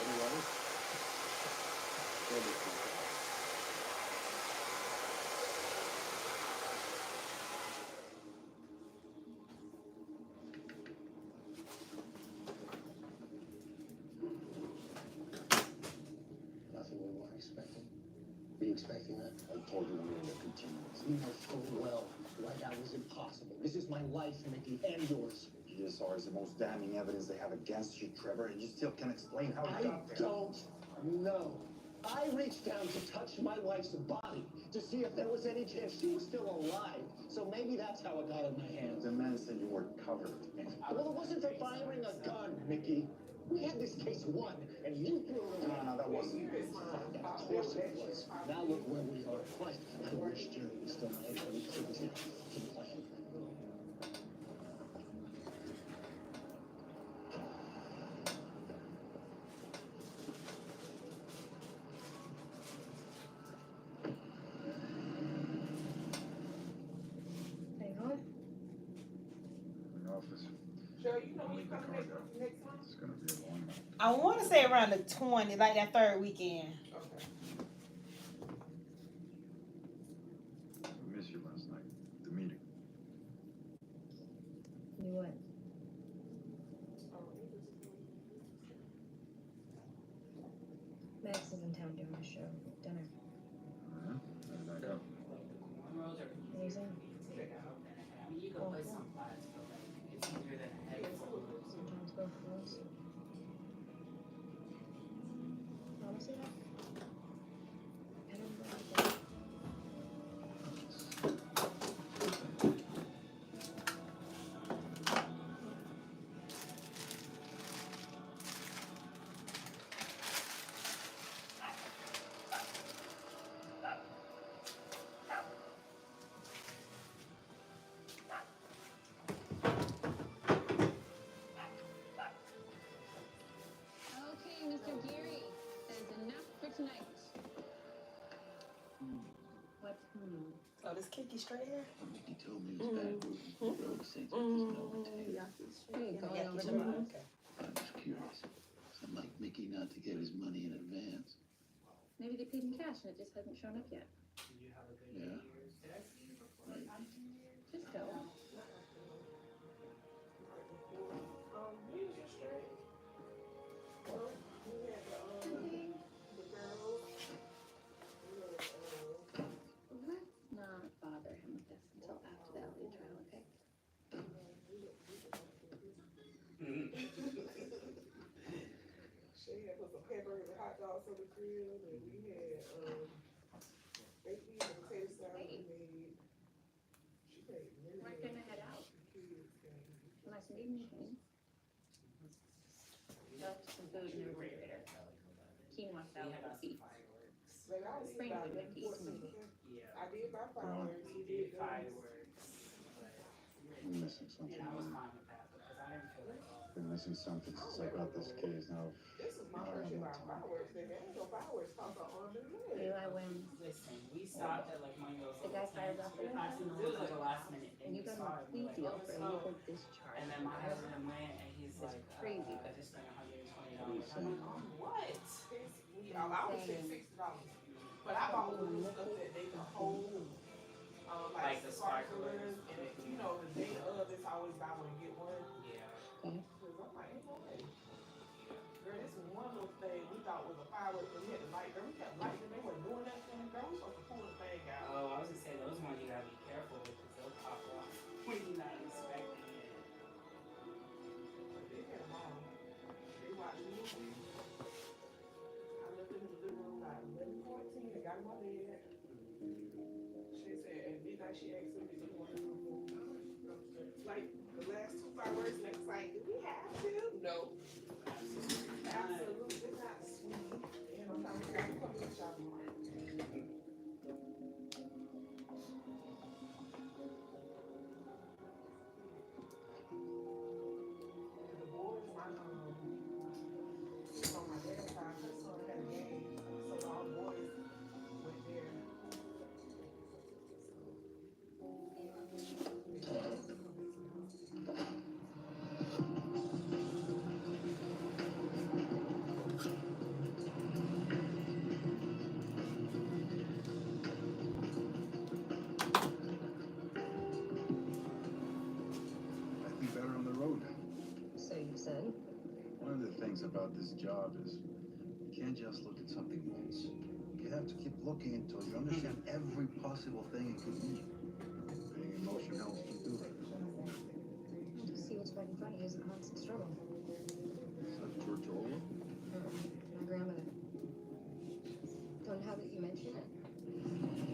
Otherwise, Nothing we weren't expecting. Were you expecting that? I told you we were in a continuance. You know full well why that was impossible. This is my life, Mickey, and yours. GSR is the most damning evidence they have against you, Trevor, and you still can't explain how I you got there. don't know. I reached down to touch my wife's body to see if there was any chance she was still alive. So maybe that's how it got in my hands. The man said you were covered. Well, it wasn't for firing a gun, Mickey. We had this case won, and you threw it away. No, that wasn't. Of course it was. Now look where we are. Christ, I wish Jerry was still my head, but he couldn't see the plan. office. Joe, you know when you come next month? It's gonna be a long night. I want to say around the 20, like that third weekend. Okay. I missed you last night. The meeting. You what? Max is in town doing a show. Dinner. How did that go? Amazing. I mean, you can play some class, but like, it's easier than a head full of Sometimes go fools. Honestly, that? I don't believe that. Okay, Mr. Geary, that is enough for tonight. What? Oh, this Kiki straight hair? He told me it was bad working for the road saints with his number 10. Hey, going Yeah, over he's the right. moon? Okay. I was curious. I'd like Mickey not to get his money in advance. Maybe they paid in cash and it just hasn't shown up yet. Yeah? Right. Just go. Let's not bother him with this until after the LA trial, okay? and we had baked beans and potato salad we made. She made really Why good. can't I head out? The kids came. Unless you need anything. Left some food in the refrigerator. Quinoa salad with beets. Like, I was Spring about with it beets. Yeah. I did buy fireworks. We did fireworks, but I'm missing something. and I was fine with that because I didn't feel like Been missing something since I got this case now. This was my first year buying fireworks. They ain't no fireworks cost an arm and a leg. Eli wins. Listen, we stopped at like one of those The guy fired up for it. it was like a last minute thing. And you We got saw a it, plea we're deal like, for oh, illegal discharge. and then my husband went and he's It's like, crazy. I just spent $120. What are you saying? On what? I would say $60. But I bought one of those stuff that they can hold, like the sparklers, and if, you know, the day of, it's always buy one and get one. Yeah. Cause I'm like, ain't no way. Girl, this was one of those things we thought was a firework, but we had to light. Girl, we kept lighting, they weren't doing that thing. Girl, we supposed to pull the thing out. Oh, I was gonna say those ones you gotta be careful with because they'll pop off when you're not expecting it. But they had them all. They watched movies. I left them in the living room like 11:14. They got in my bed. She said at midnight she asked me, "Do you want to come home?" Like the last two fireworks, and they was like, "Do we have to?" No. Absolutely not, sweetie. And I'm not gonna come to the shopping mall. The boys, my on my dad's side, her son had a game, so all the boys went there. I'd be better on the road. So you said? One of the things about this job is you can't just look at something once. You have to keep looking until you understand every possible thing it could mean. Being emotion helps you do that. To see what's right in front of you is a constant struggle. Is that George Orwell? My grandmother. Don't have that you mention it.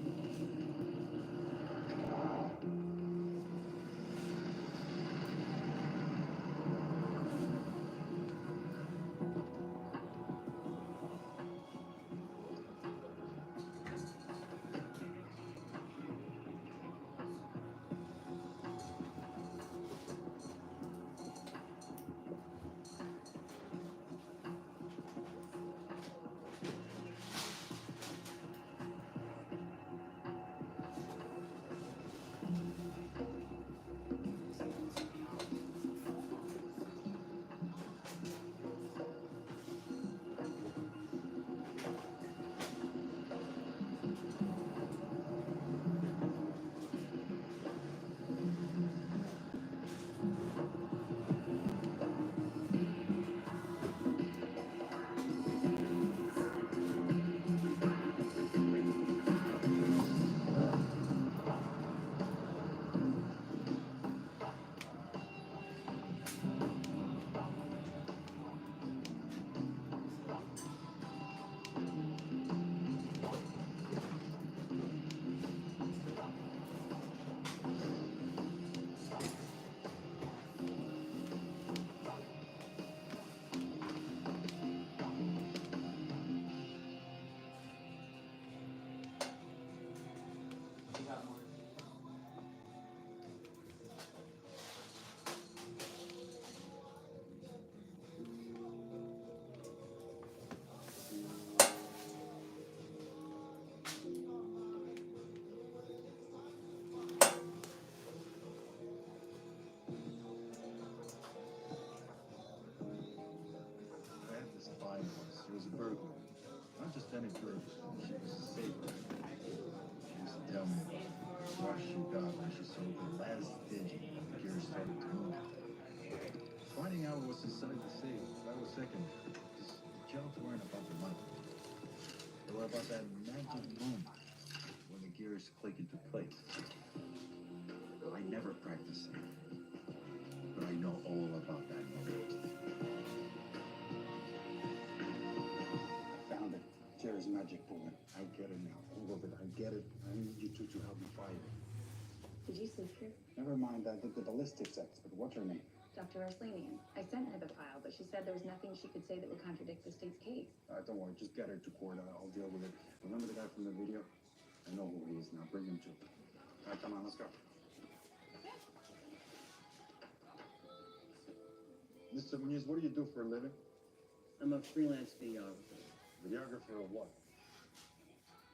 I had this client once. He was a burglar. Not just any burglar. She was a saver. She used to tell me what she got when she sold the last digit and the gear started to move. Finding out what's inside the safe, that was secondary. Because the jobs weren't about the money. They were about that magic moment when the gears click into place. I never practiced it, but I know all about that moment. Found it. Jerry There's magic bullet. I get it now. All of it. I get it. I need you two to help me fight it. Did you sleep here? Never mind that. The ballistics expert. What's her name? Dr. Arslanian. I sent her the file, but she said there was nothing she could say that would contradict the state's case. Don't worry. Just get her to court. I'll deal with it. Remember the guy from the video? I know who he is now. Bring him to. All right, come on. Let's go. Mr. Munoz, what do you do for a living? I'm a freelance videographer. Videographer of what?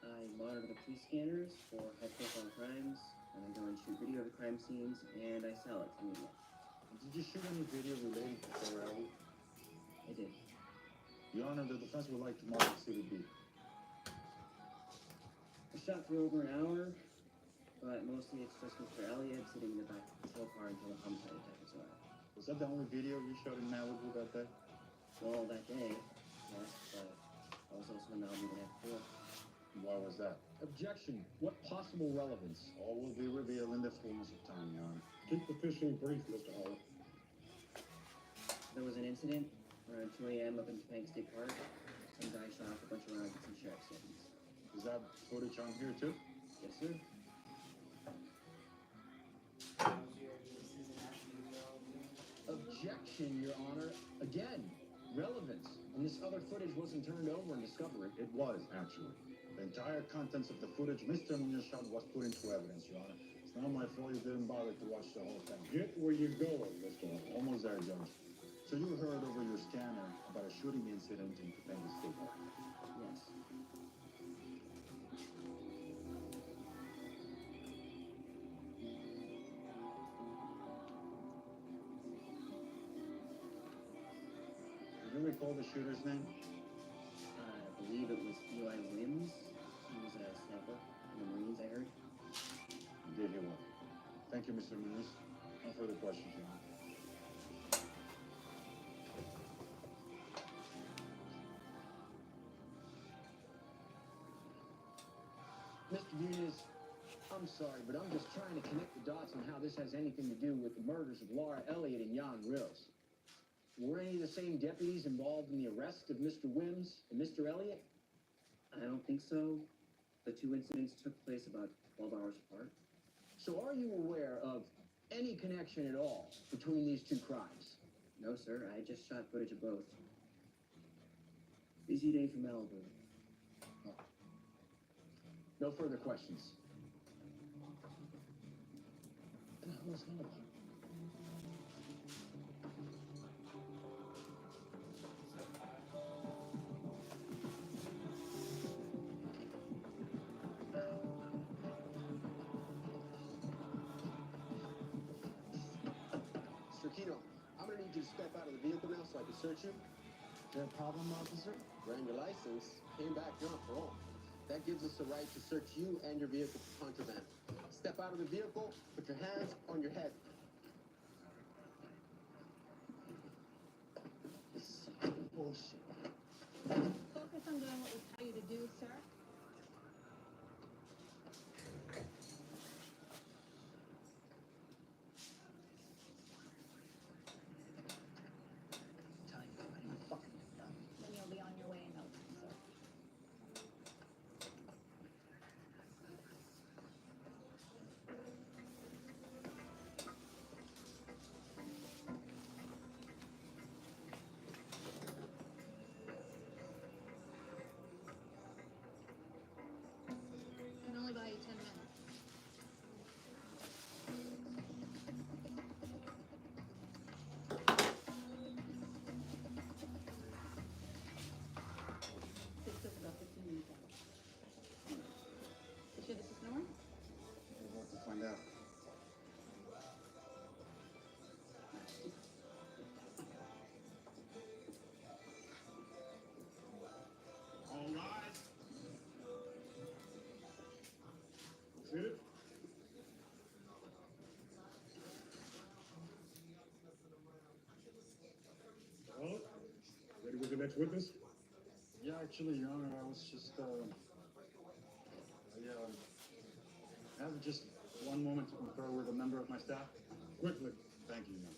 I monitor the police scanners for high-profile crimes, and I go and shoot video of the crime scenes, and I sell it to media. Did you shoot any video related to Ferrari? I did. Your Honor, the defense would like to mark Exhibit B. I shot for over an hour, but mostly it's just Mr. Elliott sitting in the back of the patrol car until the homicide detectives arrive. Was that the only video you shot in Malibu that day? Well, that day, yes, but I was also in Malibu the night before. Why was that? Objection. What possible relevance? All will be revealed in the fullness of time, Your Honor. Keep the fishing brief, Mr. Howard. There was an incident around 2 a.m. up in Topanga State Park. Some guy shot off a bunch of rounds at some sheriff's deputies. Is that footage on here too? Yes, sir. Objection, Your Honor. Again, relevance. And this other footage wasn't turned over in discovery. It was, actually. The entire contents of the footage Mr. Munoz shot was put into evidence, Your Honor. It's not my fault you didn't bother to watch the whole thing. Get where you're going, Mr. Howard. Almost there, Judge. So you heard over your scanner about a shooting incident in Topanga State Park? Yes. Do you recall the shooter's name? I believe it was Eli Wims. He was a sniper in the Marines, I heard. You did hear well. Thank you, Mr. Munoz. No further questions, Your Honor. Mr. Muniz, I'm sorry, but I'm just trying to connect the dots on how this has anything to do with the murders of Laura Elliott and Jan Rills. Were any of the same deputies involved in the arrest of Mr. Wims and Mr. Elliott? I don't think so. The two incidents took place about 12 hours apart. So are you aware of any connection at all between these two crimes? No, sir. I just shot footage of both. Busy day for Malibu. No further questions. Mr. Kino, I'm gonna need you to step out of the vehicle now so I can search you. Is there a problem, officer? Ran your license, came back drunk for all. That gives us the right to search you and your vehicle for contraband. Step out of the vehicle, put your hands on your head. This is some bullshit. Focus on doing what we tell you to do, sir. Then you'll be on your way in no time, sir. Can only buy you 10 minutes. This took about 15 minutes out. You sure this is normal? We're about to find out. All rise. That's it? Well, ready with the next witness? Yeah, actually, Your Honor, I was just, I have just one moment to confer with a member of my staff. Quickly. Thank you, Your Honor.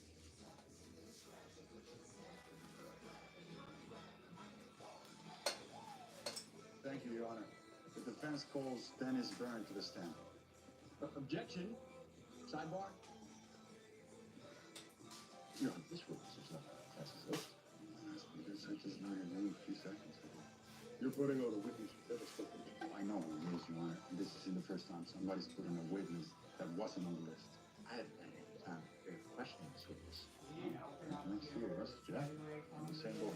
Thank you. defense calls Dennis Byrne to the stand. Objection. Sidebar. Your Honor, this witness is not Francis Oates. I just learned her name a few seconds ago. You're putting on a witness who's never spoken. I know it is, Your Honor. And this isn't the first time somebody's put in a witness that wasn't on the list. I haven't had any time to question this witness. Next to you, Mr. Jack, on the same board.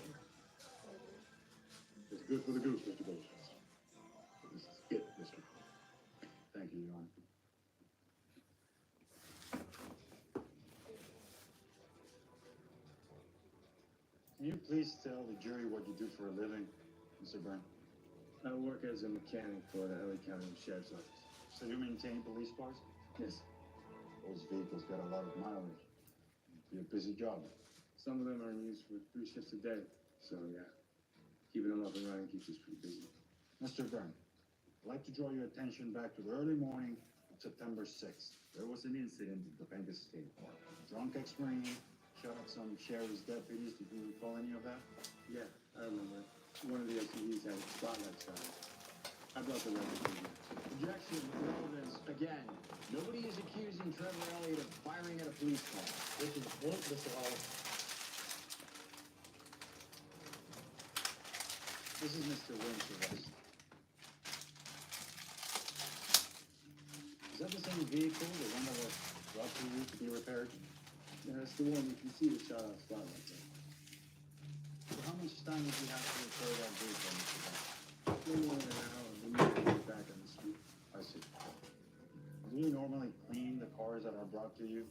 It's good for the goose, Mr. Goldsmith. This is it, Mr. Thank you, Your Honor. Can you please tell the jury what you do for a living, Mr. Byrne? I work as a mechanic for the LA County Sheriff's Office. So you maintain police cars? Yes. Those vehicles got a lot of mileage. It'd be a busy job. Some of them are in use for 3 shifts a day. So yeah, keeping them up and running keeps us pretty busy. Mr. Byrne, I'd like to draw your attention back to the early morning of September 6th. There was an incident at the Vegas State Park. A drunk ex-Marine shot at some sheriff's deputies. Do you recall any of that? Yeah, I remember. One of the SUVs had a spotlight shot. I brought the record to you. Objection. Relevance. Again. Nobody is accusing Trevor Elliott of firing at a police car. This is the point, Mr. Hollis. This is Mr. Wynn's arrest. Is that the same vehicle, the one that was brought to you to be repaired? Yeah, that's the one. You can see the shot off spotlight there. So how much time did you have to repair that vehicle, Mr. Byrne? No more than an hour. We need to get back on the street. I see. Do you normally clean the cars that are brought to you?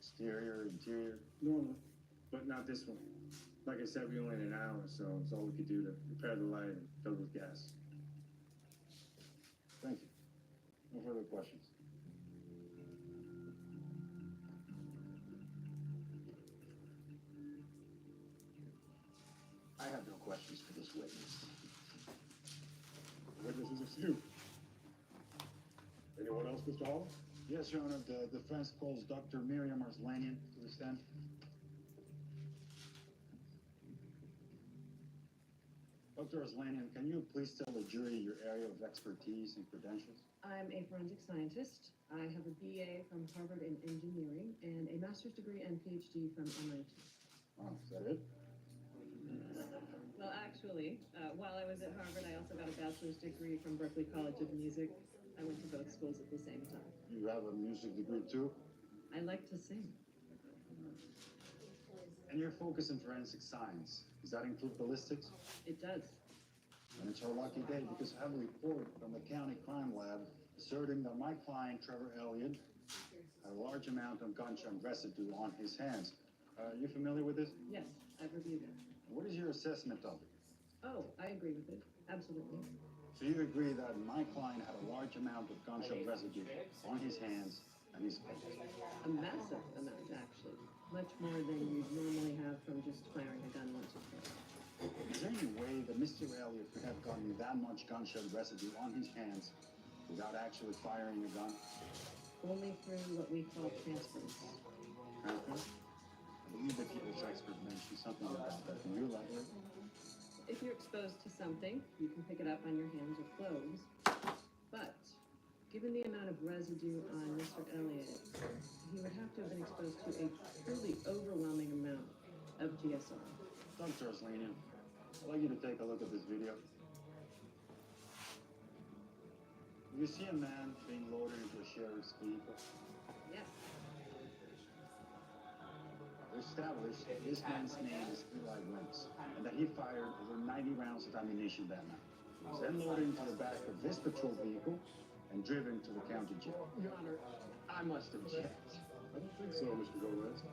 Exterior, interior? Normal, but not this one. Like I said, we only had an hour, so it's all we could do to repair the light and fill it with gas. Thank you. No further questions. I have no questions for this witness. The witnesses are few. Anyone else, Mr. Hollis? Yes, Your Honor, the defense calls Dr. Miriam Arslanian to the stand. Dr. Arslanian, can you please tell the jury your area of expertise and credentials? I'm a forensic scientist. I have a BA from Harvard in engineering and a master's degree and PhD from MIT. Oh, is that it? Well, actually, while I was at Harvard, I also got a bachelor's degree from Berklee College of Music. I went to both schools at the same time. You have a music degree too? I like to sing. And your focus in forensic science, does that include ballistics? It does. And it's our lucky day because I have a report from the county crime lab asserting that my client, Trevor Elliott, had a large amount of gunshot residue on his hands. Are you familiar with this? Yes, I've reviewed it. What is your assessment of it? Oh, I agree with it. Absolutely. So you agree that my client had a large amount of gunshot residue on his hands and his face? A massive amount, actually. Much more than you'd normally have from just firing a gun once or twice. Is there any way that Mr. Elliott could have gotten that much gunshot residue on his hands without actually firing a gun? Only through what we call transference. Transfer? I believe the people's expert mentioned something about that. Can you elaborate? If you're exposed to something, you can pick it up on your hands or clothes. But given the amount of residue on Mr. Elliott, he would have to have been exposed to a truly overwhelming amount of GSR. Dr. Arslanian, I'd like you to take a look at this video. Do you see a man being loaded into a sheriff's vehicle? Yes. We established that this man's name is Eli Wentz, and that he fired over 90 rounds of ammunition that night. He was then loaded into the back of this patrol vehicle and driven to the county jail. Your Honor, I must object. I don't think so, Mr. Gomez.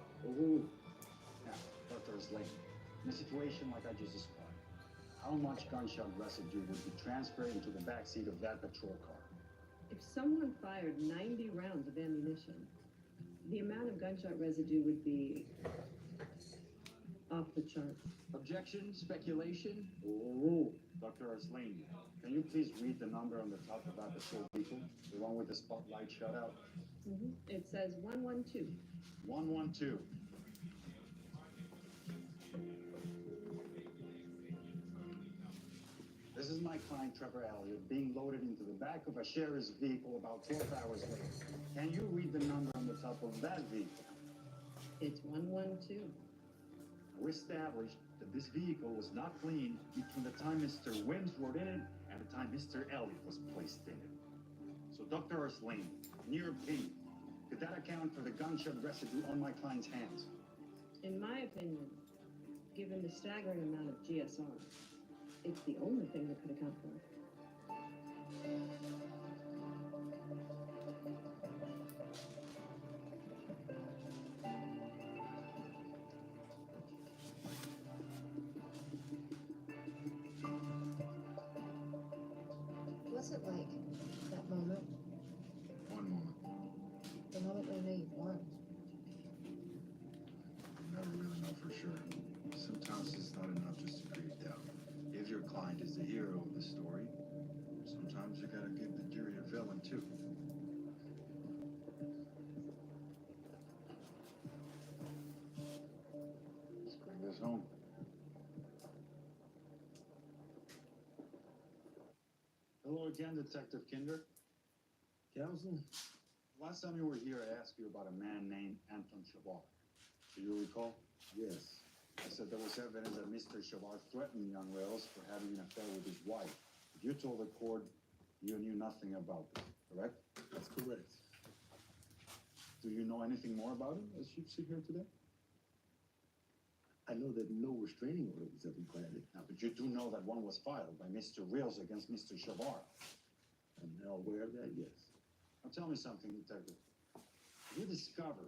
Now, Dr. Arslanian, in a situation like I just described, how much gunshot residue would be transferred into the backseat of that patrol car? If someone fired 90 rounds of ammunition, the amount of gunshot residue would be off the charts. Objection. Speculation. Oh, Dr. Arslanian, can you please read the number on the top of that patrol vehicle? The one with the spotlight shut out? It says 112. 112. This This is my client, Trevor Elliott, being loaded into the back of a sheriff's vehicle about 12 hours later. Can you read the number on the top of that vehicle? It's 112. We established that this vehicle was not cleaned between the time Mr. Wims rode in it and the time Mr. Elliott was placed in it. So, Dr. Urslain, in your opinion, could that account for the gunshot residue on my client's hands? In my opinion, given the staggering amount of GSR, it's the only thing that could account for it. What's it like, that moment? One moment. The moment when you know you've won? You never really know for sure. Sometimes it's not enough just to create doubt. If your client is the hero of the story, sometimes you gotta give the jury a villain too. Let's bring this home. Hello again, Detective Kinder. Counsel? Last time you were here, I asked you about a man named Anton Shavar. Do you recall? Yes. I said there was evidence that Mr. Shavar threatened young Wells for having an affair with his wife. But you told the court you knew nothing about this, correct? That's correct. Do you know anything more about it as you sit here today? I know that no restraining order was ever granted. Now, but you do know that one was filed by Mr. Reels against Mr. Shavar. I'm now aware of that, yes. Now tell me something, Detective. If you discover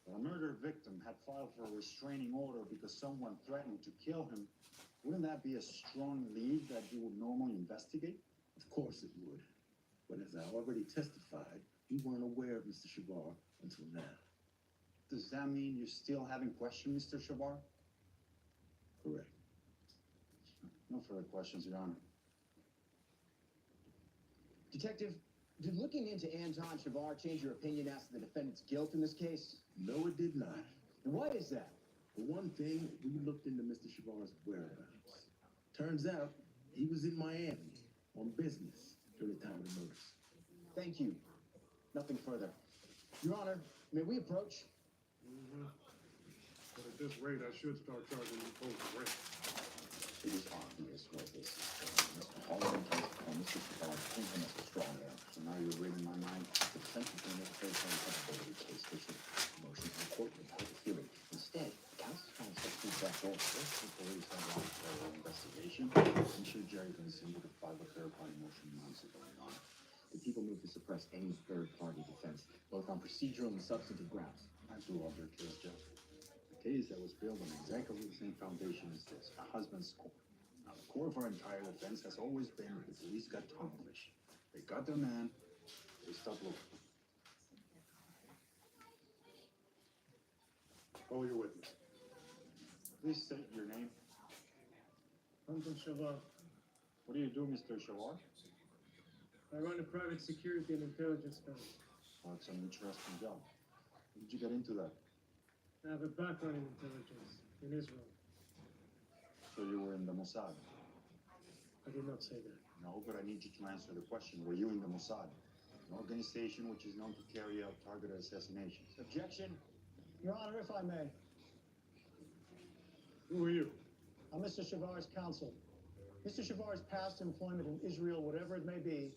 that a murder victim had filed for a restraining order because someone threatened to kill him, wouldn't that be a strong lead that you would normally investigate? Of course it would. But as I already testified, we weren't aware of Mr. Shavar until now. Does that mean you still haven't questioned Mr. Shavar? Correct. No further questions, Your Honor. Detective, did looking into Anton Shavar change your opinion as to the defendant's guilt in this case? No, it did not. And why is that? For one thing, we looked into Mr. Shavar's whereabouts. Turns out he was in Miami on business during the time of the murders. Thank you. Nothing further. Your Honor, may we approach? But at this rate, I should start charging you folks rent. It is obvious what this is. Mr. Holland intends to call Mr. Shavar came from as a strong man. So now you're reading my mind. The defense is going to make a very credibility case, which is motion to the court without a hearing. Instead, the counsel is trying to set things back door. First, the police have launched their own investigation. I'm sure Jerry Vincent would have filed a third-party motion months ago, Your Honor. The people move to suppress any third-party defense, both on procedural and substantive grounds. I do love your case, Jeff. A case that was built on exactly the same foundation as this, a husband's score. Now, the core of our entire defense has always been that the police got accomplished. They got their man, they stopped looking. Call your witness. Please state your name. Anton Shavar. What do you do, Mr. Shavar? I run a private security and intelligence firm. Well, it's an interesting job. How did you get into that? I have a background in intelligence in Israel. So you were in the Mossad? I did not say that. No, but I need you to answer the question. Were you in the Mossad? An organization which is known to carry out targeted assassinations. Objection. Your Honor, if I may. Who are you? I'm Mr. Shavar's counsel. Mr. Shavar's past employment in Israel, whatever it may be,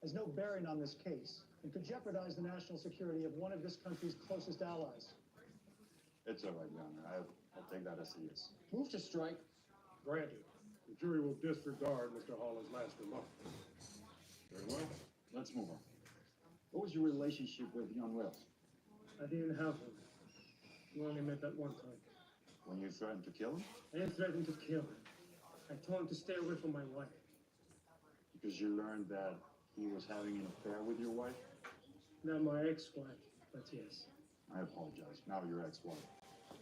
has no bearing on this case and could jeopardize the national security of one of this country's closest allies. It's all right, Your Honor. I'll take that as a yes. Move to strike. Granted. The jury will disregard Mr. Holland's last remark. Very well. Let's move on. What was your relationship with young Wells? I didn't have one. We only met that one time. When you threatened to kill him? I didn't threaten to kill him. I told him to stay away from my wife. Because you learned that he was having an affair with your wife? Not my ex-wife, but yes. I apologize. Now your ex-wife.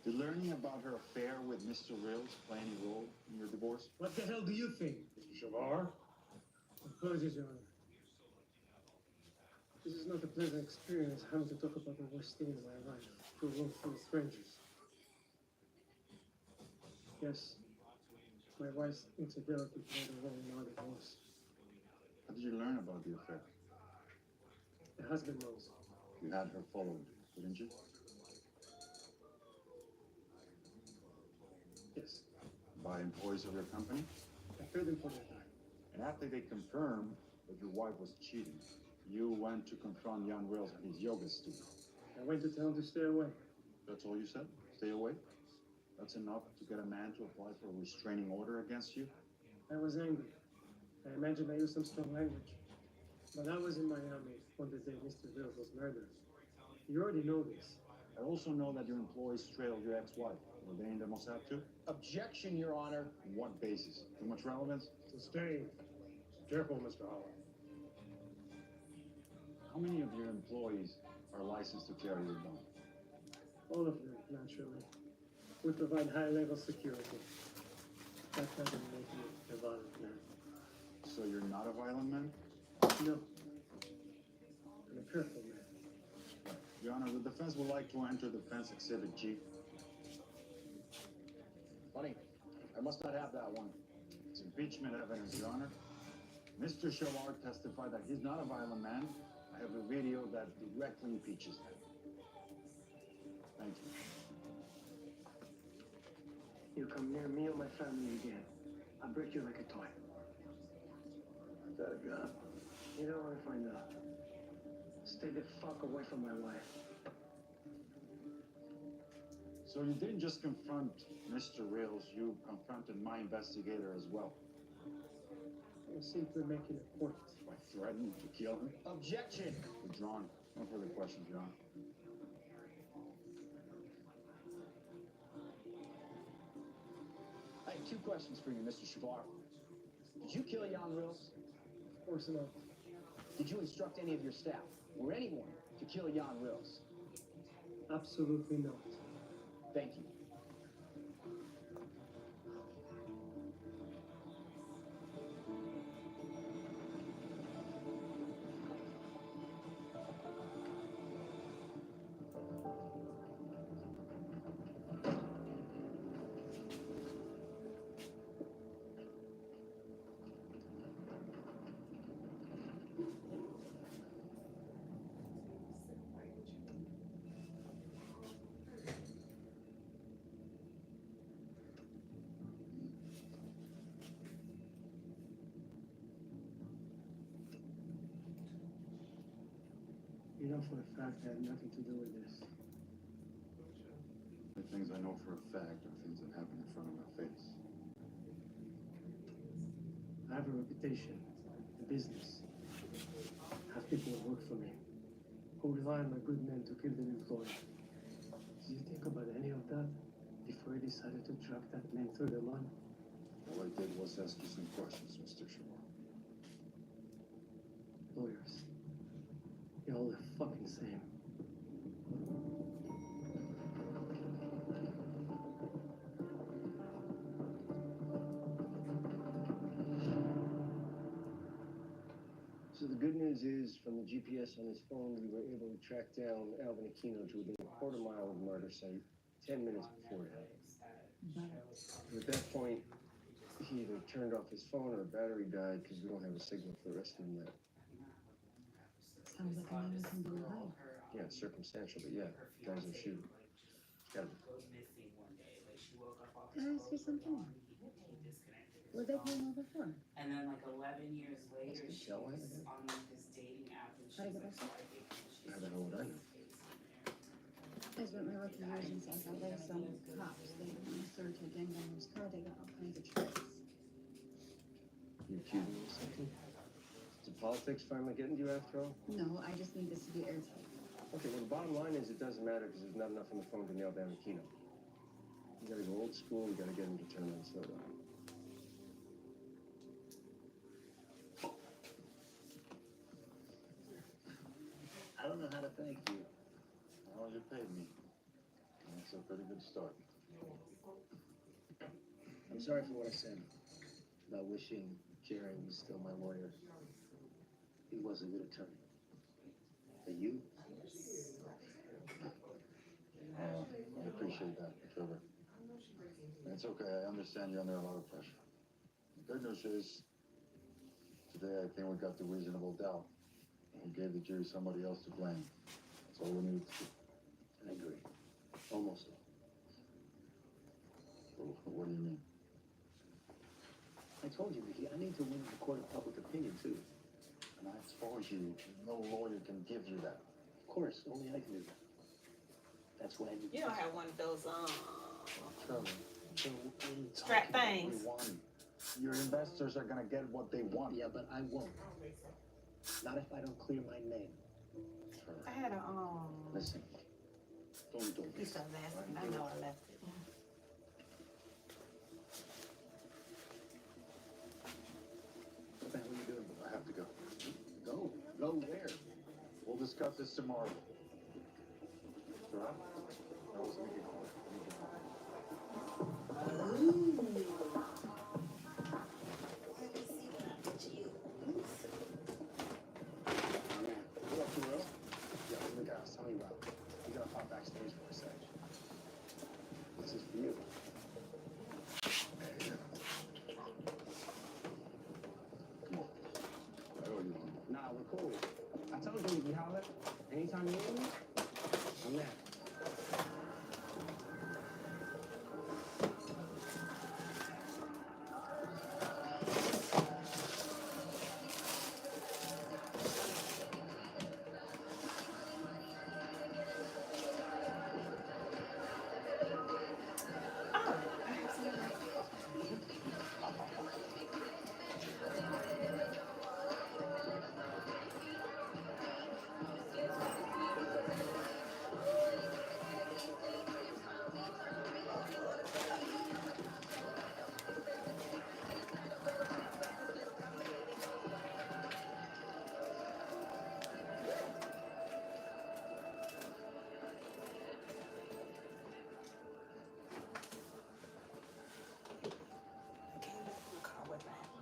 Did learning about her affair with Mr. Reels play any role in your divorce? What the hell do you think? Mr. Shavar? Apologies, Your Honor. This is not a pleasant experience having to talk about the worst thing in my life to a room full of strangers. Yes, My wife's infidelity played a role in our divorce. How did you learn about the affair? The husband knows. You had her followed, didn't you? Yes. By employees of your company? I paid them for their time. And after they confirmed that your wife was cheating, you went to confront Jan Rails at his yoga studio. I went to tell him to stay away. That's all you said? Stay away? That's enough to get a man to apply for a restraining order against you? I was angry. I imagined I used some strong language. But I was in Miami on the day Mr. Rails was murdered. You already know this. I also know that your employees trailed your ex-wife. Were they in the Mossad too? Objection, Your Honor. On what basis? Too much relevance? Sustained. Careful, Mr. Howard. How many of your employees are licensed to carry a gun? All of them, naturally. We provide high-level security. That doesn't make me a violent man. So you're not a violent man? No. I'm a careful man. Your Honor, the defense would like to enter Defense Exhibit G. Funny. I must not have that one. It's impeachment evidence, Your Honor. Mr. Shavar testified that he's not a violent man. I have a video that directly impeaches that. Thank you. You come near me or my family again, I'll break you like a toy. Is that a gun? You don't want to find out. Stay the fuck away from my wife. So you didn't just confront Mr. Rails, you confronted my investigator as well. I'm simply making a point. By threatening to kill him? Objection. Withdrawn. No further questions, Your Honor. I have two questions for you, Mr. Shavar. Did you kill Jan Rails? Of course not. Did you instruct any of your staff or anyone to kill Jan Rails? Absolutely not. Thank you. You know for a fact I had nothing to do with this. The things I know for a fact are things that happen in front of my face. I have a reputation, a business. I have people who work for me, who rely on my good men to keep them employed. Did you think about any of that before you decided to drag that man through the mud? All I did was ask you some questions, Mr. Shavar. Lawyers. You're all the fucking same. So the good news is, from the GPS on his phone, we were able to track down Alvin Aquino to within a quarter mile of the murder site 10 minutes before it happened. At that point, he either turned off his phone or a battery died because we don't have a signal for the rest of the night. Sounds like a man with something to hide. Yeah, it's circumstantial, but yeah, guys are shooting. Gotta be. Can I ask you something? Were they playing all before? And then like 11 years later, That's she's good showing, on like this dating app and she's How do you like, get that? How the hell would I know? I spent my rookie years in South LA, some cops, they want to search a gang member's car, they got all kinds of tricks. You accusing me of something? Did politics finally getting to you after all? No, I just need this to be airtight. Okay, well, the bottom line is it doesn't matter because there's not enough on the phone to nail down Aquino. You gotta go old school, you gotta get him to turn on slow down. I don't know how to thank you. Well, you paid me. That's a pretty good start. I'm sorry for what I said about wishing Jerry was still my lawyer. He was a good attorney. But you? Well, I appreciate that, Trevor. It's okay. I understand you're under a lot of pressure. The good news is, today I think we got the reasonable doubt. We gave the jury somebody else to blame. That's all we need to do. I agree. Almost all. What do you mean? I told you, Mickey, I need to win the court of public opinion, too. And I told you, no lawyer can give you that. Of course, only I can do that. That's why I need You don't have one of those Trevor, so what are you strap talking about? things. We won. Your investors are gonna get what they want. Yeah, but I won't. Not if I don't clear my name. I had a Listen, don't do piece this. of last. I know I left it. What the hell are you doing? I have to go. Go. Go where? We'll discuss this tomorrow. Sure. That was Mickey. What up, Joel? Yeah, the guy I was telling you about. You gotta pop backstage for a sec. This is for you. Come on. I owe you one. Nah, we're cool. I told you, you holler. Anytime you need me, I'm there.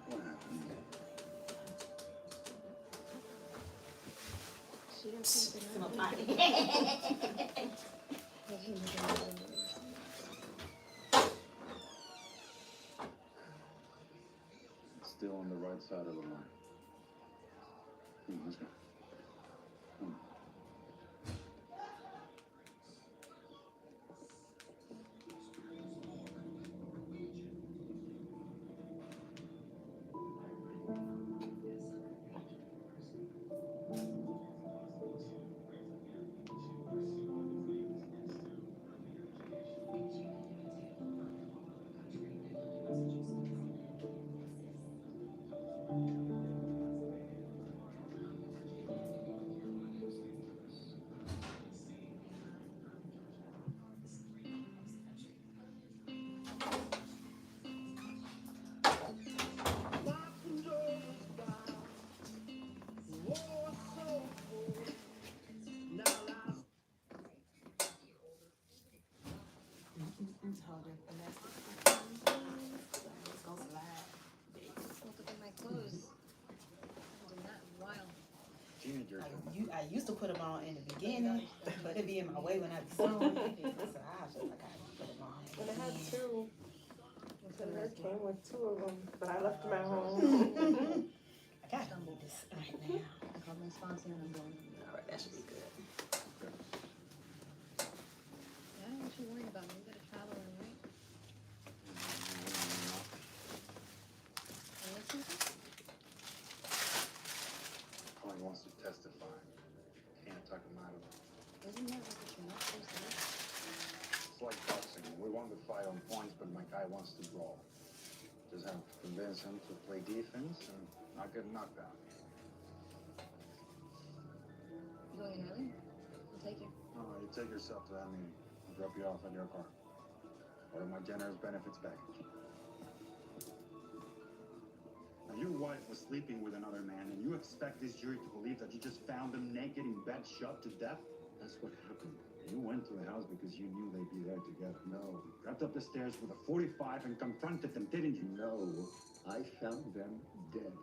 What happened? She didn't think Some of that my- Still on the right side of the line. Let's go. Come on. Hold it for that. It's gonna slide. Look at my clothes. I haven't done that in a while. Teenager. I used to put them on in the beginning, but it'd be in my way when I be sewing. So I feel like I put them on. And I had two. And hers came with two of them, but I left them at home. I gotta move this right now. I called my sponsor and I'm going. All right, that should be good. I don't know what you're worried about. You gotta travel anyway. And listen, Colin wants to testify. Can't talk him out of it. isn't that what you're not supposed to do? It's like boxing. We want to fight on points, but my guy wants to brawl. Just have to convince him to play defense and not get knocked out. You going in early? I'll take you. You take yourself to that meeting. I'll drop you off at your car. Or my generous benefits package. Now, your wife was sleeping with another man, and you expect this jury to believe that you just found them naked in bed, shot to death? That's what happened. You went to the house because you knew they'd be there together. No. You crept up the stairs with a 45 and confronted them, didn't you? No, I found them dead.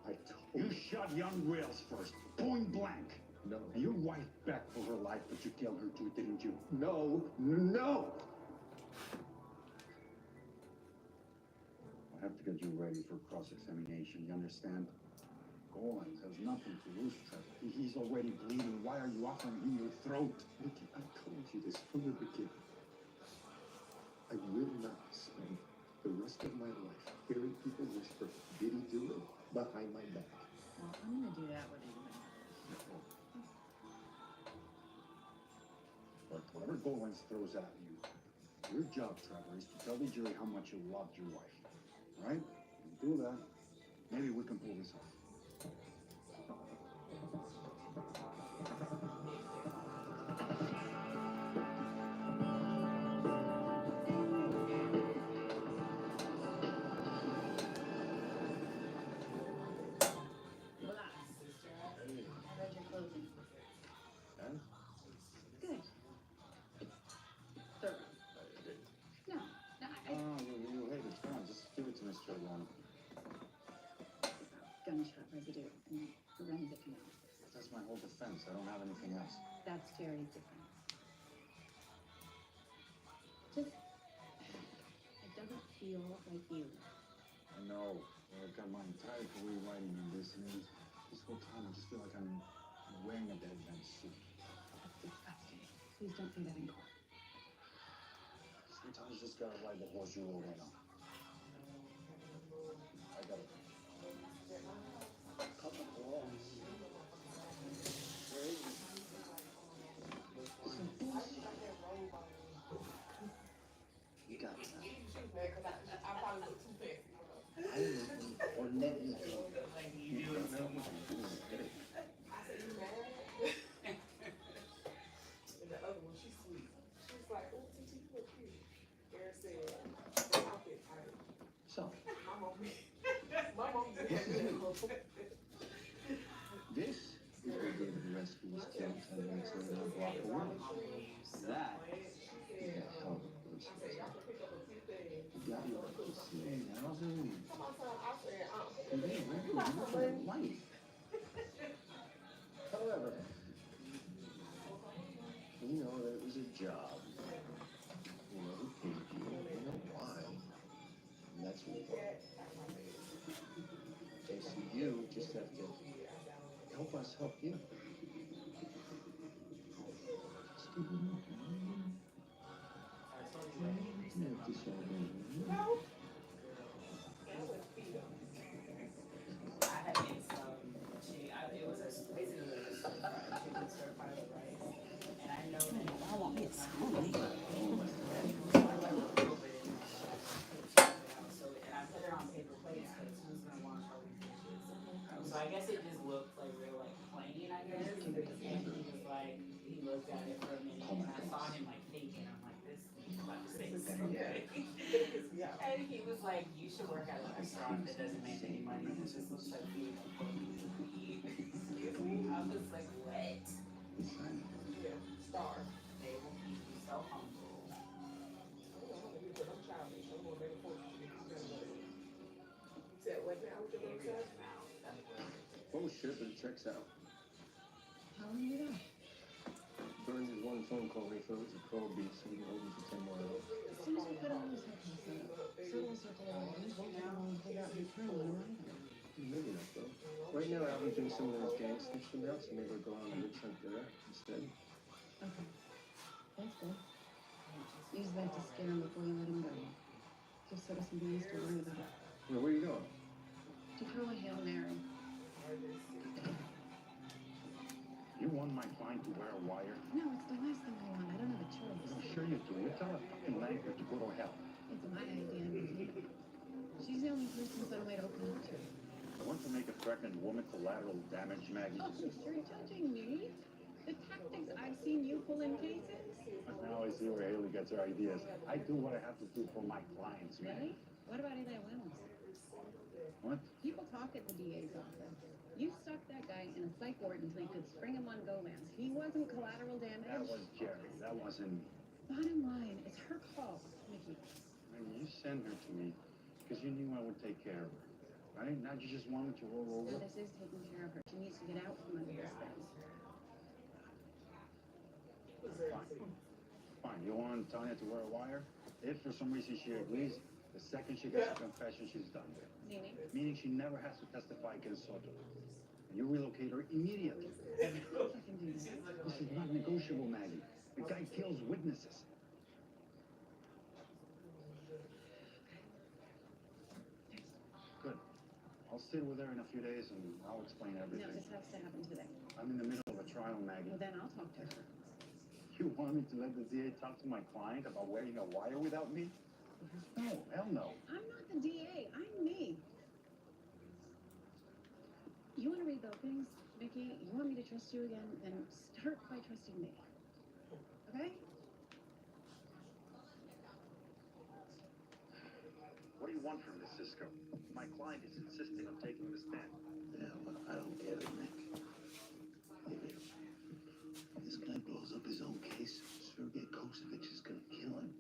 I told You shot young Rails first, point blank. No. And your wife begged for her life, but you killed her too, didn't you? No, no! I have to get you ready for cross-examination, you understand? Goins has nothing to lose, Trevor. He's already bleeding. Why are you offering him your throat? Mickey, I told you this from the beginning. I will not spend the rest of my life hearing people whisper, did he do it, behind my back. Well, I'm gonna do that whether you win or lose. But whatever Goins throws at you, your job, Trevor, is to tell the jury how much you loved your wife. Right? You do that, maybe we can pull this off. Voila. I read your closing. And? Good. It's thorough. No, You hate it. Come on, just give it to me straight on. Gunshot residue and forensic analysis. That's my whole defense. I don't have anything else. That's Jerry's defense. Just, it doesn't feel like you. I know. I've got my entire career writing in this, and this whole time I just feel like I'm wearing a dead man's suit. That's disgusting. Please don't say that in court. Sometimes you just gotta ride the horse you rode in on. I gotta go. You got it. I probably look too fancy. I will or let me go. I said, you mad? And the other one, she's sweet. She's like, oh, Titi, you look cute. Erin said, that outfit tight. So, My mom did This is where David Rescue was killed 10 minutes later on block away. That is a hell of a person. You got your pussy. How's it? And then, you got your life. However, you know that it was a job. You know who paid you. You know why. And that's what you want. Okay, so you just have to help us help you. Just give me a minute. Make this all right. No. I had made some it was basically a certified rice. And I know that I want me a smoothie. and I put it on paper plates because who's gonna wash all these dishes? So I guess it just looked like real like plain, I guess. And he was like, he looked at it for a minute and I saw him like thinking, I'm like, this is about to say something. And he was like, you should work at a restaurant that doesn't make any money. It just looks like food you eat. Excuse me? I was like, what? Yeah, star. They will keep you so humble. I'm childish. I'm going back and forth. You said what now? What your mom said? Bullshit, but it checks out. How long you there? Burns is one phone call away for a pro beat, so we can hold him for 10 more hours. As soon as we put all those headphones in, circle, circle around, now we'll figure out return on arrival. Maybe not, though. Right now, Alvin's doing some of those gang sniffs from now, so maybe we'll go on a witch hunt there instead. Okay. That's good. Use that to scare him before you let him go. Just sort of some things to worry about. Where are you going? To throw a Hail Mary. You want my client to wear a wire? No, it's the last thing I want. I don't have a choice. I'm sure you do. You tell a fucking language to go to hell. It's my idea, Mickey. She's the only person some way to open up to. I want to make a pregnant woman collateral damage, Maggie. Oh, you're judging me? The tactics I've seen you pull in cases? Now I see where Haley gets her ideas. I do what I have to do for my clients, man. Really? What about Eli Williams? What? People talk at the DA's office. You stuck that guy in a psych ward until you could spring him on Gomez. He wasn't collateral damage. That was Jerry. That wasn't me. Bottom line, it's her call, Mickey. I mean, you sent her to me because you knew I would take care of her. Right? Now you just want me to roll over? So this is taking care of her. She needs to get out from under this thing. Fine. Fine. You want Tanya to wear a wire? If for some reason she agrees, The second she gets a confession, she's done. Meaning? Meaning she never has to testify against Soto. And you relocate her immediately. Of course I can do that. This is not negotiable, Maggie. The guy kills witnesses. Good. I'll sit with her in a few days and I'll explain No, everything. this has to happen today. I'm in the middle of a trial, Maggie. Well, then I'll talk to her. You want me to let the DA talk to my client about wearing a wire without me? No, hell no. I'm not the DA. I'm me. You want to read the openings, Mickey? You want me to trust you again? Then start by trusting me. Okay? What do you want from this, Cisco? My client is insisting on taking the stand. Yeah, well, I don't get it, Nick. If this guy blows up his own case, Sergei Kosevich is gonna kill him.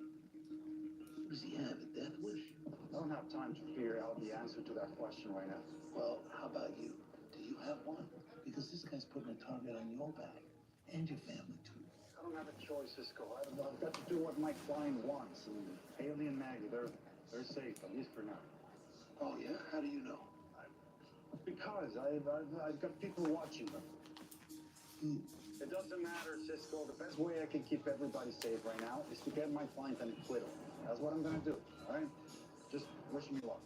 What does he have, a death wish? I don't have time to figure out the answer to that question right now. Well, how about you? Do you have one? Because this guy's putting a target on your back. And your family, too. I don't have a choice, Cisco. I've got to do what my client wants. And Haley and Maggie, they're safe, at least for now. Oh, yeah? How do you know? Because I've got people watching them. Who? It doesn't matter, Cisco. The best way I can keep everybody safe right now is to get my client an acquittal. That's what I'm gonna do, all right? Just wish me luck.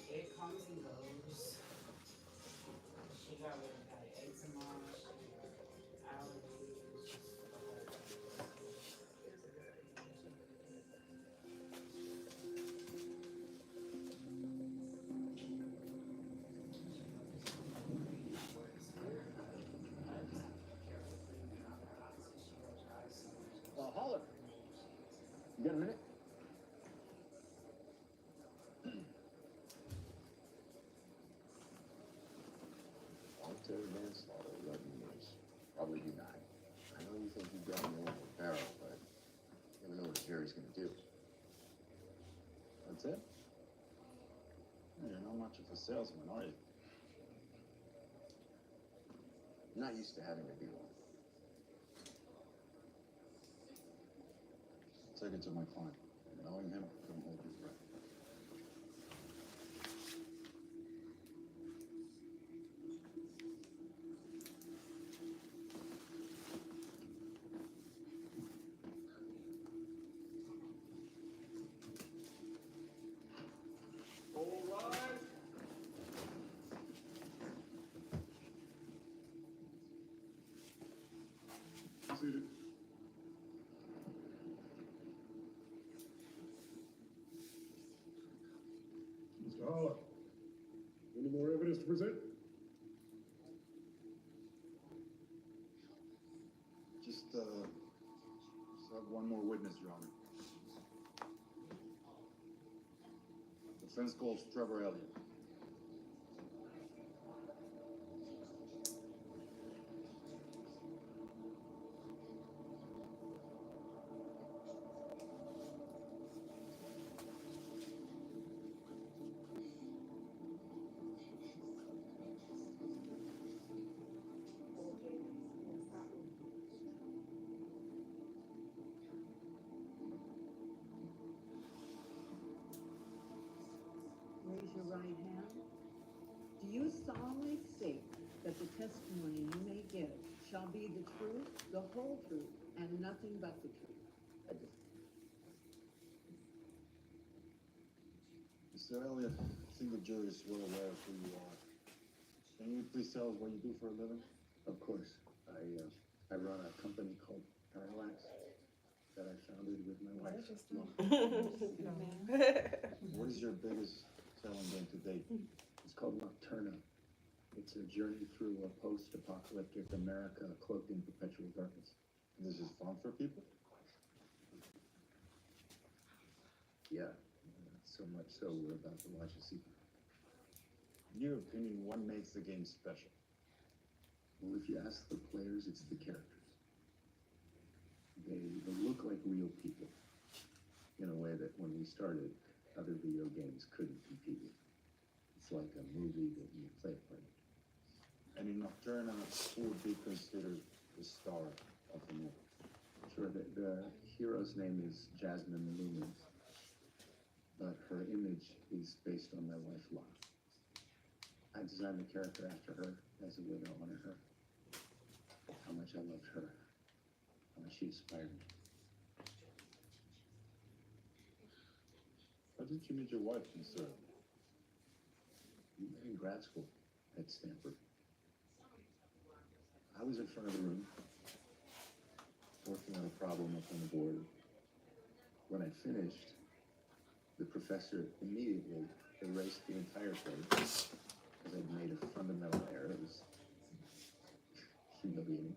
It comes and goes. She got rid of eczema, she got allergies. Holler. You got a minute? Voluntary manslaughter, 11 years. Probably denied. I know you think you've got me over a barrel, but you never know what the jury's gonna do. That's it? You're not much of a salesman, are you? I'm not used to having to be one. Take it to my client. Knowing him, don't hold your breath. All right. Seated. Mr. Holler, any more evidence to present? Just have one more witness, Your Honor. Defense calls Trevor Elliott. Raise your right hand. Do you solemnly state that the testimony you may give shall be the truth, the whole truth, and nothing but the truth? I do. Mr. Elliott, I think the jury is well aware of who you are. Can you please tell us what you do for a living? Of course. I run a company called Parallax that I founded with my wife. What is your biggest selling game to date? It's called Nocturna. It's a journey through a post-apocalyptic America cloaked in perpetual darkness. And this is fun for people? Yeah, so much so we're about to watch a sequel. In your opinion, what makes the game special? Well, if you ask the players, it's the characters. They look like real people in a way that when we started, other video games couldn't compete with. like a movie that you play a part in. And in Nocturna, who would be considered the star of the movie? Sure, the hero's name is Jasmine Lumen, but her image is based on my wife, Laura. I designed the character after her as a way to honor her. How much I loved her. How much she inspired me. How did you meet your wife, Mr. We met in grad school at Stanford. I was in front of the room, working on a problem up on the board. When I finished, the professor immediately erased the entire thing because I'd made a fundamental error. It was humiliating.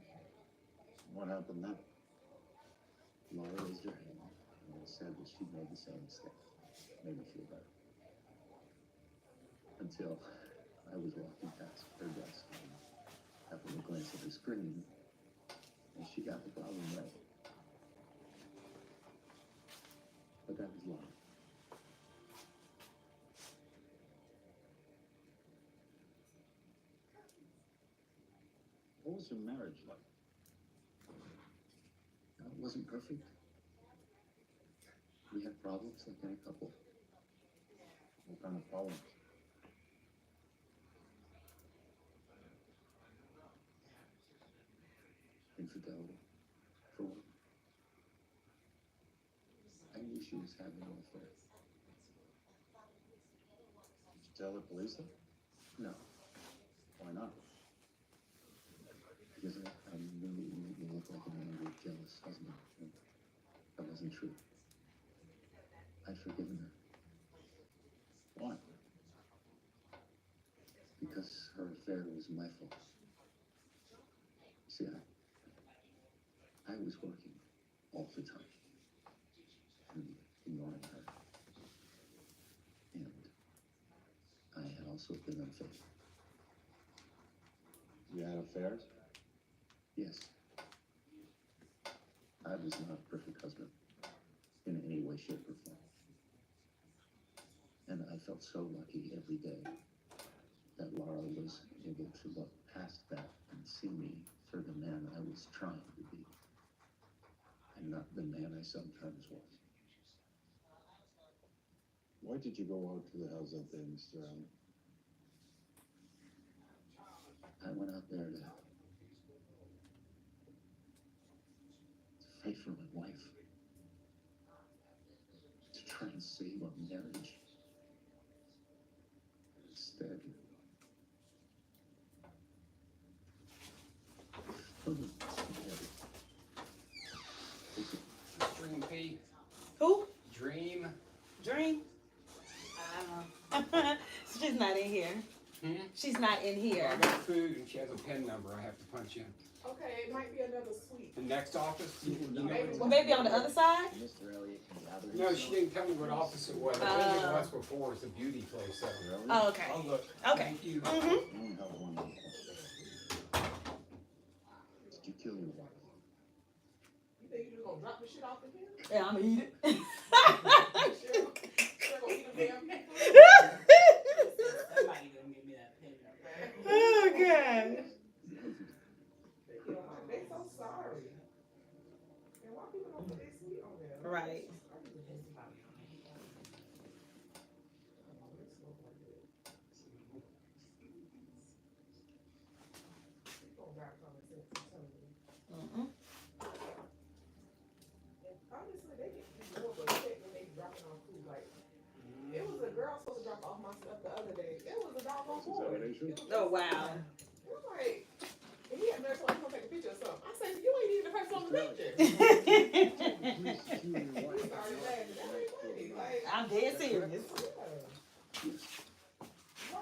What happened then? Laura raised her hand and said that she'd made the same mistake. Made me feel better. Until I was walking past her desk and happened to glance at her screen, and she got the problem right. But that was Laura. What was your marriage like? No, it wasn't perfect. We had problems like any couple. What kind of problems? Infidelity, for one. I knew she was having an affair. Did you tell the police then? No, Why not? because I knew it made me look like an angry, jealous husband. And that wasn't true. I'd forgiven her. Why? Because her affair was my fault. See, I was working all the time and ignoring her. And I had also been unfaithful. You had affairs? Yes. I was not a perfect husband in any way, shape, or form. And I felt so lucky every day that Laura was able to look past that and see me for the man I was trying to be, and not the man I sometimes was. Why did you go out to the house that day, Mr. Allen? I went out there to fight for my wife, to try and save our marriage. Instead, Dream P. Who? Dream. Dream? I don't know. She's not in here. She's not in here. I got food and she has a PIN number I have to punch in. Okay, it might be another suite. The next office? You know Well, maybe on the other side? Mr. Elliott can gather No, she didn't tell me what office it was. I think it was before. It's a beauty place. So. Oh, okay. I'll look. Okay. Thank you. I only have one more question. Did you kill your wife? You think you're just gonna drop the shit off the hill? Yeah, I'm gonna eat it. Sure gonna eat them damn people? Somebody gonna give me that pin number. Oh, God. They so sorry. And why people don't put their sweet on there? Right. Mm-mm. Honestly, they get more of a check when they dropping off food. Like, it was a girl supposed to drop off my stuff the other day. It was a doggone boy. Oh, wow. I'm like, and he had nerve, so I'm gonna take a picture of something. I said, you ain't even the person on the picture. He started laughing. That ain't funny. Like, I'm dead serious.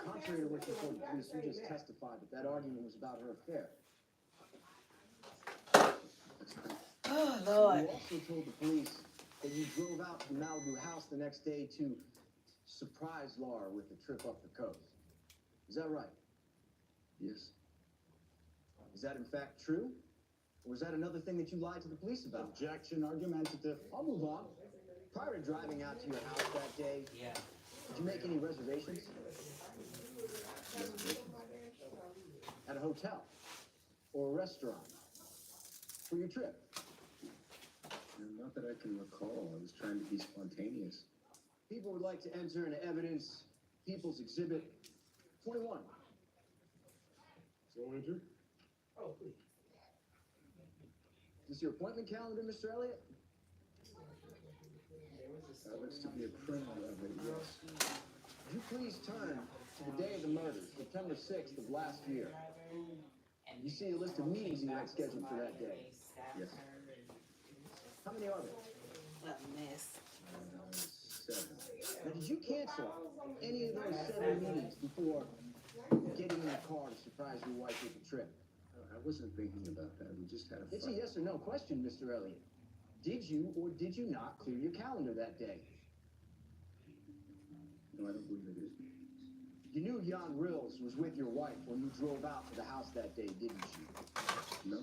Contrary to what you told the police, you just testified that that argument was about her affair. That's correct. Oh, Lord. You also told the police that you drove out to the Malibu house the next day to surprise Laura with a trip up the coast. Is that right? Yes. Is that in fact true? Or is that another thing that you lied to the police about? Objection, argumentative. I'll move on. Prior to driving out to your house that day, Yeah. did you make any reservations? At a hotel or a restaurant for your trip? Not that I can recall. I was trying to be spontaneous. People would like to enter into evidence People's Exhibit 21. So enter. Oh, please. Is this your appointment calendar, Mr. Elliott? That looks to be a printout of it, yes. Would you please turn to the day of the murder, September 6th of last year? You see a list of meetings you had scheduled for that day. Yes. How many are there? A mess. 7. Now, did you cancel any of those 7 meetings before getting in the car to surprise your wife with the trip? I wasn't thinking about that. We just had a It's a fight. yes or no question, Mr. Elliott. Did you or did you not clear your calendar that day? No, I don't believe it is. You knew Jan Rills was with your wife when you drove out to the house that day, didn't you? No.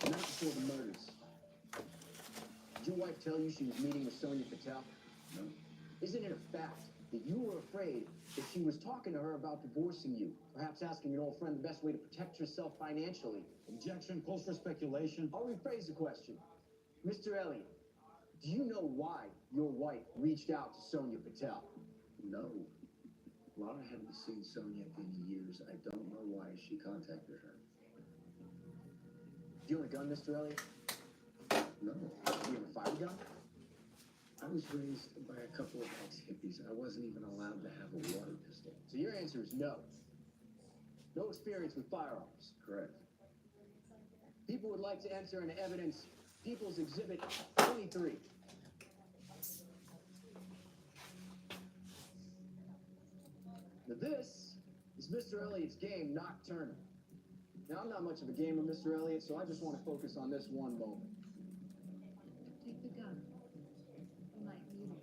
The night before the murders, did your wife tell you she was meeting with Sonia Patel? No. Isn't it a fact that you were afraid that she was talking to her about divorcing you, perhaps asking an old friend the best way to protect herself financially? Objection, calls for speculation. I'll rephrase the question. Mr. Elliott, do you know why your wife reached out to Sonia Patel? No. Laura hadn't seen Sonia in years. I don't know why she contacted her. Do you own a gun, Mr. Elliott? No. Do you have a fire gun? I was raised by a couple of ex-hippies. I wasn't even allowed to have a water pistol. So your answer is no. No experience with firearms. Correct. People would like to enter into evidence People's Exhibit 23. Now this is Mr. Elliott's game, Nocturnal. Now I'm not much of a gamer, Mr. Elliott, so I just want to focus on this one moment. Take the gun. You might need it.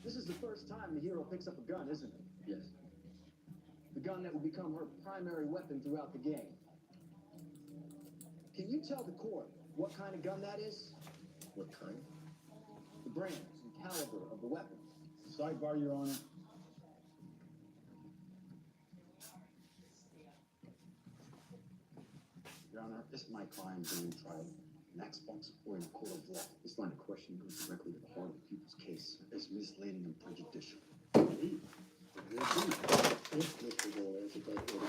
This is the first time the hero picks up a gun, isn't it? Yes. The gun that will become her primary weapon throughout the game. Can you tell the court what kind of gun that is? What kind? The brand and caliber of the weapon. Sidebar, Your Honor. Your Honor, this is my client being tried in Xbox or in a court of law. This line of questioning goes directly to the heart of the people's case. It's misleading and prejudicial. If Mr. Dole answered that order,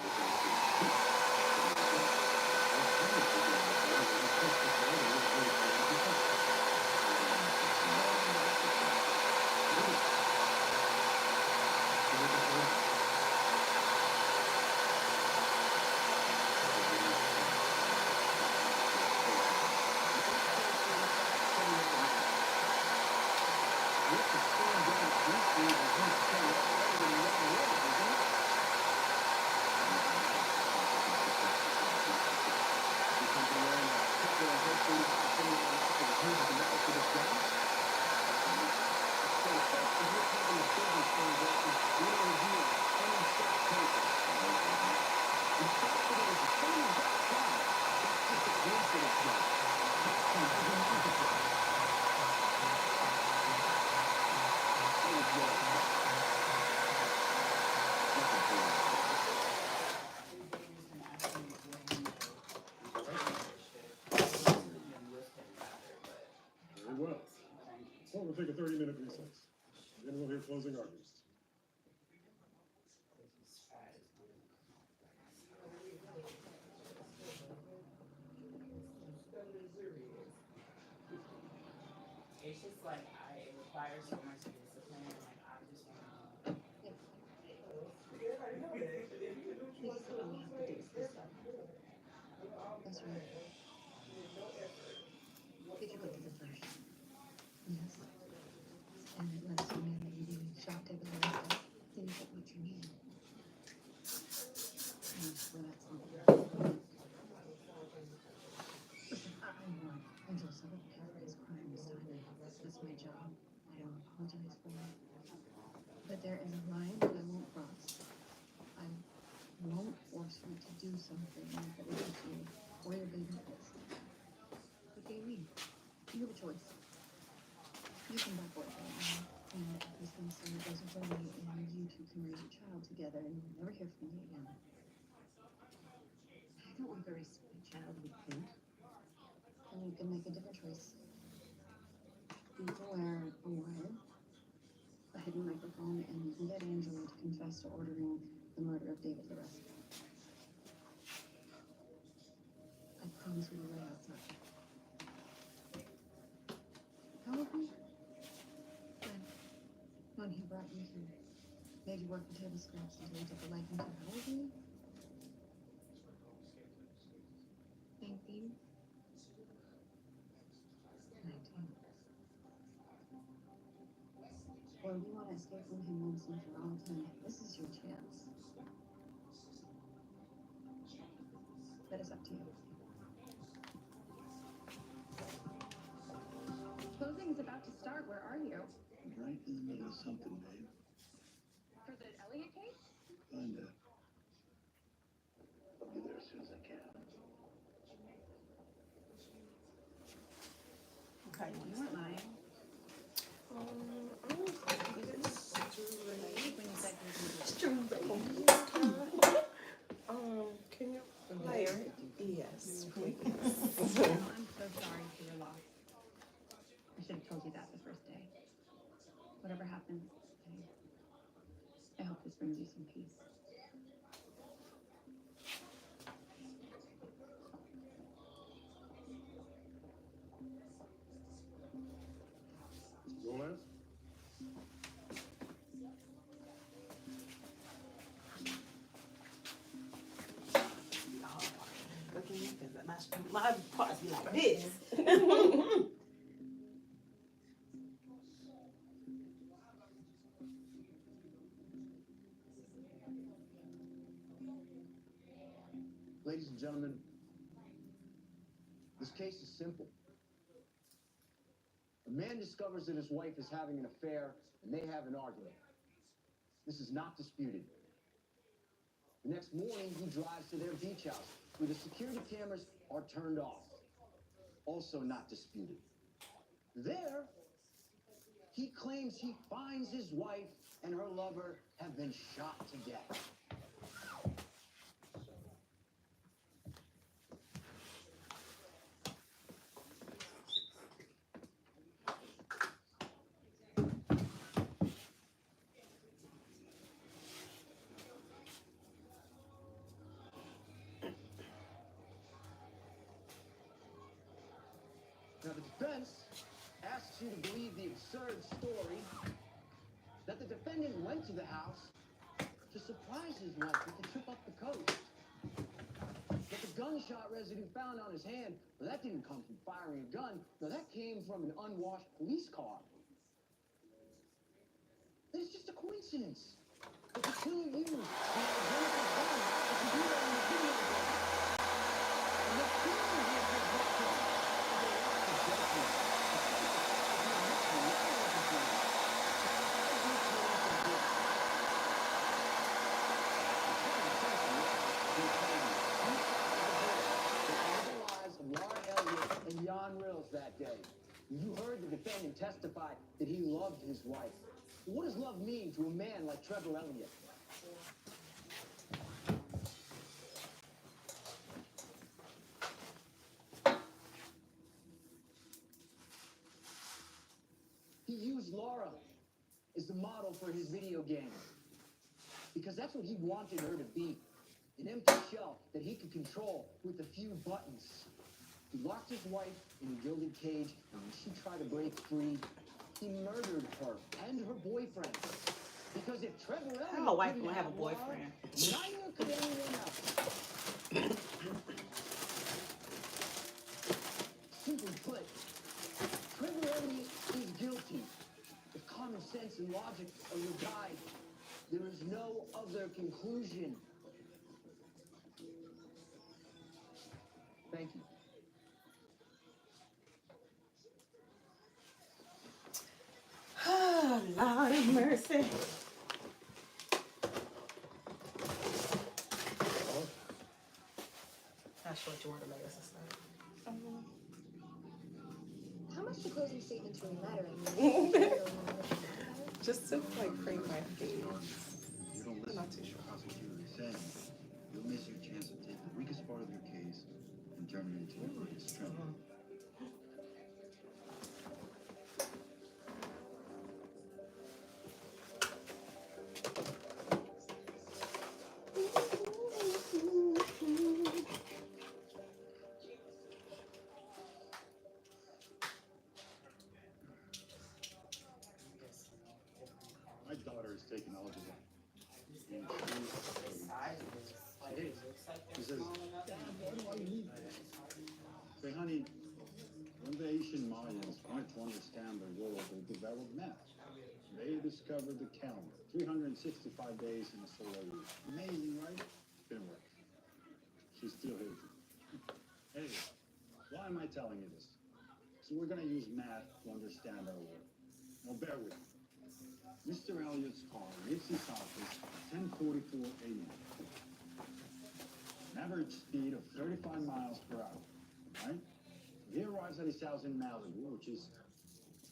Very well. Well, we'll take a 30-minute recess. Then we'll hear closing arguments. requires so much discipline. Like I just want to. Everybody know that. Please, all you have to do is listen. That's right. No effort. Did you go to the flash? Yes. And it lets you know that you didn't shop table like that. Then you get what you need. And for that something. Listen, I want Angel so to care for his crime beside. That's my job. I don't apologize for it. But there is a line that I won't cross. I won't force you to do something that isn't you or your baby is. Okay, we. You have a choice. You can back away right now, and this thing so it goes away, and you two can raise your child together, and you'll never hear from me again. I don't want to raise my child with you. And you can make a different choice. You can wear a wire, a hidden microphone, and you can get Angela to confess to ordering the murder of David Loresco. I promise you to lay outside. How old were you? When he brought you here, made you work the table scraps until he took a liking to you. How old were you? 19. 19. Or you want to escape from him once and for all time. This is your chance. But it's up to you. Closing is about to start. Where are you? Right in the middle of something, babe. For the Elliot case? Kinda. I'll be there as soon as I can. Okay, You weren't lying. Can you play it? Yes, please. I'm so sorry for your loss. I should have told you that the first day. Whatever happens, I hope this brings you some peace. Gomez? Cooking, because my parts be like this. Ladies and gentlemen, this case is simple. A man discovers that his wife is having an affair, and they have an argument. This is not disputed. The next morning, he drives to their beach house, where the security cameras are turned off. Also not disputed. There, he claims he finds his wife and her lover have been shot to death. Now, the defense asks you to believe the absurd story that the defendant went to the house to surprise his wife with a trip up the coast. But the gunshot residue found on his hand, well, that didn't come from firing a gun. No, that came from an unwashed police car. It's just a coincidence. But the two used the identical gun as the hero in the video game. And the killing of his victim. That day, you heard the defendant testify that he loved his wife. What does love mean to a man like Trevor Elliott? He used Laura as the model for his video game because that's what he wanted her to be, an empty shell that he could control with a few buttons. He locked his wife in a gilded cage, and when she tried to break free, he murdered her and her boyfriend. Because if Trevor Elliott How a wife couldn't gonna have a Laura, boyfriend? neither could anyone else. Simply put, Trevor Elliott is guilty. If common sense and logic are your guide, there is no other conclusion. Thank you. Oh, Lord have mercy. Not sure what you want to make us a start. How much do closing statements really matter? Just to like frame my feelings. You don't listen to what the prosecutor is saying, you'll miss your chance to take the weakest part of your case and turn it into your greatest strength. My daughter is taking algebra. And she says, Dad, why do I need this? I say, honey, when the Asian Mayans wanted to understand the world, they developed math. They discovered the calendar, 365 days in a solar year. Amazing, right? Didn't work. She still hates it. Anyway, why am I telling you this? So we're going to use math to understand our world. Now bear with me. Mr. Elliott's car leaves his office at 10:44 a.m. An average speed of 35 miles per hour, right? He arrives at his house in Malibu, which is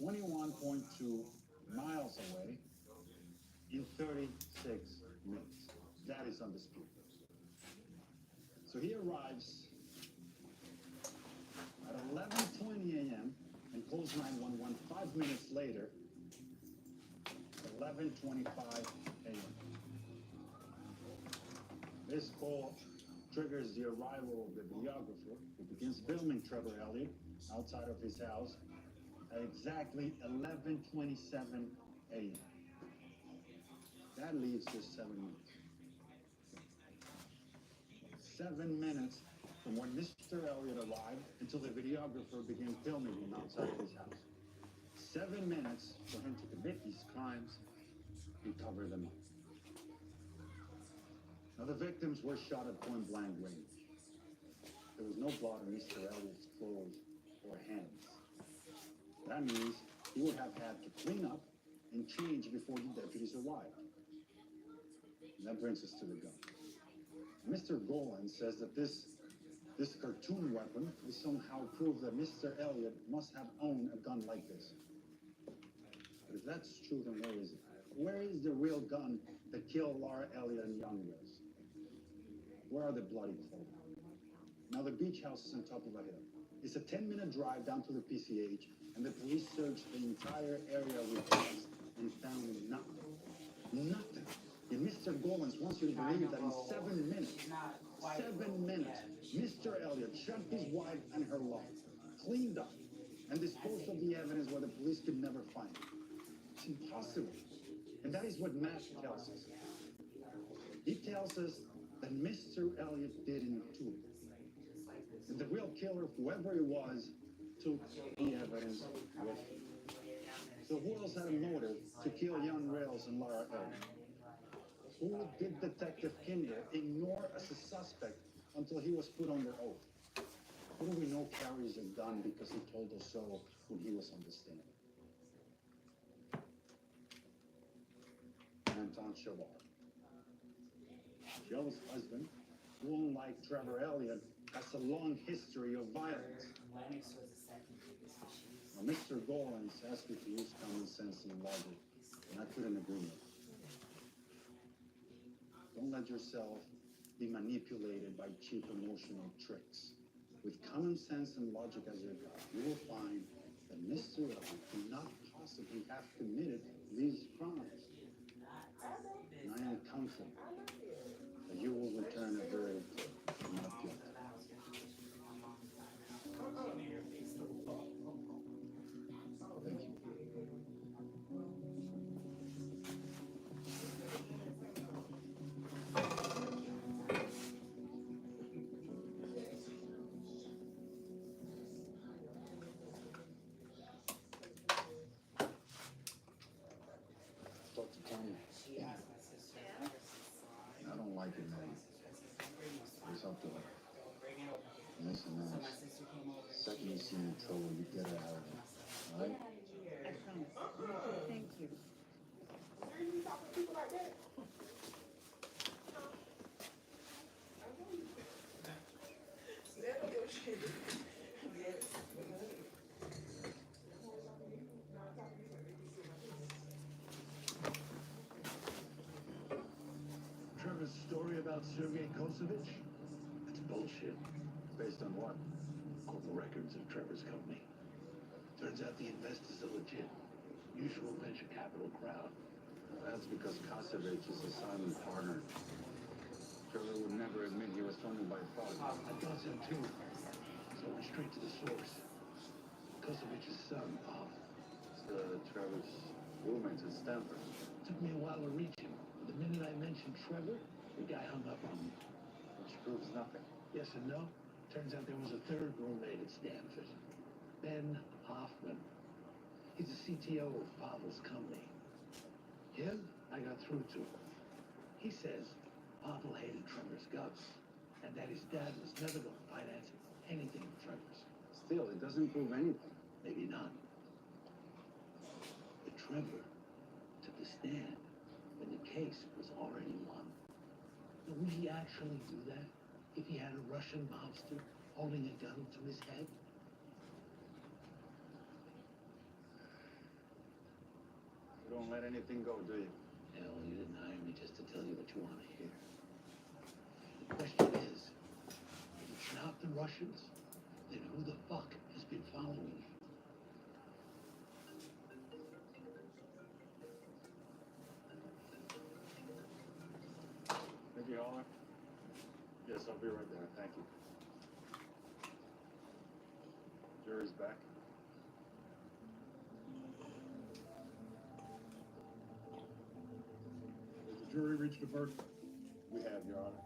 21.2 miles away, in 36 minutes. That is undisputed. So he arrives at 11:20 a.m. and calls 911 5 minutes later, 11:25 a.m. This call triggers the arrival of the videographer, who begins filming Trevor Elliott outside of his house at exactly 11:27 a.m. That leaves just 7 minutes. 7 minutes from when Mr. Elliott arrived until the videographer began filming him outside of his house. 7 minutes for him to commit these crimes and cover them up. Now, the victims were shot at point blank range. There was no blood on Mr. Elliott's clothes or hands. That means he would have had to clean up and change before the deputies arrived. And that brings us to the gun. Mr. Golan says that this cartoon weapon is somehow proof that Mr. Elliott must have owned a gun like this. But if that's true, then where is it? Where is the real gun that killed Laura Elliott and Young Wills? Where are the bloody clothes? Now, the beach house is on top of a hill. It's a 10-minute drive down to the PCH, and the police searched the entire area with dogs and found nothing. Nothing. And Mr. Gollins wants you to believe that in 7 minutes, 7 minutes, Mr. Elliott shot his wife and her love, cleaned up, and disposed of the evidence where the police could never find it. It's impossible. And that is what math tells us. He tells us that Mr. Elliott didn't do it. And the real killer, whoever it was, took the evidence with him. So who else had a motive to kill young Rails and Laura Elliott? Who did Detective Kinder ignore as a suspect until he was put under oath? Who do we know carries a gun because he told us so when he was on the stand? Anton Shavar. Jill's husband, who, unlike Trevor Elliott, has a long history of violence. Now, Mr. Gollins asked me to use common sense and logic, and I couldn't agree more. Don't let yourself be manipulated by cheap emotional tricks. With common sense and logic as your guide, you will find that Mr. Elliott could not possibly have committed these crimes. And I am confident that you will return a verdict of not guilty. Thank you. like it, man. It's up to her. Listen, man. Second you see me in trouble, you get her out of it. All right? I promise. Thank you. Where you be talking to people like that? Never give a shit. Yes. Trevor's story about Sergei Kosovich? It's bullshit. Based on what? Corporate records of Trevor's company. Turns out the investors are legit. Usual venture capital crowd. That's because Kosovich is a silent partner. Trevor would never admit he was funded by fraud. I thought so too. So I went straight to the source. Kosovich's son, Bob. Trevor's roommate at Stanford. Took me a while to reach him. The minute I mentioned Trevor, the guy hung up on me. Which proves nothing. Yes and no. Turns out there was a third roommate at Stanford. Ben Hoffman. He's the CTO of Pavel's company. Him, I got through to. He says Pavel hated Trevor's guts, and that his dad was never going to finance anything with Trevor's. Still, it doesn't prove anything. Maybe not. But Trevor took the stand when the case was already won. Now, would he actually do that if he had a Russian mobster holding a gun to his head? You don't let anything go, do you? Hell, you didn't hire me just to tell you what you want to hear. The question is, if it's not the Russians, then who the fuck has been following me? Thank you, Holler. Yes, I'll be right there. Thank you. Jury's back. Has the jury reached a verdict? We have, Your Honor.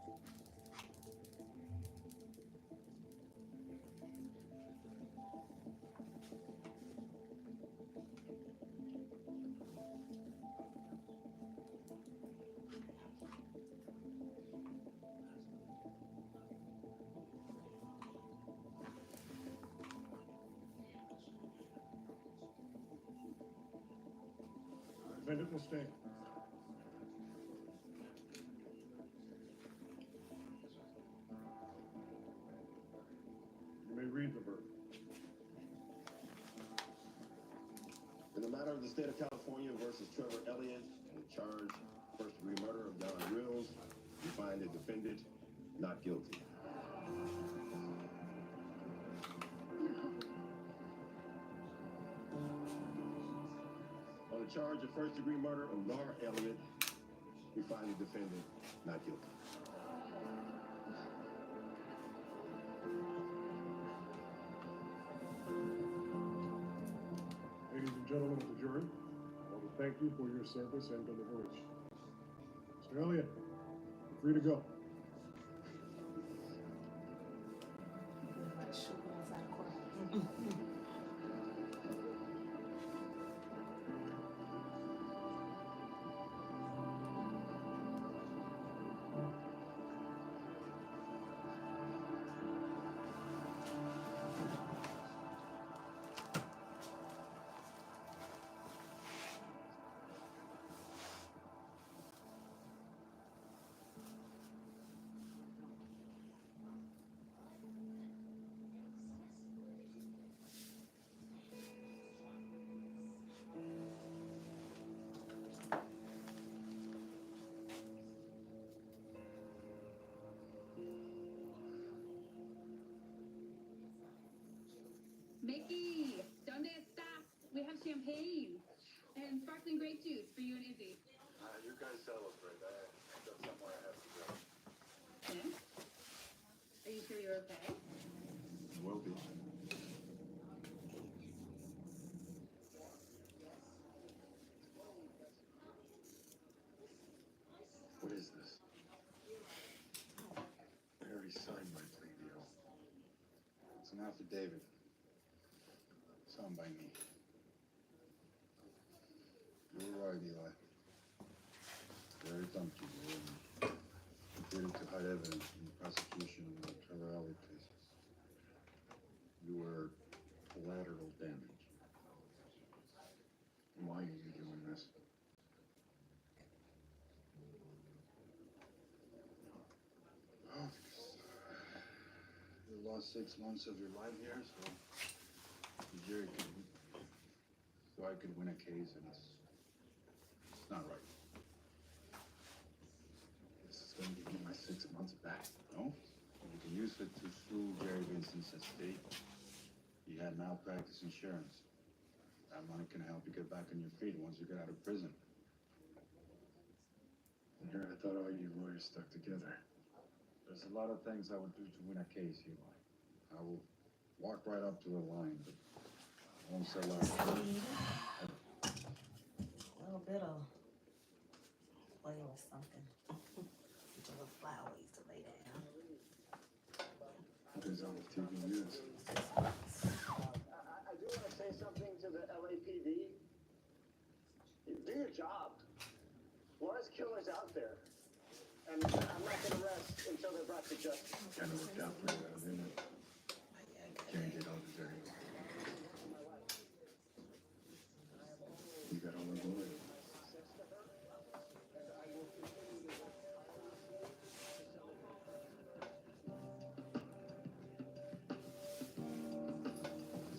Defendant will stand. You may read the verdict. In the matter of the state of California versus Trevor Elliott and the charge first-degree murder of Don Rills, we find the defendant not guilty. On the charge of first-degree murder of Laura Elliott, we find the defendant not guilty. Ladies and gentlemen of the jury, I want to thank you for your service and deliberation. Mr. Elliott, you're free to go. Mickey, ¿dónde estás? We have champagne and sparkling grape juice for you and Izzy. You guys celebrate. I got somewhere I have to go. Yeah? Are you sure you're okay? Will be. What is this? I already signed my plea deal. It's an affidavit. Signed by me. You're right, Eli. Very dumped you, Failing to hide evidence in the prosecution of the Trevor Elliott cases. You were collateral damage. Why are you doing this? Oh, because you lost 6 months of your life here, so the jury could, so I could win a case, and it's not right. This is going to give me my 6 months back, no? You can use it to sue Jerry Vincent's estate. He had malpractice insurance. That money can help you get back on your feet once you get out of prison. Here, I thought all you lawyers stuck together. There's a lot of things I would do to win a case, Eli. I will walk right up to the line, but I won't sell out. A little bit of oil or something. Get your little flowers to lay down. There's all the TV news. I do want to say something to the LAPD. Do your job. Laura's killer's out there. And I'm not going to rest until they're brought to justice. Kind of worked out pretty well, didn't it? Jerry did all the dirty work. You got all the glory.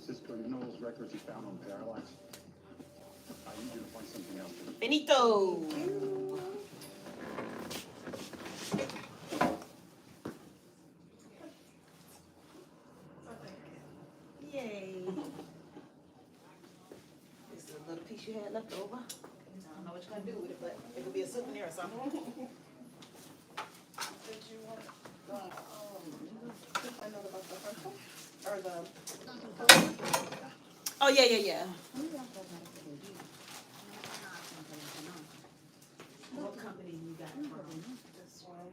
Cisco, you know those records you found on Parallax? I need you to find something else. Benito. Yay. This is a little piece you had left over. I don't know what you're going to do with it, but it could be a souvenir or something. Did you want find out about the hustle? Or the... Oh, yeah. What company you got from? This one.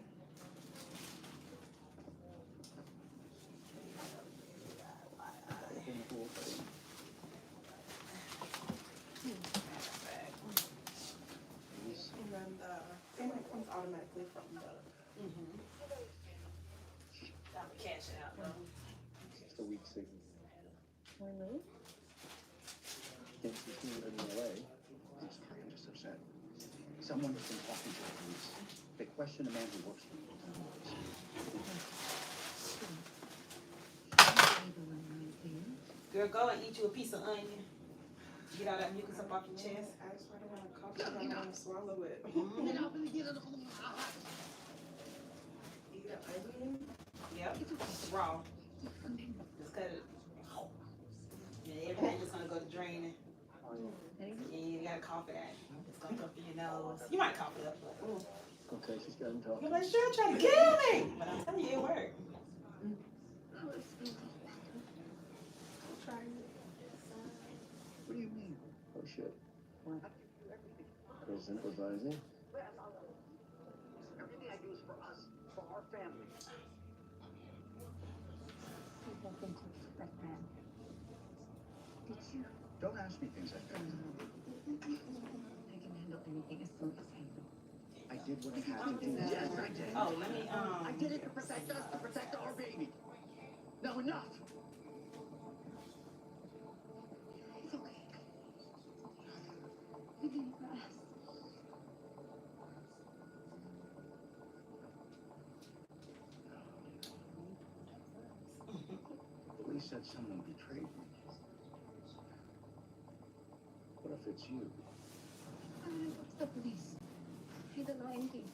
And then the payment comes automatically from the... Gotta cash it out, though. It's a weak signal. Really? Thinks he's doing it in LA. I'm sorry, I'm just upset. Someone has been talking to the police. They question a man who works for you. Girl, go and eat you a piece of onion. Get all that mucus up off your chest. I just want to want to cough, I don't want to swallow it. Eat an onion? Yep, raw. Just cut it. Yeah, everything is gonna go to draining. Yeah, you gotta cough it out. It's gonna go through your nose. You might cough it up, but Okay, she's got him talking. you're like, sure, try to kill me. But I'm telling you, it worked. Try it. What do you mean? Oh shit. Prison advising? Everything I do is for us, for our family. You bumped into that man. Did you? Don't ask me things like that. I can handle anything as long as I know. I did what I had to do. Yes, I did. Oh, let me, I did it to protect us, to protect our baby. Now enough. It's okay. We need rest. Police said someone betrayed me. What if it's you? What's the police? Hey, the Lion King.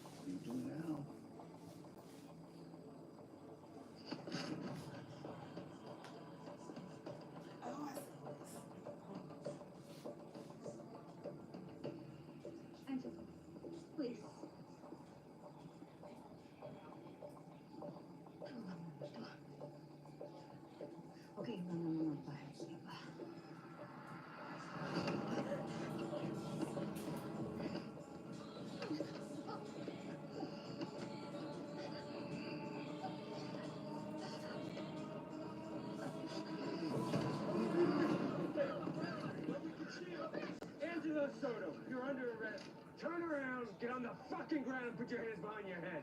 What do you do now? Angela, please. Okay, no, bye. Angelo Soto, you're under arrest. turn around, get on the fucking ground, and put your hands behind your head.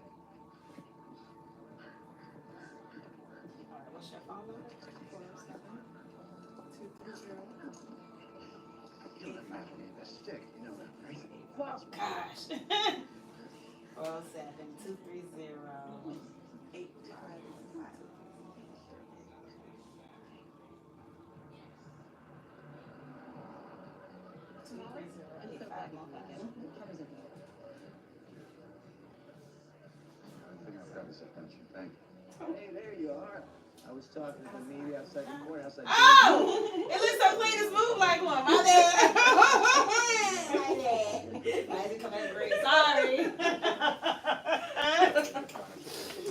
What's your phone number? 47230. You'll let me the stick, you know that, right? Oh gosh. 47230. I think I've got his attention. Thank you. Hey, there you are. I was talking to the lady outside the courthouse. Oh! It looks so clean and smooth like one. My bad. I didn't come out great. Sorry.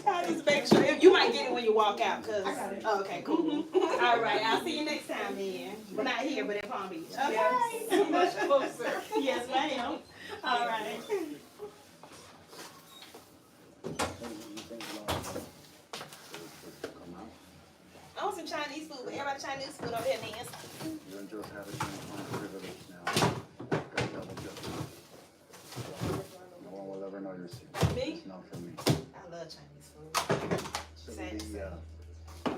I just make sure. You might get it when you walk out. Cause, oh, okay, cool. All right. I'll see you next time then. But not here, but in Palm Beach. Okay. Yes, much closer. Yes, ma'am. All right. I want some Chinese food, but everybody Chinese food over here, man. You and Joe have a privilege now. Got double justice. No one will ever know your secret. Me? It's not for me. I love Chinese food. So Same, the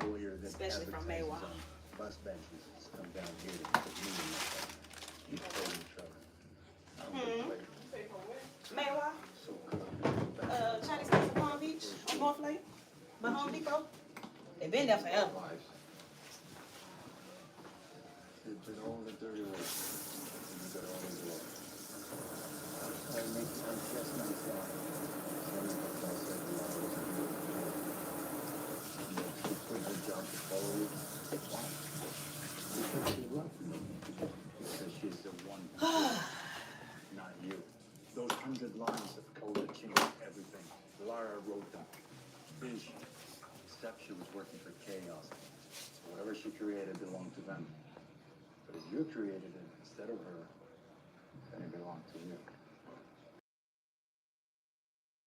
lawyer that especially from advertises Maywa. on bus benches has come down here to put me in that. You told each other. Maywa? So good. Chinese food from Palm Beach on North Lake, by Home Depot. They've been there forever. They did all the dirty work. And you got all the glory. I make some chestnuts down. She quit her job to follow you. Why? Because she loved me. Because she's the one. Not you. Those 100 lines of code that changed everything. Lara wrote them. Vision. Except she was working for chaos. Whatever she created belonged to them. But if you created it instead of her, then it belonged to you.